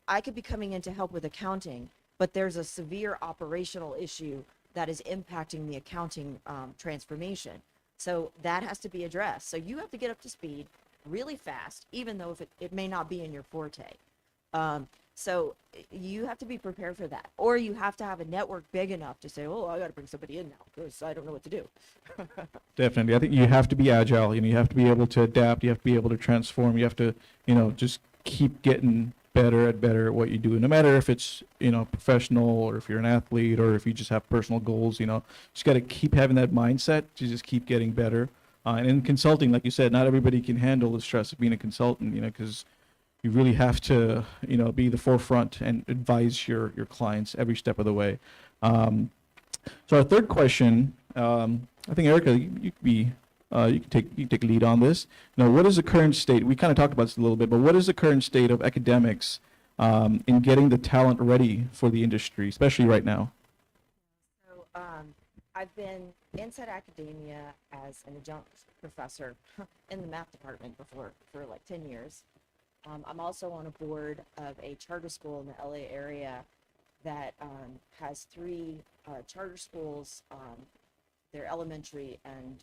I could be coming in to help with accounting, but there's a severe operational issue that is impacting the accounting transformation. So that has to be addressed. So you have to get up to speed really fast, even though if it may not be in your forte. So you have to be prepared for that. Or you have to have a network big enough to say, oh, I got to bring somebody in now because I don't know what to do. Definitely. I think you have to be agile. You have to be able to adapt. You have to be able to transform. You have to, just keep getting better at what you do. No matter if it's, professional or if you're an athlete or if you just have personal goals, just got to keep having that mindset to just keep getting better. And in consulting, like you said, not everybody can handle the stress of being a consultant, because you really have to, be the forefront and advise your clients every step of the way. So our third question, I think Erica, you can take lead on this. What is the current state? We kind of talked about this a little bit, but what is the current state of academics in getting the talent ready for the industry, especially right now? So I've been inside academia as an adjunct professor in the math department before for like 10 years. I'm also on a board of a charter school in the LA area that has 3 charter schools. They're elementary and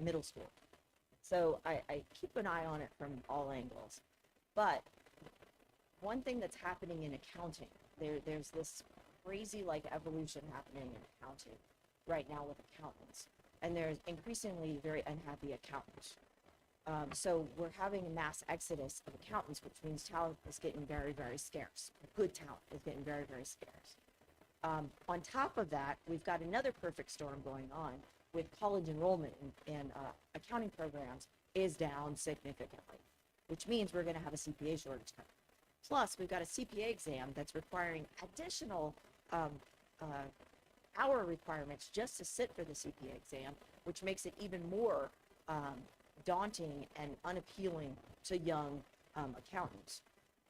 middle school. So I keep an eye on it from all angles. But one thing that's happening in accounting, there's this crazy evolution happening in accounting right now with accountants. And there's increasingly very unhappy accountants. So we're having a mass exodus of accountants, which means talent is getting very, very scarce. Good talent is getting very, very scarce. On top of that, we've got another perfect storm going on with college enrollment in accounting programs is down significantly, which means we're going to have a CPA shortage coming. Plus, we've got a CPA exam that's requiring additional hour requirements just to sit for the CPA exam, which makes it even more daunting and unappealing to young accountants.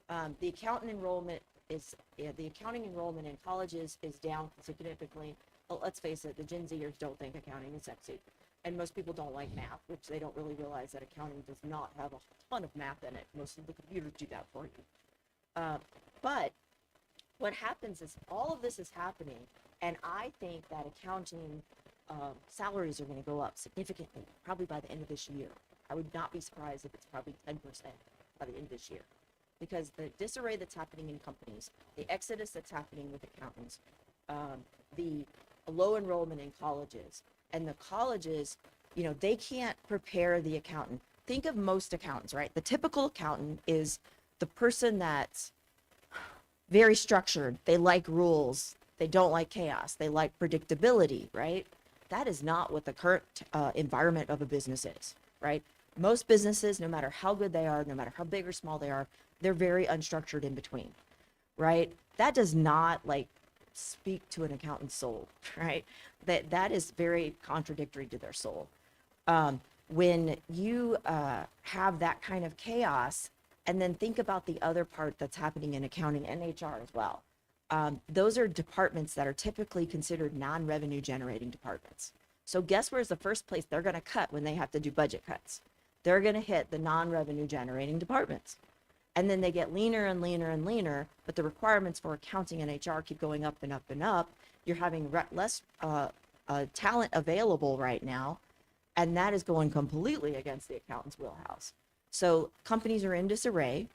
The accounting enrollment in colleges is down significantly. Well, let's face it, the Gen Zers don't think accounting is sexy, and most people don't like math, which they don't really realize that accounting does not have a ton of math in it. Most of the computers do that for you. But what happens is all of this is happening, and I think that accounting salaries are going to go up significantly, probably by the end of this year. I would not be surprised if it's probably 10% by the end of this year, because the disarray that's happening in companies, the exodus that's happening with accountants, the low enrollment in colleges, and the colleges, they can't prepare the accountant. Think of most accountants, right? The typical accountant is the person that's very structured. They like rules. They don't like chaos. They like predictability, right? That is not what the current environment of a business is, right? Most businesses, no matter how good they are, no matter how big or small they are, they're very unstructured in between, right? That does not speak to an accountant's soul, right? That is very contradictory to their soul. When you have that kind of chaos, and then think about the other part that's happening in accounting and HR as well. Those are departments that are typically considered non-revenue generating departments. So guess where's the first place they're going to cut when they have to do budget cuts? They're going to hit the non-revenue generating departments. And then they get leaner and leaner and leaner, but the requirements for accounting and HR keep going up and up and up. You're having less talent available right now, and that is going completely against the accountant's wheelhouse. So companies are in disarray.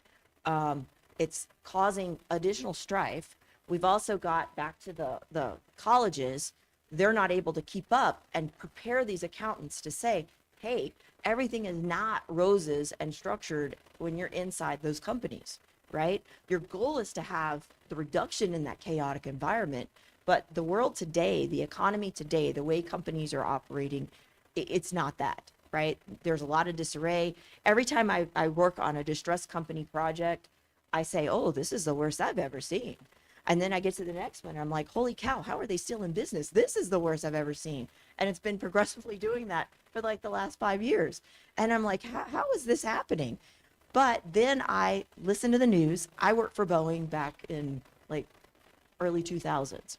It's causing additional strife. We've also got back to the colleges. They're not able to keep up and prepare these accountants to say, hey, everything is not roses and structured when you're inside those companies, right? Your goal is to have the reduction in that chaotic environment, but the world today, the economy today, the way companies are operating, it's not that, right? There's a lot of disarray. Every time I work on a distressed company project, I say, oh, this is the worst I've ever seen. And then I get to the next one, and I'm like, holy cow, how are they still in business? This is the worst I've ever seen. And it's been progressively doing that for the last 5 years. And I'm like, how is this happening? But then I listen to the news. I worked for Boeing back in early 2000s.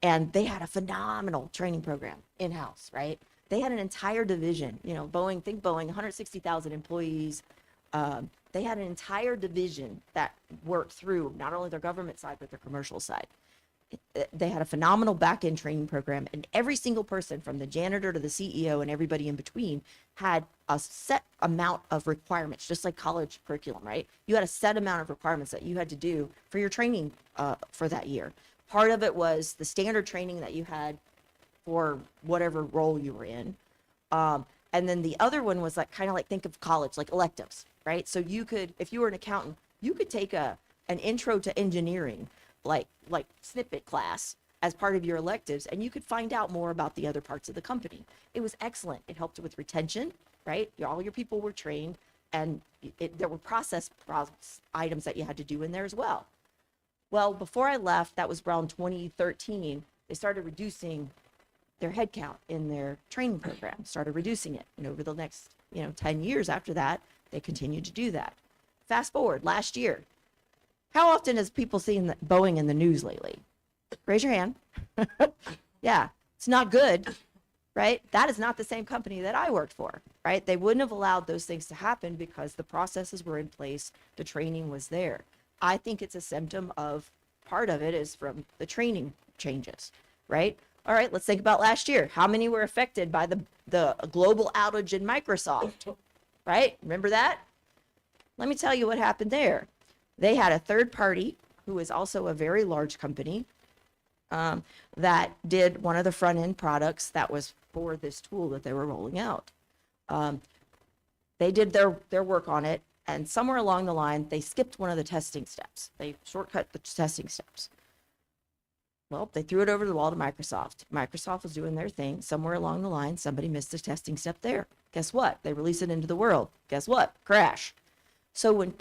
and they had a phenomenal training program in-house, right? They had an entire division, you know, Boeing, 160,000 employees. They had an entire division that worked through not only their government side, but their commercial side. They had a phenomenal back-end training program, and every single person from the janitor to the CEO and everybody in between had a set amount of requirements, just like college curriculum, right? You had a set amount of requirements that you had to do for your training for that year. Part of it was the standard training that you had for whatever role you were in. And then the other one was like, kind of like, think of college, like electives, right? So you could, if you were an accountant, you could take an intro to engineering, like snippet class as part of your electives, and you could find out more about the other parts of the company. It was excellent. It helped with retention, right? All your people were trained, and there were process items that you had to do in there as well. Well, before I left, that was around 2013, they started reducing their headcount in their training program, started reducing it. And over the next, 10 years after that, they continued to do that. Fast forward, last year, how often has people seen Boeing in the news lately? Raise your hand. Yeah, it's not good, right? That is not the same company that I worked for, right? They wouldn't have allowed those things to happen because the processes were in place, the training was there. I think it's a symptom of, part of it is from the training changes, right? All right, let's think about last year. How many were affected by the global outage in Microsoft, right? Remember that? Let me tell you what happened there. They had a third party who is also a very large company that did one of the front end products that was for this tool that they were rolling out. They did their work on it, and somewhere along the line, they skipped one of the testing steps. They shortcut the testing steps. Well, they threw it over the wall to Microsoft. Microsoft was doing their thing. Somewhere along the line, somebody missed the testing step there. Guess what? They release it into the world. Guess what? Crash. So when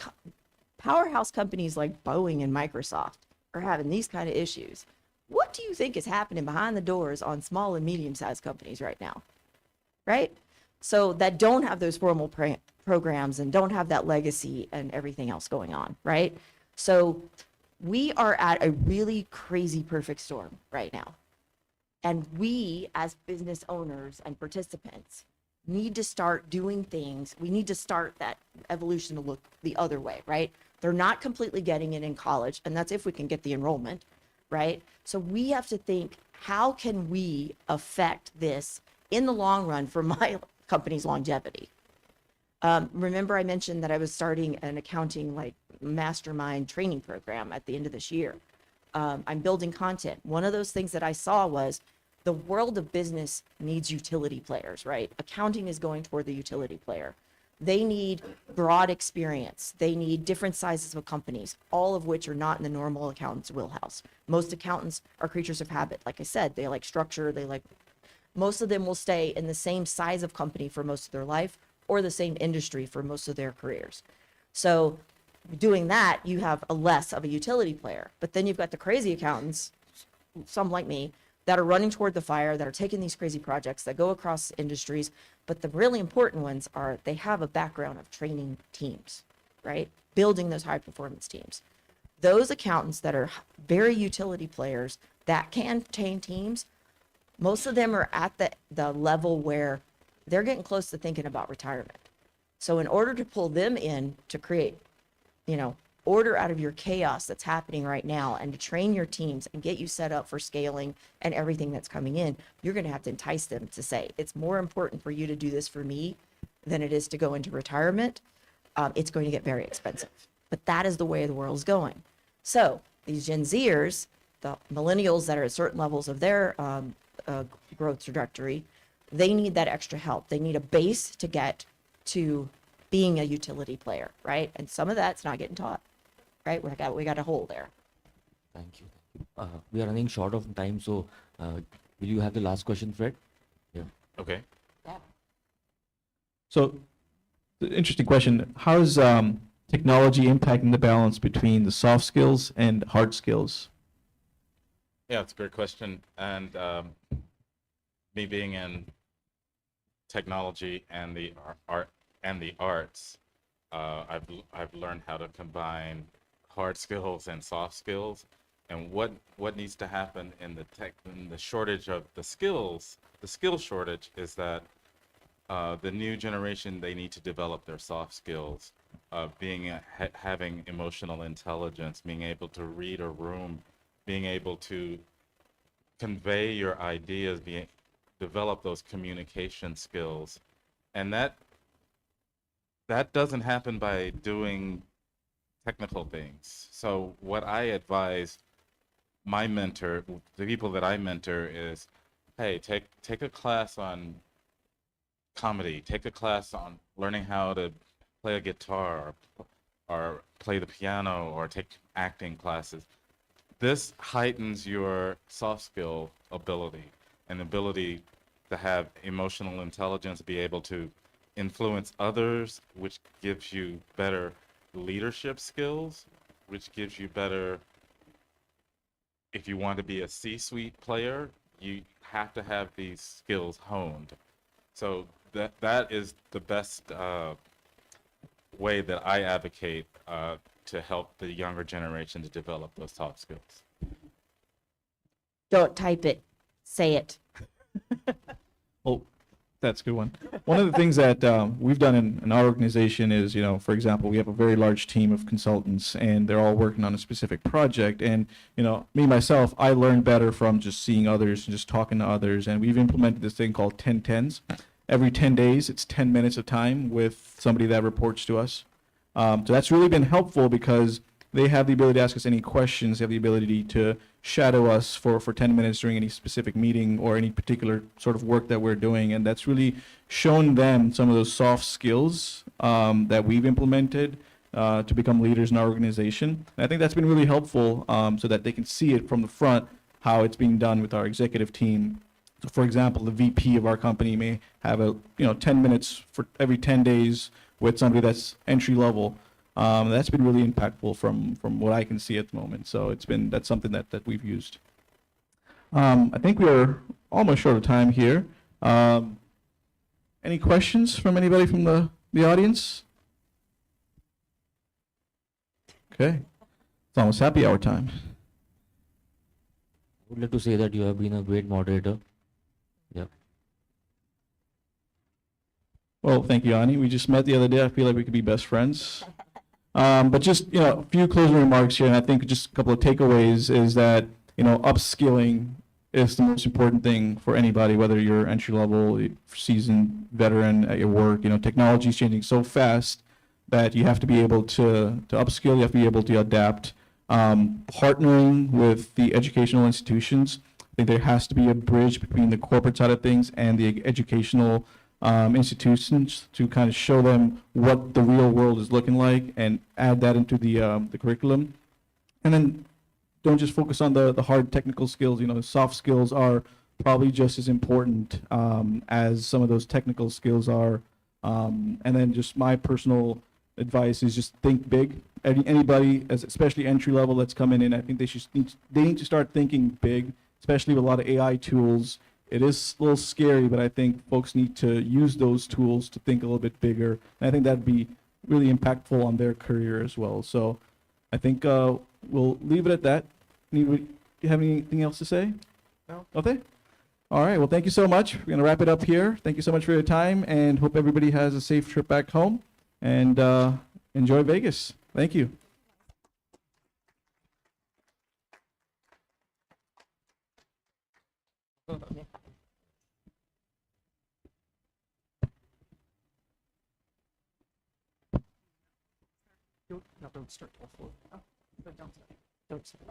powerhouse companies like Boeing and Microsoft are having these kind of issues, what do you think is happening behind the doors on small and medium-sized companies right now? Right? So that don't have those formal programs and don't have that legacy and everything else going on, right? So we are at a really crazy perfect storm right now. And we, as business owners and participants, need to start doing things. We need to start that evolution to look the other way, right? They're not completely getting it in college, and that's if we can get the enrollment, right? So we have to think, how can we affect this in the long run for my company's longevity? Remember I mentioned that I was starting an accounting mastermind training program at the end of this year. I'm building content. One of those things that I saw was the world of business needs utility players, right? Accounting is going toward the utility player. They need broad experience. They need different sizes of companies, all of which are not in the normal accountant's wheelhouse. Most accountants are creatures of habit. Like I said, they like structure. Most of them will stay in the same size of company for most of their life or the same industry for most of their careers. So doing that, you have a less of a utility player. But then you've got the crazy accountants, some like me, that are running toward the fire, that are taking these crazy projects that go across industries. But the really important ones are they have a background of training teams, right? Building those high performance teams. Those accountants that are very utility players that can train teams, most of them are at the level where they're getting close to thinking about retirement. So in order to pull them in to create, order out of your chaos that's happening right now and to train your teams and get you set up for scaling and everything that's coming in, you're going to have to entice them to say, it's more important for you to do this for me than it is to go into retirement. It's going to get very expensive. But that is the way the world's going. So these Gen Zers, the millennials that are at certain levels of their growth trajectory, they need that extra help. They need a base to get to being a utility player, right? And some of that's not getting taught, right? We got a hole there. Thank you. We are running short of time, so will you have the last question, Fred? Yeah. Okay. Yeah. So, the interesting question: how is technology impacting the balance between the soft skills and hard skills? Yeah, it's a great question. And me being in technology and the art and the arts, I've learned how to combine hard skills and soft skills. and what needs to happen in the shortage of the skills. The skill shortage is that the new generation, they need to develop their soft skills, having emotional intelligence, being able to read a room, being able to convey your ideas, develop those communication skills. And that doesn't happen by doing technical things. So what I advise my mentor, the people that I mentor, is, hey, take a class on comedy, take a class on learning how to play a guitar or play the piano, or take acting classes. This heightens your soft skill ability and ability to have emotional intelligence, be able to influence others, which gives you better leadership skills, which gives you better, if you want to be a C-suite player, you have to have these skills honed. So that is the best way that I advocate to help the younger generation to develop those top skills. Don't type it, say it. Oh, that's a good one. One of the things that we've done in our organization is, for example, we have a very large team of consultants, and they're all working on a specific project. And, me, myself, I learn better from just seeing others and just talking to others. And we've implemented this thing called 10-10s. Every 10 days, it's 10 minutes of time with somebody that reports to us. So that's really been helpful because they have the ability to ask us any questions. They have the ability to shadow us for 10 minutes during any specific meeting or any particular sort of work that we're doing. And that's really shown them some of those soft skills that we've implemented to become leaders in our organization. And I think that's been really helpful so that they can see it from the front, how it's being done with our executive team. So for example, the VP of our company may have 10 minutes for every 10 days with somebody that's entry level. That's been really impactful from what I can see at the moment. So that's something that we've used. I think we're almost short of time here. Any questions from anybody from the audience? Okay. It's almost happy hour time. I would like to say that you have been a great moderator. Yep. Well, thank you, Ani. We just met the other day. I feel like we could be best friends. But just, a few closing remarks here, and I think just a couple of takeaways is that, upskilling is the most important thing for anybody, whether you're entry level, seasoned veteran at your work. Technology is changing so fast that you have to be able to upskill, you have to be able to adapt. Partnering with the educational institutions, I think there has to be a bridge between the corporate side of things and the educational institutions to kind of show them what the real world is looking like and add that into the curriculum. And then don't just focus on the hard technical skills. Soft skills are probably just as important as some of those technical skills are. And then just my personal advice is just think big. Anybody, especially entry level that's coming in, I think they need to start thinking big, especially with a lot of AI tools. It is a little scary, but I think folks need to use those tools to think a little bit bigger. And I think that'd be really impactful on their career as well. So I think we'll leave it at that. Do you have anything else to say? No. Okay. All right. Well, thank you so much. We're going to wrap it up here. Thank you so much for your time, and hope everybody has a safe trip back home. And enjoy Vegas. Thank you. Don't start till 4. Oh, but don't start.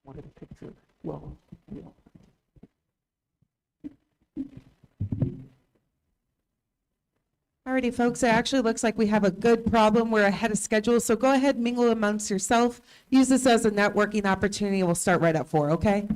Wanted a picture. Well, Alrighty, folks, it actually looks like we have a good problem. We're ahead of schedule, so go ahead, mingle amongst yourself. Use this as a networking opportunity. We'll start right at 4, okay?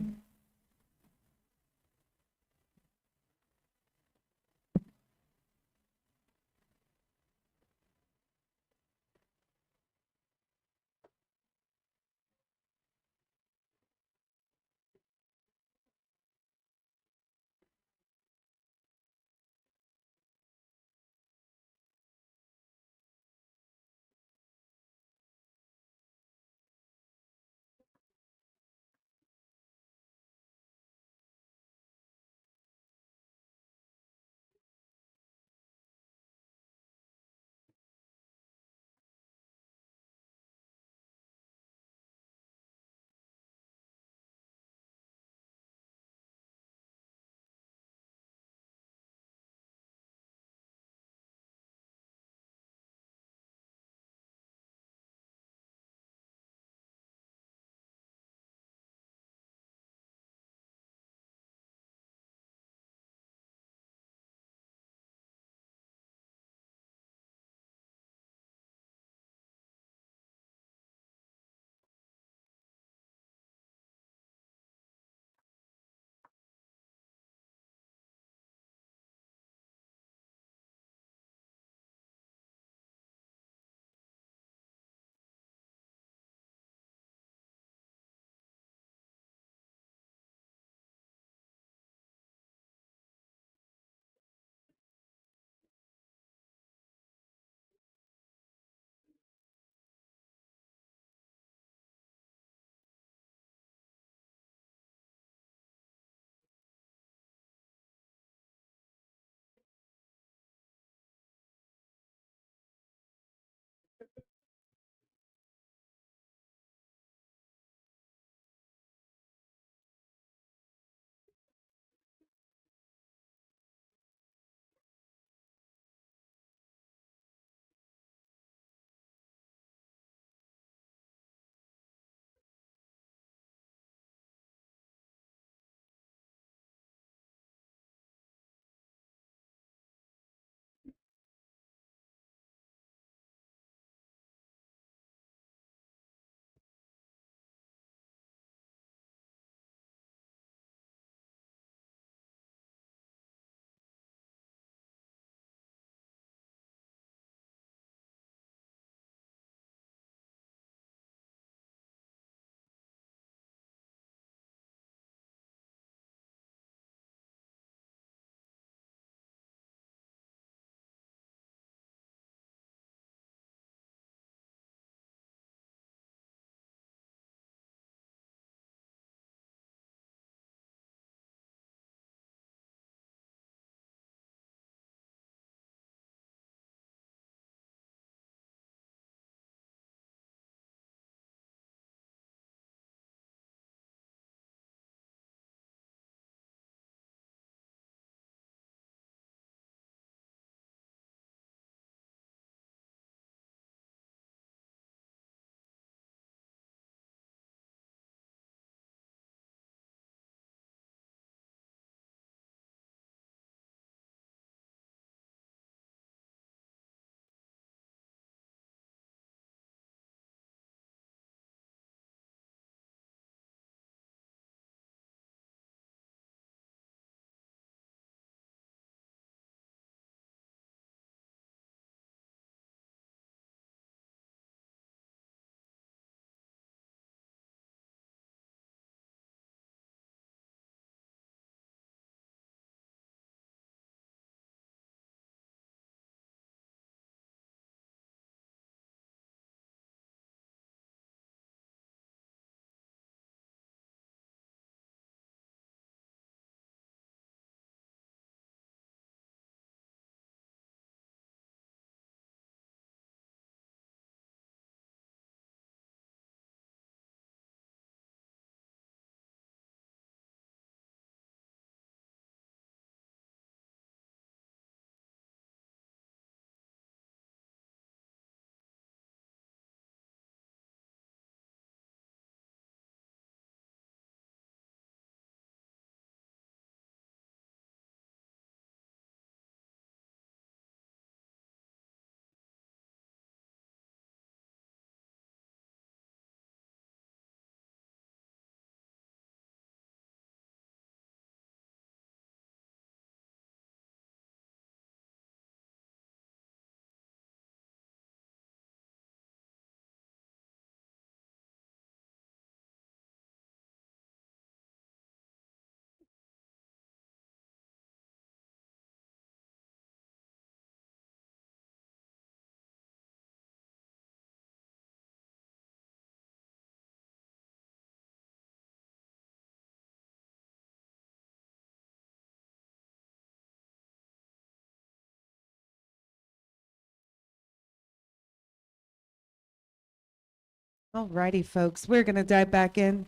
Alrighty, folks, we're going to dive back in.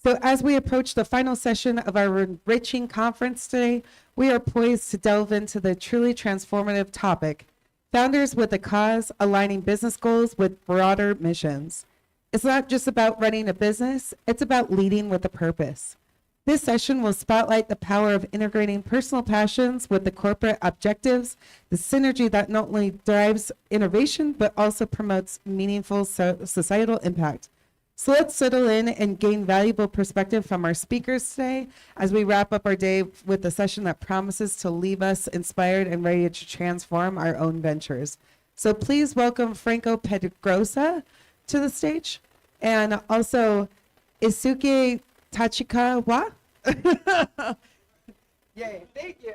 So as we approach the final session of our enriching conference today, we are poised to delve into the truly transformative topic, founders with a cause, aligning business goals with broader missions. It's not just about running a business, it's about leading with a purpose. This session will spotlight the power of integrating personal passions with the corporate objectives, the synergy that not only drives innovation, but also promotes meaningful societal impact. So let's settle in and gain valuable perspective from our speakers today as we wrap up our day with a session that promises to leave us inspired and ready to transform our own ventures. So please welcome Franco Pedrosa to the stage, and also Isuke Tachikawa. Yay, thank you.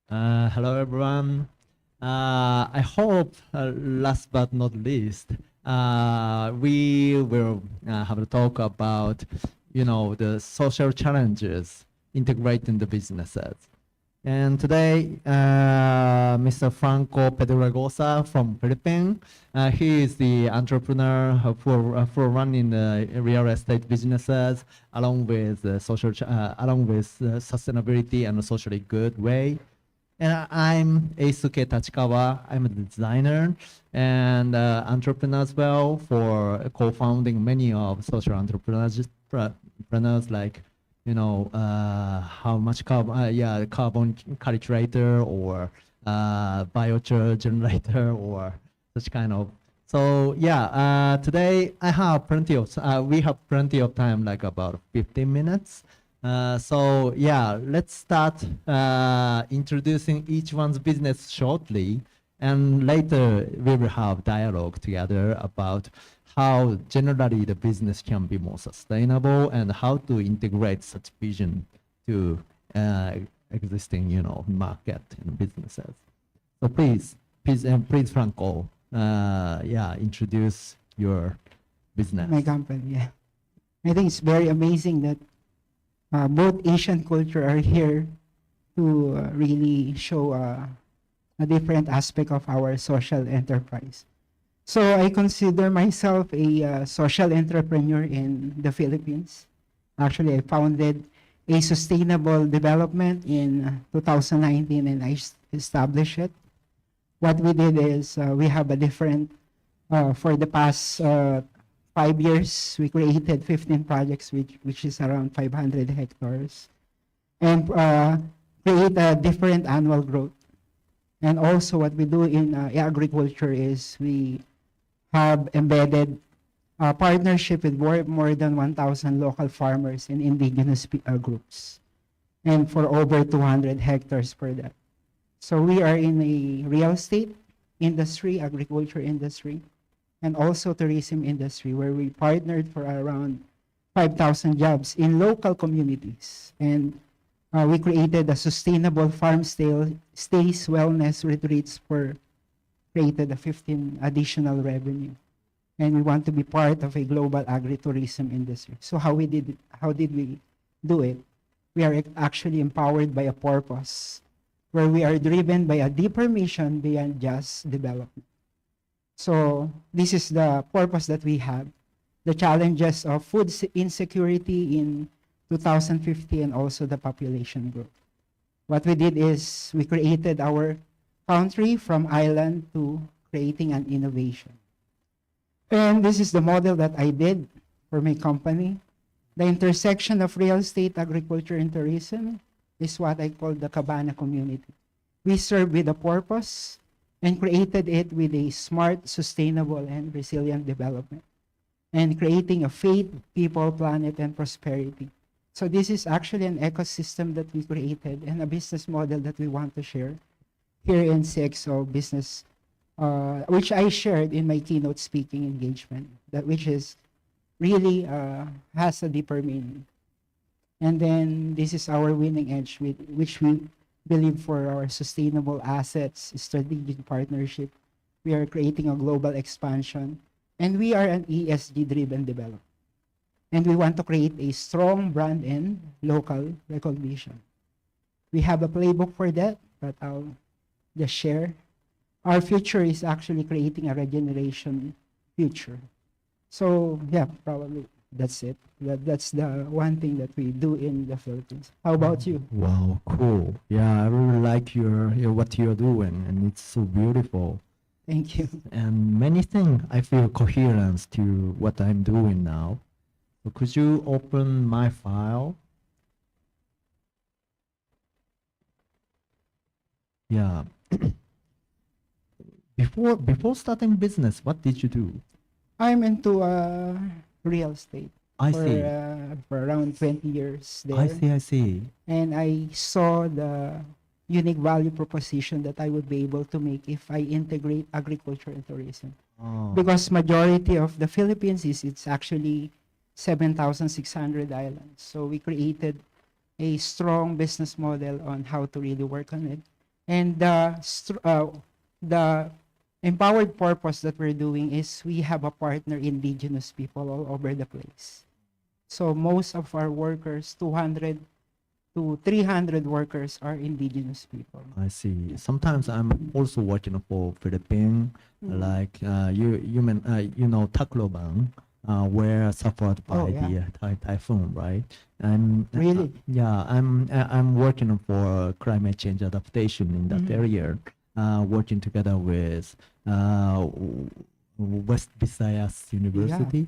Hello, everyone. I hope, last but not least, we will have a talk about, the social challenges integrating the businesses. And today, Mr. Franco Pedrosa from Philippines, he is the entrepreneur for running the real estate businesses along with sustainability and a socially good way. And I'm Eisuke Tachikawa. I'm a designer and entrepreneur as well for co-founding many of social entrepreneurs like how much carbon calculator or biochar generator or such kind of. So today I have we have plenty of time, like about 15 minutes. Let's start introducing each one's business shortly, and later we will have dialogue together about how generally the business can be more sustainable and how to integrate such vision to existing, market and businesses. So please, Franco, introduce your business. My company, yeah. I think it's very amazing that both Asian culture are here to really show a different aspect of our social enterprise. So I consider myself a social entrepreneur in the Philippines. Actually, I founded a sustainable development in 2019 and I established it. What we did is we have a different, for the past 5 years, we created 15 projects, which is around 500 hectares, and create a different annual growth. And also what we do in agriculture is we have embedded a partnership with more than 1,000 local farmers and indigenous groups, and for over 200 hectares per that. So we are in a real estate industry, agriculture industry, and also tourism industry, where we partnered for around 5,000 jobs in local communities. And we created a sustainable farm stays wellness retreats created a 15 additional revenue. And we want to be part of a global agritourism industry. So how did we do it? We are actually empowered by a purpose, where we are driven by a deeper mission beyond just development. So this is the purpose that we have. The challenges of food insecurity in 2050 and also the population growth. What we did is we created our country from island to creating an innovation. And this is the model that I did for my company. The intersection of real estate, agriculture, and tourism is what I call the Cabana community. We serve with a purpose and created it with a smart, sustainable, and resilient development, and creating a faith, people, planet, and prosperity. So this is actually an ecosystem that we created and a business model that we want to share here in CXO business, which I shared in my keynote speaking engagement, which is really has a deeper meaning. And then this is our winning edge, which we believe for our sustainable assets, strategic partnership. We are creating a global expansion, and we are an ESG-driven developer. And we want to create a strong brand and local recognition. we have a playbook for that, but I'll just share. Our future is actually creating a regeneration future. So yeah, probably that's it. That's the one thing that we do in the Philippines. How about you? Wow, cool. Yeah, I really like your what you're doing, and it's so beautiful. Thank you. And many things I feel coherence to what I'm doing now. So could you open my file? Yeah. Before starting business, what did you do? I'm into real estate. I for, see. For around 20 years there. I see, I see. And I saw the unique value proposition that I would be able to make if I integrate agriculture and tourism. Oh. Because majority of the Philippines it's actually 7,600 islands. So we created a strong business model on how to really work on it. And the empowered purpose that we're doing is we have a partner indigenous people all over the place. So most of our workers, 200 to 300 workers, are indigenous people. I see. Sometimes I'm also working for Philippines, like you know Tacloban, where suffered by Oh, yeah. the typhoon, right? And Really? yeah, I'm working for climate change adaptation in that Mhm. area, working together with West Visayas University.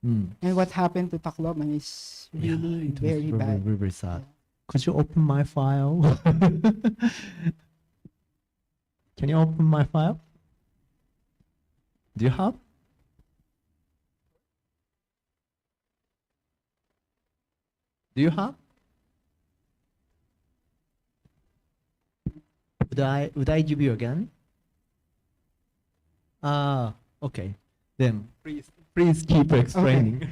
Mm. And what happened to Tacloban is really It was very bad. very sad. Could you open my file? Can you open my file? Do you have? Do you have? Would I give you again? Ah, okay. Then please keep explaining.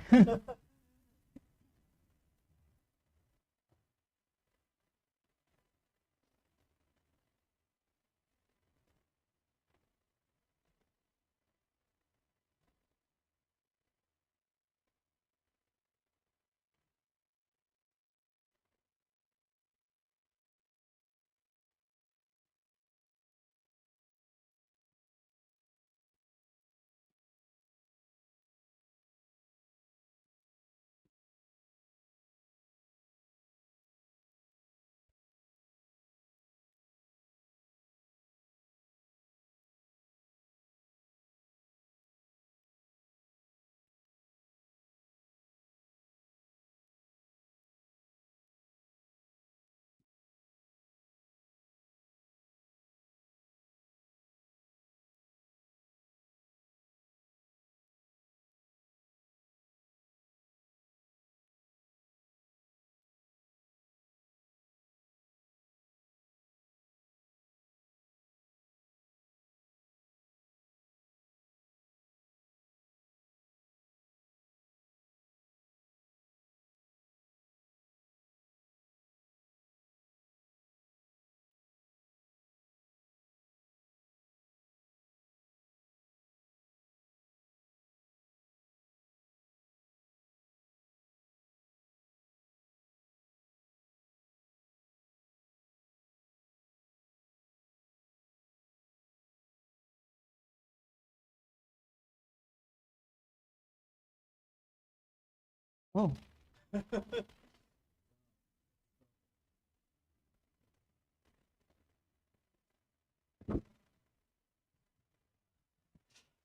Oh.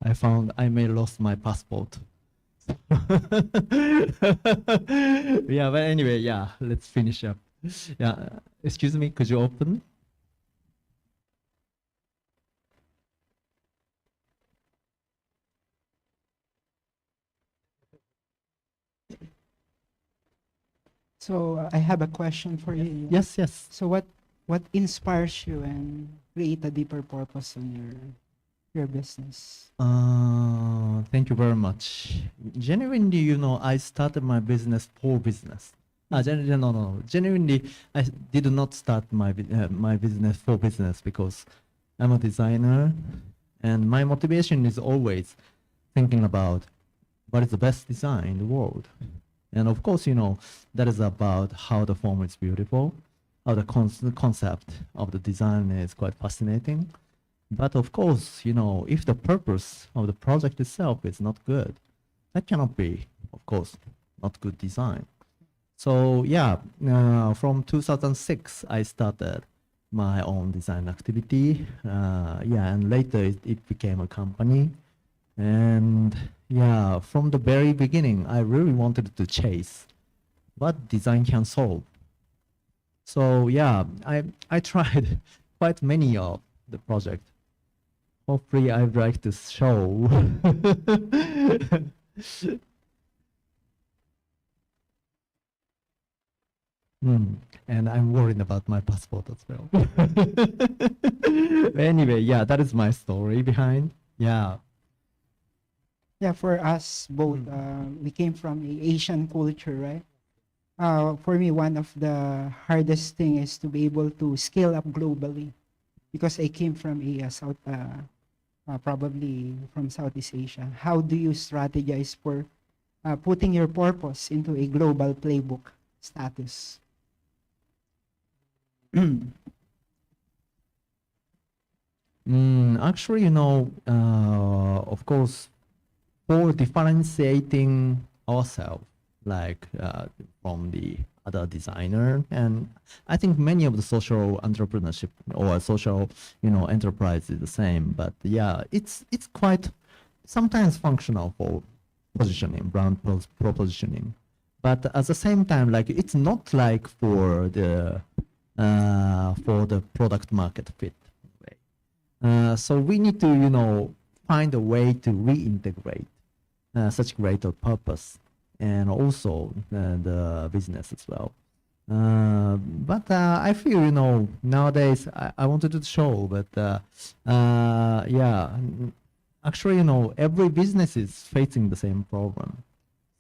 I found I may lost my passport. Yeah, but anyway, yeah, let's finish up. Yeah, excuse me, could you open? So I have a question for you. Yes, yes. So what inspires you and create a deeper purpose on your business? Thank you very much. Genuinely, I started my business for business. No. Genuinely, I did not start my business for business because I'm a designer, and my motivation is always thinking about what is the best design in the world. And of course, that is about how the form is beautiful. the concept of the design is quite fascinating. But of course, if the purpose of the project itself is not good, that cannot be, of course, not good design. So yeah, from 2006, I started my own design activity. And later it became a company. And yeah, from the very beginning, I really wanted to chase what design can solve. So yeah, I tried quite many of the project. Hopefully, I'd like to show. And I'm worried about my passport as well. Anyway, yeah, that is my story behind. Yeah. Yeah, for us both, we came from a Asian culture, right? For me, one of the hardest thing is to be able to scale up globally, because I came from a probably from Southeast Asia. How do you strategize for putting your purpose into a global playbook status? Actually, of course, for differentiating ourselves, like from the other designer, and I think many of the social entrepreneurship or social, enterprise is the same. But yeah, it's quite sometimes functional for positioning, brand propositioning. But at the same time, like it's not like for the product market fit. So we need to, find a way to reintegrate such greater purpose and also the business as well. But I feel, nowadays I wanted to show, but yeah, actually, every business is facing the same problem.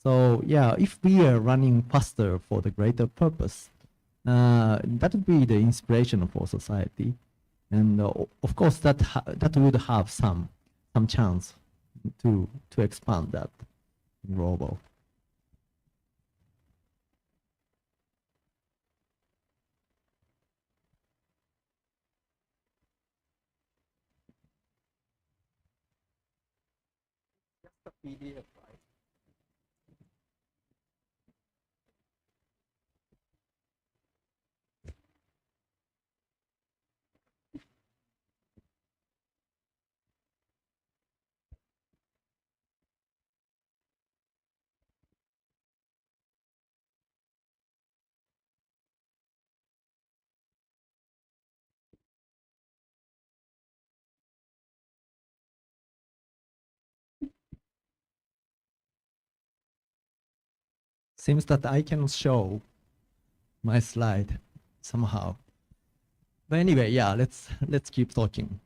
So yeah, if we are running faster for the greater purpose, that would be the inspiration for society. And of course, that would have some chance to expand that global. PDF. Seems that I can show my slide somehow. But anyway, yeah, let's keep talking.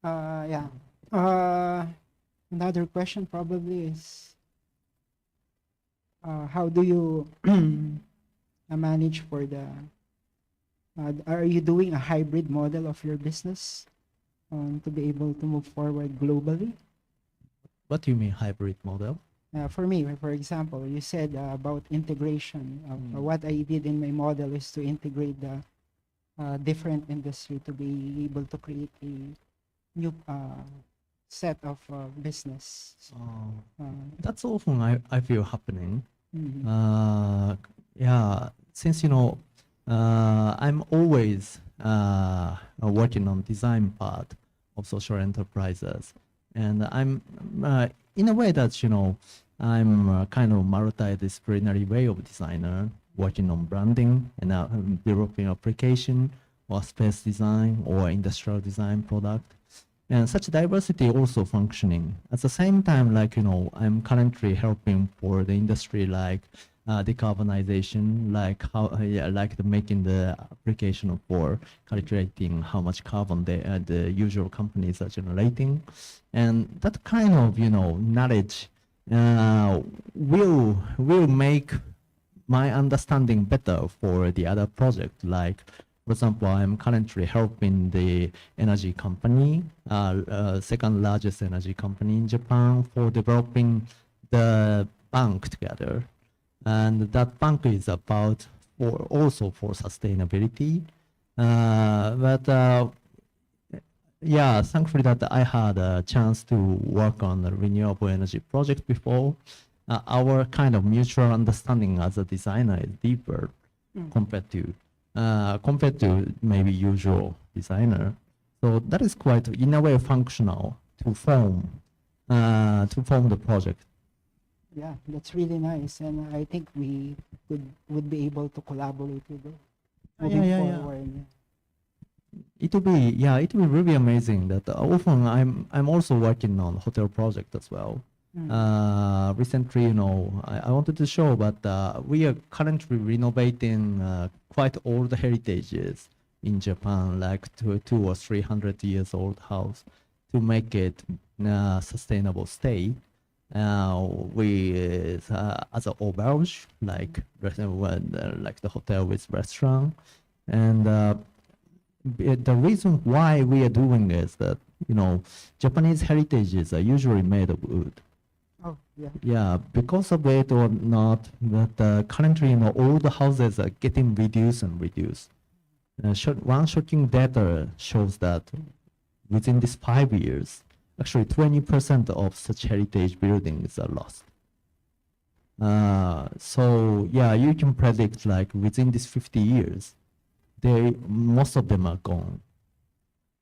Yeah. Another question probably is, how do you manage for the, are you doing a hybrid model of your business to be able to move forward globally? What do you mean hybrid model? For me, for example, you said about integration. What I did in my model is to integrate the different industry to be able to create a new set of business. That's often I feel happening. Mhm. Yeah, since I'm always working on design part of social enterprises, and I'm in a way that I'm kind of multidisciplinary way of designer, working on branding and developing application or space design or industrial design product. And such diversity also functioning. At the same time, like, I'm currently helping for the industry like decarbonization, like making the application for calculating how much carbon the usual companies are generating. And that kind of, knowledge will make my understanding better for the other project. Like, for example, I'm currently helping the energy company, second largest energy company in Japan, for developing the bank together. and that bank is about for also for sustainability. But yeah, thankfully that I had a chance to work on a renewable energy project before. Our kind of mutual understanding as a designer is deeper compared to maybe usual designer. So that is quite in a way functional to form the project. Yeah, that's really nice, and I think we would be able to collaborate with it moving forward. It will be really amazing that often I'm also working on hotel project as well. Recently, I wanted to show, but we are currently renovating quite old heritages in Japan, like two or 300 years old house, to make it sustainable stay. We as an auberge, like the hotel with restaurant, and the reason why we are doing is that Japanese heritages are usually made of wood. Oh, yeah. Yeah, because of it or not, that currently all the houses are getting reduced and reduced. One shocking data shows that within these 5 years, actually 20% of such heritage buildings are lost. So yeah, you can predict like within these 50 years, most of them are gone.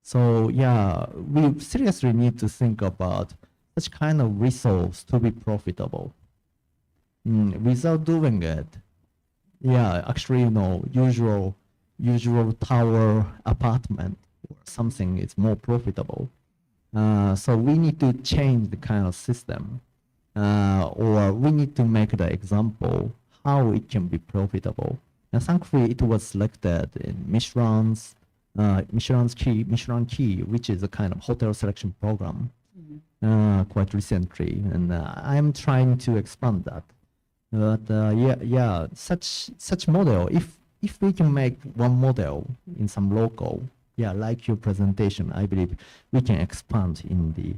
So yeah, we seriously need to think about such kind of resource to be profitable. Without doing it, yeah, actually, usual tower apartment or something is more profitable. So we need to change the kind of system, or we need to make the example how it can be profitable. And thankfully, it was selected in Michelin's Key, which is a kind of hotel selection program, quite recently, and I'm trying to expand that. But yeah, such model. If we can make one model in some local, yeah, like your presentation, I believe we can expand in the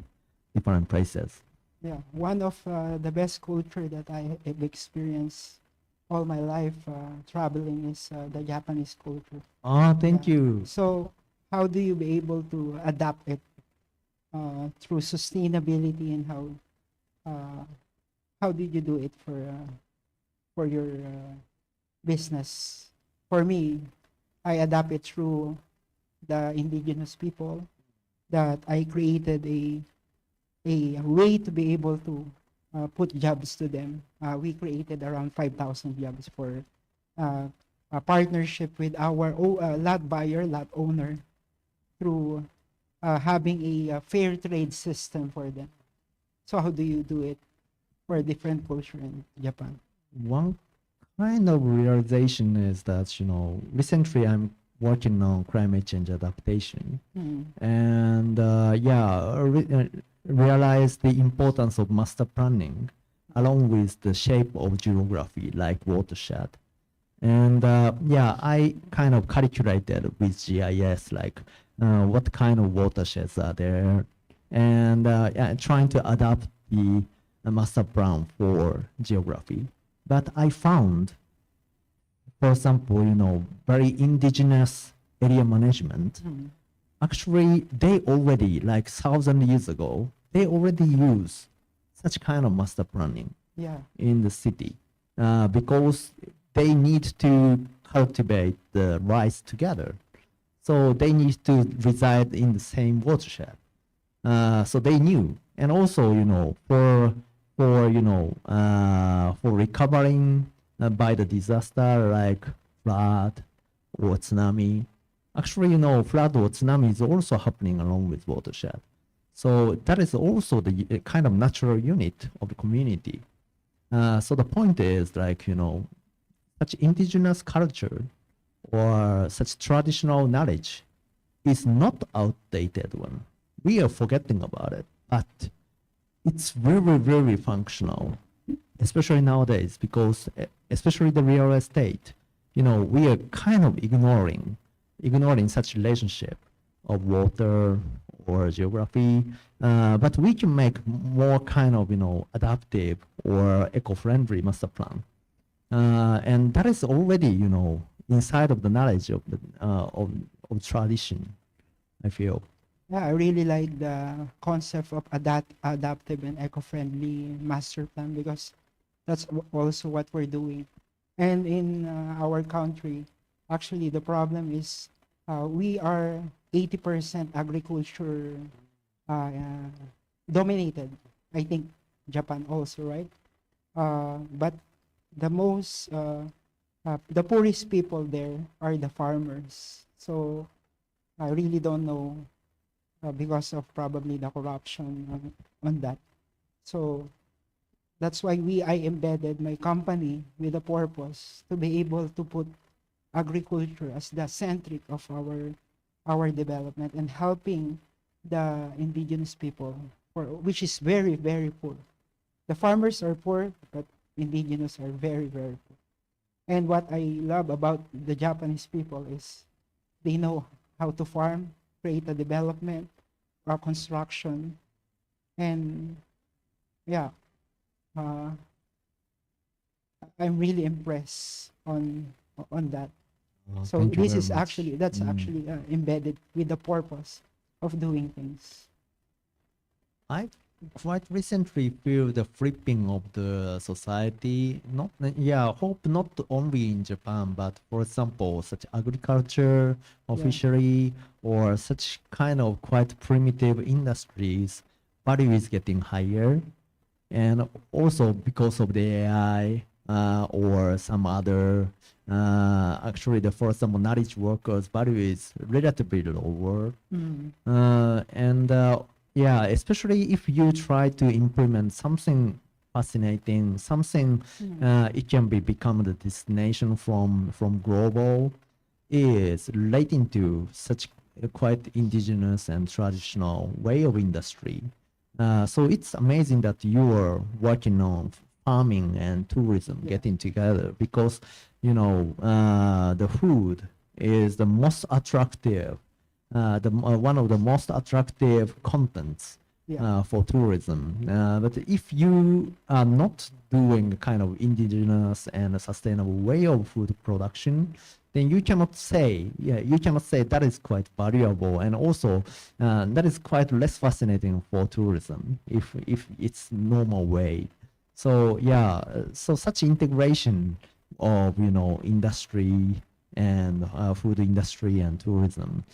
different places. Yeah, one of the best culture that I have experienced all my life traveling is the Japanese culture. Oh, thank you. So, how do you be able to adapt it through sustainability, and how did you do it for your business? For me, I adapt it through the indigenous people, that I created a way to be able to put jobs to them. We created around 5,000 jobs for a partnership with our lot buyer, lot owner, through having a fair trade system for them. So how do you do it for a different culture in Japan? One kind of realization is that, recently I'm working on climate change adaptation. And realize the importance of master planning along with the shape of geography like watershed. And I kind of calculated with GIS like what kind of watersheds are there, and trying to adapt the master plan for geography. But I found, for example, very indigenous area management. Actually, they already, like 1,000 years ago, they already use such kind of master planning in the city because they need to cultivate the rice together. So they need to reside in the same watershed. So they knew. And also, for recovering by the disaster like flood or tsunami. Actually, flood or tsunami is also happening along with watershed. So that is also the kind of natural unit of the community. So the point is like, such indigenous culture or such traditional knowledge is not outdated one. We are forgetting about it, but it's very, very functional, especially nowadays, because especially the real estate, we are kind of ignoring such relationship of water or geography, but we can make more kind of, adaptive or eco-friendly master plan. And that is already, inside of the knowledge of the of tradition, I feel. Yeah, I really like the concept of adaptive and eco-friendly master plan because that's also what we're doing. And in our country, actually, the problem is we are 80% agriculture dominated. I think Japan also, right? But the poorest people there are the farmers. So I really don't know because of probably the corruption on that. So that's why I embedded my company with a purpose to be able to put agriculture as the centric of our development and helping the indigenous people, which is very, very poor. The farmers are poor, but indigenous are very, very poor. And what I love about the Japanese people is they know how to farm, create a development, construction, and yeah, uh, I'm really impressed on that. So Thank you this very is much. actually that's actually embedded with the purpose of doing things. I quite recently feel the flipping of the society. Not hope not only in Japan, but for example, such agriculture, fishery, or such kind of quite primitive industries, value is getting higher, and also because of the AI or some other. Actually, for some knowledge workers, value is relatively lower, and yeah, especially if you try to implement something fascinating, something it can become the destination from global, is relating to such a quite indigenous and traditional way of industry. So it's amazing that you are working on farming and tourism getting together because the food is the most attractive one of the most attractive contents for tourism. But if you are not doing a kind of indigenous and a sustainable way of food production, then you cannot say that is quite valuable, and also that is quite less fascinating for tourism if it's normal way. So so such integration of industry and food industry and tourism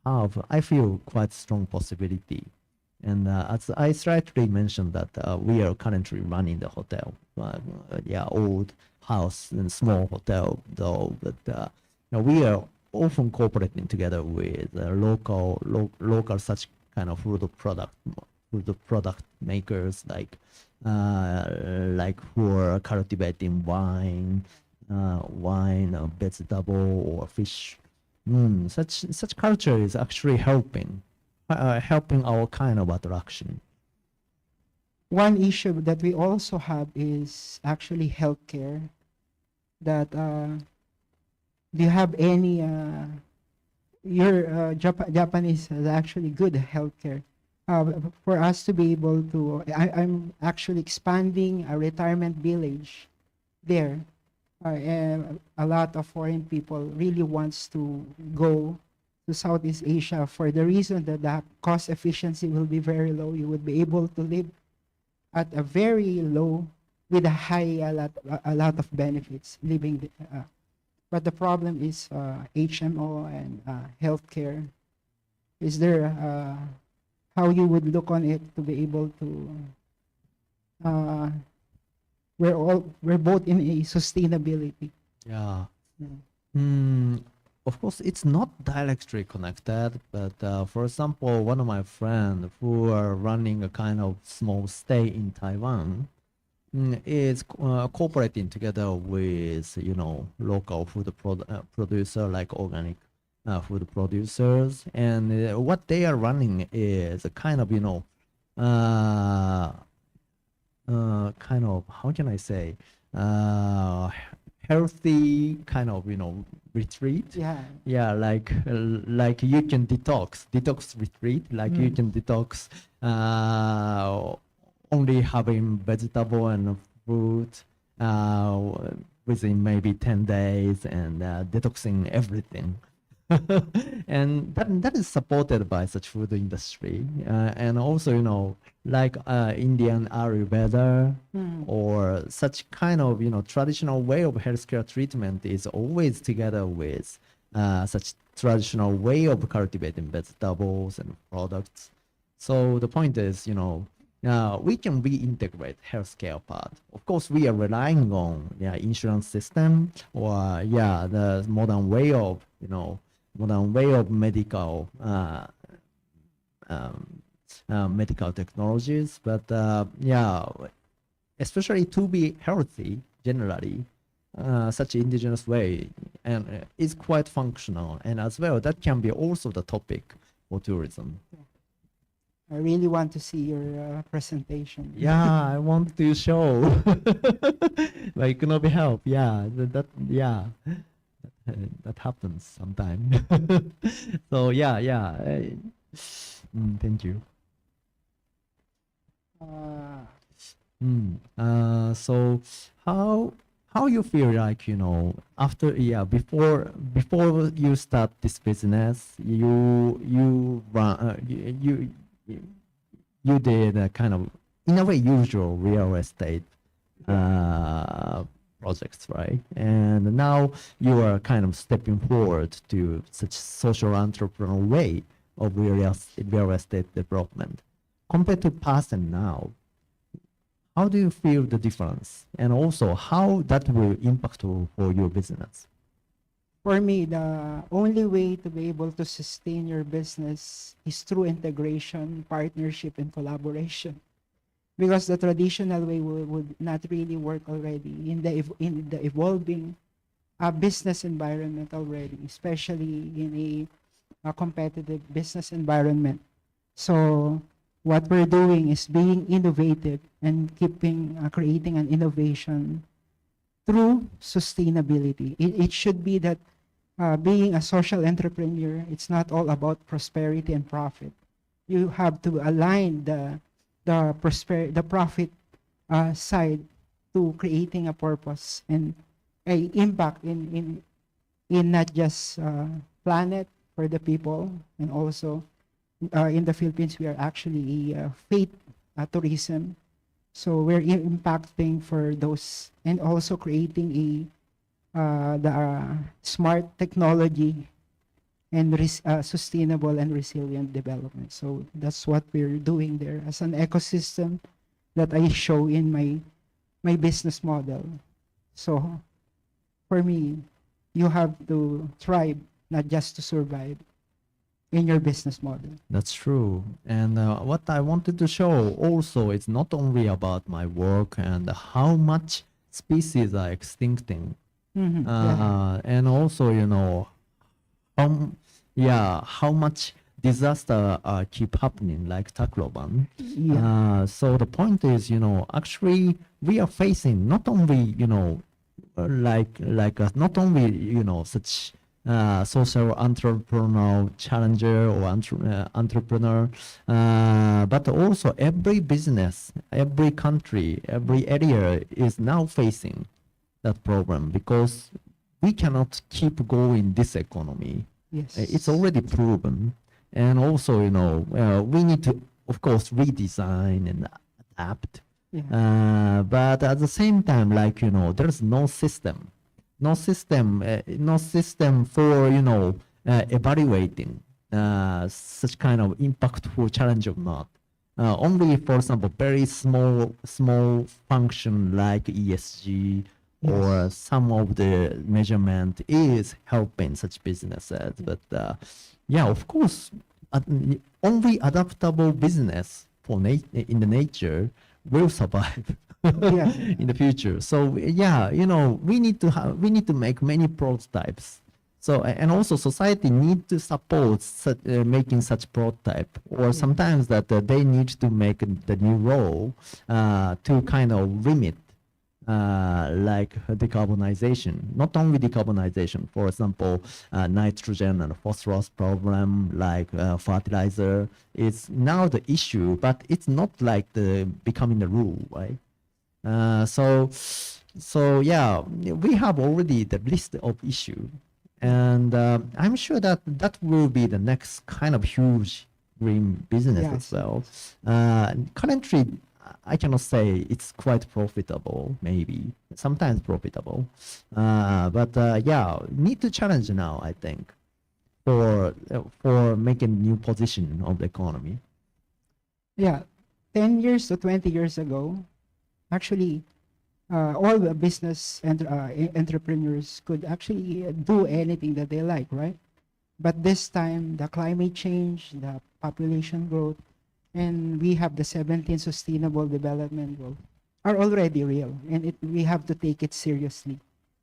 have, I feel, quite strong possibility. And as I slightly mentioned that we are currently running the hotel, old house and small hotel though, but we are often cooperating together with local such kind of food product makers like who are cultivating wine, vegetable or fish. Such culture is actually helping our kind of attraction. One issue that we also have is actually healthcare. That do you have any? Japanese has actually good healthcare. For us to be able to, I'm actually expanding a retirement village there. And a lot of foreign people really wants to go to Southeast Asia for the reason that the cost efficiency will be very low. You would be able to live at a very low with a lot of benefits living. But the problem is HMO and healthcare. Is there how you would look on it to be able to we're both in a sustainability. Yeah. Of course, it's not directly connected, but for example, one of my friends who are running a kind of small stay in Taiwan is cooperating together with local food producer like organic food producers, and what they are running is a kind of kind of, how can I say, healthy kind of retreat. Like you can detox retreat, like you can detox only having vegetable and fruit within maybe 10 days and detoxing everything. And that is supported by such food industry. And also, you know, like Indian Ayurveda or such kind of, you know, traditional way of healthcare treatment is always together with such traditional way of cultivating vegetables and products. So the point is, you know, we can reintegrate healthcare part. Of course, we are relying on insurance system or the modern way of, you know, modern way of medical medical technologies. But especially to be healthy generally, such indigenous way and is quite functional, and as well that can be also the topic for tourism. I really want to see your presentation. Yeah, I want to show. But it could not be helped. Yeah, that happens sometimes. So thank you. So how you feel like, you know, after before you start this business, you did a kind of, in a way, usual real estate projects, right? And now you are kind of stepping forward to such social entrepreneur way of real estate development. Compared to past and now, how do you feel the difference? And also how that will impact for your business? For me, the only way to be able to sustain your business is through integration, partnership, and collaboration. Because the traditional way would not really work already in the evolving business environment already, especially in a competitive business environment. So what we're doing is being innovative and creating an innovation through sustainability. It should be that being a social entrepreneur, it's not all about prosperity and profit. You have to align the profit side to creating a purpose and a impact in not just planet for the people, and also in the Philippines we are actually faith tourism, so we're impacting for those and also creating the smart technology and sustainable and resilient development. So that's what we're doing there as an ecosystem that I show in my business model. So for me, you have to thrive, not just to survive in your business model. That's true. And what I wanted to show also is not only about my work and how much species are extincting, and also, you know, how much disaster keep happening, like Tacloban. So the point is, you know, actually we are facing not only, you know, not only, you know, such social entrepreneurial challenger or entrepreneur, but also every business, every country, every area is now facing that problem, because we cannot keep going this economy. Yes. It's already proven. And also, you know, we need to, of course, redesign and adapt. But at the same time, like, you know, there's no system for, you know, evaluating such kind of impactful challenge or not. Only, for example, very small function like ESG or some of the measurement is helping such businesses. But of course, only adaptable business for in the nature will survive in the future. So you know, we need to make many prototypes. So, and also society need to support making such prototype, or sometimes that they need to make the new role to kind of limit like decarbonization. Not only decarbonization, for example, nitrogen and phosphorus problem, like fertilizer, is now the issue, but it's not like becoming the rule, right? So So yeah, we have already the list of issue, and I'm sure that that will be the next kind of huge green business as Yes, well. Currently, I cannot say it's quite profitable. Maybe sometimes profitable, but yeah, need to challenge now. I think for making new position of the economy. Yeah, 10 years to 20 years ago, actually, all the business and entrepreneurs could actually do anything that they like, right? But this time, the climate change, the population growth, and we have the 17 Sustainable Development Goals are already real, and we have to take it seriously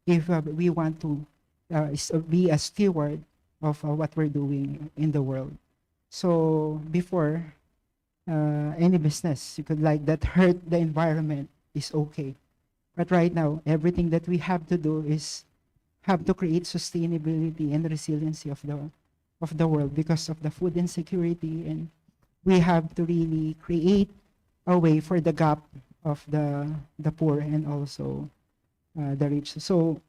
if we want to be a steward of what we're doing in the world. So before, any business you could like that hurt the environment is okay. But right now, everything that we have to do is have to create sustainability and resiliency of the world because of the food insecurity, and we have to really create a way for the gap of the poor and also the rich. So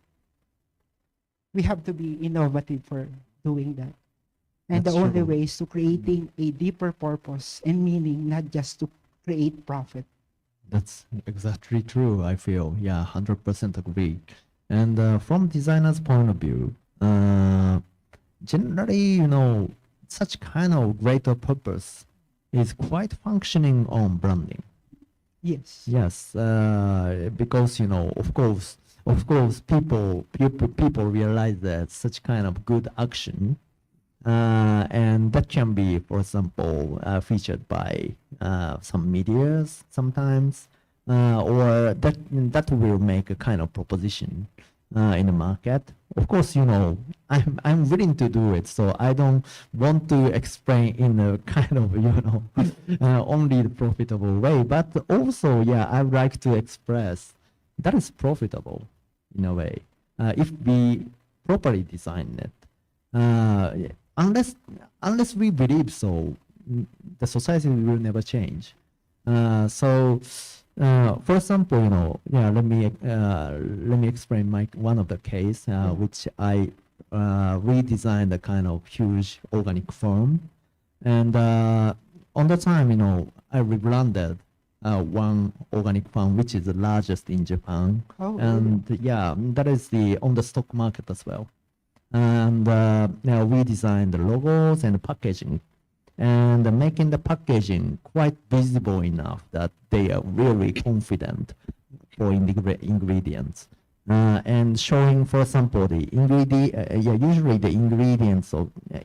we have to be innovative for doing that. And That's the only true. way is to creating a deeper purpose and meaning, not just to create profit. That's exactly true, I feel. Yeah, 100% agree. And from designer's point of view, generally, such kind of greater purpose is quite functioning on branding. Yes. Yes, because, of course, people realize that such kind of good action, and that can be, for example, featured by some medias sometimes, or that will make a kind of proposition in the market. Of course, I'm willing to do it, so I don't want to explain in a kind of only the profitable way, but also, yeah, I would like to express that is profitable in a way if we properly design it. Unless we believe so, the society will never change. For example, yeah, let me explain one of the case which I redesigned a kind of huge organic farm, and on the time, I rebranded one organic farm which is the largest in Japan, Oh, and yeah, that is on the stock market as well. And now we designed the logos and the packaging, and making the packaging quite visible enough that they are really confident for ingredients. And showing, for example, the usually the ingredients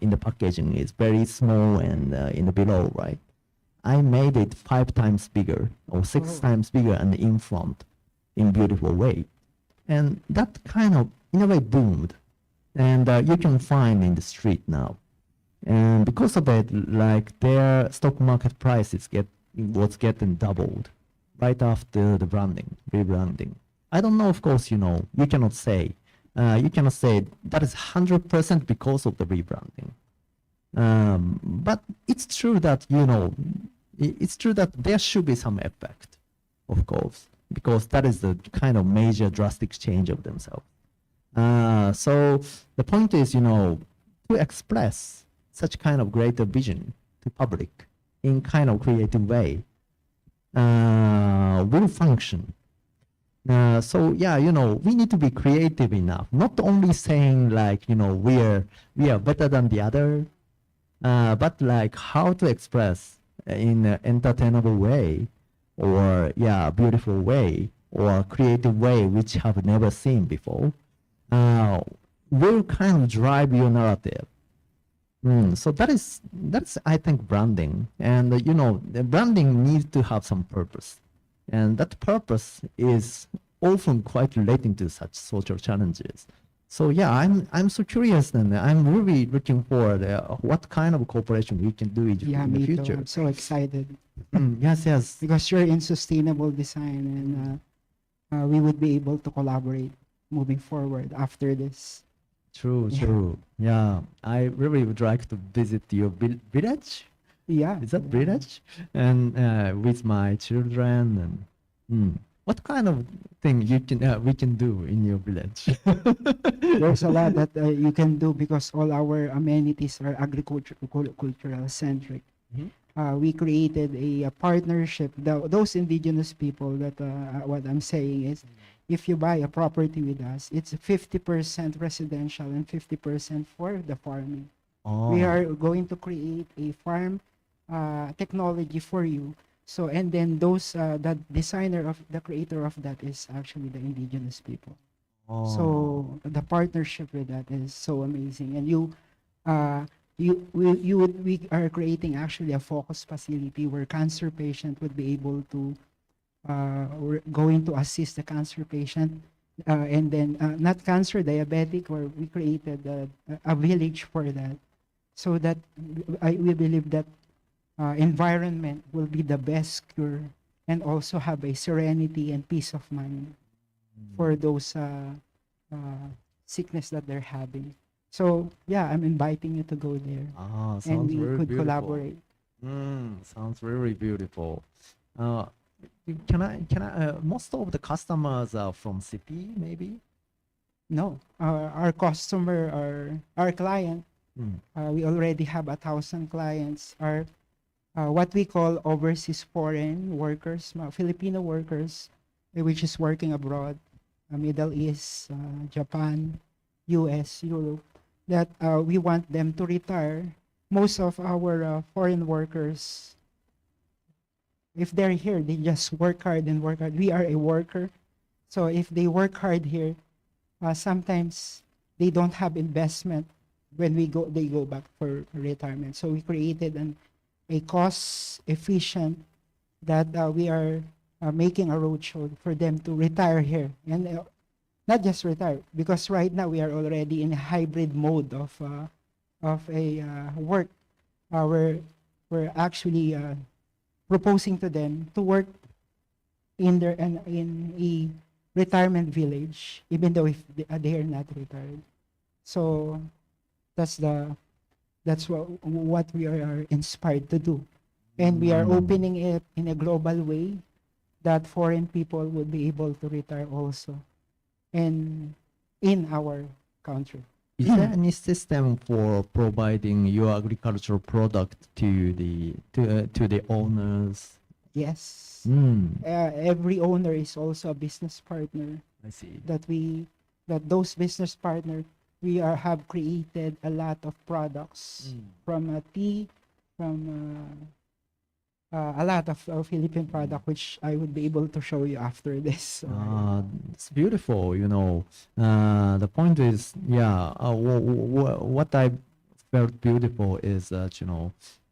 in the packaging is very small and in the below, right? I made it 5 times bigger or 6 times bigger and in front in beautiful way. And that kind of, in a way, boomed. And you can find in the street now. And because of it, like their stock market prices was getting doubled right after the rebranding. I don't know, of course, you cannot say that is 100% because of the rebranding. But it's true that, it's true that there should be some effect, of course, because that is the kind of major drastic change of themselves. So the point is, to express such kind of greater vision to public in kind of creative way will function. So yeah, we need to be creative enough, not only saying like, we are better than the other, but like how to express in an entertainable way, or yeah, beautiful way, or creative way which have never seen before, will kind of drive your narrative. So that's I think branding, and the branding needs to have some purpose, and that purpose is often quite relating to such social challenges. So yeah, I'm so curious, and I'm really looking forward what kind of cooperation we can do Yeah, in the me too. future. I'm so excited. Yes. Because you're in sustainable design, and we would be able to collaborate moving forward after this. True. Yeah, I really would like to visit your village. Yeah. Is that village? And with my children and. what kind of thing we can do in your village? There's a lot that you can do because all our amenities are cultural centric. We created a partnership. Those indigenous people that what I'm saying is, if you buy a property with us, it's 50% residential and 50% for the farming. We are going to create a farm technology for you. So, and then those, the designer of, the creator of that is actually the indigenous people. So the partnership with that is so amazing. And we are creating actually a focus facility where cancer patient would be able to, we're going to assist the cancer patient. And then not cancer, diabetic, where we created a village for that. So that we believe that environment will be the best cure and also have a serenity and peace of mind for those sickness that they're having. So yeah, I'm inviting you to go there, and Sounds we very could beautiful. collaborate. Sounds very beautiful. Most of the customers are from city, maybe? No, our customer, our client, we already have 1,000 clients. Are what we call overseas foreign workers, Filipino workers, which is working abroad, Middle East, Japan, US, Europe, that we want them to retire. Most of our foreign workers, if they're here, they just work hard and work hard. We are a worker. So if they work hard here, sometimes they don't have investment when they go back for retirement. So we created a cost efficient that we are making a roadshow for them to retire here. And not just retire, because right now we are already in a hybrid mode of a work. We're actually proposing to them to work in a retirement village, even though if they are not retired. So that's what we are inspired to do, and we are opening it in a global way that foreign people would be able to retire also, and in our country. Is there any system for providing your agricultural product to the owners? Yes. Mm. Every owner is also a business partner. I see. That those business partner, we have created a lot of products from tea, from a lot of Philippine product, which I would be able to show you after this. It's beautiful, the point is, what I felt beautiful is that,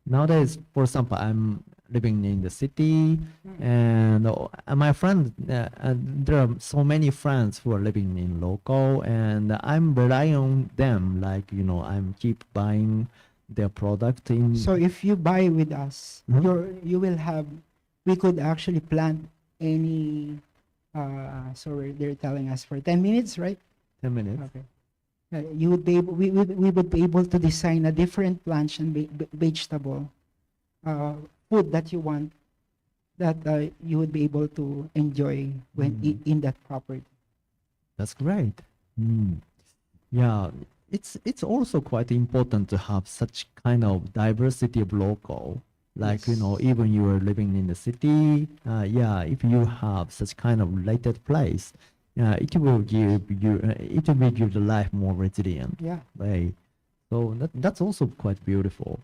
nowadays, for example, I'm living in the city, and my friend, there are so many friends who are living in local, and I'm relying on them, like, I'm keep buying their product in. So if you buy with us, you will have, we could actually plant any, so they're telling us for 10 minutes, right? 10 minutes. Okay. You would be able, we would be able to design a different plant and vegetable food that you want, that you would be able to enjoy when in that property. That's great. Yeah, it's also quite important to have such kind of diversity of local. Like, even you are living in the city, if you have such kind of related place, it will give the life more resilient. Yeah. Way. So that's also quite beautiful.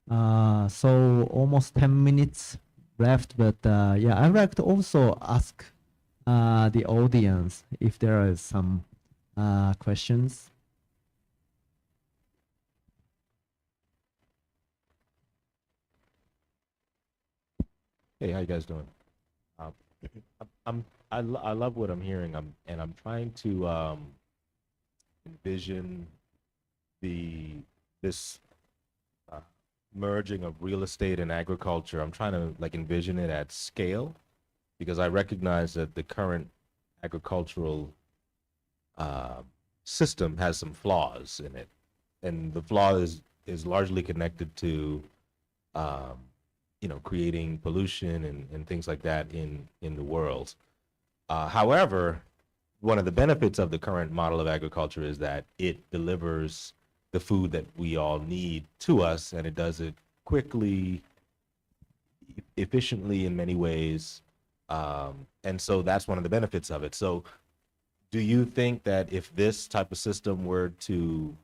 So almost 10 minutes left, but I'd like to also ask the audience if there are some questions. Hey, how you guys doing? I love what I'm hearing. I'm trying to envision this merging of real estate and agriculture. I'm trying to envision it at scale, because I recognize that the current agricultural system has some flaws in it, and the flaw is largely connected to creating pollution and things like that in the world. However, one of the benefits of the current model of agriculture is that it delivers the food that we all need to us, and it does it quickly, efficiently in many ways. And so that's one of the benefits of it. So do you think that if this type of system were to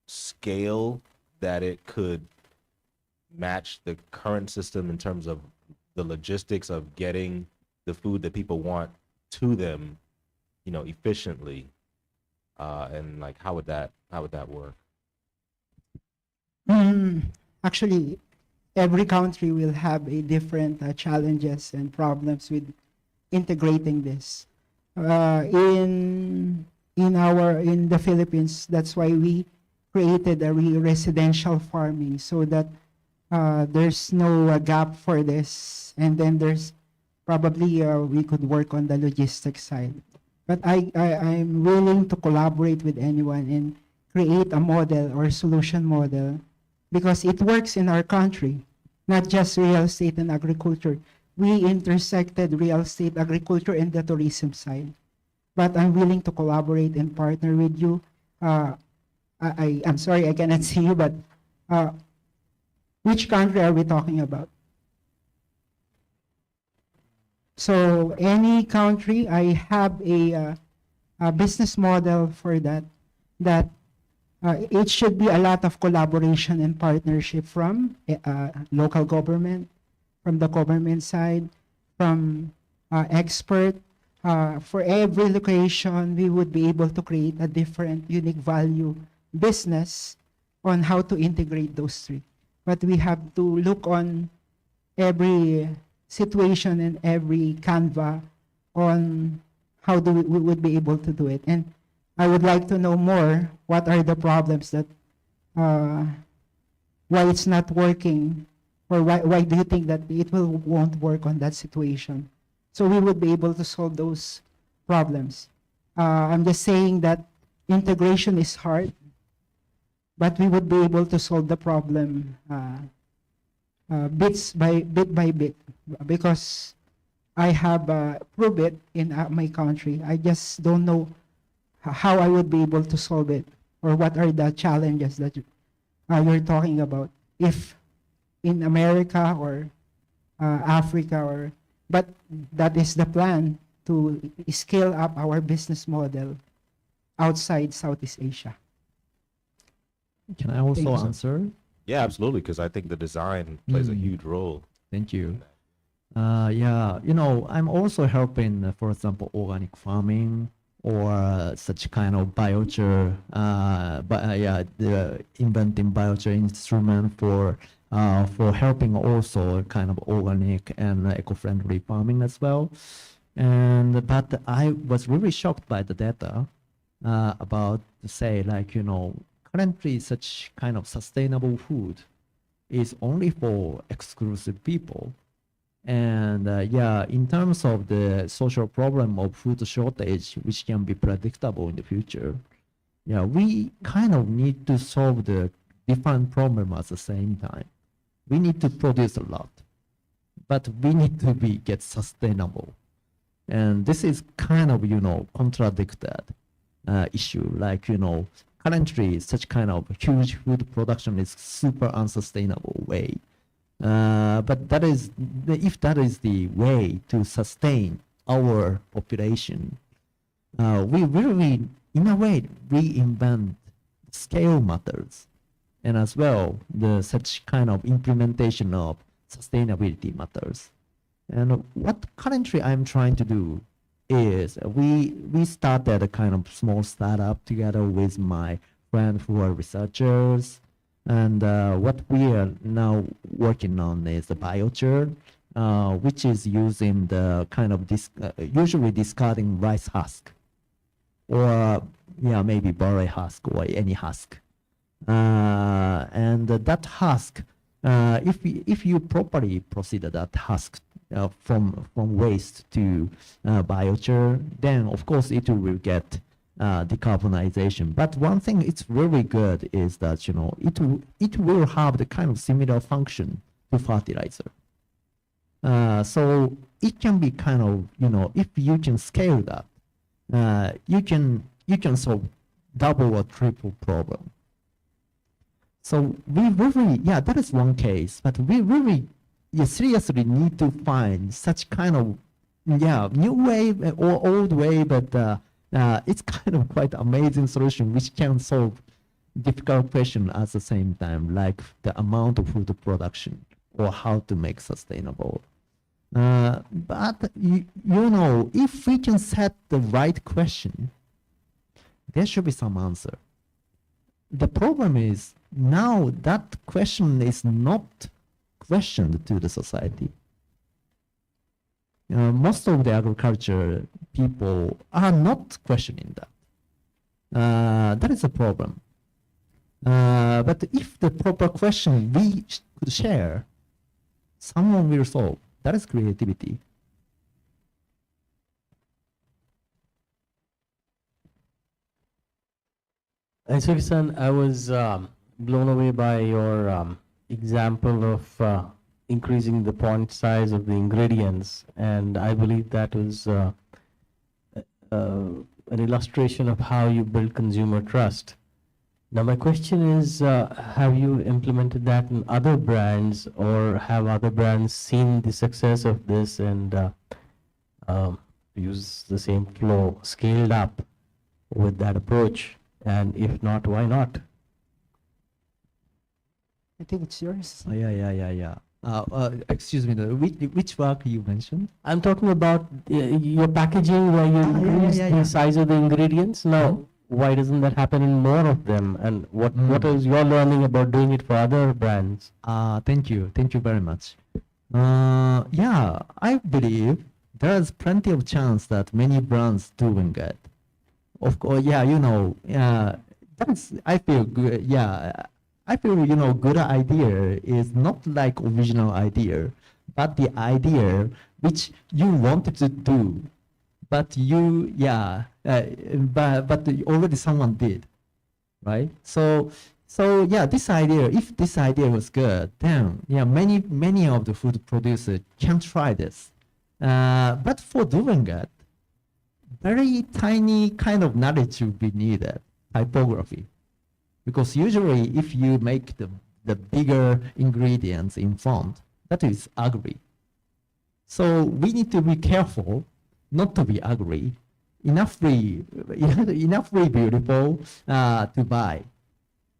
scale, that it could match the current system in terms of the logistics of getting the food that people want to them, efficiently? And like, how would that work? Actually, every country will have a different challenges and problems with integrating this. In the Philippines, that's why we created a residential farming, so that there's no gap for this, and then there's probably we could work on the logistics side. But I'm willing to collaborate with anyone and create a model or solution model, because it works in our country, not just real estate and agriculture. We intersected real estate, agriculture, and the tourism side. But I'm willing to collaborate and partner with you. I'm sorry, I cannot see you, but which country are we talking about? So any country, I have a business model for that, it should be a lot of collaboration and partnership from local government, from the government side, from expert. For every location, we would be able to create a different unique value business on how to integrate those three. But we have to look on every situation and every canva on how we would be able to do it. And I would like to know more, what are the problems that, why it's not working, or why do you think that it won't work on that situation? So we would be able to solve those problems. I'm just saying that integration is hard, but we would be able to solve the problem bit by bit, because I have proved it in my country. I just don't know how I would be able to solve it, or what are the challenges that you're talking about, if in America or Africa, but that is the plan, to scale up our business model outside Southeast Asia. Can I also Thank you, sir. answer? Yeah, absolutely, because I think the design plays a huge role. Thank you. Yeah, I'm also helping, for example, organic farming or such kind of biochar, inventing biochar instrument for helping also kind of organic and eco-friendly farming as well. But I was really shocked by the data about, say, currently such kind of sustainable food is only for exclusive people. And in terms of the social problem of food shortage, which can be predictable in the future, we kind of need to solve the different problem at the same time. We need to produce a lot, but we need to get sustainable. And this is kind of, contradicted issue. Currently, such kind of huge food production is super unsustainable way. But if that is the way to sustain our population, we really, in a way, reinvent scale matters, and as well such kind of implementation of sustainability matters. And what currently I'm trying to do is we started a kind of small startup together with my friends who are researchers. And what we are now working on is the biochar, which is using the kind of usually discarding rice husk, or maybe barley husk or any husk. And that husk, if you properly proceed that husk from waste to biochar, then of course it will get decarbonization. But one thing it's really good is that it will have the kind of similar function to fertilizer. So it can be kind of, if you can scale that, you can solve double or triple problem. So we really, that is one case, but we really seriously need to find such kind of, new way or old way, but it's kind of quite amazing solution which can solve difficult question at the same time, like the amount of food production or how to make sustainable. But if we can set the right question, there should be some answer. The problem is now that question is not questioned to the society. Most of the agriculture people are not questioning that. That is a problem. But if the proper question we could share, someone will solve. That is creativity. Aisuke-san, I was blown away by your example of increasing the point size of the ingredients, and I believe that was an illustration of how you build consumer trust. Now my question is, have you implemented that in other brands, or have other brands seen the success of this and use the same flow scaled up with that approach? And if not, why not? I think it's yours. Yeah. Excuse me, which work you mentioned? I'm talking about your packaging where you increase the size of the ingredients. Now, why doesn't that happen in more of them? And what is your learning about doing it for other brands? Thank you very much. I believe there is plenty of chance that many brands doing it. Of course, that's, I feel good. I feel, good idea is not like original idea, but the idea which you wanted to do, but you, but already someone did, right? So this idea, if this idea was good, then many of the food producers can try this. But for doing it, very tiny kind of knowledge will be needed, typography. Because usually if you make the bigger ingredients in font, that is ugly. So we need to be careful not to be ugly, enoughly beautiful to buy,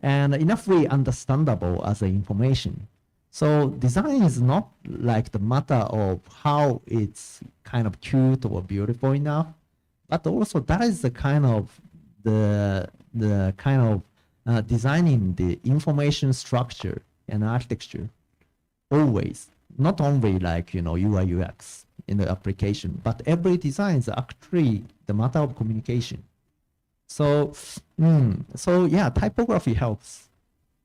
and enoughly understandable as an information. So design is not like the matter of how it's kind of cute or beautiful enough, but also that is the kind of designing the information structure and architecture always, not only like UI UX in the application, but every design is actually the matter of communication. So typography helps,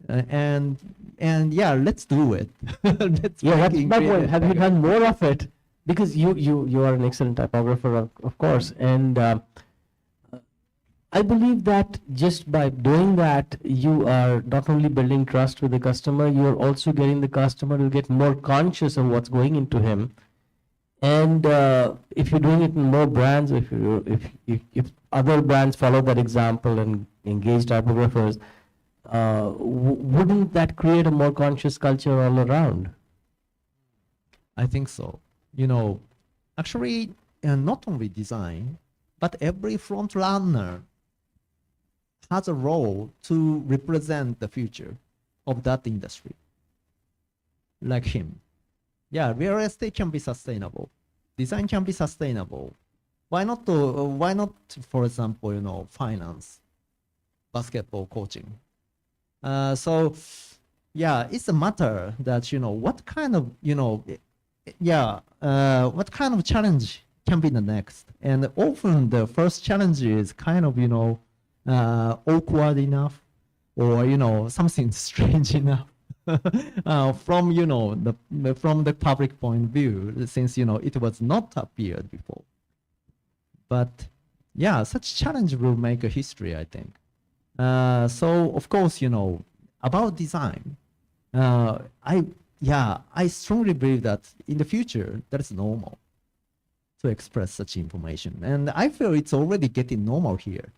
and let's do it. That's my point. Have you done more of it? Because you are an excellent typographer, of course, and I believe that just by doing that, you are not only building trust with the customer, you are also getting the customer to get more conscious of what's going into him. And if you're doing it in more brands, if other brands follow that example and engage typographers, wouldn't that create a more conscious culture all around? I think so. Actually, not only design, but every front runner has a role to represent the future of that industry. Like him. Real estate can be sustainable. Design can be sustainable. Why not, for example, finance, basketball coaching? It's a matter that, what kind of challenge can be the next? And often the first challenge is kind of, awkward enough, or something strange enough from the public point of view, since it was not appeared before. But such challenge will make a history, I think. So of course, about design, I yeah, I strongly believe that in the future, that's normal to express such information. And I feel it's already getting normal here.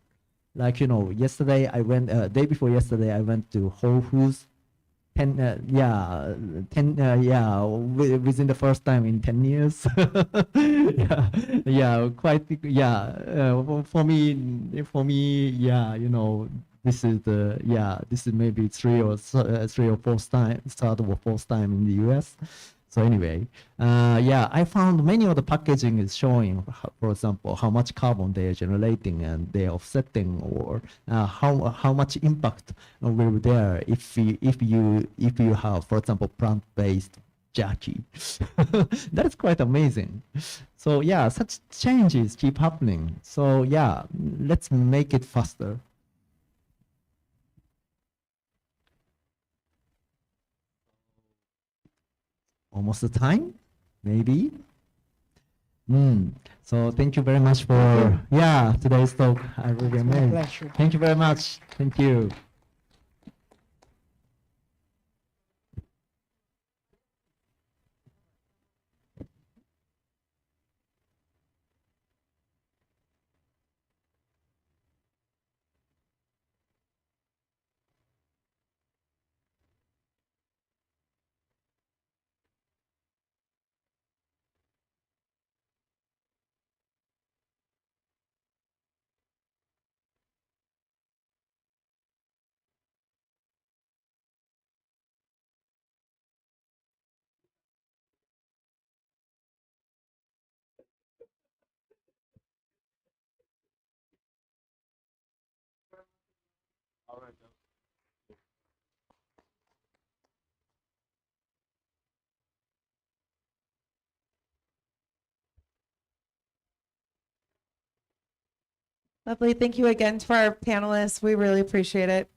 Like, yesterday I went, day before yesterday, I went to Whole Foods 10, within the first time in 10 years. Quite, for me, this is maybe three or fourth time, third or fourth time in the US. So anyway, I found many of the packaging is showing, for example, how much carbon they are generating and they are offsetting, or how much impact will be there if you have, for example, plant-based jerky. That's quite amazing. So yeah, such changes keep happening. So yeah, let's make it faster. Almost the time, maybe. So thank you very much for today's talk. I really It's my amazed. pleasure. Thank you very much. Thank you. Lovely. Thank you again to our panelists. We really appreciate it.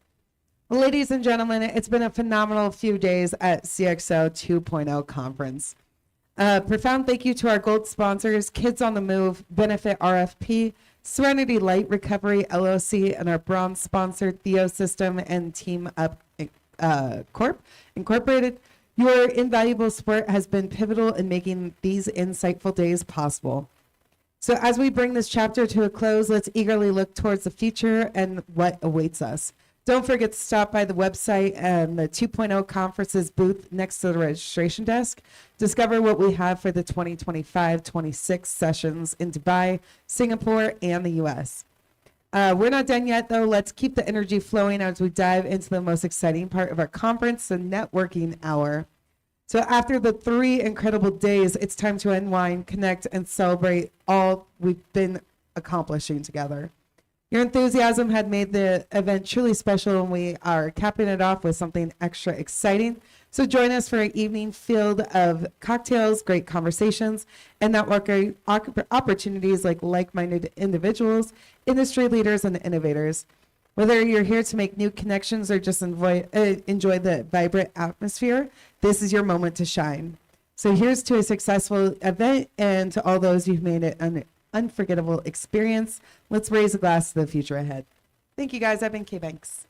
Ladies and gentlemen, it's been a phenomenal few days at CXO 2.0 conference. Profound thank you to our gold sponsors, Kids on the Move, Benefit RFP, Serenity Light Recovery LLC, and our bronze sponsor, Theo System and Team Up Corp Incorporated. Your invaluable support has been pivotal in making these insightful days possible. So as we bring this chapter to a close, let's eagerly look towards the future and what awaits us. Don't forget to stop by the website and the 2.0 conferences booth next to the registration desk. Discover what we have for the 2025-26 sessions in Dubai, Singapore, and the US. We're not done yet, though. Let's keep the energy flowing as we dive into the most exciting part of our conference, the networking hour. So after the 3 incredible days, it's time to unwind, connect, and celebrate all we've been accomplishing together. Your enthusiasm had made the event truly special, and we are capping it off with something extra exciting. So join us for an evening filled of cocktails, great conversations, and networking opportunities like-minded individuals, industry leaders, and innovators. Whether you're here to make new connections or just enjoy the vibrant atmosphere, this is your moment to shine. So here's to a successful event, and to all those who've made it an unforgettable experience. Let's raise a glass to the future ahead. Thank you, guys. I've been Kay Banks.